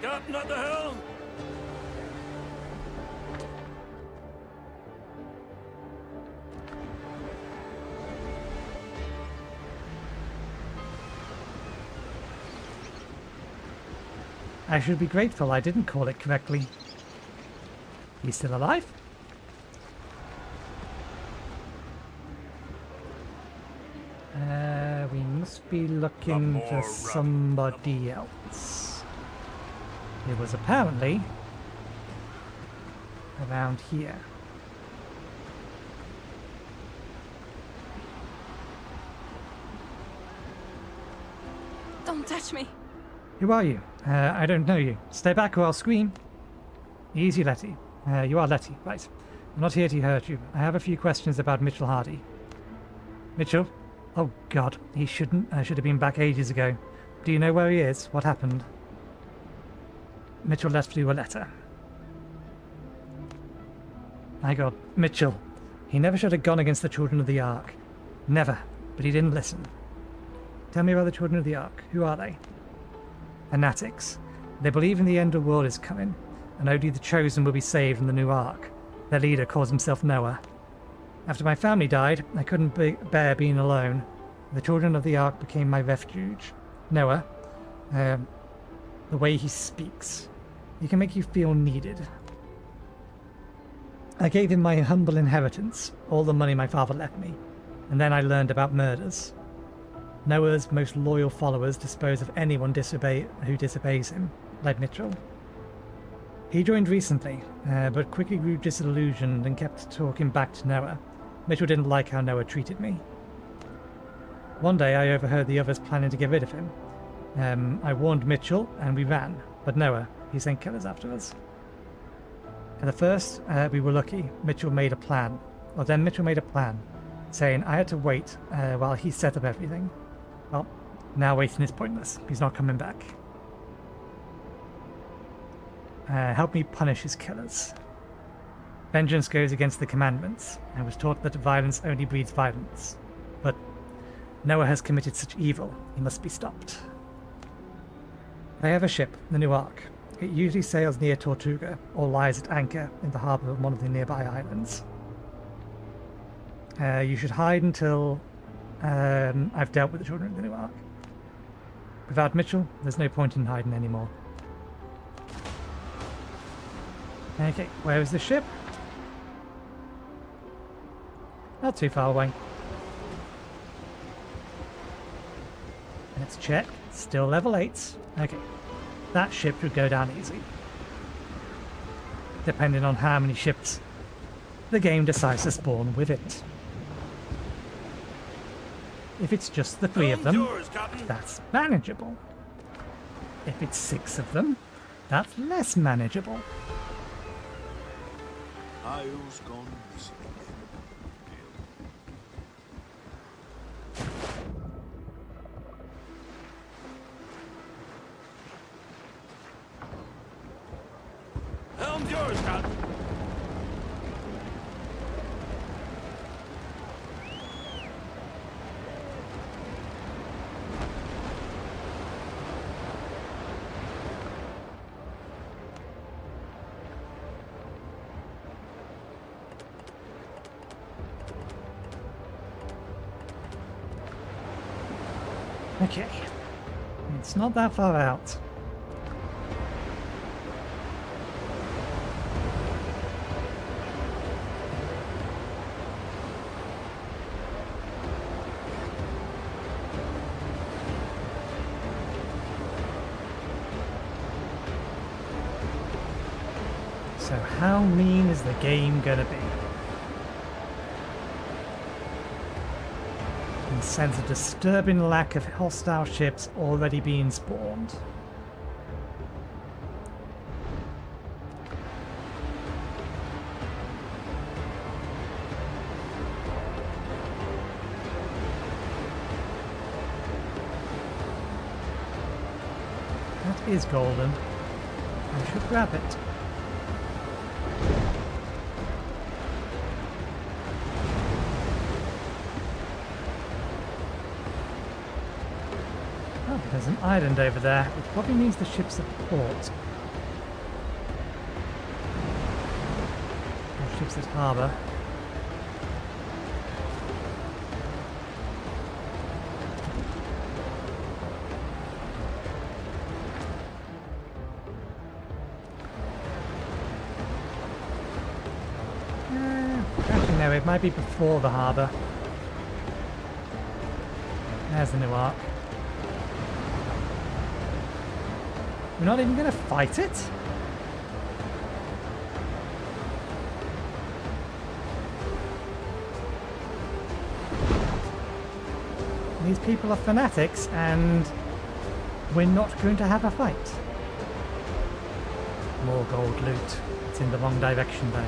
Captain at the helm! I should be grateful I didn't call it correctly. He's still alive? We must be looking for somebody else. It was apparently around here. Don't touch me. Who are you? I don't know you. Stay back or I'll scream. Easy, Letty. You are Letty, right. I'm not here to hurt you. I have a few questions about Mitchell Hardy. Mitchell? Oh God, he should have been back ages ago. Do you know where he is? What happened? Mitchell left you a letter. My God, Mitchell. He never should have gone against the children of the Ark. Never. But he didn't listen. Tell me about the children of the Ark. Who are they? Fanatics. They believe in the end of the world is coming, and only the chosen will be saved in the new Ark. Their leader calls himself Noah. After my family died, I couldn't bear being alone. The children of the Ark became my refuge. Noah, the way he speaks, he can make you feel needed. I gave him my humble inheritance, all the money my father left me, and then I learned about murders. Noah's most loyal followers dispose of anyone who disobeys him, like Mitchell. He joined recently, but quickly grew disillusioned and kept talking back to Noah. Mitchell didn't like how Noah treated me. One day I overheard the others planning to get rid of him. I warned Mitchell and we ran, but Noah, he sent killers after us. At the first, we were lucky. Mitchell made a plan, saying I had to wait while he set up everything. Well, now waiting is pointless. He's not coming back. Help me punish his killers. Vengeance goes against the commandments. I was taught that violence only breeds violence. But Noah has committed such evil, he must be stopped. I have a ship, the New Ark. It usually sails near Tortuga, or lies at anchor in the harbour of one of the nearby islands. You should hide until I've dealt with the children of the new ark. Without Mitchell, there's no point in hiding anymore. Okay, where is the ship? Not too far away. Let's check. Still level 8. Okay. That ship should go down easy. Depending on how many ships the game decides to spawn with it. If it's just the 3 of them, Yours, Captain. that's manageable. If it's 6 of them, that's less manageable. I'le's gone missing. Helm's yours, Captain. Okay. It's not that far out. So how mean is the game gonna be? And sense a disturbing lack of hostile ships already being spawned. That is golden. I should grab it. Oh, there's an island over there, which probably means the ship's at port. Or ship's at harbour. Actually no, it might be before the harbour. There's the new ark. We're not even going to fight it? These people are fanatics and we're not going to have a fight. More gold loot. It's in the wrong direction though.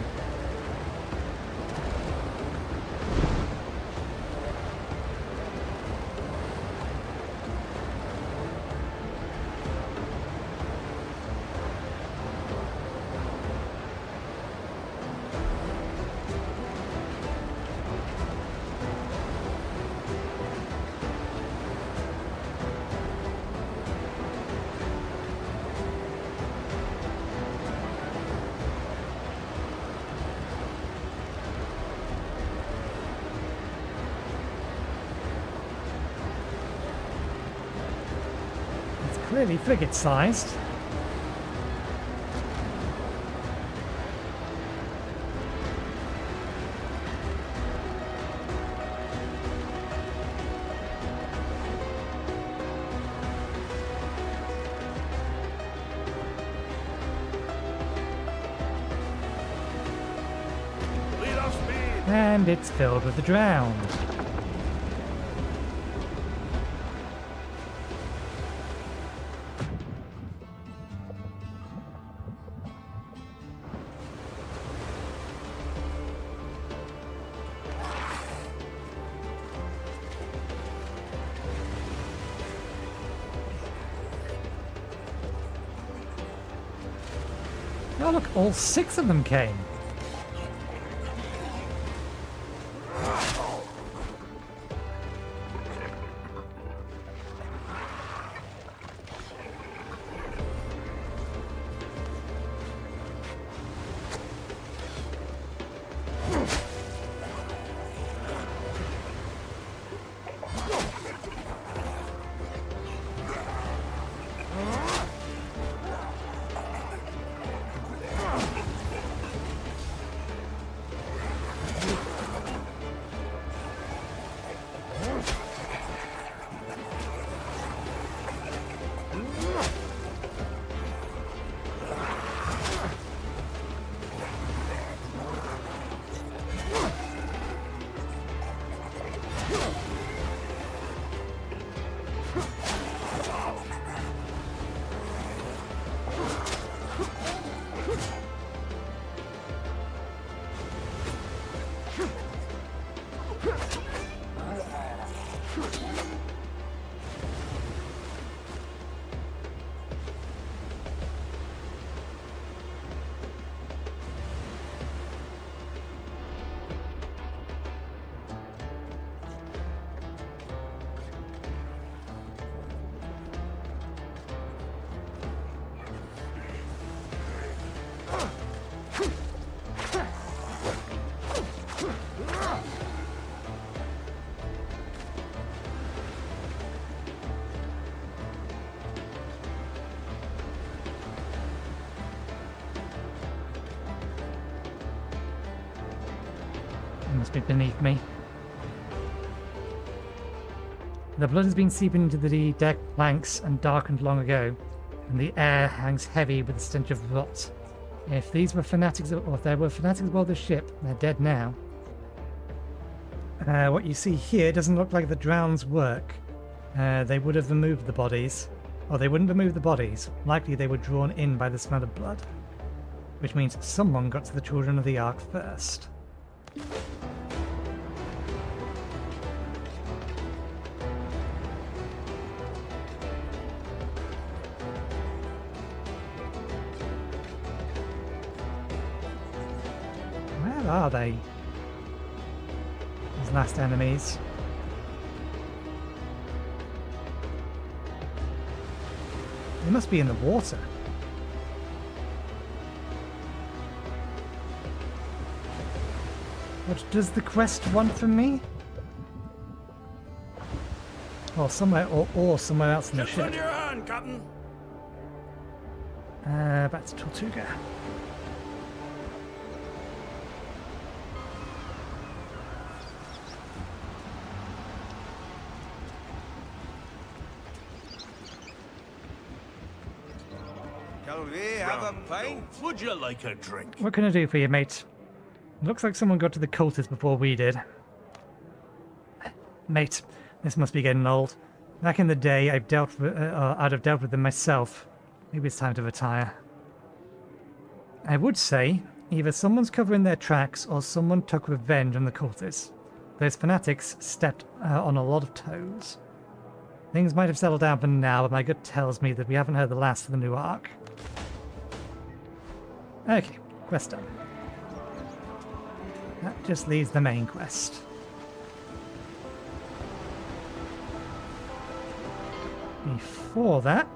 Clearly frigate-sized. Lead off speed. And it's filled with the drowned. Oh look, all 6 of them came. must be beneath me. The blood has been seeping into the deck planks and darkened long ago, and the air hangs heavy with the stench of rot. If these were fanatics, or if there were fanatics aboard the ship, they're dead now. What you see here doesn't look like the drown's work. They would have removed the bodies. Or they wouldn't remove the bodies. Likely they were drawn in by the smell of blood. Which means someone got to the Children of the Ark first. Where are they? These last enemies. They must be in the water. What does the quest want from me? Or somewhere, or somewhere else in the Chips on ship. your hand, Captain. Back to Tortuga. Shall we have a pint? Would you like a drink? What can I do for you, mate? Looks like someone got to the cultists before we did. Mate, this must be getting old. Back in the day, I'd have dealt with them myself. Maybe it's time to retire. I would say, either someone's covering their tracks or someone took revenge on the cultists. Those fanatics stepped on a lot of toes. Things might have settled down for now, but my gut tells me that we haven't heard the last of the new arc. Okay, quest done. That just leaves the main quest. Before that...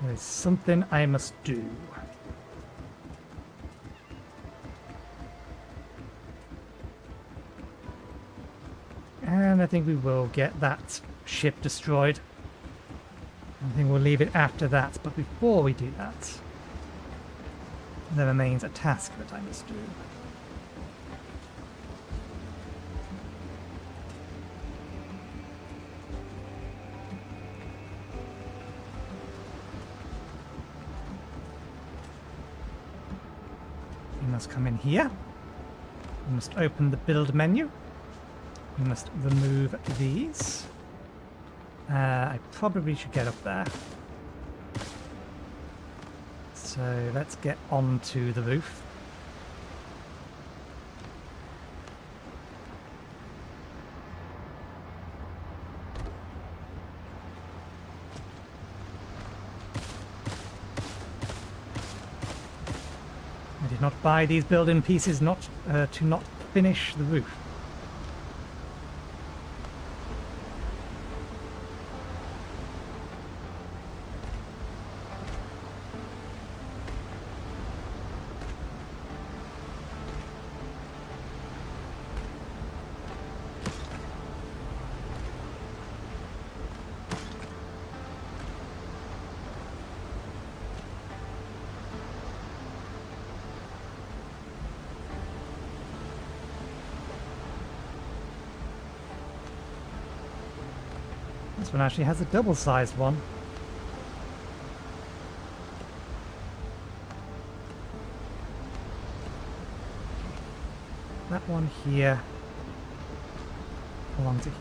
there's something I must do. And I think we will get that ship destroyed. I think we'll leave it after that, but before we do that, there remains a task that I must do. We must come in here. We must open the build menu. We must remove these. I probably should get up there. So let's get onto the roof. I did not buy these building pieces to not finish the roof. This one actually has a double-sized one. That one here belongs to here.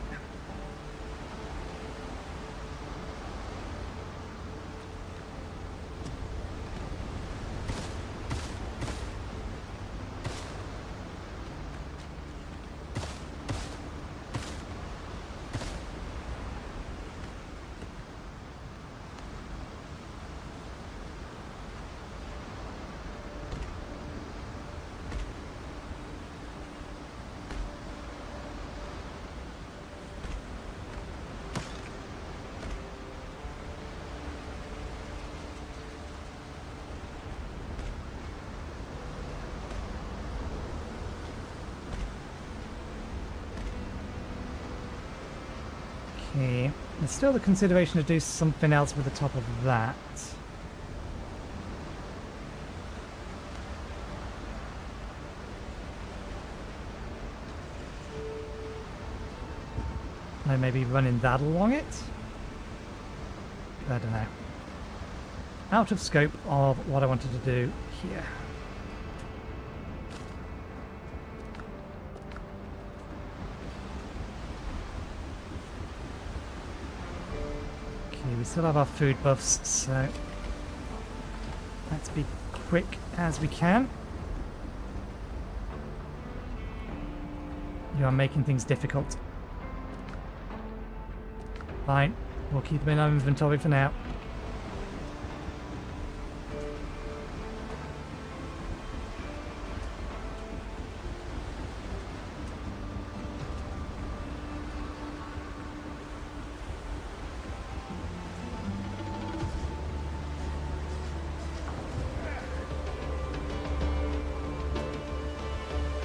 here. There's still the consideration to do something else with the top of that. Like maybe running that along it? I don't know. Out of scope of what I wanted to do here. Okay, we still have our food buffs, so let's be quick as we can. You are making things difficult. Fine, we'll keep them in our inventory for now.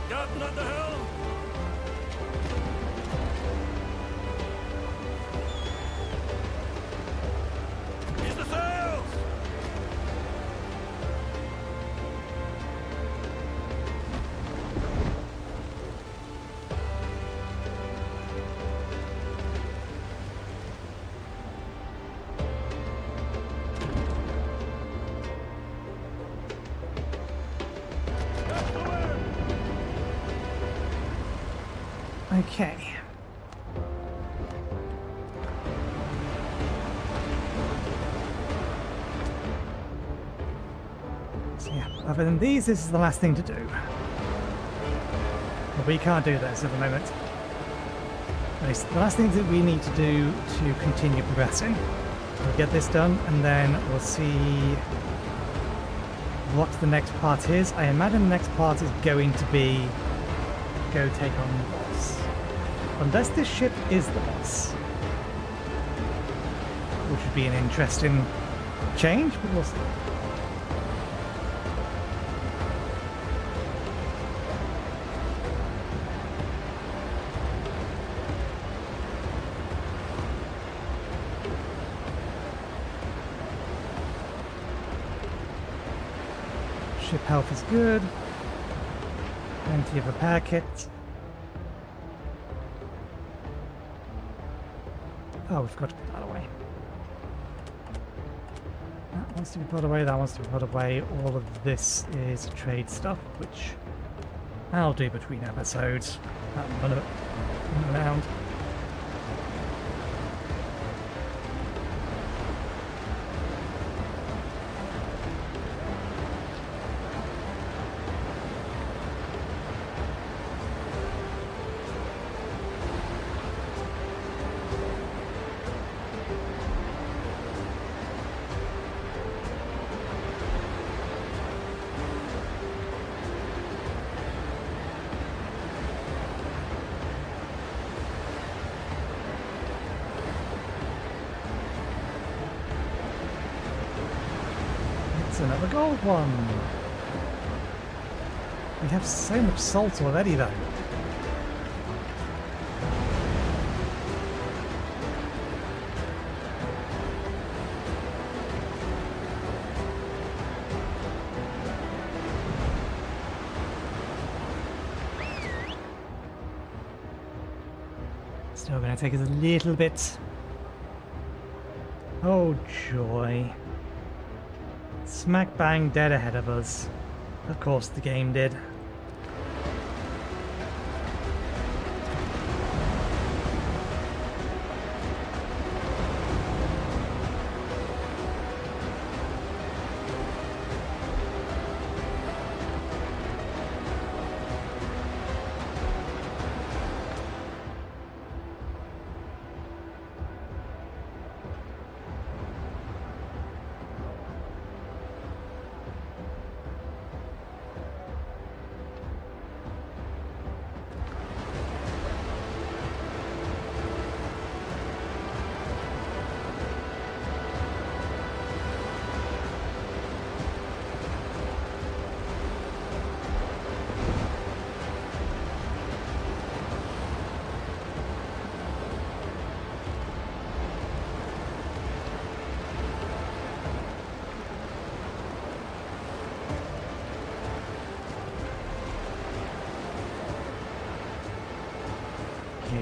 Captain at the helm! He's the sails! Okay. So yeah, other than these, this is the last thing to do. But we can't do this at the moment. It's the last thing that we need to do to continue progressing. We'll get this done and then we'll see what the next part is. I imagine the next part is going to be go take on the boss. Unless this ship is the boss. Which would be an interesting change, but we'll see. Ship health is good. Plenty of repair kits. Oh, we've got to put that away. That wants to be put away, that wants to be put away. All of this is trade stuff, which I'll do between episodes. Run around. Another gold one. We have so much salt already though. Still going to take us a little bit. Oh joy. Smack bang dead ahead of us. Of course the game did.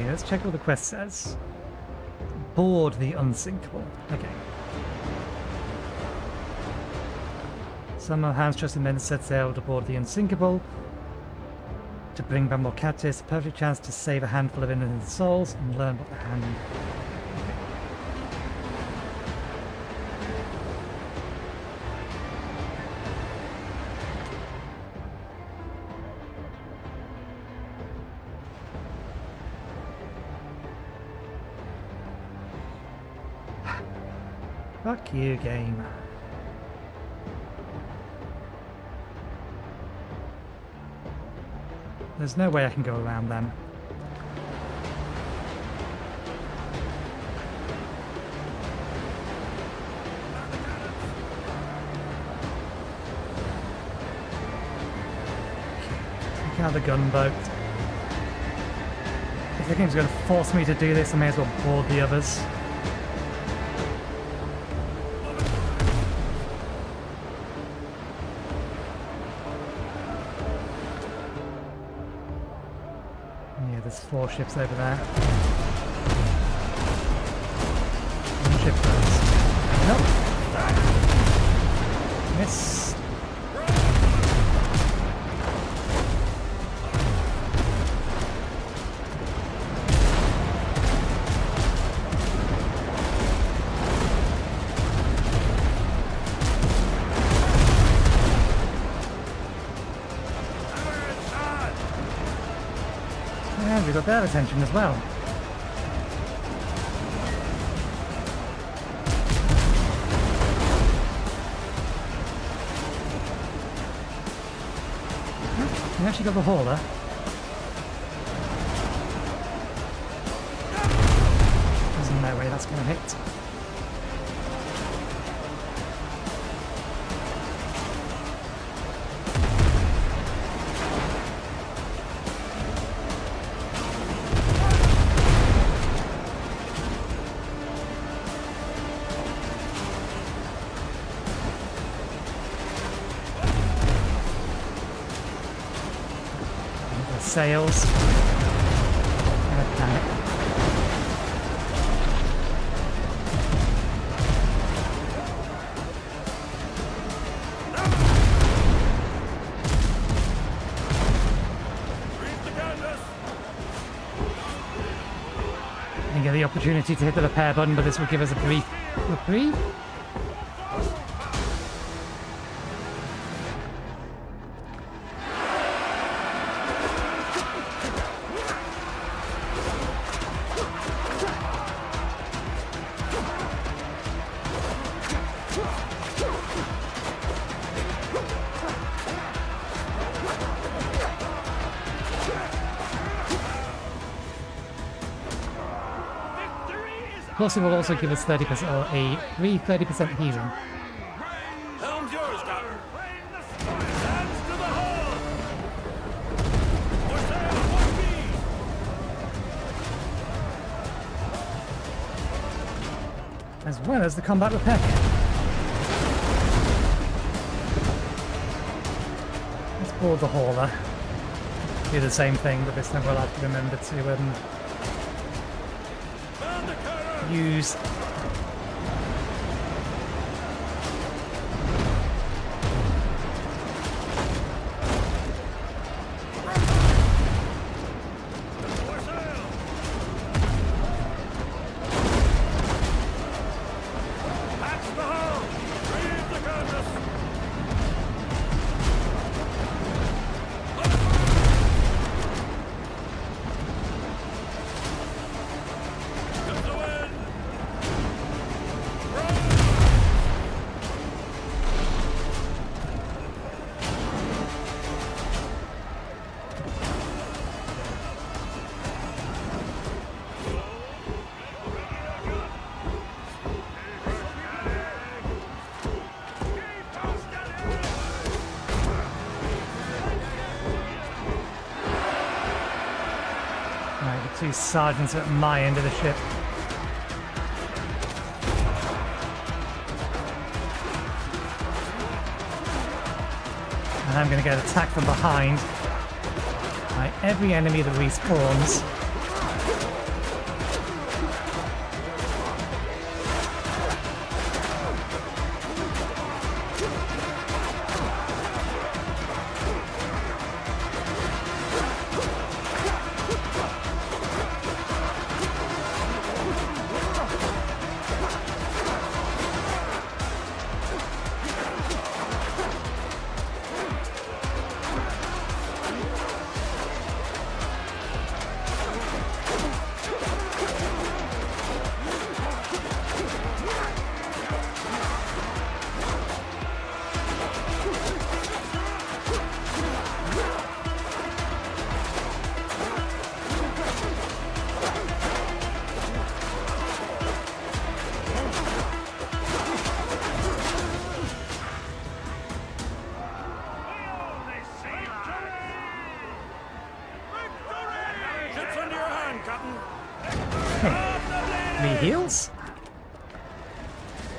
Okay, let's check what the quest says. Board the unsinkable. Okay. Some of Hans trusted men set sail to board the unsinkable to bring back more captives. A perfect chance to save a handful of innocent souls and learn what the hand. Fuck you, game. There's no way I can go around them. Take out the gunboat. If the game's going to force me to do this, I may as well board the others. There's 4 ships over there. 1 ship burns. Nope. Missed. Yeah, we got their attention as well. We actually got the hauler. There's no way that's going to hit. Sails. Damn it. I get the opportunity to hit the repair button, but this will give us a brief reprieve. Plus, it will also give us 30% or a free 30% healing. Helm's yours, Doctor. Hands to the hull. For sail, for speed. As well as the combat repair kit. Let's board the hauler. Do the same thing, but this time we'll have to remember to use two sergeants at my end of the ship. And I'm going to get attacked from behind by every enemy that respawns.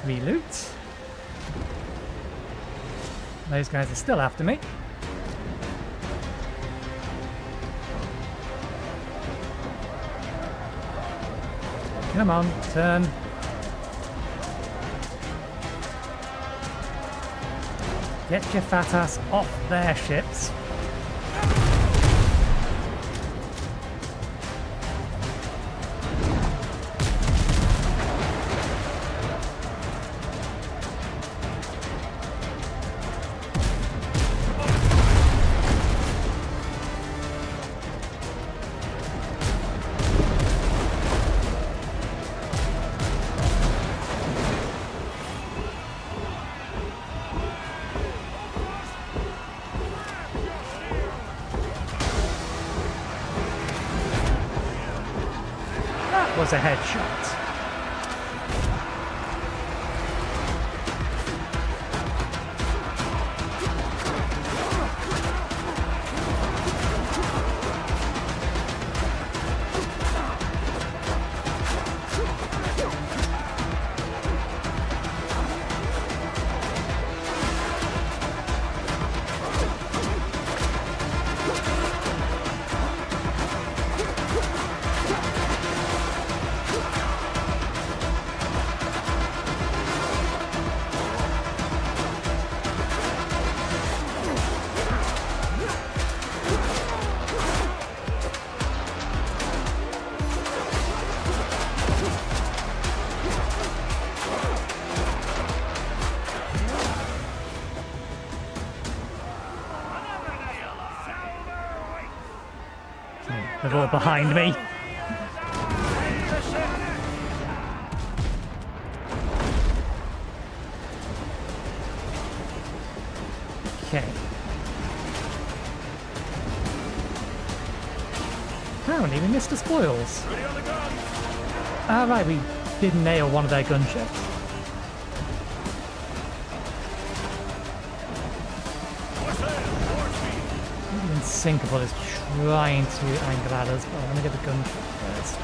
Reloot. Those guys are still after me. Come on, turn. Get your fat ass off their ships. Was a headshot. They're all behind me. Okay. Apparently we missed the spoils. Ah, right, we did nail one of their gunships. Unsinkable is trying to angle at us, but I'm going to get the gunship first.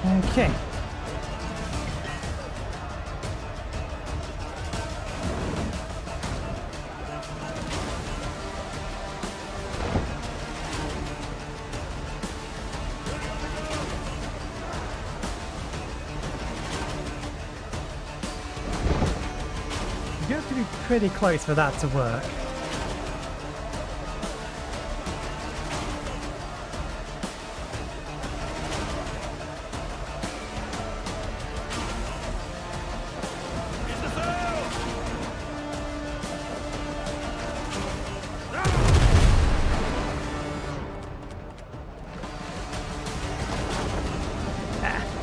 Okay. You have to be pretty close for that to work.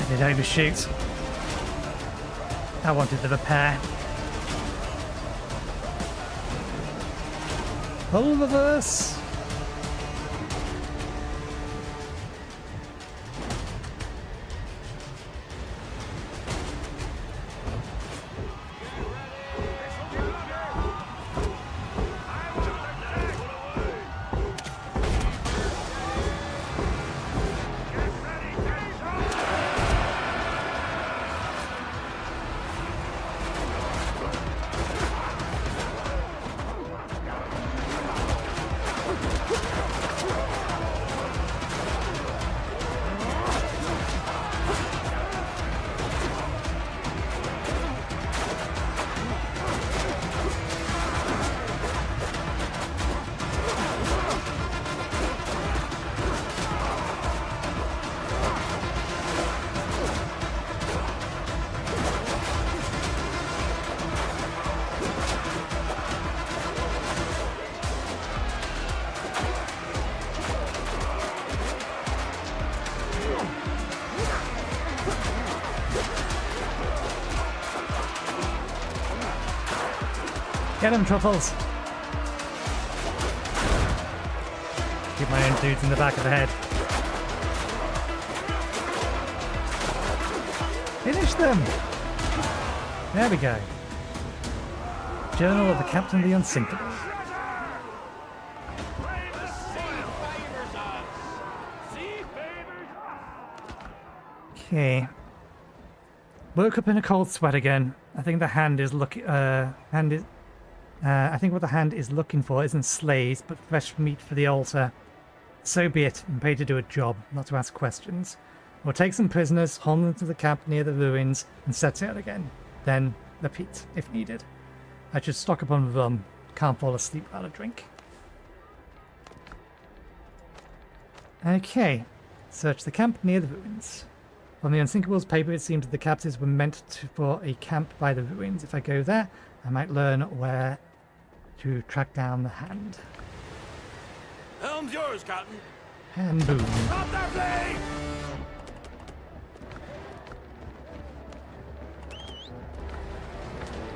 Did overshoot. I wanted the repair. Full reverse. Get him, Truffles! Keep my own dudes in the back of the head. Finish them! There we go. Journal of the Captain of the Unsinkable. Okay. Woke up in a cold sweat again. I think the hand is looking. I think what the hand is looking for isn't slaves, but fresh meat for the altar. So be it. I'm paid to do a job, not to ask questions. We'll take some prisoners, haul them to the camp near the ruins, and set sail again. Then repeat, if needed. I should stock up on rum. Can't fall asleep without a drink. Okay. Search the camp near the ruins. From the Unsinkable's paper, it seems that the captives were meant for a camp by the ruins. If I go there, I might learn where to track down the hand. Helm's yours, Captain. And boom. Stop that blade!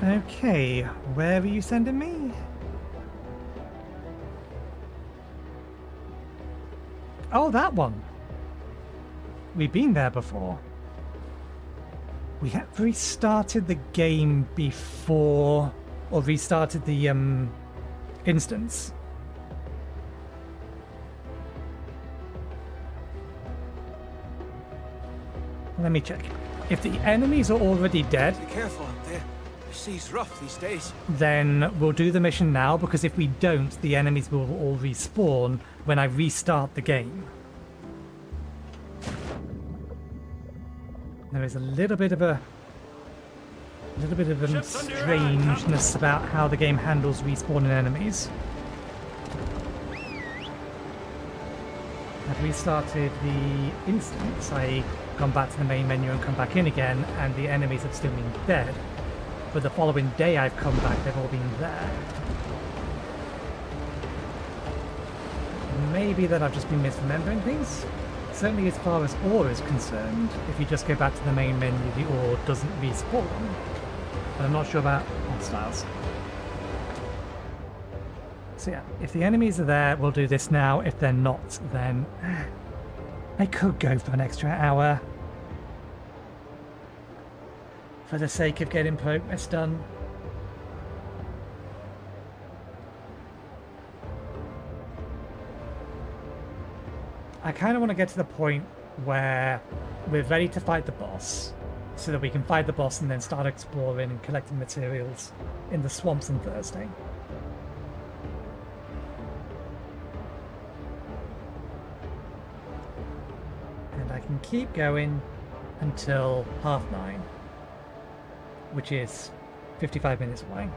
Okay, where are you sending me? Oh, that one. We've been there before. We have restarted the game before, or restarted the instance. Let me check. If the enemies are already dead, Be careful out there. The sea's rough these days. then we'll do the mission now, because if we don't, the enemies will all respawn when I restart the game. There is a little bit of strangeness about how the game handles respawning enemies. I've restarted the instance. I've gone back to the main menu and come back in again, and the enemies have still been dead. But the following day I've come back, they've all been there. Maybe that I've just been misremembering things. Certainly as far as ore is concerned, if you just go back to the main menu, the ore doesn't respawn. But I'm not sure about hostiles. So yeah, if the enemies are there, we'll do this now. If they're not, then I could go for an extra hour. For the sake of getting progress done. I kind of want to get to the point where we're ready to fight the boss, so that we can fight the boss and then start exploring and collecting materials in the swamps on Thursday. And I can keep going until 9:30, which is 55 minutes away.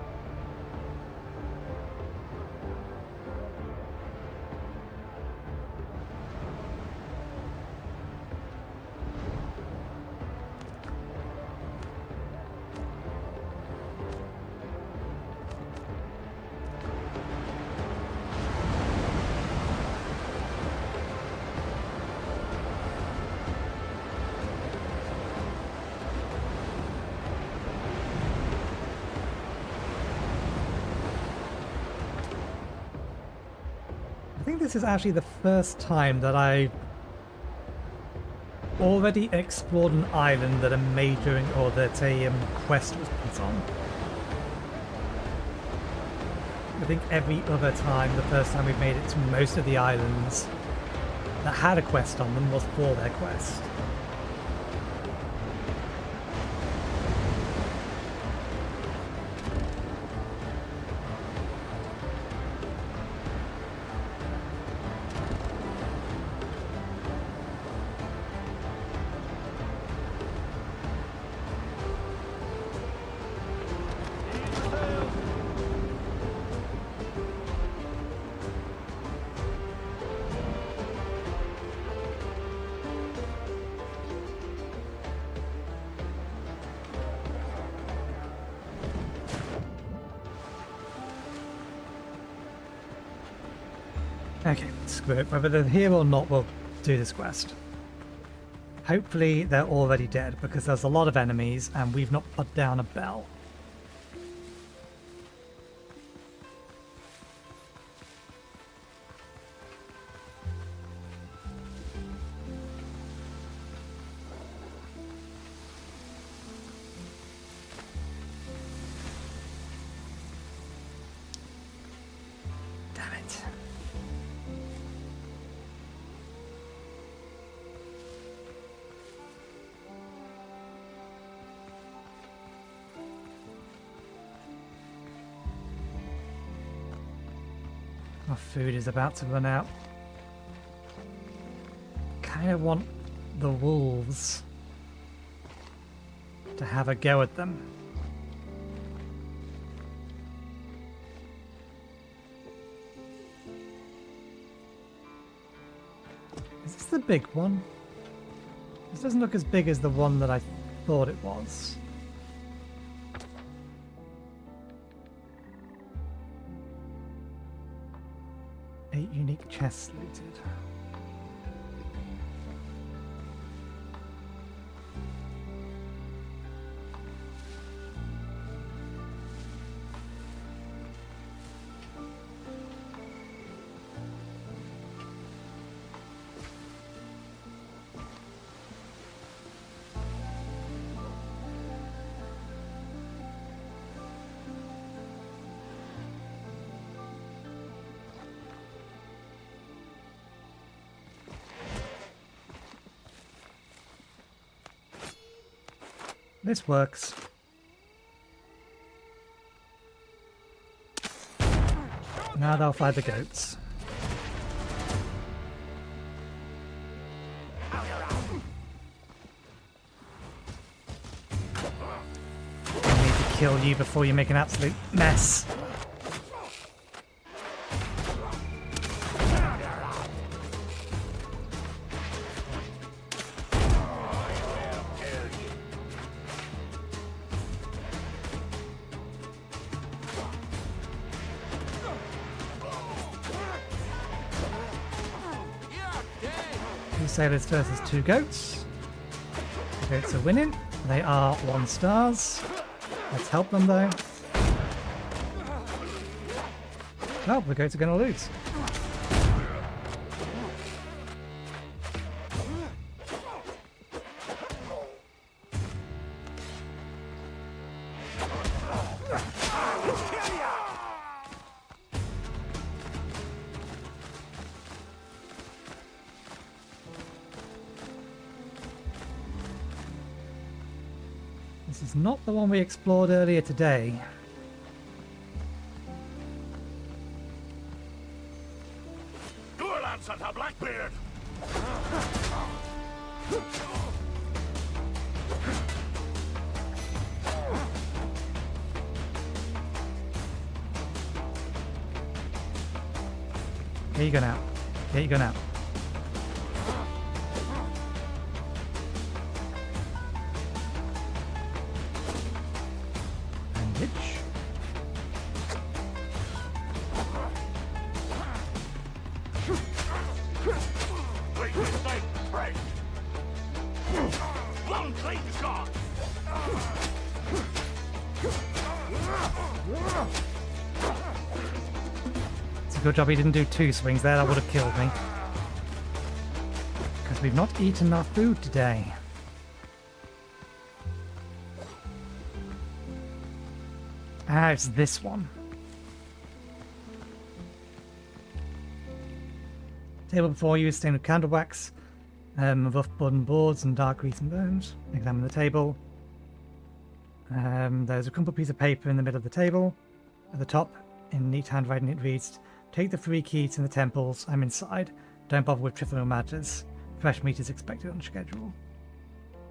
I think this is actually the first time that I've already explored an island that a major or that a quest was put on. I think every other time, the first time we've made it to most of the islands that had a quest on them was for their quest. Okay, screw it. Whether they're here or not, we'll do this quest. Hopefully they're already dead, because there's a lot of enemies and we've not put down a bell. food is about to run out. Kind of want the wolves to have a go at them. Is this the big one? This doesn't look as big as the one that I thought it was. Eight unique chests looted. This works. Now they'll fight the goats. I need to kill you before you make an absolute mess. Sailors versus two goats. The goats are winning. They are 1 stars. Let's help them though. Oh, the goats are going to lose. This is not the one we explored earlier today. Durlance at a Blackbeard! Here you go now. Here you go now. Good job he didn't do 2 swings there, that would have killed me. Because we've not eaten our food today. Ah, it's this one. Table before you is stained with candle wax, rough wooden boards and dark grease and bones. Examine the table. There's a crumpled piece of paper in the middle of the table. At the top, in neat handwriting, it reads, "Take the 3 keys to the temples. I'm inside. Don't bother with trivial matters. Fresh meat is expected on schedule."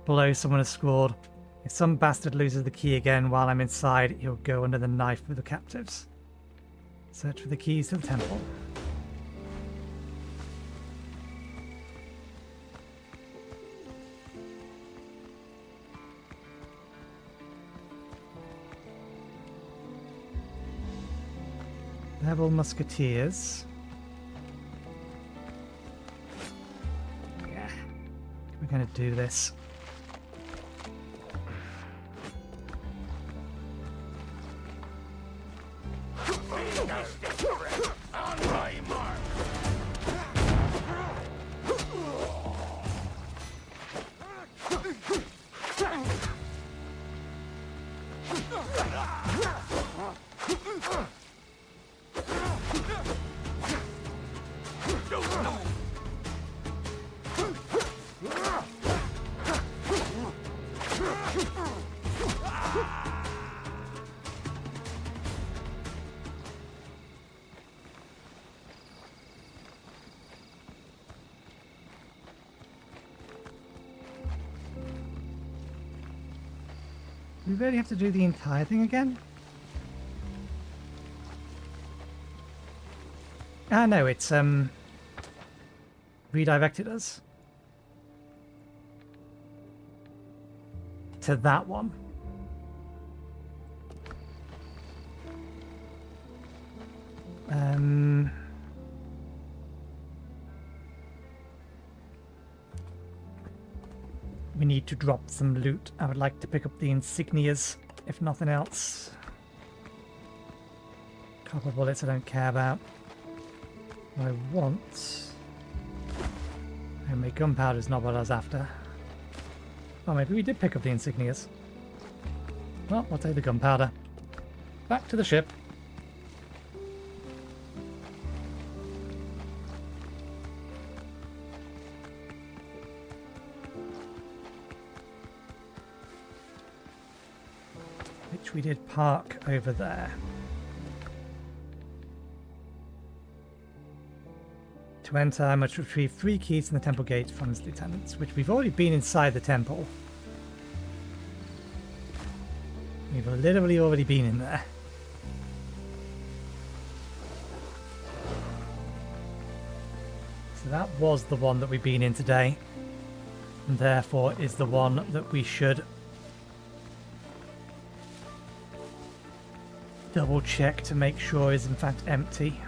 Below, someone has scrawled, "If some bastard loses the key again while I'm inside, he'll go under the knife with the captives. Search for the keys to the temple." Level musketeers. Yeah, we're gonna do this. On my mark! We really have to do the entire thing again? Ah, no, it's, redirected us to that one. We need to drop some loot. I would like to pick up the insignias, if nothing else. Copper bullets I don't care about. What I want... Homemade gunpowder is not what I was after. Oh, maybe we did pick up the insignias. Well, I'll take the gunpowder. Back to the ship. Which we did park over there. To enter, I must retrieve 3 keys from the temple gate from his lieutenants, which we've already been inside the temple. We've literally already been in there. So that was the one that we've been in today, and therefore is the one that we should double check to make sure is in fact empty.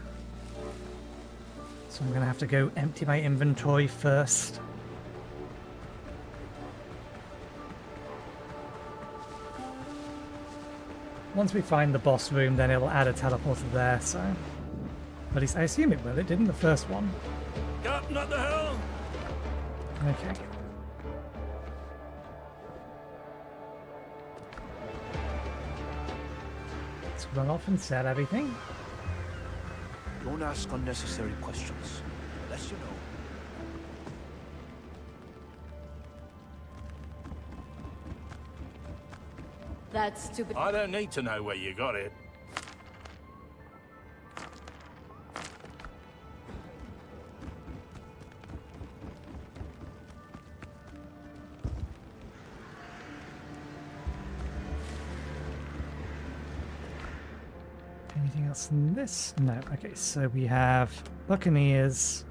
So I'm going to have to go empty my inventory first. Once we find the boss room, then it'll add a teleporter there, so... At least I assume it will. It did in the first one. Captain at the helm! Okay. Let's run off and set everything. Don't ask unnecessary questions, unless you know. That's stupid. I don't need to know where you got it. Anything else in this? No. Okay, so we have Buccaneers,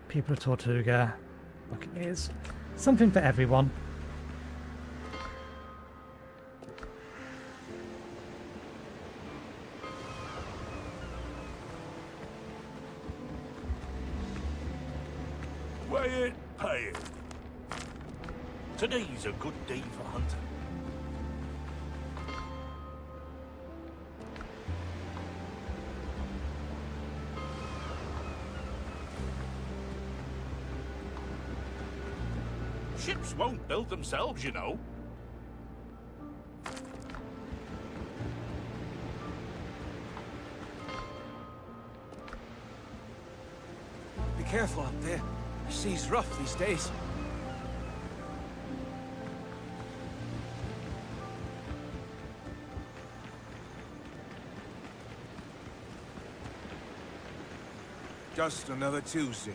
People of Tortuga, Buccaneers. Something for everyone. Weigh it, pay it. Today's a good day for hunting. Ships won't build themselves, you know. Be careful up there. The sea's rough these days. Just another Tuesday.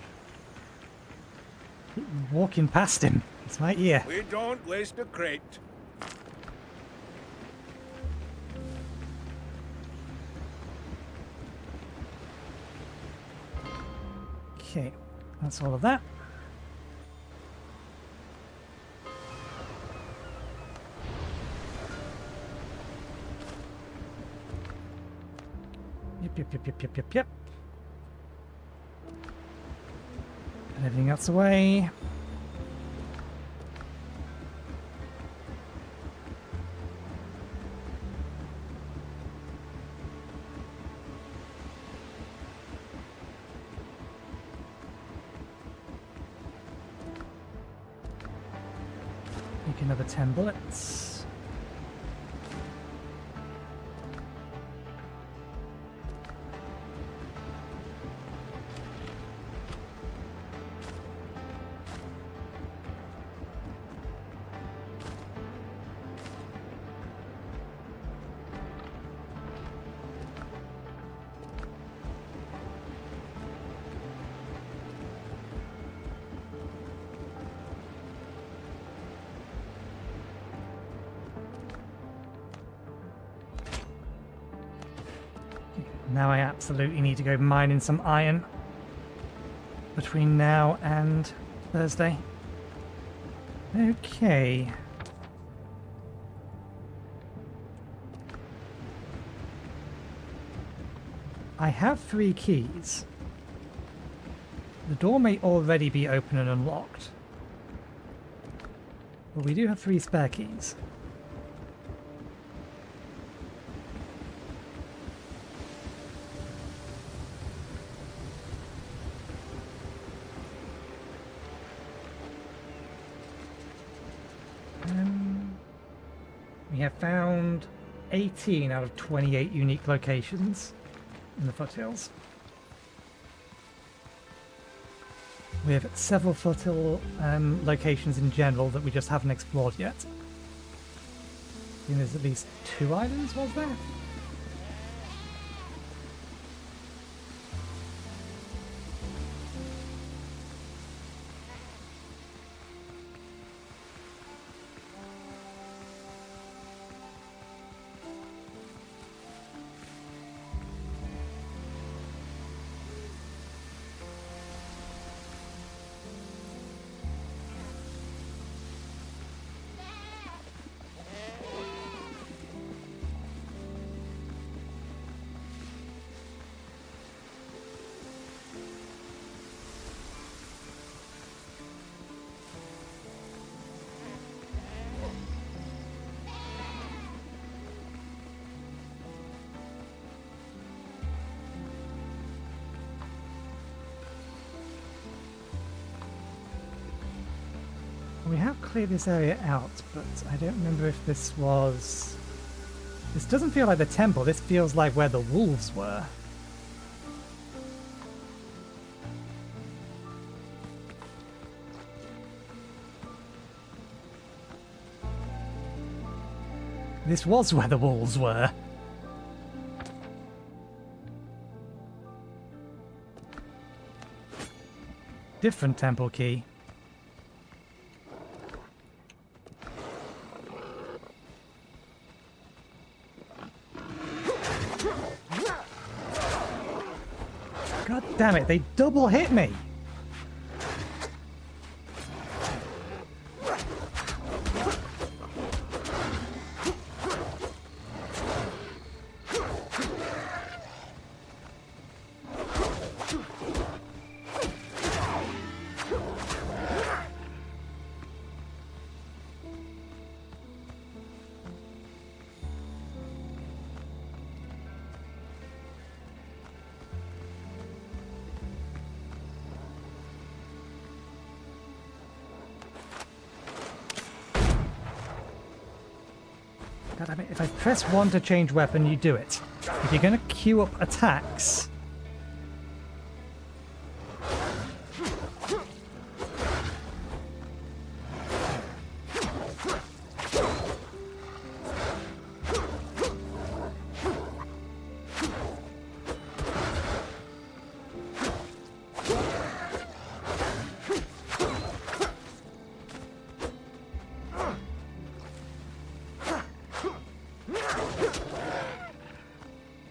Walking past him. It's right here. We don't waste a crate. Okay, that's all of that. Yep. And everything else away. Make another 10 bullets. Now I absolutely need to go mining some iron between now and Thursday. Okay. I have 3 keys. The door may already be open and unlocked. But we do have 3 spare keys. We have found 18 out of 28 unique locations in the Foothills. We have several foothill locations in general that we just haven't explored yet. I think there's at least 2 islands, was there? We have cleared this area out, but I don't remember if this was... This doesn't feel like the temple, this feels like where the wolves were. This was where the wolves were. Different temple key. God damn it, they double hit me! God damn it, if I press 1 to change weapon, you do it. If you're going to queue up attacks...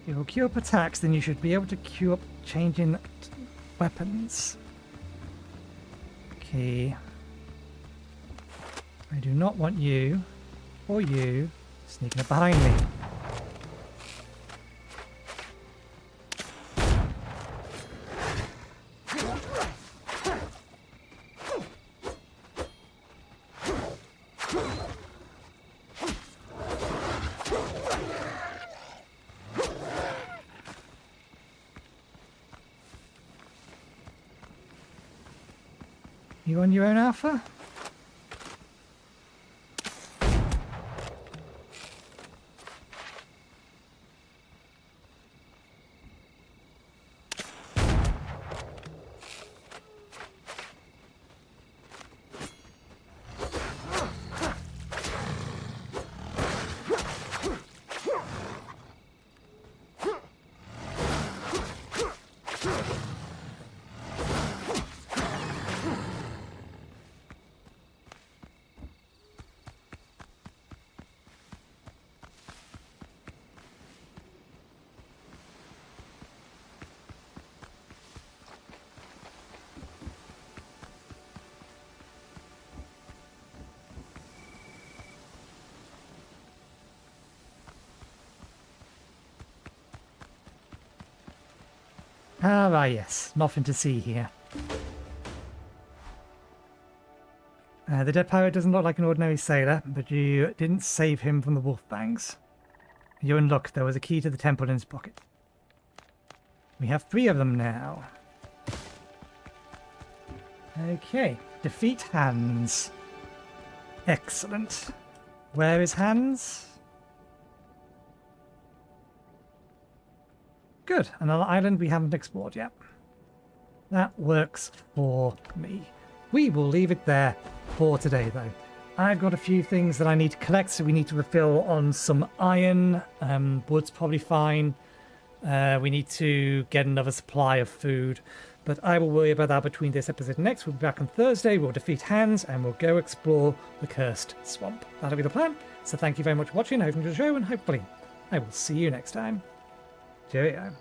If you'll queue up attacks, then you should be able to queue up changing weapons. Okay. I do not want you, or you, sneaking up behind me. You on your own, Alpha? Ah, yes. Nothing to see here. The dead pirate doesn't look like an ordinary sailor, but you didn't save him from the wolf fangs. You're in luck. There was a key to the temple in his pocket. We have 3 of them now. Okay. Defeat Hans. Excellent. Where is Hans? Good. Another island we haven't explored yet. That works for me. We will leave it there for today, though. I've got a few things that I need to collect, so we need to refill on some iron. Wood's probably fine. We need to get another supply of food, but I will worry about that between this episode and next. We'll be back on Thursday. We'll defeat Hans, and we'll go explore the Cursed Swamp. That'll be the plan. So thank you very much for watching. I hope you enjoyed the show, and hopefully I will see you next time. Cheerio.